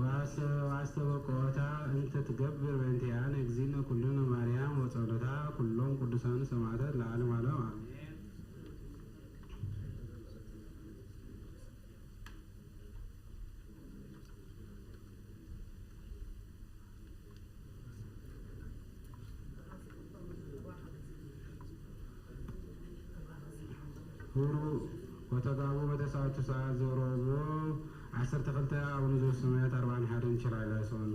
ወአስተበቆታ እንተ ትገብር በእንቲአነ እግዚእነ ኩልነ ማርያም ወጸሎታ ኩሎም ቅዱሳን ሰማዕታት ለዓለመ ዓለም አሜን። ሁሩ ወተጋቡ በተሳቱ ሰዓት ዘሮቡ 12 አቡነ ዘበሰማያት 41 እንችላለን ሰውን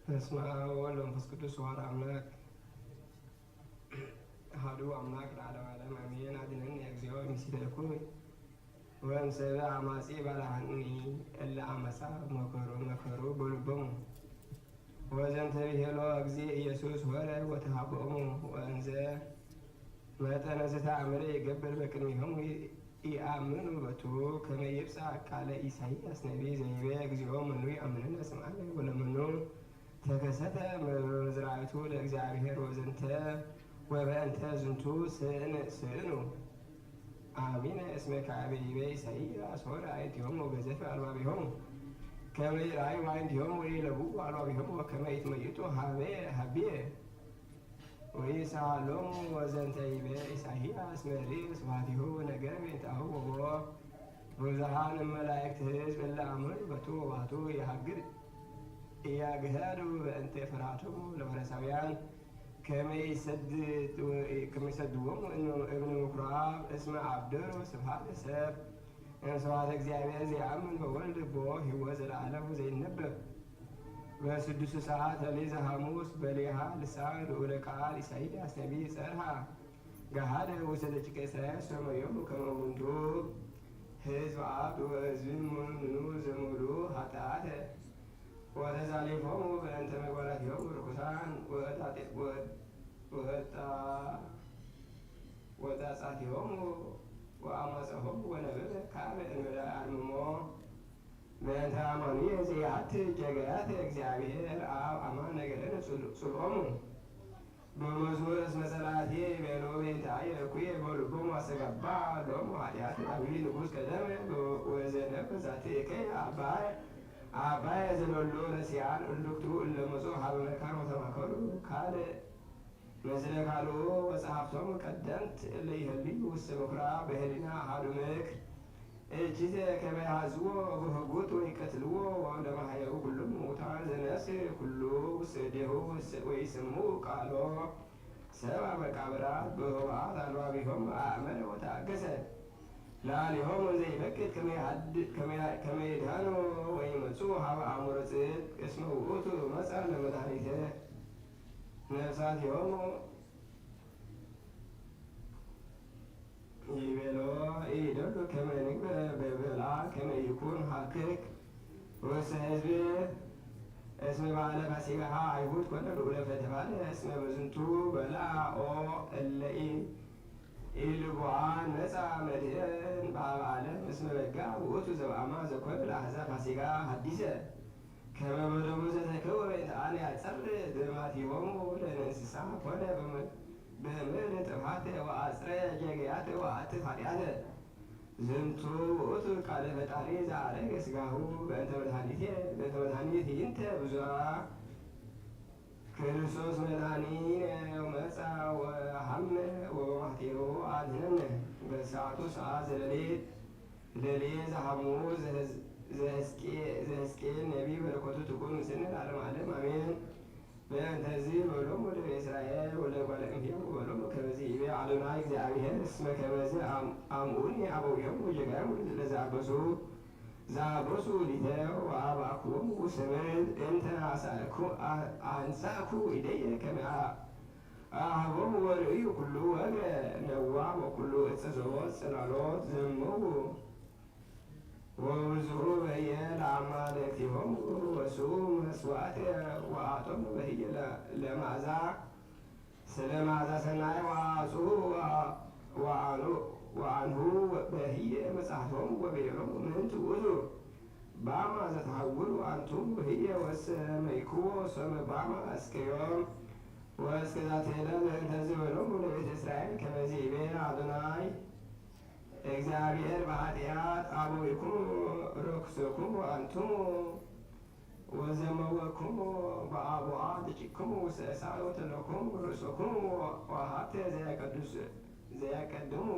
በስመ አብ ወወልድ ወመንፈስ ቅዱስ ዋህድ አምላክ አሐዱ አምላክ ለዓለመ ዓለም አሜን። አድኅነነ እግዚኦ እምሲተ እኩይ ወእምሰብእ አማጺ በልዐኒ እለ አመፃ መከሩ በልቦሙ ወዘንተ ብሔሎ እግዚእ ኢየሱስ ሆረ ወተሃብኦሙ ወእንዘ መጠነ ዘተአምረ ይገብር በቅድሚሆሙ ኢአምኑ በቱ ከመ ይብፅሕ ቃለ ኢሳይያስ ነቢይ ዘይቤ እግዚኦ መኑ ይአምነነ ስምዐነ ወለመኑ ተከሰተ መዝራዕቱ ለእግዚአብሔር ወዘንተ ወበእንተ ዝንቱ ስእኑ አሚነ እስመ ከአበ ይቤ ኢሳይያስ ሆረ አዕይንቲሆሙ ወገዘፈ አልባቢሆሙ ከመ ይርአዩ አዕይንቲሆሙ ወይለብኡ አልባቢሆሙ ወከመ ይትመይጡ ሀቤየ ወይሳሎሙ ወዘንተ ይቤ ኢሳይያስ መሪር ስብሐቲሁ ወነገረ ቤንታሁ ወቦ ብዙኃን እመላእክት ሕዝብ እለ አመኑ በቱ ወባቱ የሀግር እያግሃዱ በእንተ ፍርሃቶሙ ለፈሪሳውያን ከመ ይሰድዎሙ እብነ ምኵራብ እስመ አብደሩ ስብሐተ ሰብእ ስብሐተ እግዚአብሔር ዘየአምን በወልድ ቦ ሕይወት ዘለዓለም ዘይነበብ በስድስቱ ሰዓት ሌሊት ሐሙስ በሊሃ ልሳን ልዑለ ቃል ኢሳይያስ ነቢይ ጸርሐ ገሃደ ውስተ ደቂቀ እስራኤል ሰመዮሙ ከመ እሙንቱ ሕዝበ አብ ወሕዝብ ምኑ ዘምሉ ኃጢአተ ወተዛሊፎሙ በእንተ ምግባራቲሆሙ ርኩሳን ወጣጻቲሆሙ ወአመፀሆሙ ወነበበ ካበ እንበለ አርምሞ በእንተ አማኑየ ዘየአትት ጀገያተ እግዚአብሔር አብ አማን ነገረነ ጽልኦሙ በመዝሙር እስመ ጸላቴ ቤሎ ቤንታየ እኩየ በልቦሙ አስተጋባ ሎሙ ኃጢአተ አብይ ንጉሥ ቀደመ ወዘነብ ዛቴከ አባየ ዘለሎ ነሲያን እልክቱ እለ መጹ ሀበ መካን ወተማከሩ ካለ ምስለ ካልኦ ወጸሐፍቶሙ ቀደምት እለ ይህልዩ ውስተ ምኵራብ በህሊና አሐዱ ምክር እጅዘ ከመ ያሕዝዎ በህጉት ወይቀትልዎ ለማሕየው ኩሎሙ ሙታን ዘነፍስ ኩሉ ውስተ እዴሁ ወይስምዑ ቃሎ ሰብአ መቃብራት በህወሓት አልባቢሆሙ አእመረ ወተአገሰ ላዕሌሆሙ ዘይፈቅድ ከመ ይድኃኑ ወይመጽኡ ሀበ አእምሮ ጽድቅ እስመ ውእቱ መጽአ ለመድኃኒተ ነፍሳቲሆሙ ይቤሎ ኢይደሉ ከመ ንግበር በበልዓ ከመ ይኩን ሀክክ ውስተ ሕዝብ እስመ በዓለ ፋሲካ አይሁድ ኮነ ልዑለ ፈተባለ እስመ በዝንቱ በልዓ እለ ኢልቡዓን ነፃ መድህን በአብ ዓለም እስመ በጋ ውእቱ ዘበአማን ዘኮነ ለአሕዛብ ፋሲካ ሐዲሰ ከመ በደሙ ዘተከወ በእንተአነ ያጸርእ ደማቲሆሙ ለእንስሳ ኮነ በምድር ጥፋተ ወአጽረየ ጌጋያተ ወአትት ኃጢአተ ዝንቱ ውእቱ ቃለ ፈጣሪ ዘአረገ ሥጋሁ በእንተ መድኃኒት ይንተ ብዙኃን ክርስቶስ መድኃኒነ መጽአ ወሐመ ወበማኅቴሁ አድኅነነ በሰዓቱ ሰዓት ዘሌሊት ዘሐሙስ ዘሕዝቅኤል ነቢይ በረከቱ ትኩን ምስለ ለዓለመ ዓለም አሜን። በእንተዚህ በሎሙ ለእስራኤል ወለእጓለ እምሕያው በሎሙ ከመዝ ይቤ አዶናይ እግዚአብሔር እስመ ከመዝ አምዑኒ አበዊሆሙ ወጌጋዮሙ ዘአበሱ ሊተው ወአብአክዎሙ ውስተ ምድር እንተ አንሣእኩ እደየ ከመ አኀቦሙ ወርእዩ ኩሉ ወግረ ነዋሕ ወኩሉ ዕፀ ዘቦት ጽላሎት ዘምው ወብዙሑ በህየ ለአማልክቲሆሙ ወስኡ መስዋዕተ ወአጦሙ በህየ ለመዓዛ ስለ መዓዛ ሰናይ ወአንሁ በህየ መጻሕፍቶሙ ወቤሎሙ ምንት ውእቱ ባማ ዘተሐውሩ አንቱም በህየ ወሰመይክዎ ሰመ ባማ እስከ ዮም ወእስከ ዛቲ ዕለት እንተ ዝበሎሙ ለቤተ እስራኤል ከመዝ ይቤ አዶናይ እግዚአብሔር በኃጢአት አበዊክሙ ርኵሰክሙ አንትሙ ወዘመወክሙ በአቡአ ደቂቅክሙ ውስተ እሳት ወተለክሙ ርእሶክሙ ወሀብተ ዘያቀድሙ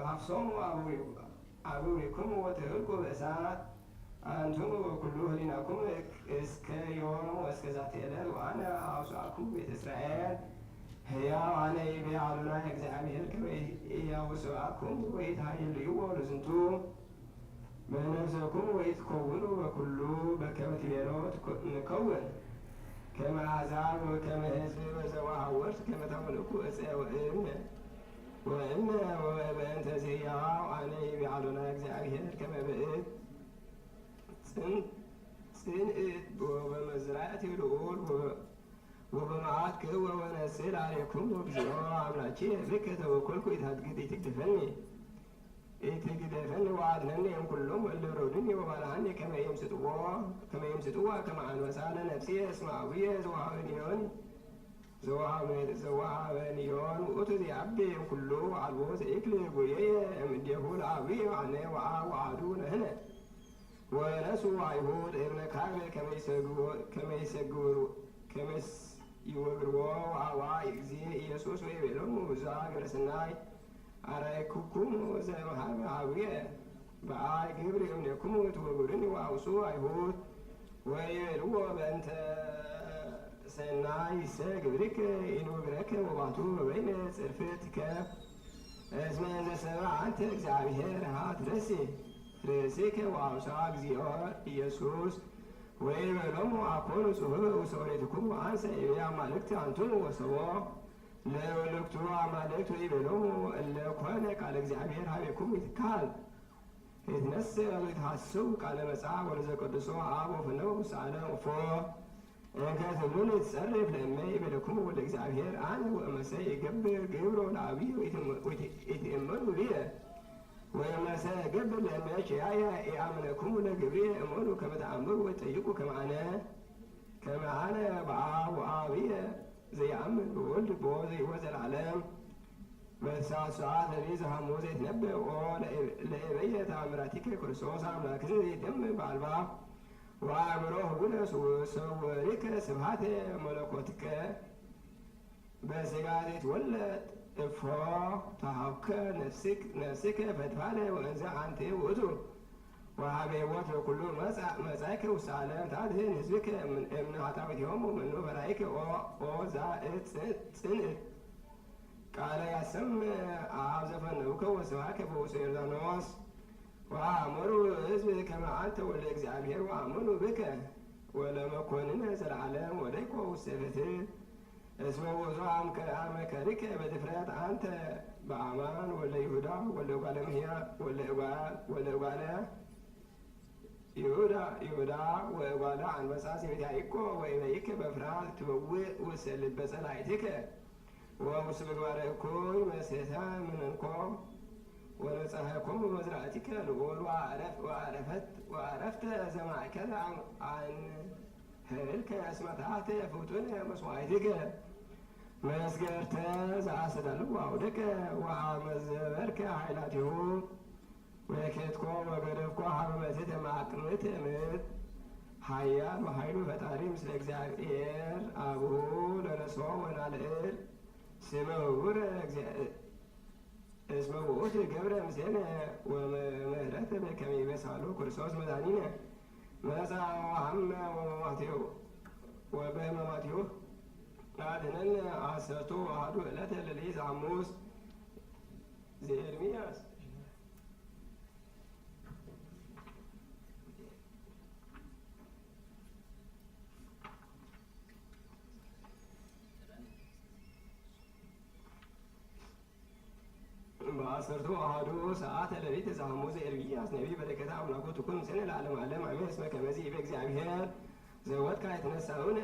ሀፍሶሙ አበዊክሙ ወትህልኩ በእሳት አንትሙ በኩሉ ህሊናክሙ እስከ ዮም ወእስከ ዛቲ ዕለት ወአነ አውሥአክሙ ቤተ እስራኤል ሕያው አነ ይቤ አዶናይ እግዚአብሔር ከመ ኢያውሥአክሙ ወኢታሕልይዎ ለዝንቱ በነፍሰክሙ ወኢትኰውኑ በኩሉ በከመ ትቤሎ ንከውን ከመ አሕዛብ ወከመ ሕዝብ ወዘወሃወርት ከመ ታምልኩ ዕፀ ወእምነ ወበእንተ ዘሕያው አነ ይቤአሎና እግዚአብሔር ከመ ብእድ ጽንዕት ወበመዝራዕት ልዑል ወበመዓት ክህወ ወነስል አሌክሙ እግዚኦ አምላኪየ ብከ ተወከልኩ ኢትግደፈኒ ወአድኅነኒ እምኩሎም እለ ረዱኒ ወባልሐኒ ከመ ይምስጥዋ ከመ አንበሳ ለነፍስየ እስመ አቡየ ዘወሃበኒዮን ውእቱ ዘየዐቢ እምኩሉ አልቦ ዘኢክል ጐየየ እምኔሁ ለአቡየ አነ ወአብ ወአሐዱ ንሕነ ወነሱ አይሁድ እብነ ካህን ከመ ይወግርዎ አዋይ እግዚእ ኢየሱስ ወይቤሎሙ ብዙኃ ግብረ ሰናይ አርአይክሙ ዘእምኀበ አቡየ በአይ ግብር እምኔክሙ ትወግሩኒ ወአውሱ አይሁድ ወይቤልዎ በእንተ ሰናይሰ ግብርከ ኢንወግረከ ወባቱ በበይነ ጽርፍትከ እስመ ዘሰብአ አንተ እግዚአብሔር ሀትረሲ ርእስከ ወአውሳ እግዚኦ ኢየሱስ ወይቤሎሙ አኮኑ ጽሑፍ ውሰወሬትክሙ አንሰ ኢቤ አማልክት አንትሙ ወሰቦ ለወልክቱ አማልክት ወይቤሎሙ እለ ኮነ ቃለ እግዚአብሔር ሀቤክሙ ይትካል ይትነሥእ ወይትሐስው ቃለ መጽሐፍ ወለዘቀድሶ አብ ወፍነው ሳለም እፎ እንከ ትብሉኒ ትጸርፍ ለእመ ይቤለክሙ ወደ እግዚአብሔር አነ ወእመሰ ይገብር ግብሮ ለአብይ ወይትእመኑ ብየ ወእመሰ ገብር ለእመ ኪያየ ኢአምነክሙ ለግብርየ እመኑ ከመ ተአምሩ ወትጠይቁ ከመ አነ በአብ ወአብየ ዘየአምን በወልድ በሕይወት ዘለዓለም በተሳስዓት ለቤት ዘሐሙስ ዘይትነበእ ለእበየ ተአምራቲከ ክርስቶስ አምላክነ ዘይደምም በአልባብ ወአእምሮ ህቡረ ሰወሪከ ስብሐተ መለኮትከ በሥጋ ዘይትወለድ እፎ ተሃብከ ነፍስከ ፈድፋደ ወእንዘ አንተ ውእቱ ወሀበ ሕይወት ለኩሉ መጻእከ ውስተ ዓለም ታድኅን ሕዝብከ እምነ ኃጣውኢቶሙ መኑ በላዕከ ኦ ዛእት ጽንዕት ቃለ ያሰምዕ አብ ዘፈነውከ ወስብሐከ በውስተ ዮርዳኖስ ወአእመሩ ሕዝብ ከመ አንተ ወልደ እግዚአብሔር ወአመኑ ብከ ወለመኮንነ ዘለዓለም ወደይኮ ውስተ ፍትሕ እስመ ውእቱ አመከሪከ በድፍረት አንተ በአማን ወልደ ይሁዳ ወልደ እጓለ እመሕያው ወልደ እጓለ ይሁዳ ወእጓለ አንበሳ ዘቤትያዕቆ ወኢበይከ በፍርሃት ትበውእ ውስተ ልበ ጸላእቲከ ወውስተ ምግባረ እኩይ መሴታ ምንንኮ ወነጸሐኮሙ በመዝራእቲከ ልዑል ወዐረፍተ ዘማእከለ አንህልከ እስመ ታሕተ ፍጡነ መስዋዕቲከ መስገርተ ዘአስተዳልው አውደከ ወአመዘበርከ ኃይላቲሁ ወኬትኮ ወገደፍኮ ሀበ መትሕተ ማዕቅምት ምድር ኃያል በኃይሉ ፈጣሪ ምስለ እግዚአብሔር አብሁ ለነስኦ ወናልዕል ስመ ውቡረ እስመ ውእቱ ገብረ ምስሌነ ወምህረተ በከመ ይቤሳሉ ክርስቶስ መድኃኒነ መጽአ ወሐመ ወበሕማማቲሁ አድኅነነ አሰርቱ አሐዱ ዕለተ ሌሊት ሐሙስ ዘኤርምያስ በአሰርቱ አሐዱ ሰዓተ ሌሊት ዘሐሙስ ዘኤርምያስ ነቢይ በረከተ አምላኩ ትኩን ምስሌነ ለዓለመ ዓለም አሜን። እስመ ከመዝ ይቤ እግዚአብሔር ዘወድቃ የተነሣኡነ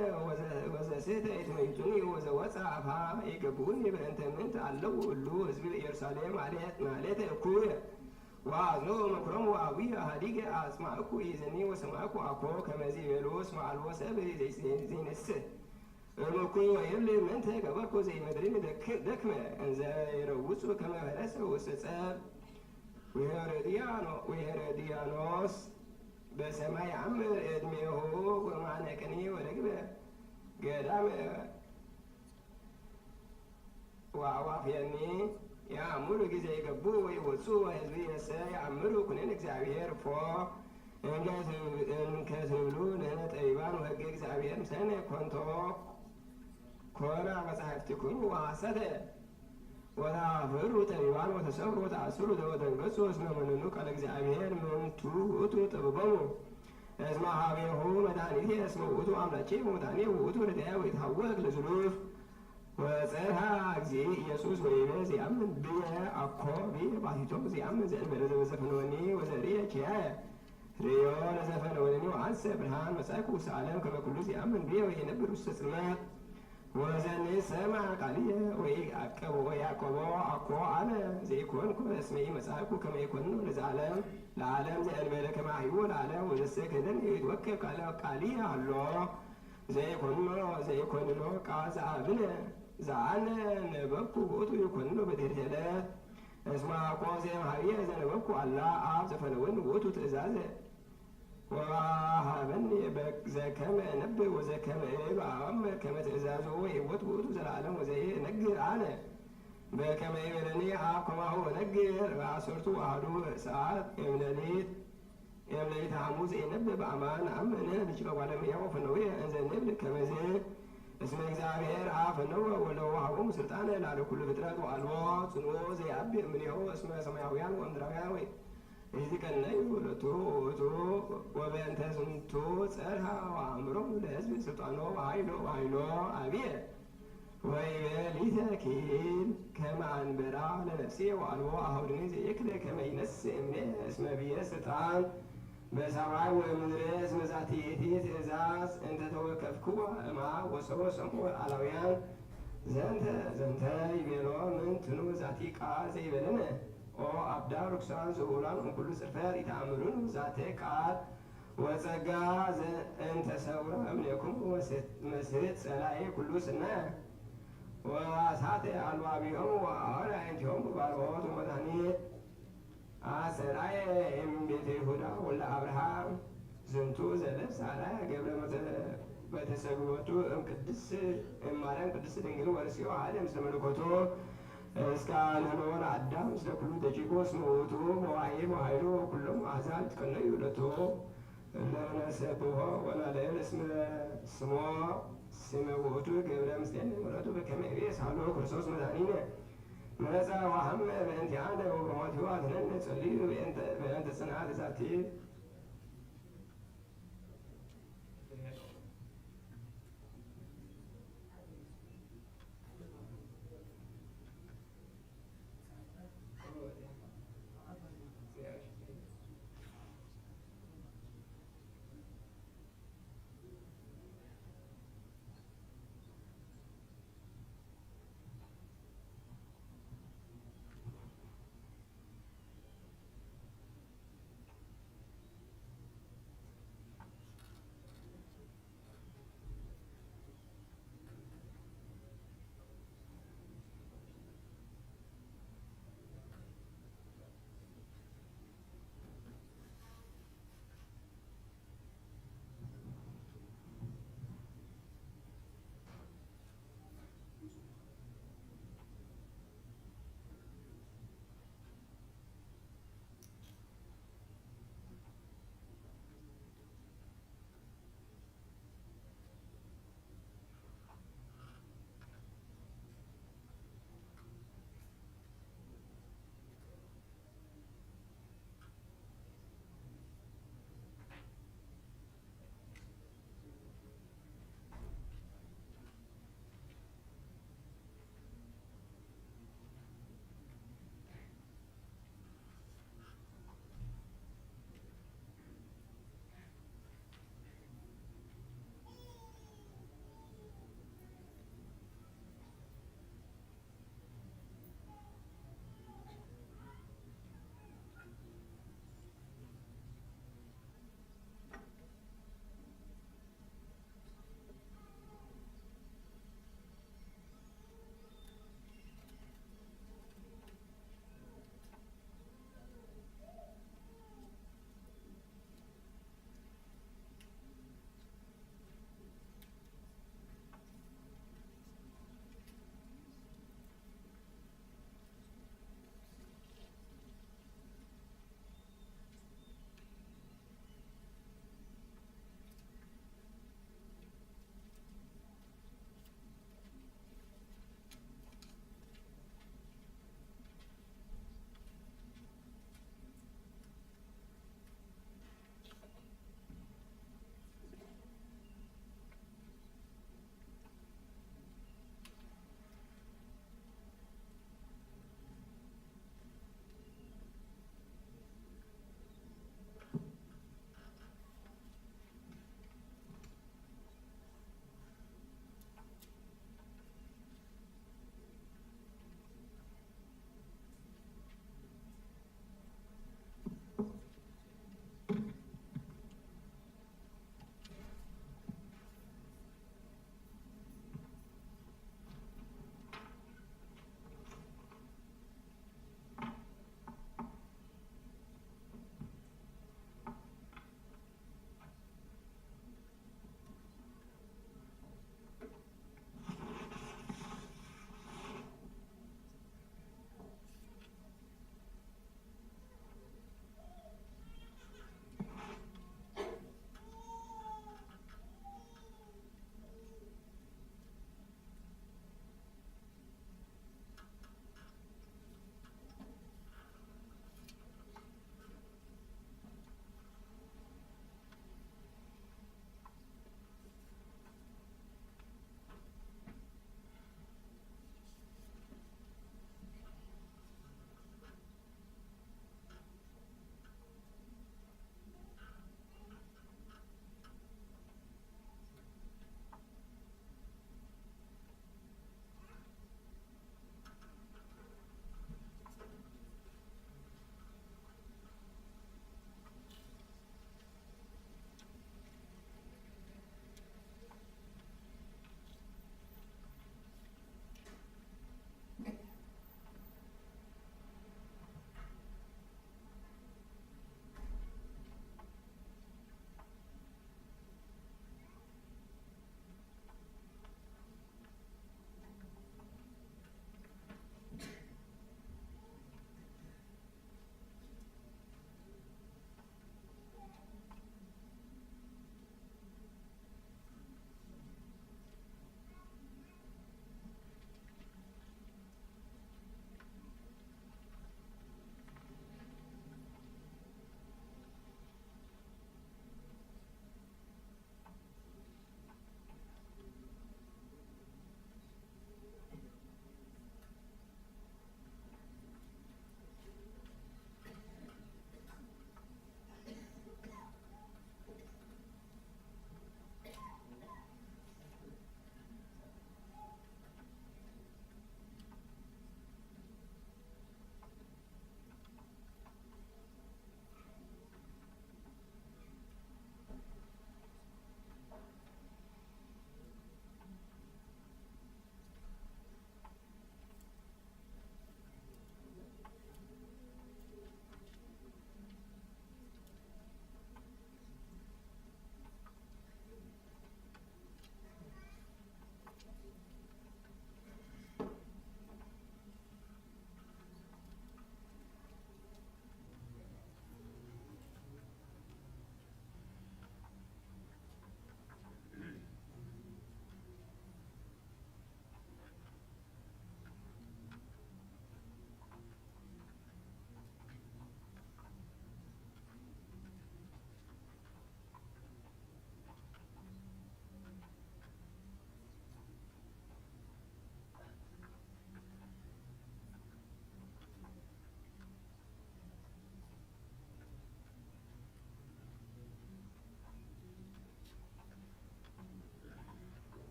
ወዘሴተ ይትመይቱኒ ወዘወፅአ አፍአ ይገብኡኒ በእንተ ምንት አለው እሉ ሕዝብ ኢየሩሳሌም ማሌተ እኩየ ወአዝኖ መክሮሙ አብየ ሀዲገ አጽማዕኩ ኢዝኒ ወሰማዕኩ አኮ ከመዝ ይቤሉ እስመ አልቦ ሰብእ ዘይነስእ እምኩይ ወይብል ምንተ ገበርኩ ዘይመድሪኒ ደክመ እንዘ ይረውፁ ከመ ፈረሰ ውስተ ጸብ ወሄሮድያኖስ በሰማይ አምር ዕድሜሁ ወማነቅኒ ወረግበ ገዳመ ወአዕዋፍየኒ የአእምሩ ጊዜ ይገቡ ወይወፁ ወሕዝብየሰ የአእምሩ ኩነነ እግዚአብሔር እፎ እንከ ትብሉ ንሕነ ጠቢባን ወሕገ እግዚአብሔር ምስሌነ ኮነ መጻሕፍቲክሙ ወሐሰተ ወተአፍሩ ጠቢባን ወተሰብሩ ወተአስሩ ወተንገጹ እስመ መነኑ ቃለ እግዚአብሔር ምንቱ ውእቱ ጥበቦሙ እስመ ሀቤሁ መድኃኒቴ እስመ ውእቱ አምላኬ ወመድኃኒቴ ውእቱ ርዳኤ ወይትሐወክ ለዝሉፍ ወፀርሃ እግዚእ ኢየሱስ ወይቤ ዚአምን ብየ አኮ ብየ ባሕቲቶ ዚአምን ዘእንበለ ዘበዘፈነወኒ ወዘርየ ኪያየ ርእዮ ለዘፈነወኒ ወአንሰ ብርሃን መጻእኩ ውስተ ዓለም ከመ ኩሉ ዚአምን ብየ ወይነብር ውስተ ጽልመት ወዘኒ ሰምዐ ቃልየ ወኢያዕቀቦ አኮ አነ ዘይኮንኩ እስመ ኢመጻእኩ ከመ ይኰንኖ ለዘዓለም ለዓለም ዘእንበለ ከመ አሕይዎ ለዓለም ወዘሰ ክህደን ይትወከፍ ቃልየ ሀሎ ዘይኰንኖ ቃል ዘአብነ ዘአነ ነበብኩ ውእቱ ይኰንኖ በድኅረ ዕለት እስመ አኮ ዘእምኀቤየ ዘነበብኩ አላ አብ ዘፈነወኒ ውእቱ ትእዛዘ ወሀበኒ ዘከመ እነብብ ወዘከመ እብአመር ከመ ትእዛዞ ወሕይወት ውእቱ ዘለዓለም ወዘእነግር አነ በከመ ይቤለኒ አብ ከማሁ እነግር በአሰርቱ አሐዱ ሰዓት እምሌሊት ሐሙስ እነብብ በአማን አምነ ልጅቀ እጓለ እመሕያው ፈነወየ እንዘ ንብል ከመዝ እስመ እግዚአብሔር አብ ፈነወ ወለወሀቦሙ ሥልጣነ ላዕለ ኩሉ ፍጥረት ወአልቦ ጽንዖ ዘየዐብእ እምኔሁ እስመ ሰማያውያን ወምድራውያን ወይ ይትቀነዩ ሁለቱ ውእቱ ወበእንተ ዝንቱ ጸርሐ ወአእምሮሙ ለሕዝብ ስልጣኖ ወኃይሎ አብየ ወይቤሊተ ኪል ከመ አንበራ ለነፍሴ ወአልቦ አሐውድኒ ዘየክለ ከመ ይነስእ እምኔ እስመ ብየ ስልጣን በሰማይ ወምድር እስመ ዛቲቲ ትእዛዝ እንተ ተወከፍክዋ እምአብ ወሰብእ ሰምዑ አላውያን ዘንተ ይቤሎ ምንትኑ ዛቲ ቃል ዘይቤለነ ኦ አብዳር ርኩሳን ዘውላን እምኩሉ ጽርፈት ኢተአምሩን ዛቴ ቃል ወጸጋ እንተ ሰውረ እምኔክሙ መስሕት ጸላኤ ኩሉ ስናየ ወአሳተ አልባቢሆሙ ወአርአይንቲሆሙ ባርኮት ወመድኃኒት አሰራየ እምቤተ ይሁዳ ወለ አብርሃም ዝንቱ ዘለብሰ አርአያ ገብረ በተሰግቦቱ እምማርያም ቅድስት ድንግል ወርእስዮ አሐደ ምስለ መለኮቱ እስከ አንኅኖ ለአዳም ምስለ ኩሉ ደቂቁ እስመ ውእቱ መዋዕል ወኃይሉ ወኵሎሙ አሕዛብ ይትቀነዩ ሎቱ እለ ነሰብሖ ወናልዕል ስሞ ስመ ውእቱ ገብረ ምስሌነ ምሕረቱ በከመ ይቤ ሳሎ ክርስቶስ መድኃኒነ መጻ ወሐመ በእንቲአነ ወበሞቲሁ አድኅነነ ጸልዩ በእንተ ጽንዓት ዛቲ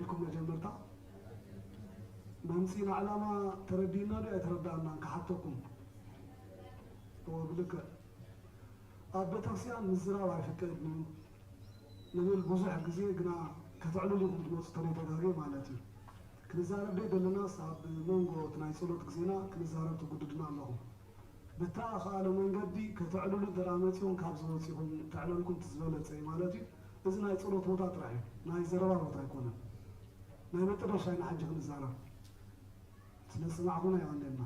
لكم مجمرتا ممسين علامة تردينا لا يتردانا كحطكم وبلك أبى تفسير نزرع وعفكر نقول بوزح جزية جنا كتعلو لكم تموت طريقة هذه معناته كنزارب بيد الناس عب منجو تنايسولت جزينا كنزارب تقددنا لهم بتاع خالو من قدي كتعلو لدرامتهم كابزوتهم تعلو لكم تزبلت زي معناته إذا نايسولت موتات راحي نايزروا موتا يكونن نايمتر شاين حاجة كنزارب سنسمعكم يا عندنا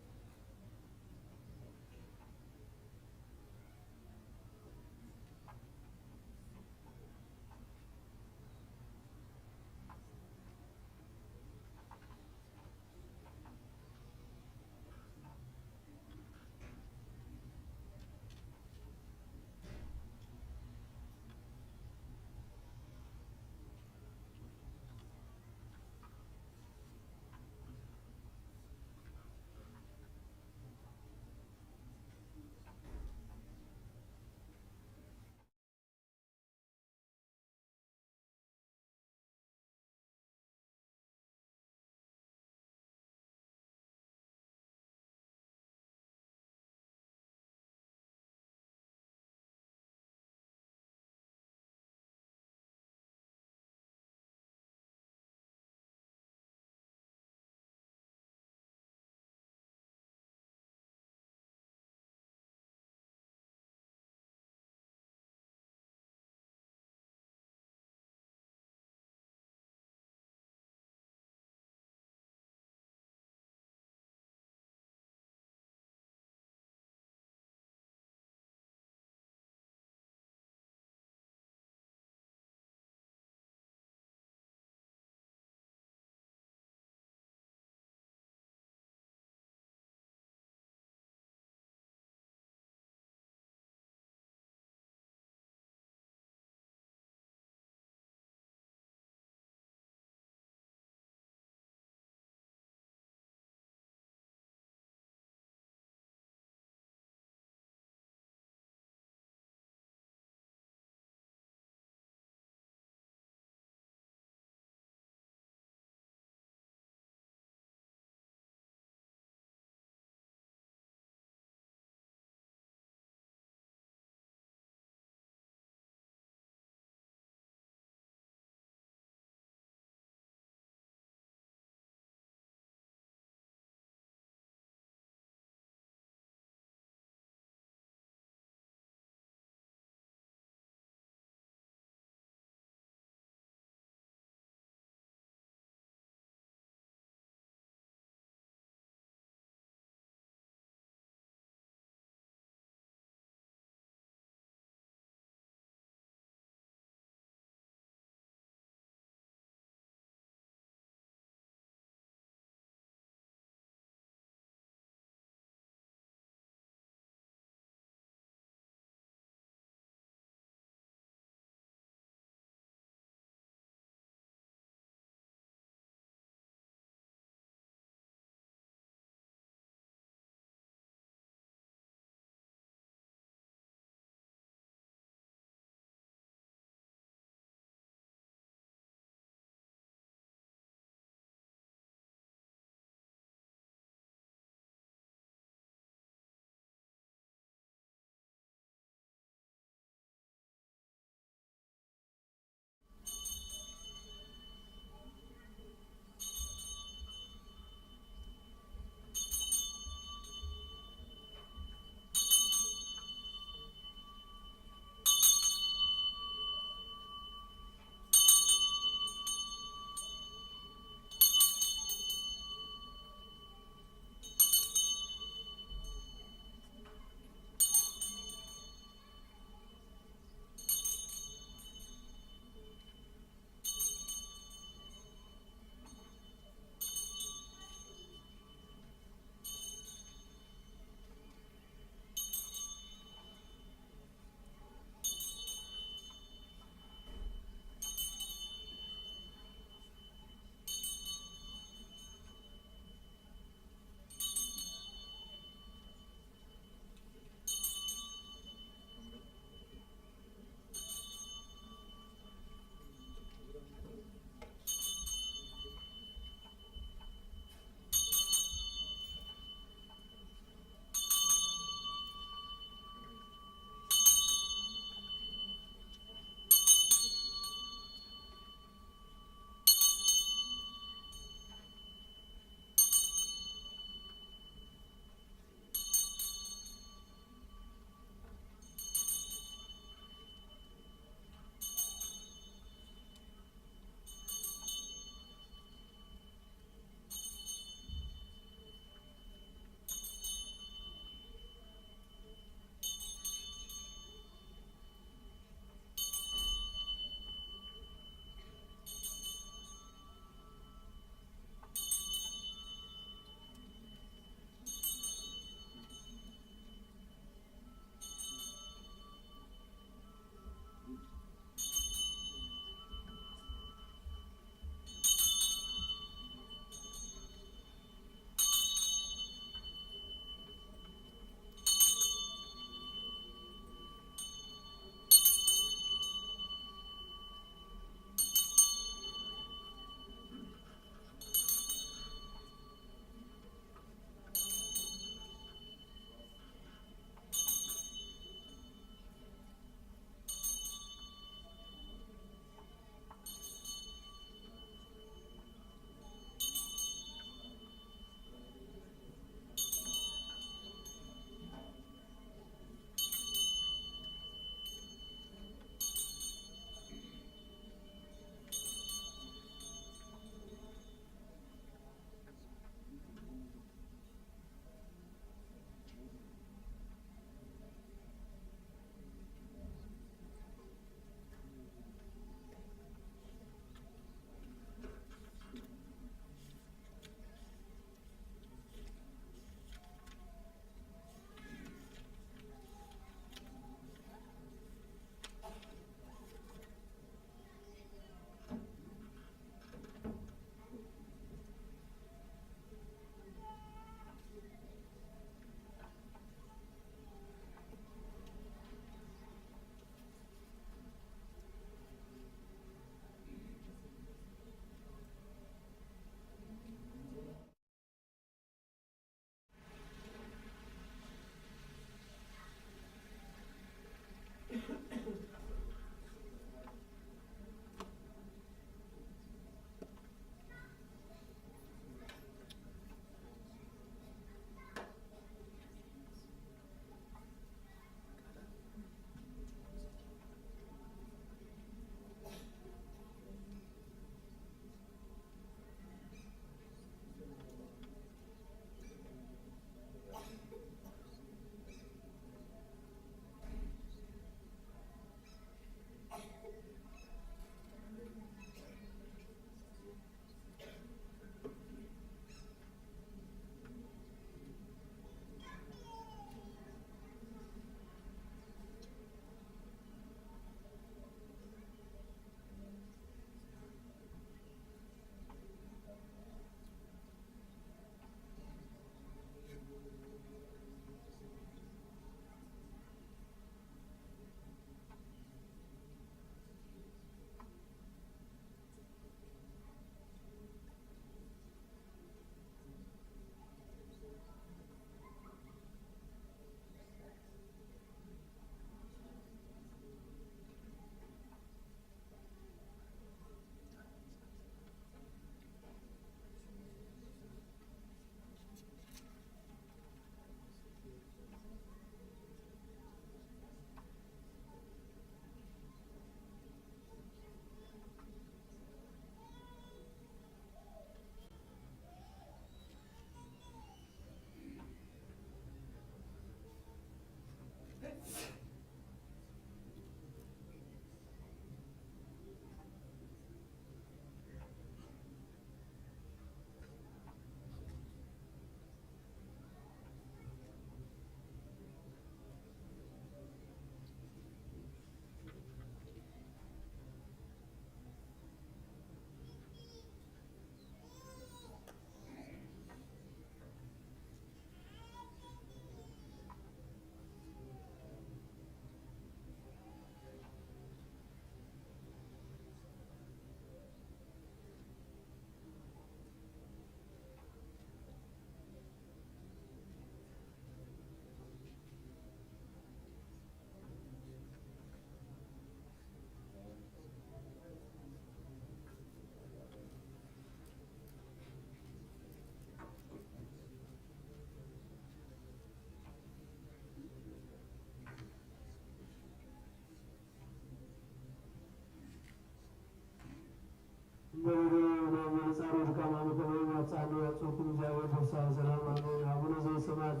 ያመጽኡኩም እግዚአብሔር ፍስሐ ሰላም አሜን። አቡነ ዘበሰማያት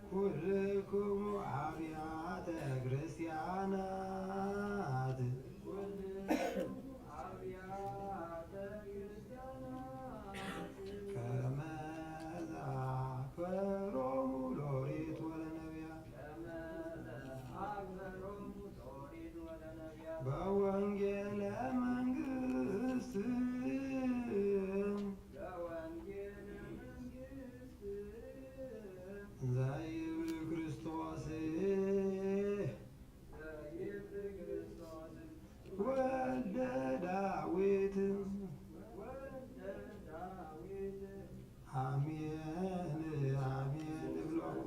ኩልክሙ አብያተ ክርስቲያናት ከመ ዘአክበሮሙ ሎሪት ወለነቢያት በወንጌለ መንግሥት ዘይብል ክርስቶስ ወልደ ዳዊት አሜን አሜን እብሎሙ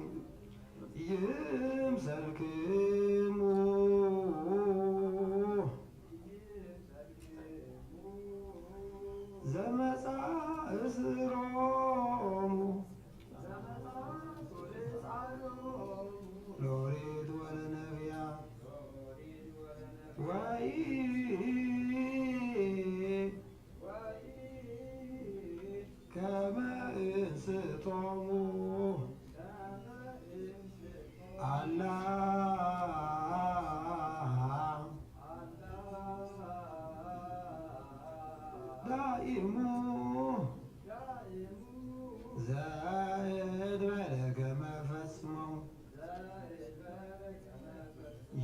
ይምሰልክሙ ዘመጽአ እስሮሙ ሎሪት ወለነቢያት ወይ ከመ እንስቶሙ አላ ዳኢሙ ዘእንበለ ከመ ፈጽሞ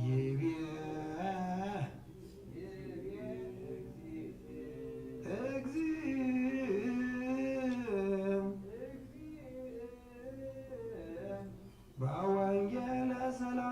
ይቤ እግዚእ በወንጌለ ሰላም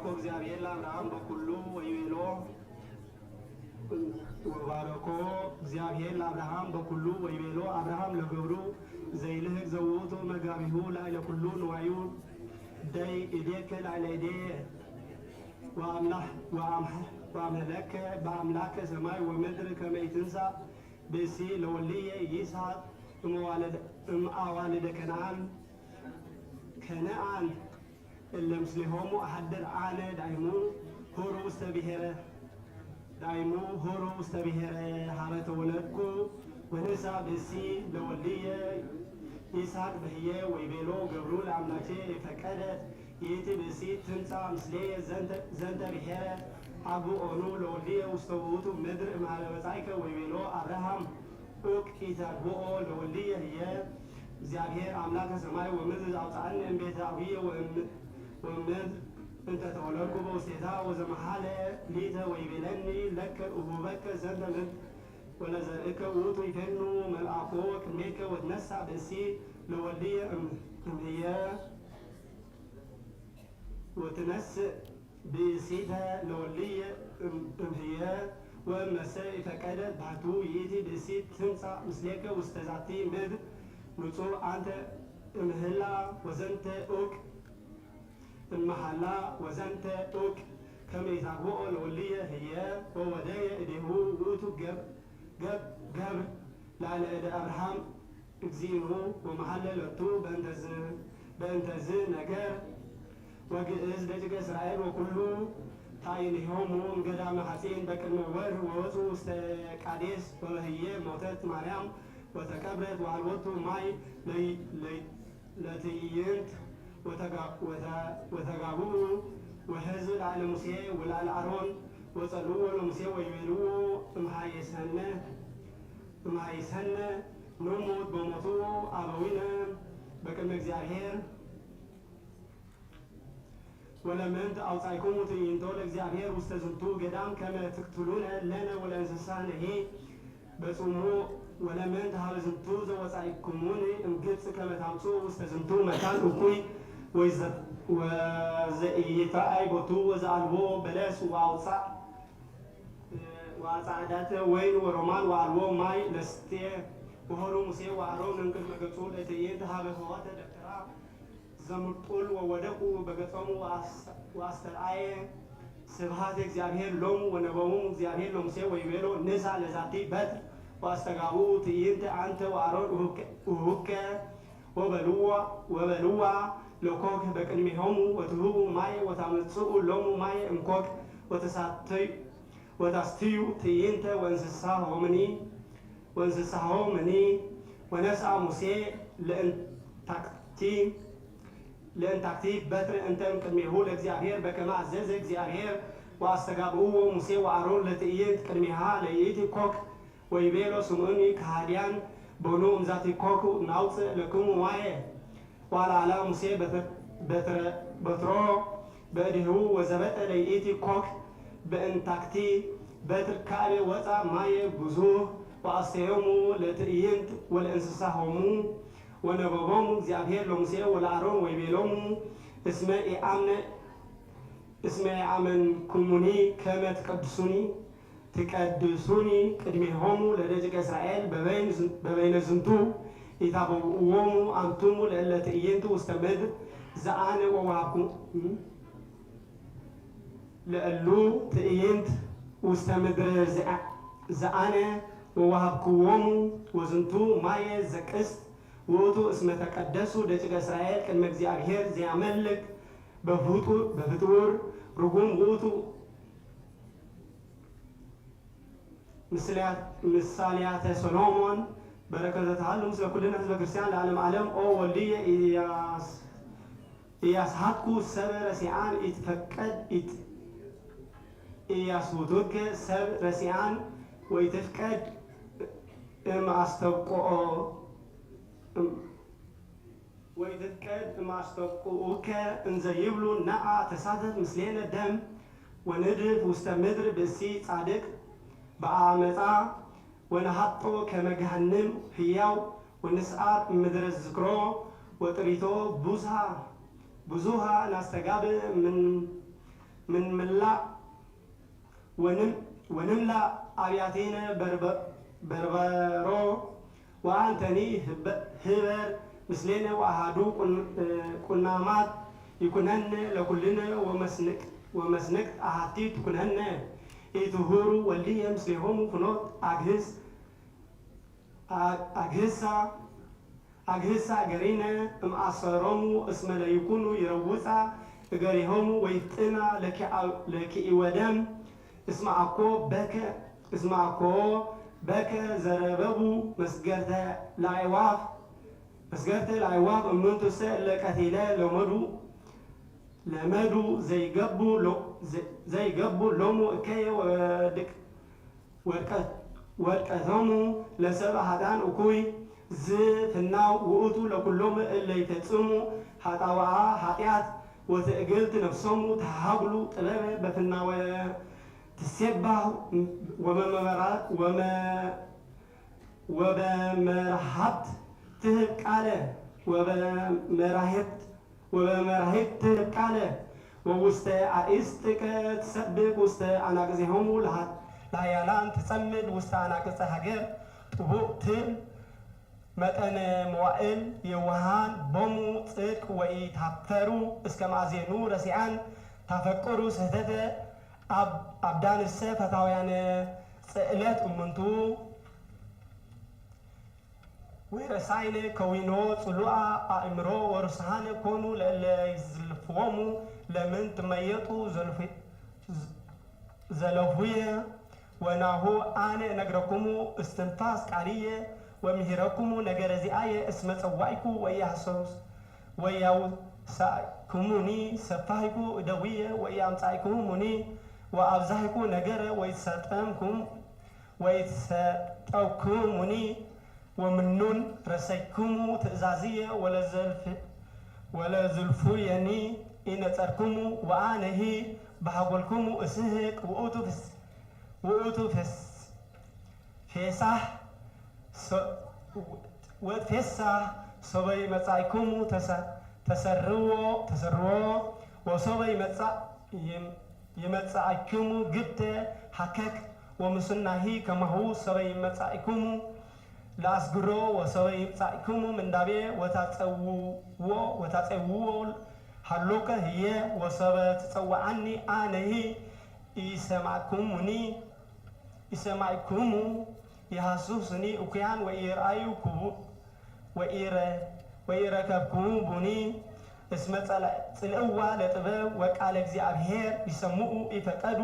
እግዚአብሔር ለአብርሃም በኩሉ ወይቤሎ ወባረኮ እግዚአብሔር ለአብርሃም በኩሉ ወይቤሎ አብርሃም ለገብሩ ዘይልህቅ ዘውቱ መጋቢሁ ላዕለ ኩሉ ንዋዩ ደይ እዴከ ላዕለ እዴ ወአምለከ በአምላከ ሰማይ ወምድር ከመ ይትንሣእ ብእሲ ለወልድየ ይስሐቅ እምአዋልደ ከነዓን እለ ምስሌሆሙ አሐድር አነ ዳይሙ ሆሩ ውስተ ብሔረ ሀበ ተወለድኩ ወንሳ ብእሲ ለወልድየ ይስሐቅ በህየ ወይቤሎ ገብሩ ለአምላኬ ፈቀደ ይእቲ ብእሲ ትምጻእ ምስሌየ ዘንተ ብሔረ አግብኦኑ ለወልድየ ውስተ ውእቱ ምድር እምኀበ በጻእከ ወይቤሎ አብርሃም ዑቅ ኢተግብኦ ለወልድየ ህየ እግዚአብሔር አምላከ ሰማይ ወምድር አውፅአኒ እምቤተ አብየ ወምድር እንተ ተወለድኩ በውስቴታ ወዘመሐለ ሊተ ወይቤለኒ ለከ እሁበከ ዘንተ ምድር ወለዘርእከ ውእቱ ይፌኑ መልአኮ ቅድሜከ ወትነሣእ ብእሲ ለወልድየ እምህየ ወትነስእ ብእሲተ ለወልድየ እምህየ ወእመሰ ይፈቀደ ባሕቱ ይእቲ ብእሲት ትምጻእ ምስሌከ ውስተ ዛቲ ምድር ንጹሕ አንተ እምህላ ወዘንተ ዑቅ እመሐላ ወዘንተ ዑቅ ከመ ይታግብኦ ለወልድየ ህየ ወወደየ እዴሁ ውእቱ ገብር ላዕለ እደ አብርሃም እግዚእሁ ወመሐለ ለቱ በእንተዝ ነገር ወግእዝ ደቂቀ እስራኤል ወኩሉ ታይንሆሙ ገዳመ ሐጺን በቅድመ ወር ወወፁ ውስተ ቃዴስ ወበህየ ሞተት ማርያም ወተቀብረት ወአልቦቱ ማይ ለትዕይንት ወተጋቡ ወሕዝብ ላዕለ ሙሴ ወላዕለ አሮን ወጸልዎ ለሙሴ ወይቤልዎ እምሃይሰነ ንሙት በሞቱ አበዊነ በቅድመ እግዚአብሔር ወለምንት አውጻእክሙ ትዕይንቶ ለእግዚአብሔር ውስተ ዝንቱ ገዳም ከመ ትቅትሉነ ለነ ወለእንስሳነሂ በጽሙ ወለምንት ሀበ ዝንቱ ዘወጻእክሙኒ እምግብጽ ከመ ታምጽኡ ውስተ ዝንቱ መካን እኩይ ወዘኢይትረአይ ቦቱ ወዘአልቦ በለስ ወአጻዕዳተ ወይን ወሮማን ወአልቦ ማይ ለስቴ ወሆሩ ሙሴ ወአሮን እንቅድመ ገጹ ለትዕይንት ሀበ ኆኃተ ደብተራ ዘምርጡል ወወደቁ በገጾሙ ወአስተርአየ ስብሐት እግዚአብሔር ሎሙ ወነበሙ እግዚአብሔር ለሙሴ ወይቤሎ ንሳ ለዛቲ በትር ወአስተጋቡ ትዕይንት አንተ ወአሮን እሁከ ወበልዋ ለኮክ በቅድሜሆሙ ወትሁቡ ማይ ወታመጽኡ ሎሙ ማይ እምኮክ ወታስትዩ ትዕይንተ ወእንስሳሆምኒ ወነስአ ሙሴ ለእንታክቲ በትር እንተ እምቅድሜሁ ለእግዚአብሔር በከመ አዘዘ እግዚአብሔር ወአስተጋብእዎ ሙሴ ወአሮን ለትዕይንት ቅድሜሃ ለይእቲ ኮክ ወይቤሎ ስምዑኒ ከሃዲያን ቦኑ እምዛቲ ኮክ ናውፅእ ለክሙ ማየ ዋላላ ሙሴ በትሮ በእዲሁ ወዘበጠ ለይእቲ ኮክ በእንታክቲ በትር ካልእ ወፃ ማየ ብዙህ ወአስተዮሙ ለትዕይንት ወለእንስሳሆሙ ወነበቦሙ እግዚአብሔር ለሙሴ ወለአሮን ወይቤሎሙ እስመ ኢአመንኩሙኒ ከመ ትቀድሱኒ ቅድሜሆሙ ለደቂቀ እስራኤል በበይነ ዝንቱ ኢታበውእዎሙ አንቱሙ ለእለ ትዕይንቱ ውስተ ምድር ዘአነ ወወሃብኩ ለእሉ ትዕይንት ውስተ ምድር ዘአነ ወወሃብክዎሙ ወዝንቱ ማየ ዘቅስት ውእቱ እስመ ተቀደሱ ደቂቀ እስራኤል ቅድመ እግዚአብሔር ዘያመልክ በፍጡር ርጉም ውእቱ ምሳሌያተ ሰሎሞን በረከተ ተሃሉ ምስለ ኩልነ ህዝበ ክርስቲያን ለዓለም ዓለም ኦ ወልድየ ኢያስሐኩ ሰብእ ረሲዓን ኢትፈቀድ ኢያስውቱከ ሰብእ ረሲዓን ወኢትፍቀድ እማስተብቁኡከ እንዘ ይብሉ ነአ ተሳተፍ ምስሌነ ደም ወንድፍ ውስተ ምድር ብእሲ ጻድቅ በአመፃ ወነሐጦ ከመ ገሃነም ህያው ወንስዓር ምድረ ዝክሮ ወጥሪቶ ብዙሃ ናስተጋብእ ምን ምላእ ወንምላ አብያቴነ በርበሮ ወአንተኒ ህበር ምስሌነ ወአሃዱ ቁናማት ይኩነነ ለኩልነ ወመስንቅ አሃቲ ትኩነነ ኢትሁሩ ወልድየ ምስሌሆሙ ፍኖት አግህሳ እገሪነ እምአሰሮሙ እስመ ለይኩኑ ይረውፃ እገሪሆሙ ወይፍጥና ለኪኢወደም እስመ አኮ በከ ዘረበቡ መስገርተ ለአዕዋፍ እምንቱሰ ለቀቲለ ለመዱ ዘይገቡ ሎሙ እከየ ወድቀቶሙ ለሰብእ ኃጥኣን እኩይ ዝፍናው ውእቱ ለኩሎም እለ ይፈጽሙ ኃጣውአ ኃጢአት ወትዕግልት ነፍሶሙ ተሃብሉ ጥበበ በፍናወ ትሴባህ ወበመርሃብት ትህብ ቃለ ወበመራሂብ ትህብ ቃለ ወውስተ አኢስጥቀ ትሰብክ ውስተ አናቅጽሆሙ ለሃያላን ትጸምድ ውስተ አናቅጸ ሀገር ጥቡቅ ትል መጠነ መዋዕል የዋሃን ቦሙ ጽድቅ ወኢታፈሩ እስከ ማእዜኑ ረሲዓን ታፈቅሩ ስህተተ አብዳንሰ ፈታውያነ ጽዕለት እሙንቱ ወረሳይነ ከዊኖ ጽሉአ አእምሮ ወርሳነ ኮኑ ለይዝልፍዎሙ ለምን ትመየጡ ዘለፉየ ወናሁ አነ ነግረኩሙ እስትንፋስ ቃልየ ወምሂረኩሙ ነገረ ዚአየ እስመ ጸዋዕኩ ወያህሰስ ወያውሳእኩሙኒ ሰፋሕኩ እደውየ ወያምጻእኩሙኒ ወአብዛሕኩ ነገረ ወይትሰጠውኩሙኒ ወምኑን ረሰይኩሙ ትእዛዝየ ወለዝልፉየኒ ኢነጸርኩሙ ወአነሂ በሃጐልኩሙ እስሕቅ ውእቱ ፌሳህ ወትፌሳህ ሶበይ መጻእኩሙ ተሰርዎ ወሶበይ ይመጻእኩሙ ግብተ ሐከክ ወምስናሂ ከማሁ ሶበይ መጻእኩሙ ለአስግሮ ወሶበይ ይምጻእኩሙ ምንዳቤ ወታጸውዎ ሃሎከ ህየ ወሶበ ትጸዋዓኒ አነሂ ይሰማዕኩሙ ይሃሱስኒ እኩያን ወኢረከብኩሙኒ እስመ ጽልእዋ ለጥበብ ወቃለ እግዚአብሔር ይሰምዑ ይፈቀዱ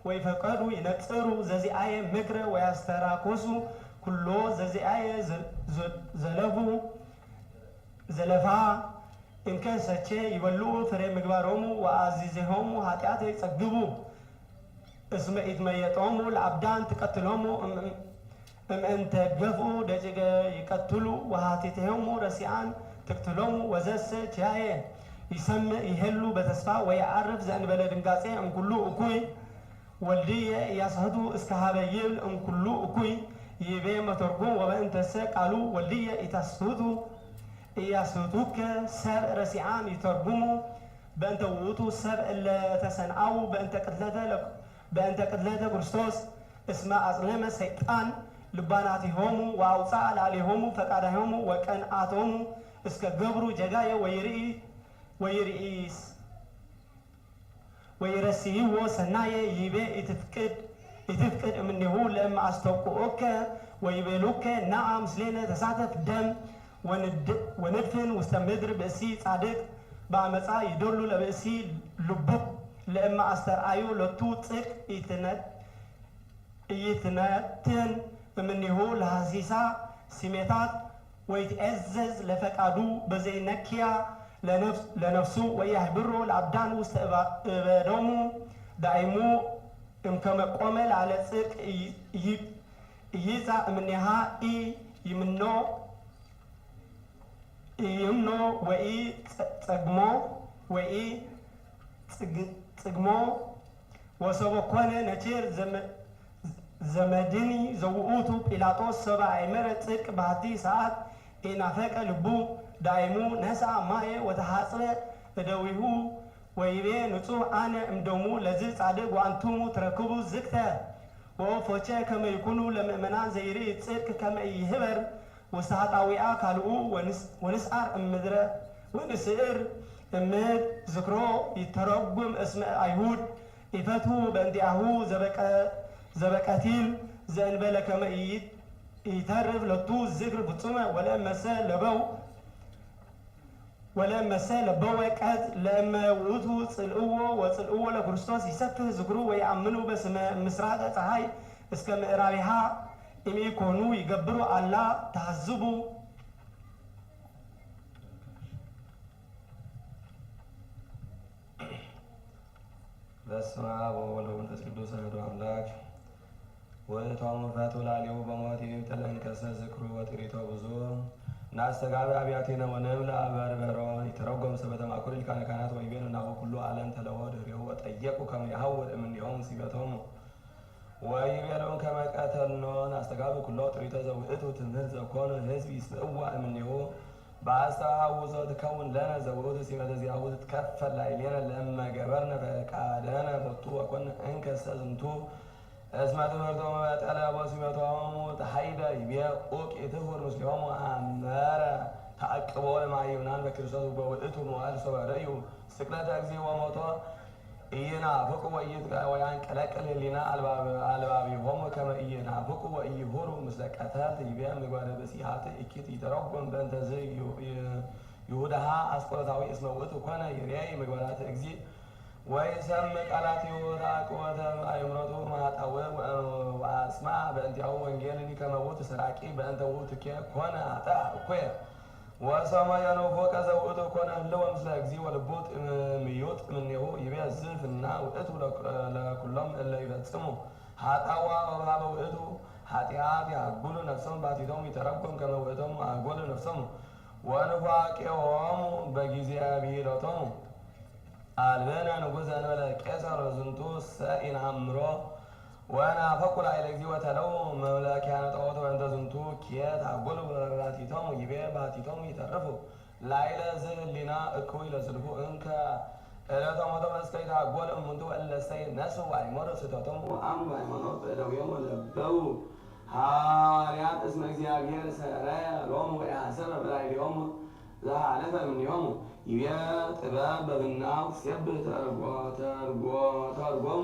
ወይፈቀዱ ይነጽሩ ዘዚአየ ምክረ ወያስተራኮሱ ኩሎ ዘዚአየ ዘለፋ እንከሰቼ ይበልዑ ፍሬ ምግባሮሙ ወአዚዜሆሙ ኃጢአት ይጸግቡ እስመ ኢትመየጦሙ ለአብዳን ትቀትሎሙ እምእንተ ገፍኡ ደጭገ ይቀትሉ ወሃቲትሆሙ ረሲአን ትቅትሎሙ ወዘሰ ችያየ ይሰምዕ ይሄሉ በተስፋ ወየዐርፍ ዘእንበለ ድንጋጼ እምኩሉ እኩይ ወልድየ እያስህቱ እስከ ሀበ ይብል እምኩሉ እኩይ ይቤ መተርጉም ወበእንተሰ ቃሉ ወልድየ ኢታስህቱ እያስህቱከ ሰብእ ረሲአን ይተርጉሙ በእንተ ውእቱ ሰብእ እለ ተሰንአው በእንተ ቅድለተ ክርስቶስ እስመ አጽለመ ሰይጣን ልባናቲሆሙ ወአውፅአ ላዕሌሆሙ ፈቃዳሆሙ ወቀንአቶሙ እስከ ገብሩ ጀጋየ ወይረስይዎ ሰናየ ይቤ ኢትፍቅድ እምኔሁ ለእመ አስተውቅዖከ ወይቤሉከ ናአ ምስሌነ ተሳተፍ ደም ወንድፍን ውስተ ምድር ብእሲ ጻድቅ በአመፃ ይደሉ ለብእሲ ልቡቅ ለእመ አስተርአዩ ለቱ ጽድቅ ኢይትነትን እምኔሁ ለሐሲሳ ስሜታት ወይትዔዘዝ ለፈቃዱ በዘይነኪያ ለነፍሱ ወያህብሮ ለአብዳን ውስተ እበዶሙ ዳይሙ እምከመ ቆመ ላዕለ ጽድቅ ኢይጻእ እምኔሃ ኢይምኖ ጽግሞ ወሰቦ ኮነ ነቺር ዘመድኒ ዘውኡቱ ጲላጦስ ሰብአ አእመረ ጽድቅ ባህቲ ሰዓት ኢናፈቀ ልቡ ዳይሙ ነስአ ማየ ወተሐጽበ እደዊሁ ወይቤ ንጹሕ አነ እምደሙ ለዝ ጻድቅ ወአንቱሙ ትረክቡ ዝግተ ወፎቸ ከመ ይኩኑ ለምእመናን ዘይርኢ ጽድቅ ከመ ይህበር ውስተ ኃጣውአ ካልኡ ወንስዓር እምድረ ወንስዕር እምድ ዝክሮ ይተረጉም እስመ አይሁድ ይፈቱ በእንቲአሁ ዘበቀቲል ዘእንበለ ከመ ይተርፍ ለቱ ዝክር ፍጹመ ወለእመሰ ለበወ ቀት ለእመ ውእቱ ጽልእዎ ወጽልእዎ ለክርስቶስ ይሰፍህ ዝክሩ ወይአምኑ በስመ ምስራቀ ፀሐይ እስከ ምዕራቢሃ ኢሚኮኑ ይገብሩ አላ ተሐዝቡ በስመ አብ ወወልድ ወመንፈስ ቅዱስ አሐዱ አምላክ ወእቶሙ ፈቱ ላሊሁ በሞት ይብጥል እንከሰ ዝክሩ ወጥሪቶ ብዙ ናስተጋቢ አብያቴነ ወነብለ አበርበሮ ይተረጎም ሰበተ ማእኩል ሊቃነ ካህናት ወይቤሉ ናሁ ኩሉ ዓለም ተለወ ድኅሬሁ ወጠየቁ ከመ ይሐውር እምኔሆሙ ሲበቶሙ ወይቤሉም ከመ ቀተልኖ ናስተጋቢ ኩሎ ጥሪቶ ዘውእቱ ትምህርት ዘኮኑ ሕዝብ ይስምዕዋ እምኔሁ በአስተሐውጾ ትከውን ለነ ዘውእቱ ሲመተ ዚአሁ ትትከፈል ላዕሌነ ለእመ ገበርነ ፈቃደነ ቦቱ ወኮነ እንከሰ ዝንቱ እስመ ትምህርቶሙ በጠለ ወሲመቶሙ ተሐይደ ይቤ ኡቅ ይትሁር ምስሌሆሙ አመረ ተአቅቦ ለማይምናን በክርስቶስ በውእቱ መዋዕል ሶበ ርእዩ ስቅለተ እግዚእ ወሞቶ ኢይናፍቁ ወያንቀለቅል ህሊና አልባቢሆሙ ከመ ኢይናፍቁ ወኢይሁሩ ምስለ ቀተልት ይቤ ምግባረ በሲሐት እኪት ይተረጎም በእንተ ይሁዳሃ አስቆሮታዊ እስመ ውእቱ ኮነ ይሬይ ምግባራት እግዚእ ወይሰምዕ ቃላቲሁ ተአቅቦተ አእምሮቱ ማኅጣወ ወአስማ በእንቲአሁ ወንጌልኒ ከመ ውእቱ ሰራቂ በእንተ ውእቱኬ ኮነ ኃጥአ እኩየ ወሰማየ ንፎቀ ዘውእቱ ኮነ ህልወ ምስለ እግዚእ ወልቡ ምዩጥ እምኔሁ ይቤዝፍና ውእቱ ለኩሎም እለ ይፈጽሙ ኃጣዋ ወበኀበ ውእቱ ኃጢአት ያጉሉ ነፍሶሙ ባቲቶሙ ይተረጎም ከመ ውእቶሙ አጎሉ ነፍሶሙ ወንፋቄሆሙ በጊዜ ብሂሎቶሙ አልበነ ንጉሠ እንበለ ቄሳር ዝንቱ ሰኢንአምሮ ወናፈቁ ላዕለ እግዚእ ወተለው መምላኪያነ ጣዖት በእንተ ዝንቱ ኪየት አጎሉ ባቲቶሙ ይቤ ባቲቶሙ ይተርፉ ላዕለ ዝህሊና እኩይ ለዝልፉ እንከ ዕለተ ሞቶሙ እስከ ይትአጐሉ እሙንቱ እለሰ ነስኡ አእመሩ ስሕተቶሙ ወአምኑ ሃይማኖት በእደዊሆሙ ለበው ሐዋርያት እስመ እግዚአብሔር ሰረየ ሎሙ ወኢሐሰበ በላዕሌሆሙ ዘኀለፈ እምኔሆሙ ይቤ ጥበብ በብናው ሲሴብሕ ተርጎሙ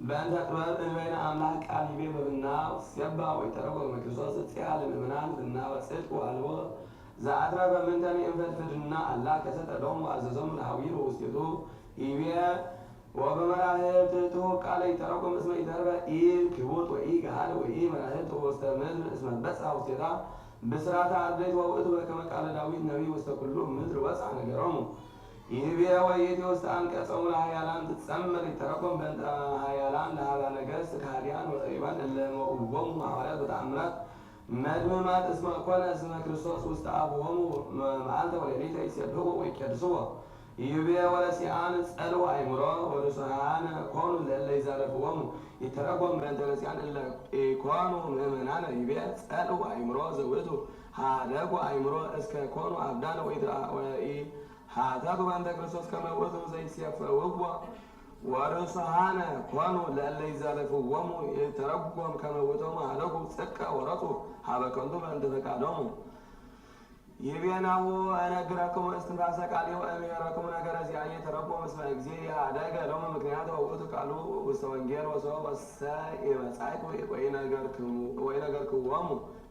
በእንተ ጥበብ እንበይነ አምላክ ቃል ይቤ በብናው ሲሴብሕ ወይተረጎም ክርስቶስ ጽያ ለምእመናን ብናወ ጽድቅ ወአልቦ ዘአትረፈ ምንተኒ እንፍድፍድና አላ ከሰጠ ሎሙ አዘዞሙ ለኀዊሩ ውስቴቱ ይቤ ወበመራሕብቱ ቃለ ይተረጎም እስመ ይተርፈ ኢክቡጥ ወኢገሃድ ወኢመራሕብቱ ውስተ ምድር እስመ በጽሐ ውስቴታ ብስራተ አርድእት ወውእቱ በከመ ቃለ ዳዊት ነቢይ ውስተ ኩሉ ምድር ወፅአ ነገሮሙ ይቤ ወይእቲ ውስተ አንቀጾሙ ለኃያላን ትጸምር ይተረጎም በእንተ ኃያላን ለኀበ ነገሥት ከሃዲያን ወጠቢባን እለ መውእዎሙ ሐዋርያት ወተአምራት መድምማት እስመ ኮነ እስመ ክርስቶስ ውስተ አብሆሙ መዓልተ ወሌሊተ ይሴብሕዎ ወይቄድስዎ ይቤ ወለሲአን ጸልው አእምሮ ወርሱሃነ ኮኑ ለእለ ይዛረፍዎሙ ይተረጎም በእንተ ረሲአን እለ ኢኮኑ ምእመናነ ይቤ ጸልው አእምሮ ዘውእቱ ኀደጉ አእምሮ እስከ ኮኑ አብዳነ ወኢኀተቱ በእንተ ክርስቶስ ከመ ውእቱ ዘይሴፈውዎ ወርሱሃነ ኮኑ ለእለ ይዛረፍዎሙ ይተረጎም ከመ ውእቶሙ ኀደጉ ጽድቀ ወረጡ ኀበ ከንቱ በእንተ ፈቃዶሙ ይቤናሁ እነግረክሙ እስትንፋሰ ቃልየ ወእምሄረክሙ ነገረ ዚአየ ተረጎም እስመ እግዚእ ኀደገ ሎሙ ምክንያተ ወውእቱ ቃሉ ውስተ ወንጌል ወሰብእ ወሰ ኢመጻእኩ ወኢነገርክዎሙ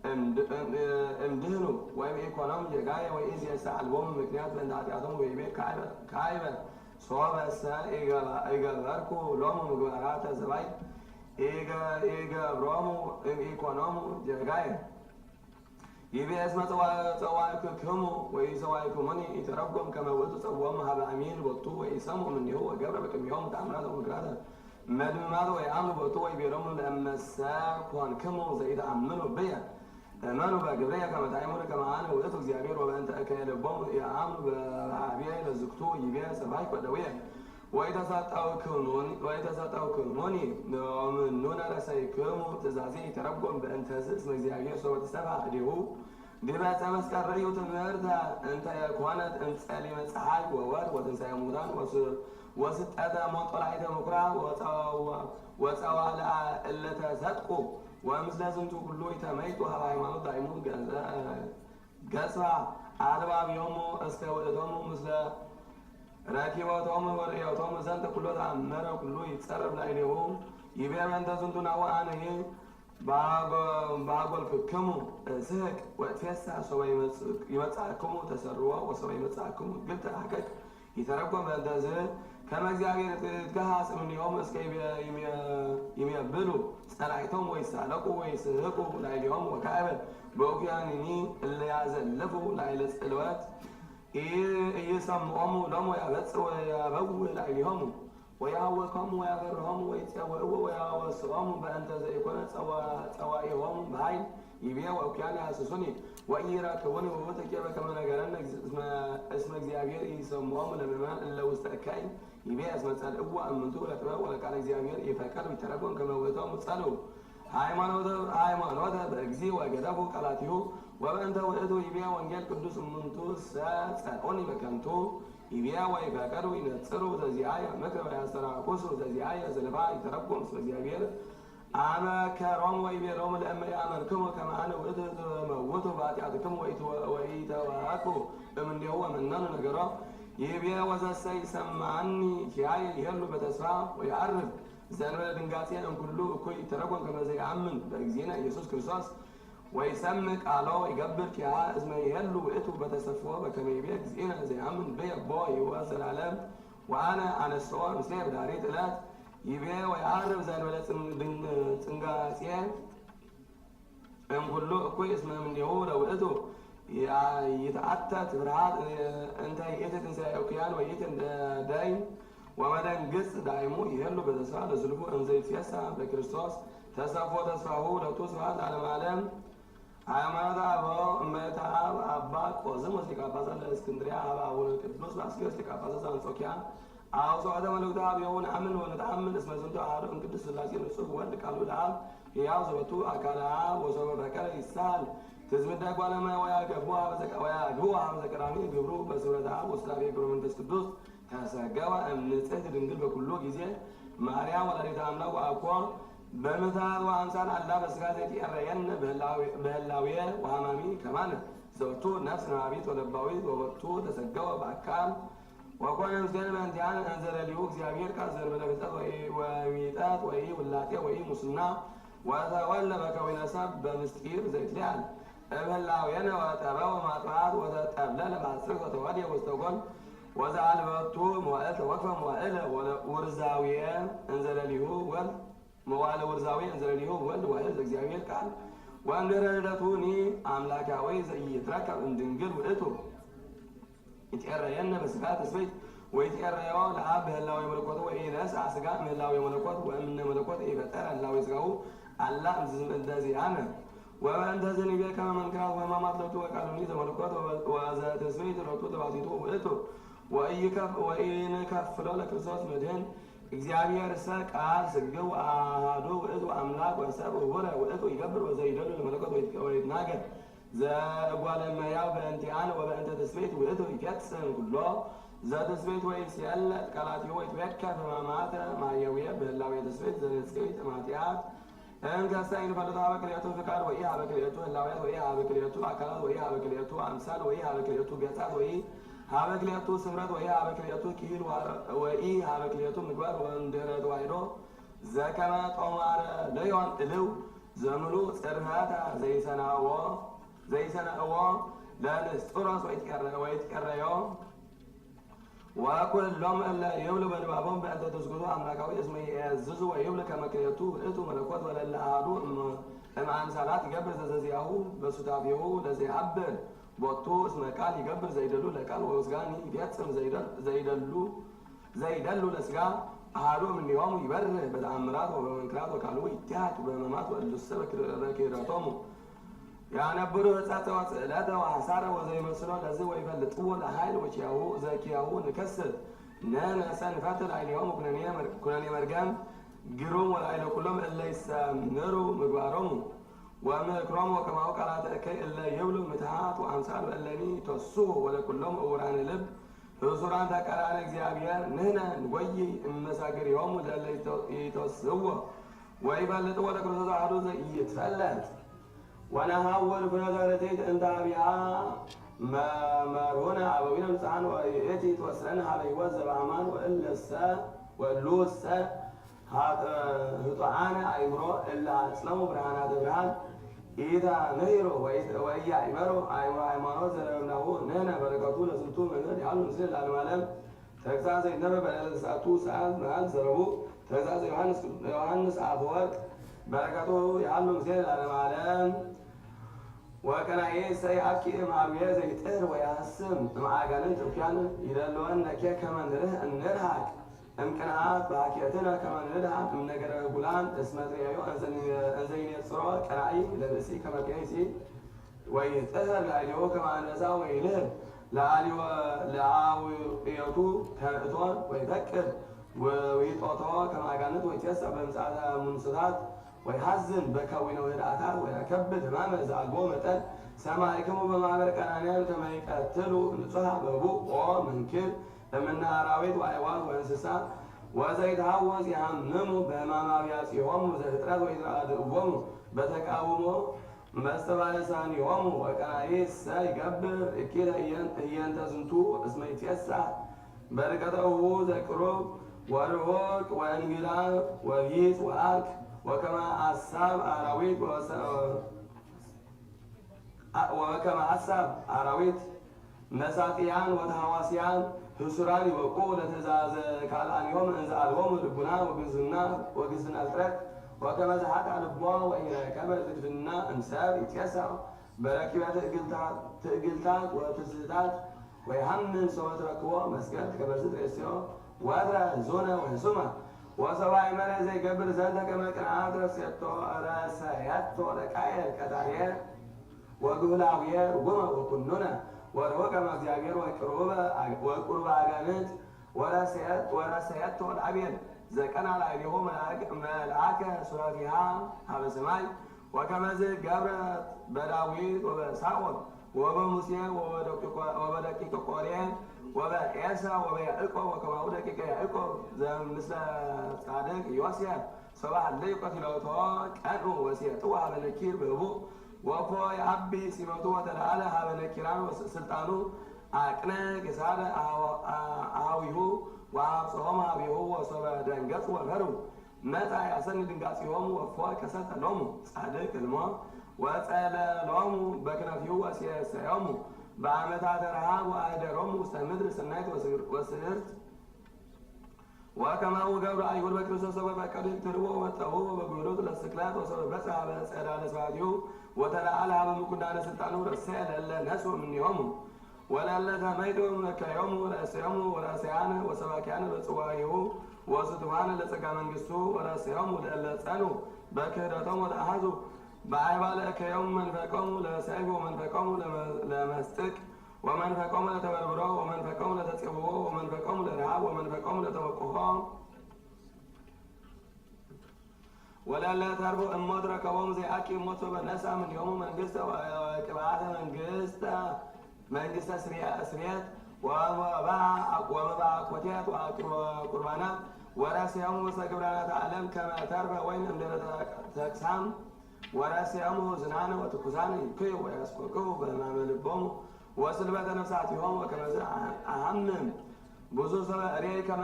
እምድኅኑ ወኢኮኖሙ ጌጋየ ወኢዜሰ አልቦሙ ምክንያት በእንተ ኃጢአቶሙ ወይቤ ካዕበ ሶበሰ ኢገበርኩ ሎሙ ምግባራተ ሰባይ ኢገብሮሙ ኢኮኖሙ ጌጋየ ይቤ እስመ ጸዋዕክክሙ ወኢሰዋዕክሙኒ ይተረጎም ከመ ውእቱ ጸውዖሙ ኀበ አሚን ቦቱ ወኢሰምዑ እምኔሁ ወገብረ በቅድሜሆሙ ተአምራተ ወምክራተ መድምማት ወይአምኑ ቦቱ ወይቤሎሙ ለእመሰ ኮንክሙ ዘኢተአምኑ ብየ እመኑ በግብርየ ከመ ታእምሩ ከመ አነ ውእቱ እግዚአብሔር ወበእንተ እከየ ልቦሙ ይአምኑ በኀቤ ለዝክቱ ይቤ ሰባኪ ወደውየ ወኢተሰጠውክሙኒ ወምኑነ ረሰይክሙ ትእዛዜ ይተረጎም በእንተ እስመ እግዚአብሔር ሶበ ተሰብሐ እዴሁ ዲበ ዕፀ መስቀል ርእዩ ትምህርተ እንተ ኮነት እምጸሊመ ፀሐይ ወወርኅ ወትንሣኤ ሙታን ወስጠተ ሞጦላዕተ ምኵራብ ወጸዋልአ እለ ተሰጥቁ ወምስለ ዝንቱ ኩሉ ኢተመይጡ ኀበ ሃይማኖት ዳይሙ ገጽባ አልባቢሆሙ እስከ ውእቶሙ ምስለ ረኪቦቶሙ ወርእዮቶሙ ዘንተ ኩሎ ተአምረ ኩሉ ይጸረብ ላዕሌሁ ይቤ በእንተ ዝንቱ ናሁ አነሂ በአጐልክክሙ እስሕቅ ወእትፌሳህ ሶበ ይመጽአክሙ ተሰርዎ ወሶበ ይመጽአክሙ ግብተ ሀቀቅ ይተረጎም በእንተ ዝህ ከመ እግዚአብሔር ይትገሃጽ እምኔሆሙ እስከ ይሜብሉ ጸላእቶሙ ወይሳለቁ ወይስሕቁ ላዕሌሆሙ ወካዕበ በውክያንኒ እለ ያዘልፉ ላዕለ ጽልወት ኢይሰምዖሙ ሎሙ ያበጽሕ ወያበውዕ ላዕሌሆሙ ወያውኮሙ ወያበርሆሙ ወይፄውዕዎ ወያወስዖሙ በእንተ ዘኢኮነ ጸዋዒሆሙ በኃይል ይቤ ወእኩያን ያሐስሱኒ ወኢይረክቡኒ ውእቱኬ በከመ ነገረነ እስመ እግዚአብሔር ኢይሰምዖሙ ለምእመናን እለ ውስተ እካይ ይቤ እስመ ጸልእዎ እምንቱ ለጥበብ ወለቃለ እግዚአብሔር ይፈቀዱ ይተረጎም ከመ ውእቶሙ ጸልኡ ሃይማኖተ በእግዚእ ወገደፉ ቃላቲሁ ወበእንተ ውእቱ ይቤ ወንጌል ቅዱስ እሙንቱ ጸልዑኒ በከንቱ ይቤ ወይፈቀዱ ይነጽሩ ዘዚአየ ምክረ ወያስተራኩሱ ዘዚአየ ዝልፋ ይተረጎም እስመ እግዚአብሔር አመከሮሙ ወይቤሎሙ ለእመ ያአመንክሙ ከመ አነ ውእቱ ትመውቱ በኃጢአትክሙ ወኢተዋሃኩ እምኔሁ ወመነኑ ነገሮ ይቤ ወዘሰይ ሰማኒ ኪያየ ይሄሉ በተስፋ ወይዐርፍ ዘንበለ ድንጋጼ እምኩሉ እኩይ ተረጎም ከመ ዘይአምን በእግዚእነ ኢየሱስ ክርስቶስ ወይሰምዕ ቃሎ ይገብር ኪያ እስመ ይሄሉ ውእቱ በተሰፍዎ በከመ ይቤ እግዚእነ ዘይአምን ብየ ቦ ሕይወት ዘላለም ወአነ አነሥኦ ምስሌ በዳሪት ዕለት ይቤ ወይዐርፍ ዘንበለ ጽንጋጼ እምኩሉ እኩይ እስመ እምኔሁ ለውእቱ ይትዓተት ብርሃት እንተ ይእቲ ትንሣኤ እኩያን ወይእቲ እንደ ደይን ወመደንግጽ ዳይሙ ይሄሉ በተስፋ ለዝልፉ እንዘ ይትፌሳህ በክርስቶስ ተሰፎ ተስፋሁ ለቱ ስብሐት ለዓለመ ዓለም። ሃይማኖተ አበው እመቤተ አብ አባ ቆዝሞስ ሊቀ ጳጳሳት ለእስክንድርያ አብ አቡነ ቅዱስ ባስልዮስ ሊቀ ጳጳሳት ዘአንጾኪያ አውጽሖተ መልእክተ አብየሁ ነአምን ወነተአምን እስመ ዝንቱ አሐዱ እምቅድስት ሥላሴ ንጹሕ ወልድ ቃሉ ለአብ ሕያው ዘበቱ አካለ አብ ወሶበ በቀለ ይሳል ትዝምደ እጓለ እመሕያው ወያገቡአ ኀበ ዘቀዳሚ ግብሩ በስብሐተ አብ ወስላሴ ግብረ መንፈስ ቅዱስ ተሰገወ እምንጽሕት ድንግል በኩሉ ጊዜ ማርያም ወላዲተ አምላክ ወአኮ በምትሃት ወአምሳል አላ በሥጋ ዘይትዔረየን በህላዌ ወሐማሚ ከማነ ዘወቱ ነፍስ ነባቢት ወለባዊት ወወቅቱ ተሰገወ በአካል ወኮነ ምስሌነ በእንቲአነ እንዘ ሌሊሁ እግዚአብሔር ቃል ዘእንበለ ፍልጠት ወሚጠት ወኢውላጤ ወኢሙስና ወተወልደ በከዊነ ሰብእ በምስጢር ዘይትለዓል እምህላዌነ ወጠበወ ማጥፋት ወተጠብለለ በአስርት ወተወድየ ውስተ ጎል ወዘአልበቱ መዋዕል ተወክፈ መዋዕለ ውርዛዊየ እንዘ ሌሊሁ ወልድ መዋዕለ ውርዛዊየ እንዘ ሌሊሁ ወልድ ዋሕድ ዘእግዚአብሔር ቃል ወእምድኅረ ልደቱኒ አምላካዊ ዘኢይትረከብ እምድንግል ውእቱ ይትዔረየነ በሥጋ ትስብእት ወይትዔረዮ ለአብ በህላዌ መለኮቱ ወኢነሥአ ሥጋ እምህላዌ መለኮት ወእምነ መለኮት ኢፈጠረ ህላዌ ሥጋሁ አላ እምዘዚአነ ወበእንተ ዝንቤ ከመ መንክራት ወሕማማት ለቱ ወቃሉኒ ዘመለኮት ወዘትስብእት ሎቱ ተባቲቱ ውእቱ ወኢንከፍሎ ለክርስቶስ መድኅን እግዚአብሔር ሰ ቃል ስግው አሐዱ ውእቱ አምላክ ወሰብእ ውእቱ ውእቱ ይገብር ወዘይደሉ ለመለኮት ወይትናገር ዘእጓለ እመሕያው በእንቲአነ ወበእንተ ትስብእት ውእቱ ይፈጽም ኩሎ ዘትስብእት ወይሴልጥ ቃላቲሁ ወይትቤከፍ ሕማማተ ማየውየ በህላዌ ትስብእት ዘንጽሕት እምኃጢአት እንከሰ ይንፈልጡ ሀበ ክልኤቱ ፍቃድ ወኢ ሀበ ክልኤቱ ህላዌያት ወኢ ሀበ ክልኤቱ አካላት ወኢ ሀበ ክልኤቱ አምሳል ወኢ ሀበ ክልኤቱ ገጻት ወኢ ሀበ ክልኤቱ ስምረት ወኢ ሀበ ክልኤቱ ኪሂል ወኢ ሀበ ክልኤቱ ምግባር ወእምድኅረ ተዋሕዶ ዘከመ ጦማረ ለዮን እልው ዘምሉእ ጽርፈተ ዘይሰነእዎ ለንስጥሮስ ወይትቀረዮ ወኩሎም እለ ይብሉ በንባቦም በእንተ ትስጉቱ አምላካዊ እስመ ይእዝዙ ወይብሉ ከመ ክልኤቱ ውእቱ መለኮት ወለእለ አሐዱ እምአምሳላት ይገብር ዘዘዚአሁ በሱታፌሁ ለዘይዐብር ቦቱ እስመ ቃል ይገብር ዘይደሉ ለቃል ወስጋኒ ይፈጽም ዘይደሉ ለስጋ አሐዱ እምኔሆሙ ይበርህ በተአምራት ወበመንክራት ወቃልኡ ይትሐት በሕማማት ወእሉሰ በክህደቶሙ ያነብሩ ሕጸጸ ወጽዕለተ ወሐሳረ ወዘይመስሎ ለዝህ ወይፈልጥዎ ለኃይል ወኪያሁ ዘኪያሁ ንከስር ነነሰ ንፈትል ኃይሌሆሙ ኩነኔ መርገም ግሩም ወላዕለ ኩሎም እለ ይሰምሩ ምግባሮሙ ወምክሮሙ ወከማሁ ቃላተ እከይ እለ ይብሉ ምትሃት ወአምሳል ወእለኒ ተስሑ ወለኩሎም እውራነ ልብ ህሱራን ተቃራነ እግዚአብሔር ንሕነ ንጐይ እመሳግሪሆሙ ለእለ ይተወስሕዎ ወይፈልጥዎ ለክርስቶስ አሐዱ ዘኢይትፈለጥ ወነሐውር ፍኖተ ርትዕት እንተ አብይሃ መርሁነ አበዊነ ንጹሐን ወይእቲ ትወስደነ ሀበ ሕይወት ዘበአማን ወእሉሰ ህጡዓነ አእምሮ እለ አጽለሙ ብርሃናተ ብርሃን ኢተምህሩ ወኢያእመሩ አእምሮ ሃይማኖት ዘለብናሁ ንሕነ በረከቱ ለዝንቱ መምህር ያሉ ምስለ ለዓለመ ዓለም ተግሣጽ ዘይነበብ በዕለተ ተስዓቱ ሰዓት መዓልት ዘረቡዕ ተግሣጽ ዮሐንስ አፈወርቅ በረከቱ ያሉ ምስለ ለዓለመ ዓለም ወቀናዬ ሰይአኪ እምአብየ ዘይጥር ወያስም እምአጋንንት እኩያን ይደልወነኬ ከመ እንርሐቅ እምቅንዓት በሀኬትነ ከመ ንድሐቅ እምነገረ ጉላን እስመ ትሬዮ እንዘ ይኔጽሮ ቀናኢ ለርእሲ ከመ ከይሲ ወይጥህር ላዕሌሁ ከመ አንበሳ ወይልህብ ለአውዕየቱ ከመ እቶን ወይፈቅድ ወይጦቶ ከመ አጋንንት ወይትየስዕ በምጽአተ ሙንስታት ወይሐዝን በከዊነ ወህድአታት ወያከብድ ሕማመ ዘአልቦ መጠን ሰማዕክሙ በማኅበረ ቀናንያን ከመ ይቀትሉ ንጹሐ በቡእ ወመንክር እምነ አራዊት ወአዕዋፍ ወእንስሳት ወዘይትሐወስ ይሐምሙ በሕማመ አብያጺሆሙ ዘፍጥረት ወይትራድእዎሙ በተቃውሞ መስተባለሳኒሆሙ ወቀናኢስ ይገብር እኪለ እየንተ ዝንቱ እስመ ይትፌሳህ በርቀተሁ ዘቅሩብ ወርሆቅ ወእንግዳ ወቢጽ ወአርክ ወከመ አሳብ አራዊት ወከመ አሳብ አራዊት መሳጢያን ወተሐዋስያን ህሱራን ይበቁ ለትእዛዘ ካልአንዮም እንዘ አልቦሙ ልቡና ወግዝና ጥረት ወከመ ዘሐቃ ልቦ ወኢረከበ ዝግፍና እምሰብ ይትፌሳህ በረኪበ ትእግልታት ወትስሕታት ወይሐምን ሰወ ትረክቦ መስቀል ከበዝ ትሬስዮ ወትረ ዞነ ወህሱመ ወሰብአዊ መርህ ዘይገብር ዘንተ ከመ ቅንዓት ረሰያቶ ለቃየል ቀጣርየ ወግብላውየ ርጉመ ወኩኑነ ወርሆቀ እግዚአብሔር ወቁርበ አጋንንት ወረሰያቶ ለአቤል ዘቀና ላዕሌሁ መልአከ ሱረፊሃ ሀበ ሰማይ ወከመዝ ገብረት በዳዊት ወበሳኦል ወበሙሴ ወበደቂቀ ቆሬ ወበዔሳው ወበያዕቆብ ወከማሁ ደቂቀ ያዕቆብ ዘምስለ ጻድቅ ዮሴፍ ሰብአ እለ ይቀትሎቶ ቀንዑ ወሴጥዋ ሀበ ነኪር ብህቡእ ወፎ የአቢ ሲመቱ ወተለዓለ ሀበ ነኪራን ስልጣኑ አቅነ ግሳደ አሃዊሁ ወአብጽሖሙ ሀቢሁ ወሶበ ደንገጹ ወፈሩ መጻ ያሰኒ ድንጋጺሆሙ ወፎ ከሰተ ሎሙ ጻድቅ ሕልሞ ወጸለሎሙ በክነፊሁ ወሴሰዮሙ በዓመታተ ረሃብ ወአህደሮሙ ውስተ ምድር ሰናይት ወስዕርት ወከማሁ ገብሩ አይሁድ በክርስቶስ ወበፈቀዱ ይትርዎ ወመጠው በጉይሎት ለስቅላት ወሰበ በጽሐ በጸዳለ ስብሐቲሁ ወተለዓለ ሀበ ምኩናነ ስልጣኑ ረሰየ ለእለ ነሱ እምኔሆሙ ወለእለ ተመይዶሙ መካዮሙ ረእሰዮሙ ወራእሰያነ ወሰባኪያነ በጽዋዒሁ ወስቱማነ ለጸጋ መንግሥቱ ወራእሰዮሙ ለእለ ጸኑ በክህደቶሙ ወተአሐዙ በአይባለ እከዮሙ መንፈቆሙ ለሰይፍ ወመንፈቆሙ ለመስጥቅ ወመንፈቆሙ ለተበርብሮ ወመንፈቆሙ ለተጽውዖ ወመንፈቆሙ ለረሃብ ወመንፈቆሙ ለተወቅሖ ወለእለ ተርፉ እሞት ረከቦሙ ዘይአኪ እሞት በነሳ እምኔሆሙ መንግሥተ ወቅብአተ መንግሥተ ስርየት ወመባ ኮቴት ወቁርባናት ወረስዮሙ ውስተ ግብራናተ ዓለም ከመ ተርፈ ወይን እምድኅረ ተቅሳም ወረስዮሙ ዝናነ ወትኩሳነ ይክዩ ወያስቆቅሁ በሕማመ ልቦሙ ወስልበተ ነፍሳቲሆሙ ወከመዝ አሐምም ብዙ ሰብእ እሬይ ከመ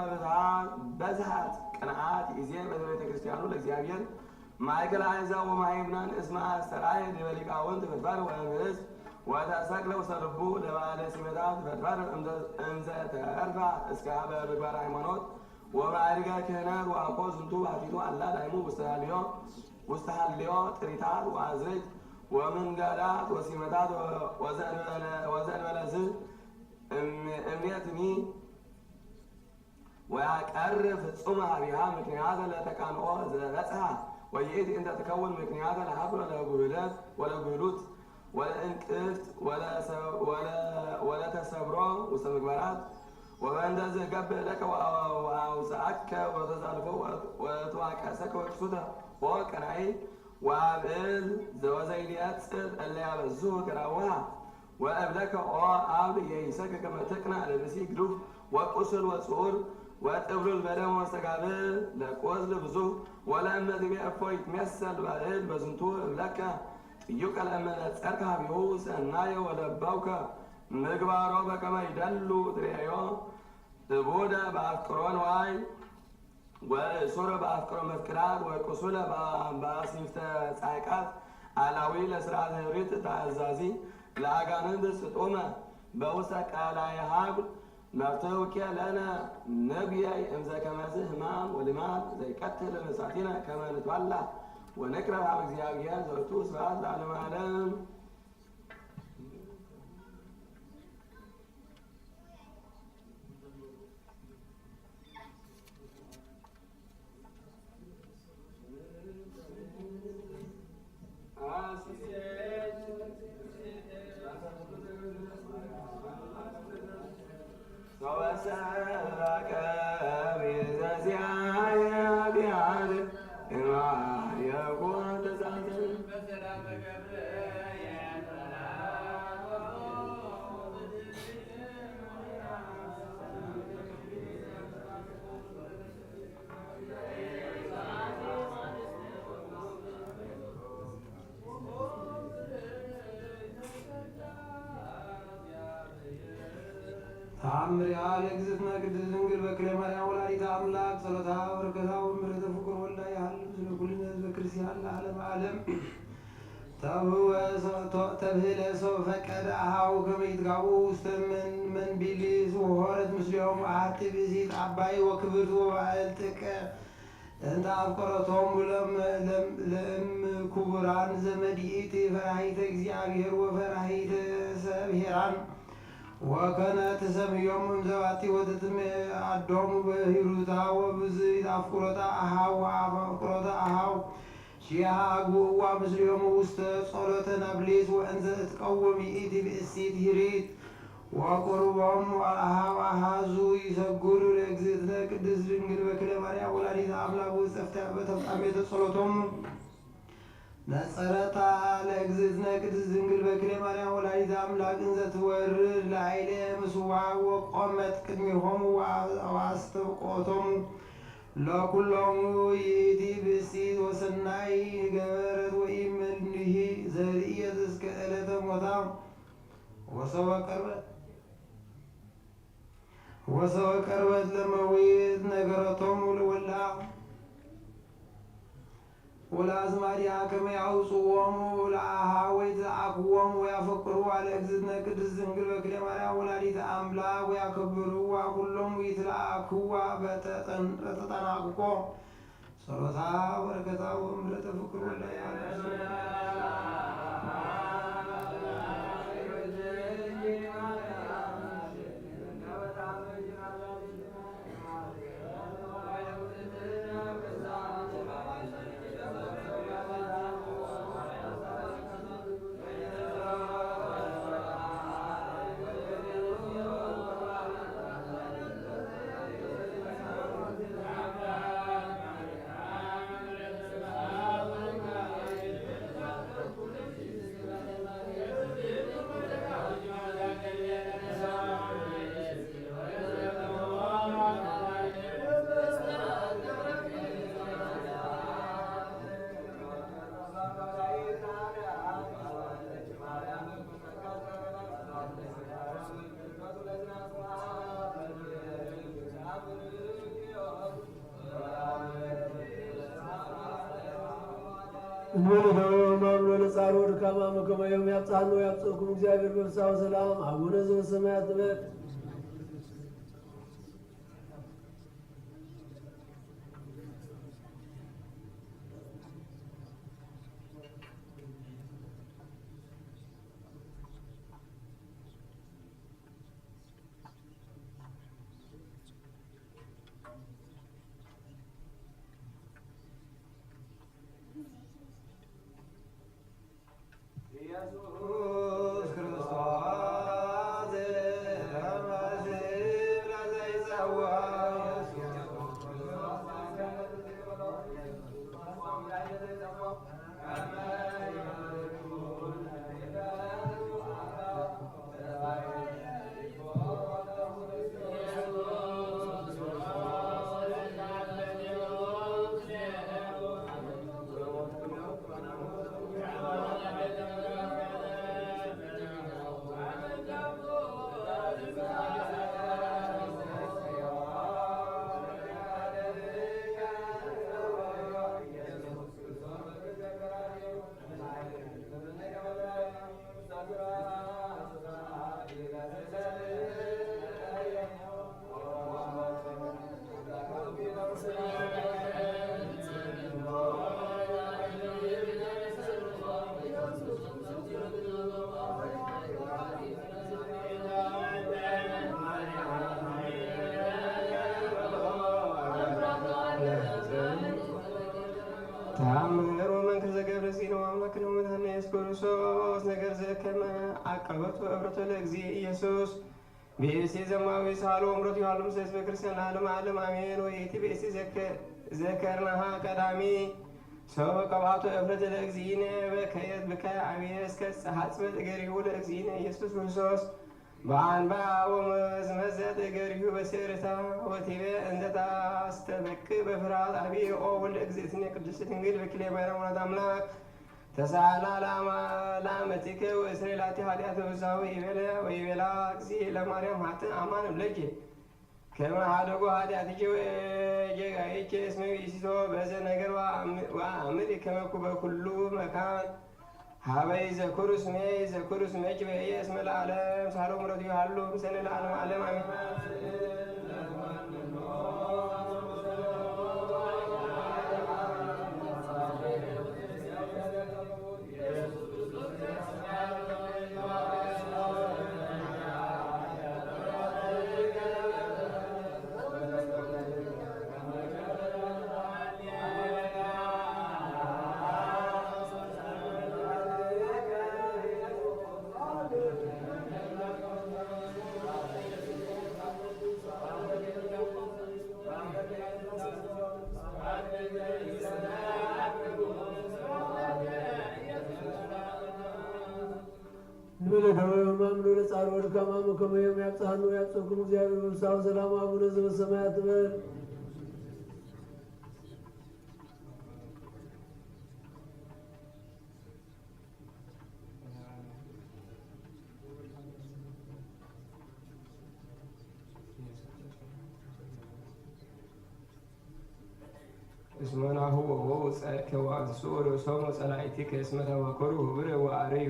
በዝሃት ቅንዓት ይእዜ በቤተ ክርስቲያኑ ለእግዚአብሔር ማእከለ አሕዛብ ወማኅበራን እስመ አስተርአየ ዲበ ሊቃውንት ፍድፋድ ወእምሕዝብ ወተሰቅለ ውስተ ልቡ ለበዓለ ሲመታት ፍድፋድ እንዘ ተዕርፋ እስከ ሀበ ምግባረ ሃይማኖት ወማዕርገ ክህነት ወአኮ ዝንቱ ባሕቲቱ አላ ዳይሙ ውስተ ሀልዮ ጥሪታት ወአዝርዕት ወምንገዳት ወሲመታት ወዘእንበለ ዝ እምኔትኒ ወያቀርብ ፍጹመ ሀቢሃ ምክንያተ ለተቃንኦ ዘበጽሐ ወይእቲ እንተ ትከውን ምክንያተ ለሀፍረ ለጉህለት ወለጉህሉት ወለእንቅፍት ወለተሰብሮ ውስተ ምግባራት ወበእንደዝ ገብእ ለከ ወአውፅአከ ወተዛልፎ ወተዋቀሰከ ወክሱተ ወቀናኢ ወአብዕል ዘወዘይልየጽእ እለ ያበዝሑ ከራውሃ ወእብለከ ኦ አብ የይሰከ ከመ ትቅነዕ ለብሲ ግዱፍ ወቁስል ወጽዑር ወጥብሉል በደም ወስተጋብእ ለቆዝል ብዙሕ ወለእመ ትቤ እፎ ይትሜሰል ባዕል በዝንቱ እብለከ ጥዩቀ ለእመ ነጸርከ ሀቢሁ ሰናየ ወለበውከ ምግባሮ በከመ ይደሉ ትሬዮ እቡደ በአፍቅሮ ንዋይ ወእሱረ በአፍቅሮ መፍቅራት ወቁሱለ በአስንፍተ ጻዕቃት አላዊ ለስርዓተ ህብሪት ተአዛዚ ለአጋንንት ስጡመ በውስተ ቃላየ ሀብል መርትውኬ ለነ ነቢያይ እምዘ ከመዝ ሕማም ወልማድ ዘይቀትል ነፍሳቲነ ከመ ንትባላ ወንቅረብ ሀበ እግዚአብሔር ዘወቱ ስብሐት ለዓለመ ዓለም። ተአምሪሃ ለእግዝእትነ ቅድስት ድንግል በክለ ማርያም ወላዲተ አምላክ ጸሎታ በረከታ ወምሕረተ ፍቁር ወልዳ ያህል ምስለ ኩልነ ህዝበ ክርስቲያን ለዓለመ ዓለም ተብህለ ሰው ፈቀደ አሃው ከመ ይትጋቡ ውስተ መንቢሊስ ወሆረት ምስሌሆሙ አሐቲ ብእሲት አባይ ወክብርት ወባዕልጥቀ እንተ አፍቀረቶሙ ለእም ክቡራን ዘመዲኢት ፈራሂተ እግዚአብሔር ወፈራሂተ ሰብሔራን ወከነት ሰምዮሙ እምዘባቲ ወትትም አዶሙ በሂሩታ ወብዝይት አፍቁረታ አሃው ወአፍቁረታ አሃው ሺሃ አግብእዋ ምስሌሆሙ ውስተ ጸሎተ ናብሌስ ወእንዘ እትቀውም ይእቲ ብእሲት ሂሪት ወቁርቦሙ አሃው አሃዙ ይሰግዱ ለእግዝእትነ ቅድስት ድንግል በክለ ማርያም ወላዲተ አምላክ በተፍጻሜተ ጸሎቶሙ ነጸረታ ለእግዝእትነ ቅድስት ድንግል በክለ ማርያም ወላዲተ አምላክ እንዘ ትወርድ ላዕለ ምስዋዕ ወቆመት ቅድሜሆሙ ወአስተብቆቶሙ ለኩሎሙ ይእቲ ብእሲት ወሰናይ ገበረት ወኢምንሂ ዘርኢየት እስከ ዕለተ ሞታ ወሰወ ቀርበት ለመዊት ነገረቶሙ ወለአዝማዲሃ ከመ ያውፅዎሙ ለአሃወይ ዘአክዎሙ ወያፈቅሩዋ ለእግዝእትነ ቅድስት ድንግል በክለ ማርያም ወላዲተ አምላክ ወያከብሩዋ ኩሎሙ ይትለአክዋ በተጠናቅቆ ጸሎታ በረከታ ወምሕረተ ፍቁር ወልዳ ጻሮ ድካማ መከመየም ያብጽሐኑ ያብጽሕኩም እግዚአብሔር በፍስሐ ወሰላም አቡነ ዘበሰማያት ትቤት ተአምሮ መንክር ዘገብረ ሲኖ አምላክነ ወመድኃኒነ ኢየሱስ ክርስቶስ ነገር ዘከመ አቀበቱ እብረተ ለእግዚእ ኢየሱስ ብእሲ ዘማዊ ሳሎ እምሮት ይሃሉ ምስለ ሕዝበ ክርስቲያን ለዓለመ ዓለም አሜን። ወይእቲ ብእሲ ዘከርናሃ ቀዳሚ ሰው ቀባቱ እብረተ ለእግዚእነ በከየት ብካይ አብየ እስከ ጸሐጽበት እገሪሁ ለእግዚእነ ኢየሱስ ክርስቶስ በአንባ ወመዝመዘት እገሪሁ በስዕርታ ወቲበ እንዘታስተበክዕ በፍርሃት አብየ ኦ ወልደ እግዝእትነ ቅድስት ድንግል በክልኤ ማርያም ወላዲተ አምላክ ተሳላ ለአመቲከ ወእስራኤላቲ ኃጢአተ ውሳዊ ወይቤላ እግዚ ለማርያም ሀጥ አማን ብለኪ ከመ ሀደጎ ኃጢአትኪ ወጌጋይኪ እስመ ይሲቶ በዘ ነገር ወአምሪ ከመኩ በኩሉ መካን ሀበይ ዘኩሩ ስሜኪ በየ እስመ ለዓለም ሳሎ ምረቱ ይሃሉ ምስለ ለዓለም ዓለም አሜን። ያብጽሕኑ እግዚአብሔር በምሳው ሰላም አቡነ ዘበሰማያት በል። እስመ ናሁ ወቦ ጸድከ ወአንሥኡ ርእሶሙ ጸላኢቲከ እስመ ተመከሩ ህቡረ ወአርዩ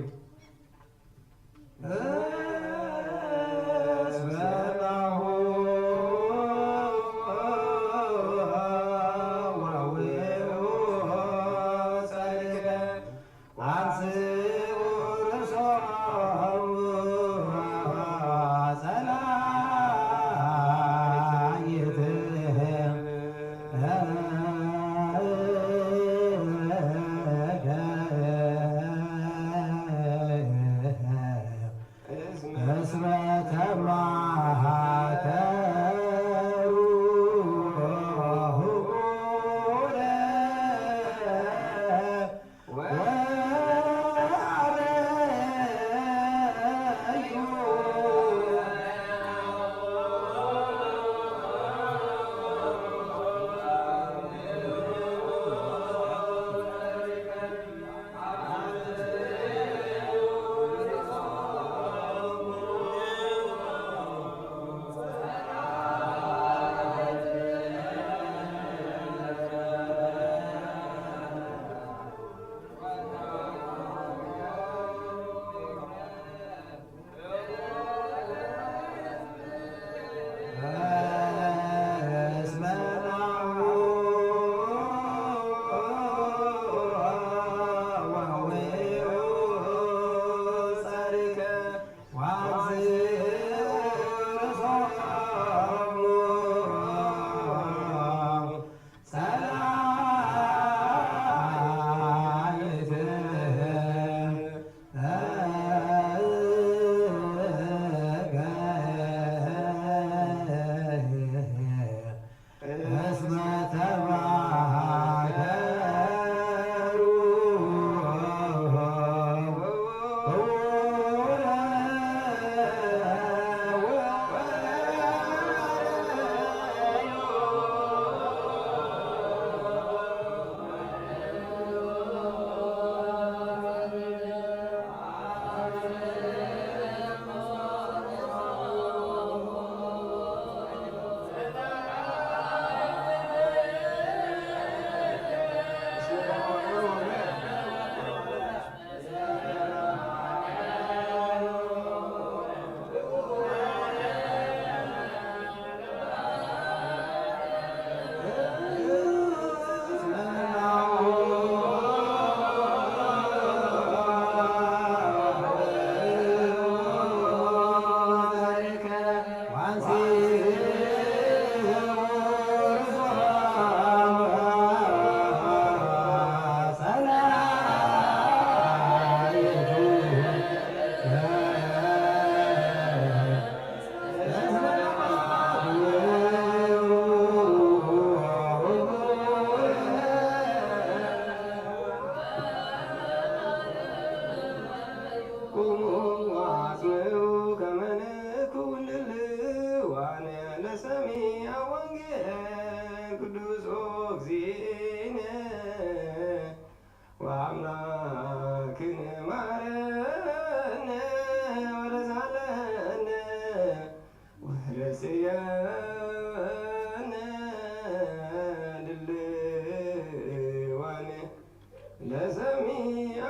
ለሰሚዐ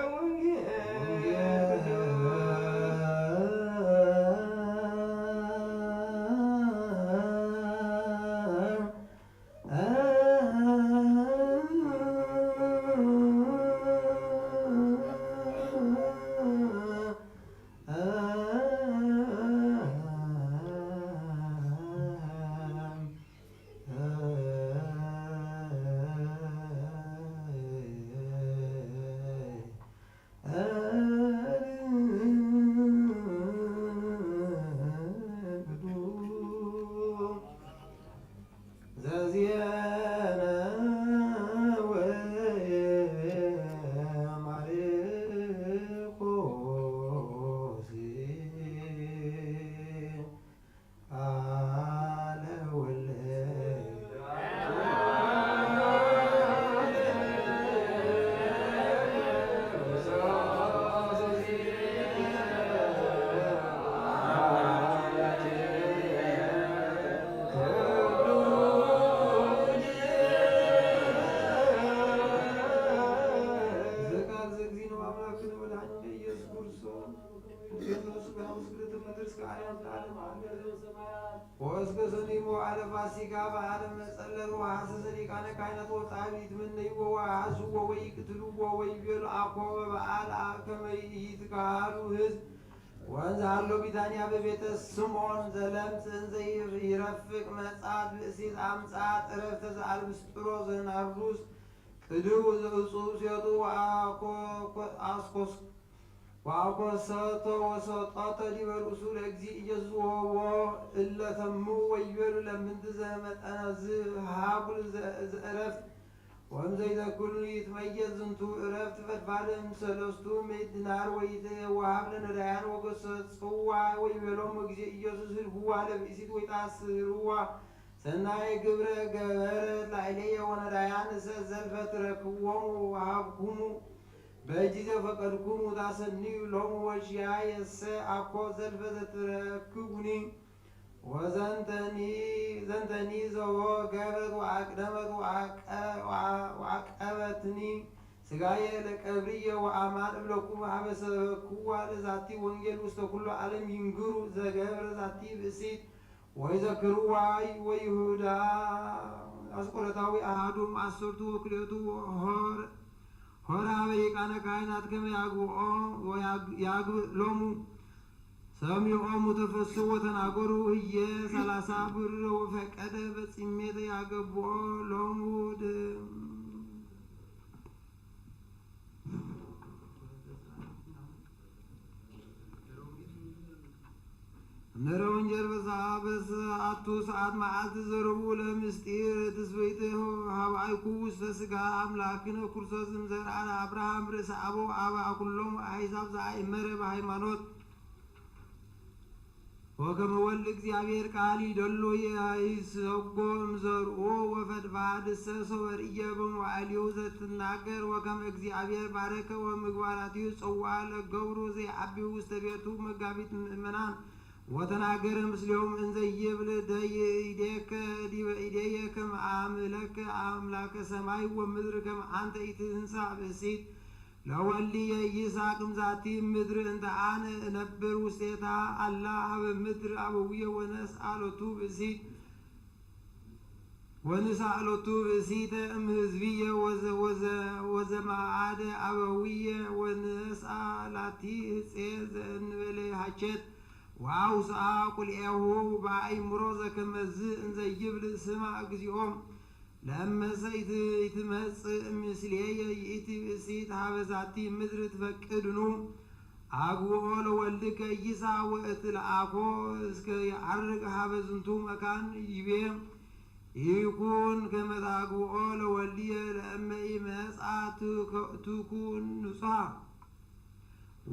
ወንዝ አሎ ቢታንያ በቤተ ስምዖን ዘለምጽ እንዘ ይረፍቅ መጻት ብእሲት አምጻት ዕረፍተ ዘአልብስጥሮስ ዘናርዱስ ቅድው ዘእጹብ ሴቱ ወአኮሰቶ ወሰጠተ ዲበ ርእሱ ለእግዚእ ኢየሱስ ወህቦ እለ ተምው ወይቤሉ ለምንት ዘመጠነ ዝሃጉል ዘዕረፍት ወእምዘ ይተኩሉ ይትመየዝ ዝንቱ ዕረፍት ፈድፋድም ሰለስቱ ምዕት ዲናር ወይትወሃብ ለነዳያን ወገሰጽዋ ወይቤሎሙ እግዚእ ኢየሱስ ህድጉዋ ለብእሲት ወይታስርዋ ሰናይ ግብረ ገበረት ላዕሌየ ወነዳያን ዘልፈ ትረክቦሙ ወሃብኩሙ በእጅ ዘፈቀድኩሙ ታሰንዩ ሎሙ ወሽያየሰ አኮ ዘልፈ ዘትረክቡኒ ዘንተኒ ዘቦ ገበት ወአቅደመት ወአቀበትኒ ስጋየ ለቀብርየ ወአማን እብለኩም ሀበሰበክዋ ለዛቲ ወንጌል ውስተ ኩሉ ዓለም ይንግሩ ዘገብረ ዛቲ ብእሲት ወይዘክርዋ ወይሁዳ አስቆሮታዊ አሐዱም አሰርቱ ወክልኤቱ ሆራ በሊቃነ ካህናት ከመ ያግብኦ ያግብእ ሎሙ ሰሚዖሙ ተፈስዎ ተናገሩ ህየ 30 ብር ወፈቀደ በጽሜት ያገብኦ ሎሙ ነረ ወንጀል በሰዓቱ ሰዓት መዓልት ዘረቡ ለምስጢር ትስበይት ሀብአይኩ ውስተ ስጋ አምላክነ ክርስቶስ ዘርአ አብርሃም ርእሰ አቦ አባ ኩሎም አሕዛብ ዘአእመረ በሃይማኖት ወከመ ወልድ እግዚአብሔር ቃል ይደሎ ይሰጎ እምዘርኡ ወፈድፋድሰ ሰወርእየ በመዋዕሊሁ ዘትናገር ወከመ እግዚአብሔር ባረከ ወምግባራቲሁ ጽዋ ለገብሩ ዘይዓቢሁ ውስተ ቤቱ መጋቢት ምእመናን ወተናገረ ምስሌሆም እንዘ ይብል ደይዴከ ዲበ ኢዴየ ከመ አምለከ አምላከ ሰማይ ወምድር ከመ አንተ ኢትንሣእ ብእሲት ለወልድየ ይስሐቅ እምዛቲ ምድር እንተ አነ እነብር ውስቴታ አላ ሀበ ምድር አበውየ ወንሳእሎቱ ብእሲተ እምህዝብየ ወዘማአደ አበውየ ወንስአ ላቲ ህፄ ዘእንበለ ሃቸት ወአውስአ ቁልኤሁ በአእምሮ ዘከመዝ እንዘ ይብል ስማ እግዚኦም ለእመሰ ይትመጽእ ምስሌየ ይእቲ ብእሲት ሀበ ዛቲ ምድር ትፈቅድኑ አግብኦ ለወልድከ ይስሐቅ ወእትለአኮ እስከ ያዐርግ ሀበ ዝንቱ መካን ይቤ ይኩን ከመ ታግብኦ ለወልድየ ለእመ ኢመጽአ ትኩን ንጹሐ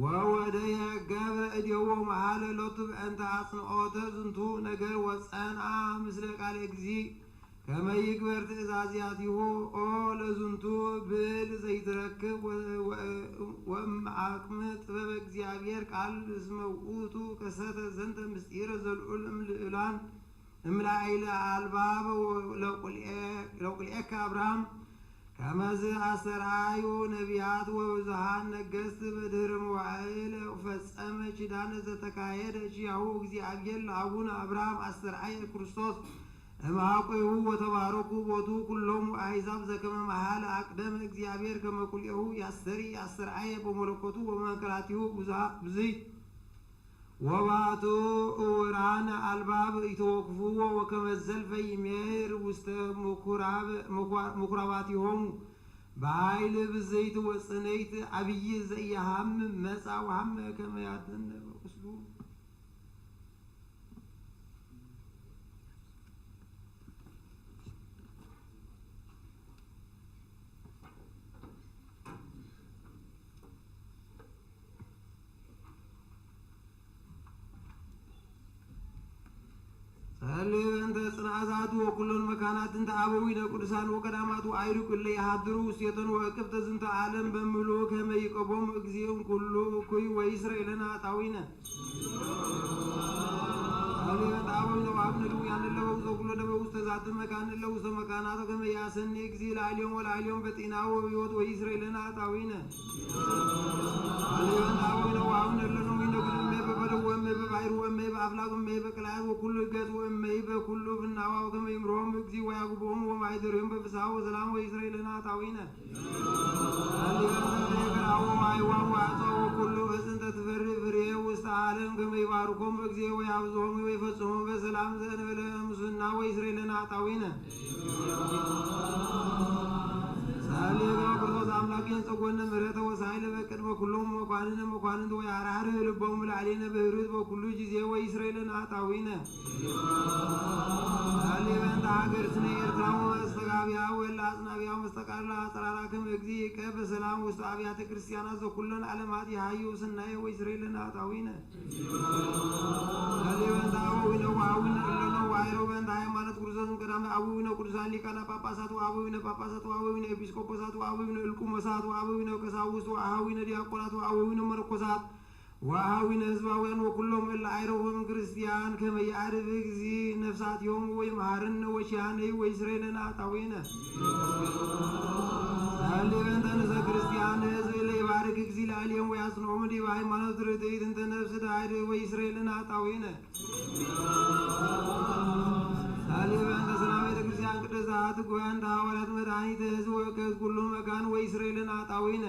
ወወደየ ገብረ እዴዎ መሃለ ሎቱ በእንተ አጽንዖተ ዝንቱ ነገር ወጸንአ ምስለ ቃለ እግዚእ ከመ ይግበር ትእዛዝያቲሁ ኦ ለዝንቱ ብዕል ዘይትረክብ ወእምአቅመ ጥበበ እግዚአብሔር ቃል እስመ ውእቱ ከሰተ ዘንተ ምስጢረ ዘልዑል እምልዑላን እምላዕለ አልባብ ለቁልኤከ አብርሃም ከመዝ አስተርአዩ ነቢያት ወብዙሃን ነገሥት በድኅረ መዋዕል ፈጸመ ኪዳነ ዘተካሄደ ኪያሁ እግዚአብሔር ለአቡነ አብርሃም አስተርአየ ክርስቶስ እምአቆይሁ ወተባረኩ ቦቱ ኩሎሙ አሕዛብ ዘከመ መሃለ አቅደመ እግዚአብሔር ከመ ኩልኤሁ ያስተሪ አስተርአየ በመለኮቱ ወመንከራቲሁ ብዝይ ወባቱ እውራን አልባብ ይተወክፍዎ ወከመ ዘልፈ ይሜር ውስተ ምኵራባቲሆሙ በኃይል ብዘይት ወጽነይት አብይ ዘኢያሃም መጻ ወሐመ ከመ ያድኅነ በቁስሉ እንተ ጽናዛቱ ወኩሎን መካናትን ተአበዊነ ቅዱሳን ወቀዳማቱ አይሩቅ እለ ይሃድሩ ውስቴቶን ወእቅብተ ዝንተ ዓለም በምሉ ከመ ይቀቦሙ እግዚእም ኩሉ እኩይ ወይስረኤልና አጣዊነ አሌበ አበዊነ ወአብነ ድውያነ ለበውስተ ኩሎ ደበውስተ ዛት መካን ለውስተ መካናቶ ከመ ያሰኒ እግዚእ ለዓልዮም ወለዓልዮም በጤናው ወሕይወት ወይስረኤልና አጣዊነ አሌበ አበዊነ ወአብነ ለነ ወይነግድሜ በበደው ወእመ በባሕር ወእመ በአፍላቅ ወእመ በቀላያት ወኩሉ ገጽ ወእመ በኩሉ ፍናዋው ከመ ይምሮም እግዚእ ወያግቦሙ ወማኅደሪሆሙ በፍስሐ ወሰላም ወይስረኤልና አጣዊነ አሌበ አይዋሙ አጽዋው ወኩሉ እፅንተ ትፈሪ ፍሬ ውስተ ዓለም ከመ ይባርኮሙ እግዚእ ወያብዝሖሙ ወይፈጽሞሙ በሰላም ዘእንበለ ሙስና ወይስረኤልና አጣዊነ ሳሌጋ ክርስቶስ አምላኬን ጸጎነ ምሕረተ ወሳይለ በቅድመ ኩሎሙ መኳንንት ወያርኅር ልቦሙ ለዓሌነ በህሩት በኩሉ ጊዜ ወይስረኤልና አጣዊነ ሳሌበንተ ሀገርትነ ኤርትራ ወመስተጋቢያ ወእለ አጽናቢያ መስተቃርላ አጽራራ ከመ እግዚእ ይቀብ በሰላም ውስተ አብያተ ክርስቲያናት ዘኩሎን ዓለማት ይሃዩ ስናየ ወይስረኤልና አጣዊነ ሳሌበንተ አበዊነ ወአቡነ እለነ ወአይረው በእንተ ሃይማኖት ክርስቶስን ቀዳማዊ አበዊነ ቅዱሳን ሊቃነ ጳጳሳት ወአበዊነ ጳጳሳት ወአበዊነ ኤጲስቆጶሳት ወአበዊነ እልቁመሳት ወአበዊነ ቀሳውስት ወአኀዊነ ዲያቆናት ወአበዊነ መነኮሳት ወአኀዊነ ሕዝባውያን ወኩሎም እለ አይረውም ክርስቲያን ከመ ያዕርፍ እግዚእ ነፍሳቲሆሙ ወይምሃረነ ወኪያነ ወይስረኤልና አጣዊነ ሳሌበንተ ንሕነ ክርስቲያን ሕዝብ ለይባርክ እግዚእ ለዓሌም ወያጽንዖሙ ዲበ ሃይማኖት ርትዕት እንተ ነፍስ ዳይር ወይስረኤልና አጣዊነ ሳሌበንተ ሰላም ቤተ ክርስቲያን ቅድስት ጉባኤ ሐዋርያት መድኃኒተ ሕዝብ ወከህዝብ ኩሉ መካን ወይስረኤልና አጣዊነ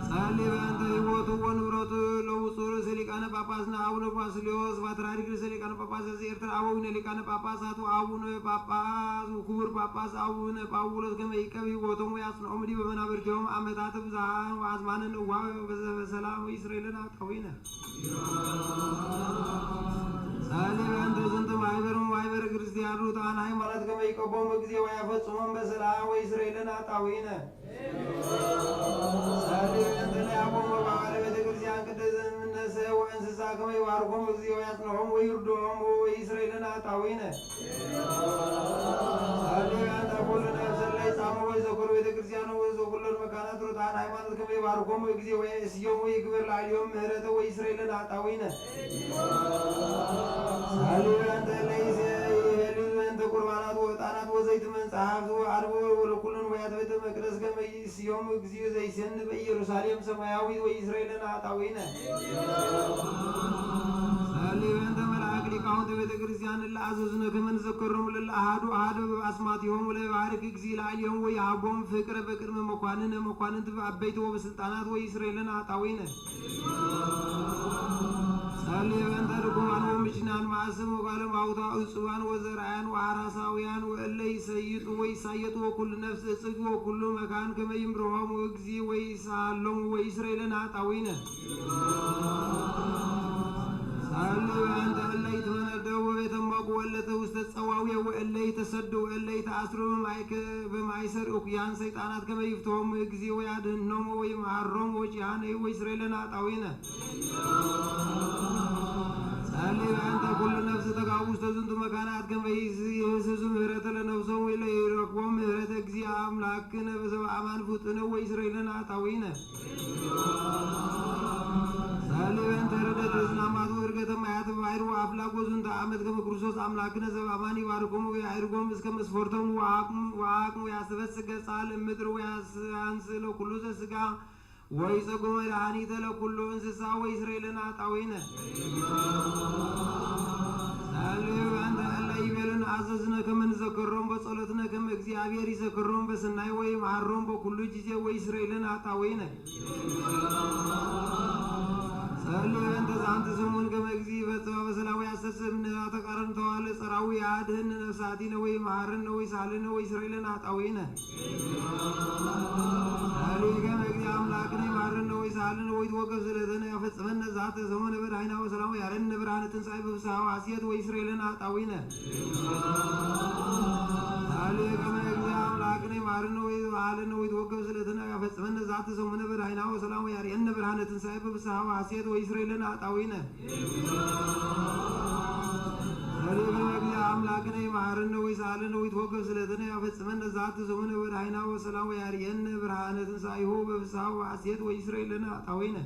ሳሌበንተ ሕይወቱ ወንብረቱ ለውጹር ርእሰ ሊቃነ ጳጳስና አቡነ ባስልዮስ ፓትርያርክ ርእሰ ሊቃነ ጳጳሳት ዘኤርትራ አበዊነ ሊቃነ ጳጳሳት አቡነ ጳጳስ ክቡር ጳጳስ አቡነ ጳውሎስ ከመ ይቀብ ሕይወቶሙ ወያጽንዖሙ ዲበ መናብርቲሆሙ ዓመታተ ብዝሃን ወአዝማነ ንዋየ በሰላም ወይስረኤልና አጣዊነ ሳሌበንተ ዝንቱ ማኅበረ ክርስቲያን ሩታን ሃይማኖት ከመ ይቀቦሙ እግዚእ ወያፈጽሞሙ በሰላም ወይስረኤልና አጣዊነ ሳሌበንተ ለአቦሙ በባሕረ ቤተ ክርስቲያን ቅድስት እምነሰ ወእንስሳ ከመ ይባርኮሙ እግዚእ ወያጽንዖሙ ወይርድኦሙ ወይስረኤልና አጣዊነ ሳሌበንተ ኩሉ ነፍስ እለ ይጻሙ ወይዘክሩ ቤተ ክርስቲያን ወዘኩሎን መካናት ሩታን ሃይማኖት ከመ ይባርኮሙ እግዚእ ወይእስዮሙ ይግበር ለዓሌዮም ምሕረተ ወይስረኤልና አጣዊነ ሳሌበንተ ለይእዜበንተ ቁርባናት ወዕጣናት ወዘይት መጽሐፍት ወአልቦ ወለኩሎን ወያተ ቤተ መቅደስ ከመ ይእስዮሙ እግዚእ ዘይሴን በኢየሩሳሌም ሰማያዊት ወይስረኤልና አጣዊነ ሳሌበንተ መልአክ ሊቃውንተ ቤተ ክርስቲያን እለ አዘዝነ ከመ ንዘክሮሙ ለእለ አሐዱ በአስማቲሆሙ ለይባርክ እግዚእ ለዓሌዮም ወይሃቦሙ ፍቅረ በቅድመ መኳንንት በአበይት ወበስልጣናት ወይስረኤልና አጣዊነ ሳሌበንተ ርኩማን ወምችናን ማዕሰም ወጓለም አውታ እጽዋን ወዘርአያን ወአራሳውያን ወእለ ይሰይጡ ወይሳየጡ ወኩሉ ነፍስ እጽግ ወኩሉ መካን ከመ ይምርሖሙ እግዚእ ወይሳሎሙ ወይስረኤልና አጣዊነ ሳሌበንተ እለ ይትመነደው በቤተ እመቁ ወእለ ውስተ ጸዋዌ ወእለ ይተሰዱ ወእለ ይተአስሩ በማእሰር እኩያን ሰይጣናት ከመ ይፍትሖሙ እግዚእ ወያድኅኖሙ ወይምሃሮሙ ወኪያነ ወይስረኤልና አጣዊነ ሳሌበንተ ኩሉ ነፍስ ተጋቡ ውስተ ዝንቱ መካናት ከመ ይህስሱ ምሕረተ ለነፍሶሙ ወለይረክቦሙ ምሕረተ እግዚእ አምላክነ በሰብአ አማን ፍጡነ ወይስረኤልና አጣዊነ ሰልበን ተረደት ዝናማት ወርገተ ማያት ባይሩ አፍላጎ ዝንተ ዓመት ከመ ክርስቶስ አምላክነ ዘበአማን ይባርኮሙ ወያዕርጎሙ እስከ መስፈርቶሙ ወአቅሙ ያስበስገ ጻል ምድር ወያንስ ለኩሉ ዘሥጋ ወይጸጉ መድኃኒተ ለኩሉ እንስሳ ወይስራኤልን አጣዊነ ሰልበን ተእለ ይቤልን አዘዝነ ከመ ንዘክሮም በጸሎትነ ከመ እግዚአብሔር ይዘክሮም በሰናይ ወይምሃሮም በኩሉ ጊዜ ወይስራኤልን አጣዊነ ሰልበን ተዛንተ ስሙን ከመ እግዚእ ይፈጽማ በሰላም ያሰስብነ ተቃረን ተዋለ ጸራዊ ያድህን ነፍሳቲነ ወይምሃርነ ወይሳልነ ወይስራኤልን አጣዊነ ከመ እግዚእ አምላክነ ይምሃርነ ወይሳልነ ወይትወገብ ስለተነ ያፈጽመነ ዛተ ሰሙነ በዳይና ወሰላሙ ያረነ ብርሃነ ትንሣኤ በፍስሐ ወሐሴት ወይስራኤልን አጣዊነ ከመ እግዚእ አምላክነ ይምሃርነ ወይሳልነ ወይትወገብ ስለተነ ያፈጽመነ ዛተ ሰሙነ በዳይና ወሰላሙ ያረነ ብርሃነ ትንሣኤ በፍስሐ ወሐሴት ወይስራኤልን አጣዊነ ከመ እግዚእ አምላክነ ይምሃርነ ወይሳልነ ወይትወገብ ስለተነ ያፈጽመነ ዛተ ሰሙነ በዳይና ወሰላሙ ያረነ ብርሃነ ትንሣኤሁ በፍስሐ ወሐሴት ወይስራኤልን አጣዊነ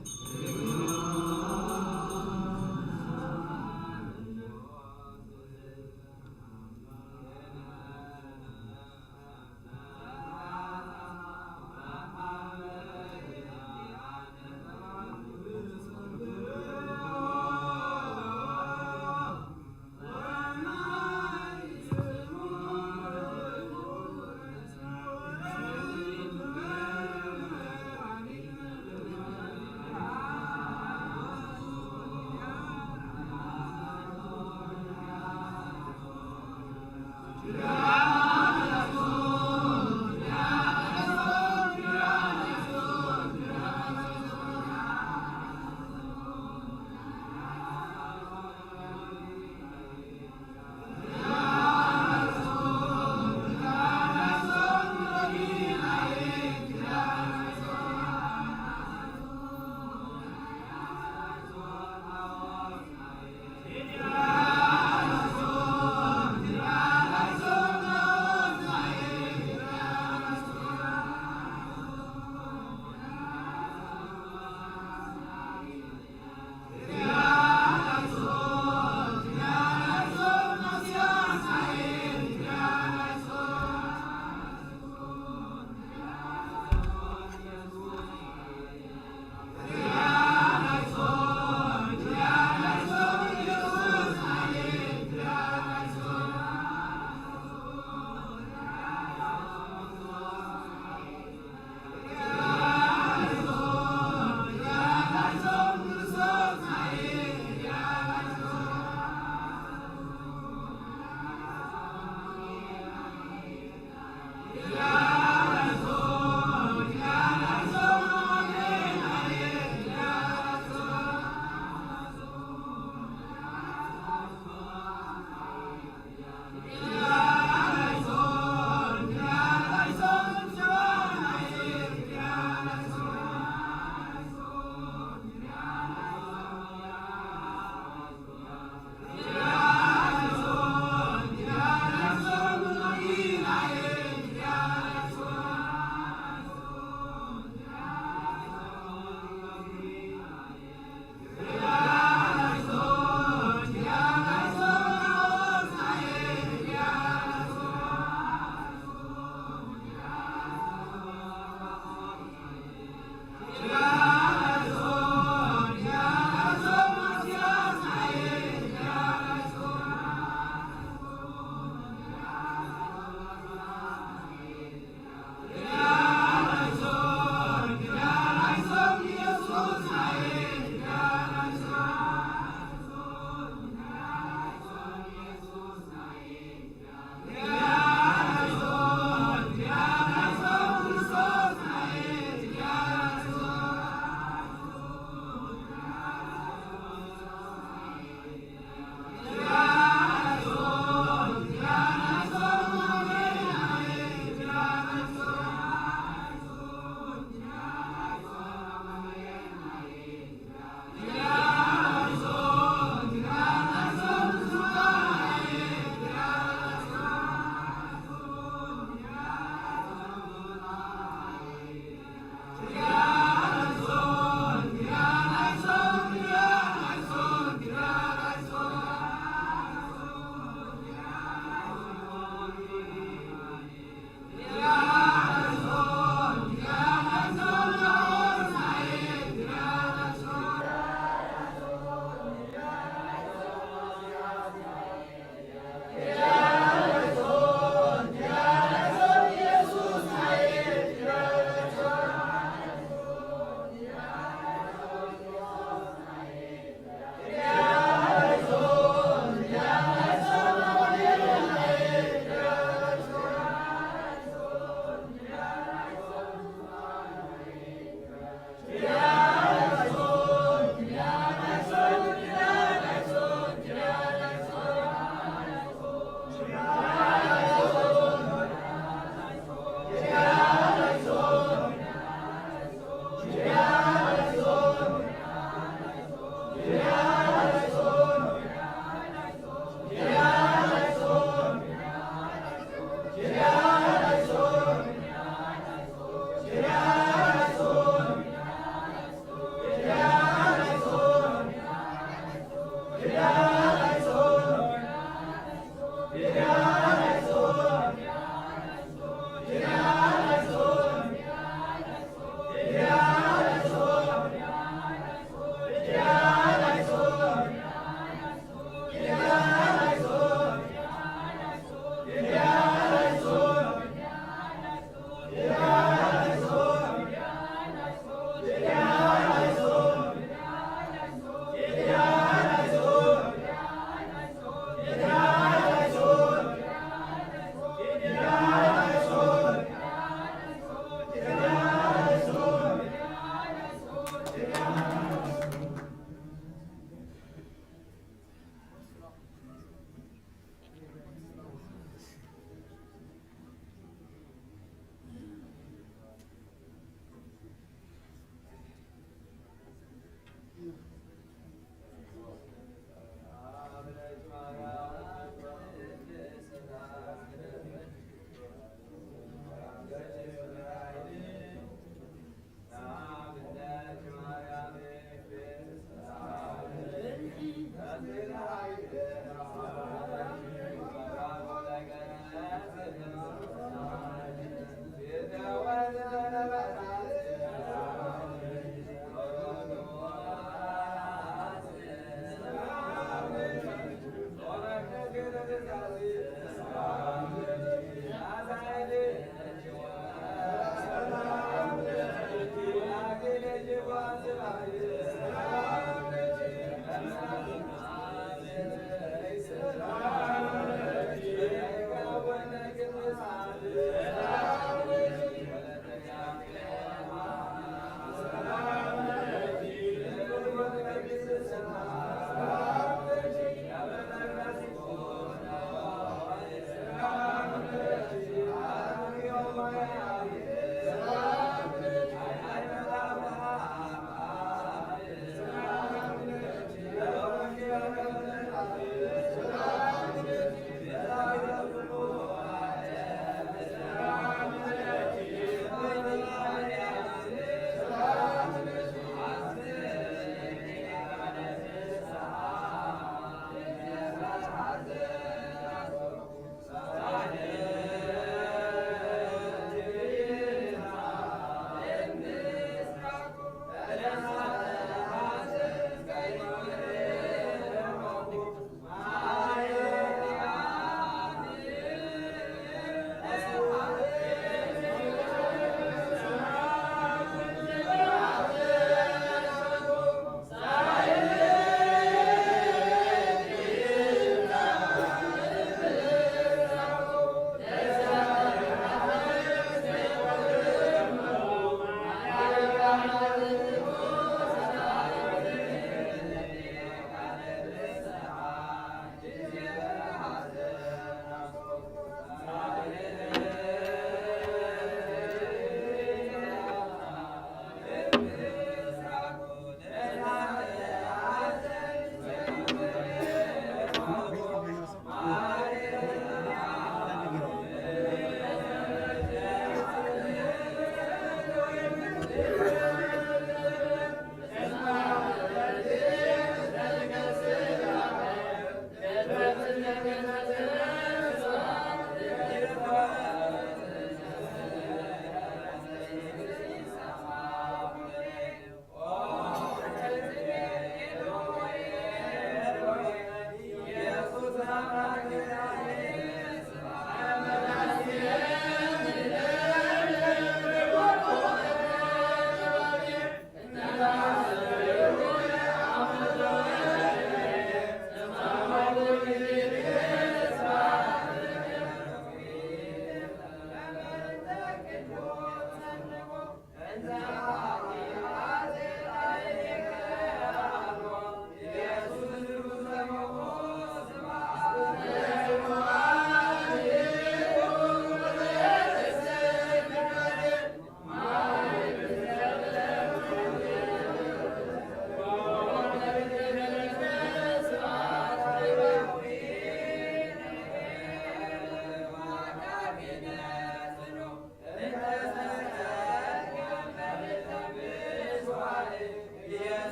Yeah.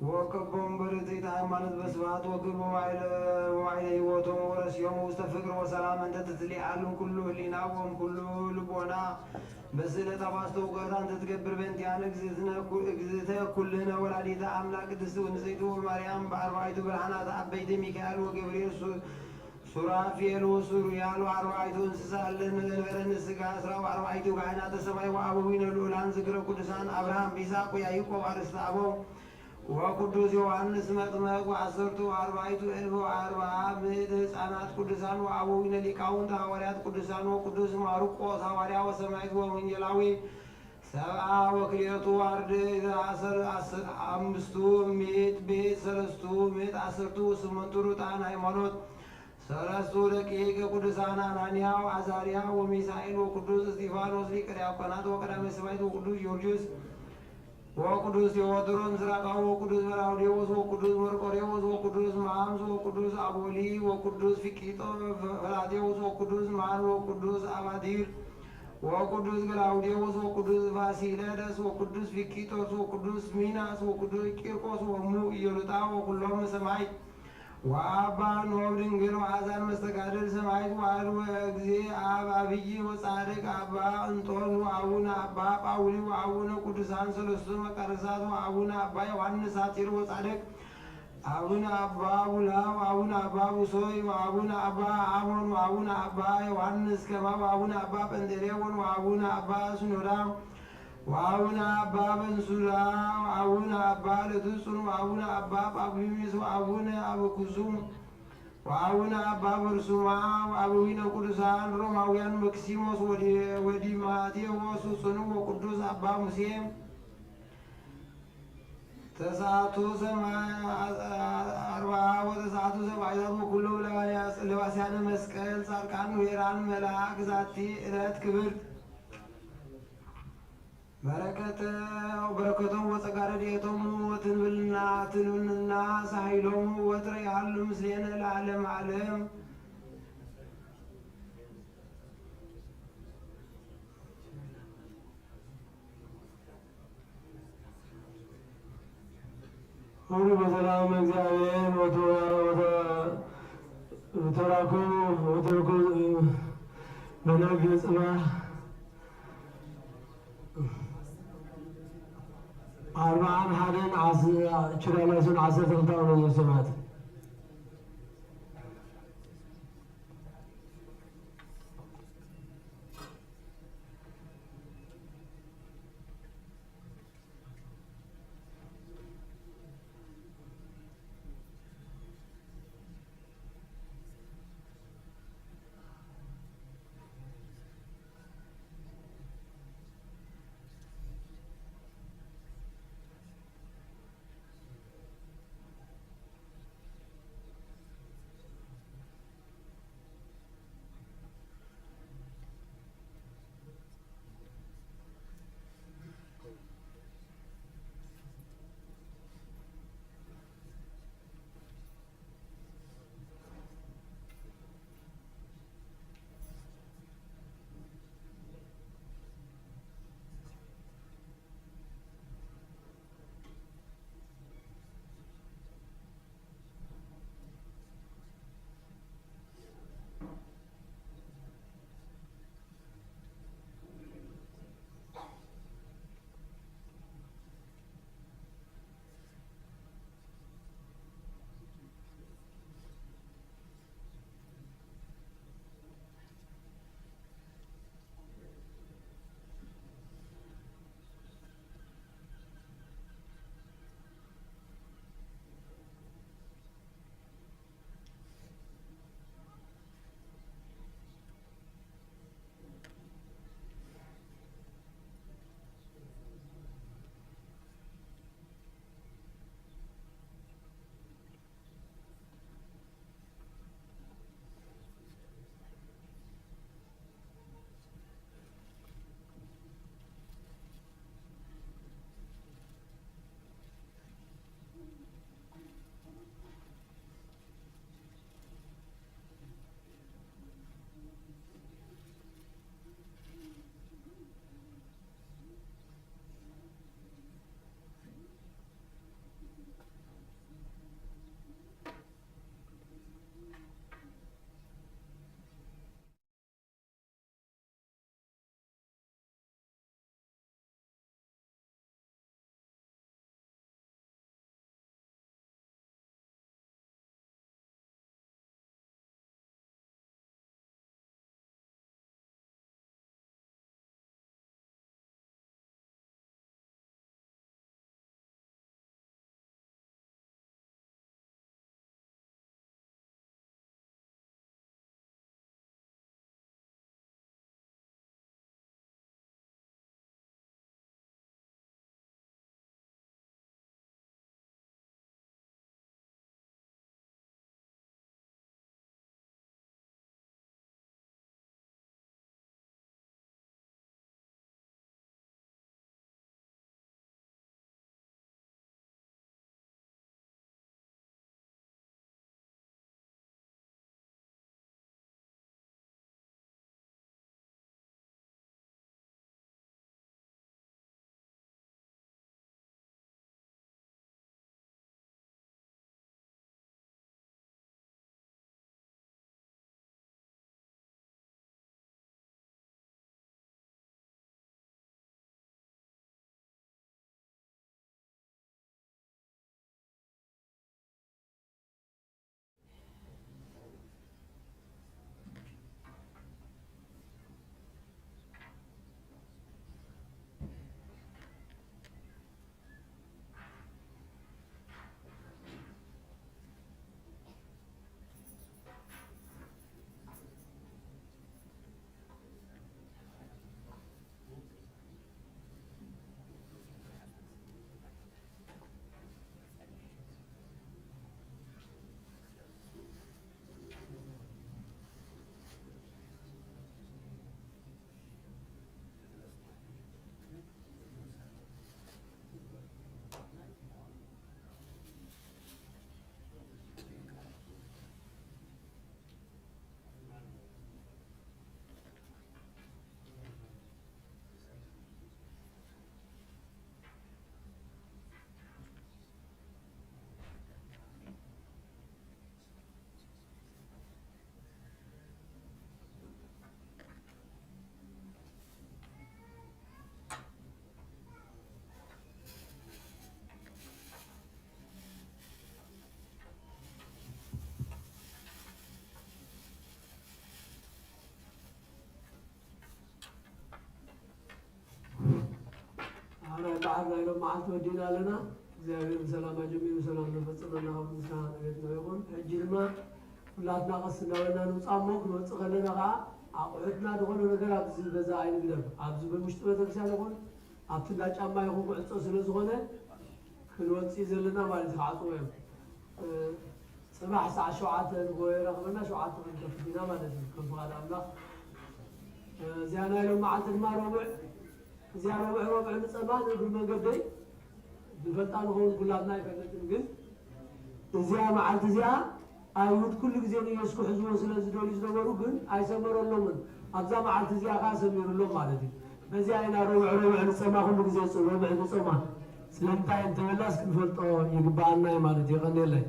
ወከቦም በርትዕት ሃይማኖት በስብሐት ወክብር ወዋዕለ ሕይወቶም ወረስዮም ውስተ ፍቅር ወሰላም እንተ ትትሊዓሎም ኩሉ ህሊናዎም ኩሉ ልቦና በስእለተ ማስተውቀት አንተ ትገብር በእንቲአነ እግዝእተ ኩልነ ወላዲተ አምላክ ቅድስት ወንጽሕት ማርያም በአርባዕቱ ብርሃናት አበይተ ሚካኤል ወገብርኤል ሱራፌል ወሱሪያል ወአርባዕቱ እንስሳ ለነበረን ሥጋ አስራው አርባዕቱ ካህናተ ሰማይ ወአበዊነ ልዑላን ዝክረ ቅዱሳን አብርሃም ይስሐቅ ወያዕቆብ አርእስተ አበው ወቅዱስ ዮሐንስ መጥምቅ ወአሰርቱ አርባዕቱ እልፍ ወአርብዓ ምዕት ሕፃናት ቅዱሳን ወአበዊነ ሊቃውንት ሐዋርያት ቅዱሳን ወቅዱስ ማርቆስ ሐዋርያ ወሰማዕት ወወንጌላዊ ሰብአ ወክልኤቱ አርድእት አምስቱ ምዕት ቤት ሰለስቱ ምዕት አሰርቱ ስምንቱ ርቱዓን ሃይማኖት ሰለስቱ ደቂቅ ቅዱሳን አናንያ ወአዛርያ ወሚሳኤል ወቅዱስ እስጢፋኖስ ሊቀ ዲያቆናት ወቀዳማዊ ሰማዕት ወቅዱስ ጊዮርጊስ ወቅዱስ ቴዎድሮስ ምስራቃዊ ወቅዱስ በራውዴዎስ ወቅዱስ መርቆሬዎስ ወቅዱስ ማምስ ወቅዱስ አቦሊ ወቅዱስ ፊቂጦ ፈላቴዎስ ወቅዱስ ማን ወቅዱስ አባዲር ወቅዱስ ገላውዴዎስ ወቅዱስ ቫሲለደስ ወቅዱስ ፊቂጦስ ወቅዱስ ሚናስ ወቅዱስ ቂርቆስ ወሙ ኢየሉጣ ወኩሎም ሰማዕት ወአባ ኖብ ድንግል ወአዛን መስተጋድል ሰማዕት ዋሕድ ወእግዚእ አብ አብይ ወጻድቅ አባ እንጦን ወአቡነ አባ ጳውሊ ወአቡነ ቅዱሳን ሰለስቱ መቃርሳት ወአቡነ አባ ዮሐንስ ሐጺር ወጻድቅ አቡነ አባ ቡላ ወአቡነ አባ ቡሶይ ወአቡነ አባ አሞን ወአቡነ አባ ዮሐንስ ከማ ወአቡነ አባ ጰንጤሌዎን ወአቡነ አባ ስኖዳ ወአቡነ አባ በንሱራ ወአቡነ አባ ለትጹን ወአቡነ አባ ጳኩሚስ ወአቡነ አበኩዙም ወአቡነ አባ በርሱማ ወአበዊነ ቅዱሳን ሮማውያን መክሲሞስ ወዲማቴዎስ ጽኑ ወቅዱስ አባ ሙሴ ተስዓቱ አርብዓ ወተስዓቱ ሰማዕታት ወኩሎ ለባስያነ መስቀል ጻድቃን ወሄራን መልአክ ዛቲ ዕለት ክብርት በረከቶም ወጸጋ ረድኤቶሙ ትንብልና ሳይሎሙ ወትረ ያህሉ ምስሌነ ለዓለም ዓለም ሁሉ በሰላም እግዚአብሔር ወተረኩ በነግ ጽባህ أربعة حدن شرالاسون عصر تلتاون الزمات ዳሕርና ኢሎም መዓልቲ ወዲና ኣለና እግዚአብሔር በሰላም አጀሚሩ ሰላም ነፈጽመና ሁሉ ምስጋና ቤት ነው ይሁን ሕጂ ድማ ሁላትና ቀስ እናበልና ንውፃእ እሞ ክንወፅእ ከለና ከዓ ኣቑሑትና ዝኾነ ነገር ኣብዚ በዛ ኣይንግደም ኣብዚ በውሽጢ ቤተክርስትያን ይኹን ኣብቲ እንዳ ጫማ ይኹን ኩዕፆ ስለ ዝኾነ ክንወፅእ ዘለና ማለት እዩ ክዓፅዎ እዮም ፅባሕ ሰዓት 7 ንጎየ ረኽበና 7 ክንከፍት ኢና ማለት እዩ ከም ፍቓድ ኣምላኽ እዚኣ ናይ ሎም መዓልቲ ድማ ረቡዕ እዚኣ ረቡዕ ንፀባን እግሪ መንገደይ ብፈጣን ሆን ኩላትና አይፈልጥም ግን እዚያ መዓልቲ እዚያ አይሁድ ኩሉ ጊዜ ነው ኢየሱስ ሕዝቡ ስለዚህ ደው ይዝነበሩ ግን አይሰመረሎም አብዛ መዓልቲ እዚያ ካሰሚሩሎም ማለት ነው በዚያ አይና ረቡዕ ንፀማ ሁሉ ጊዜ ረቡዕ ንፀማ ስለምታይ እንተበላስ ክንፈልጦ ይግባአና ማለት ይቀነለይ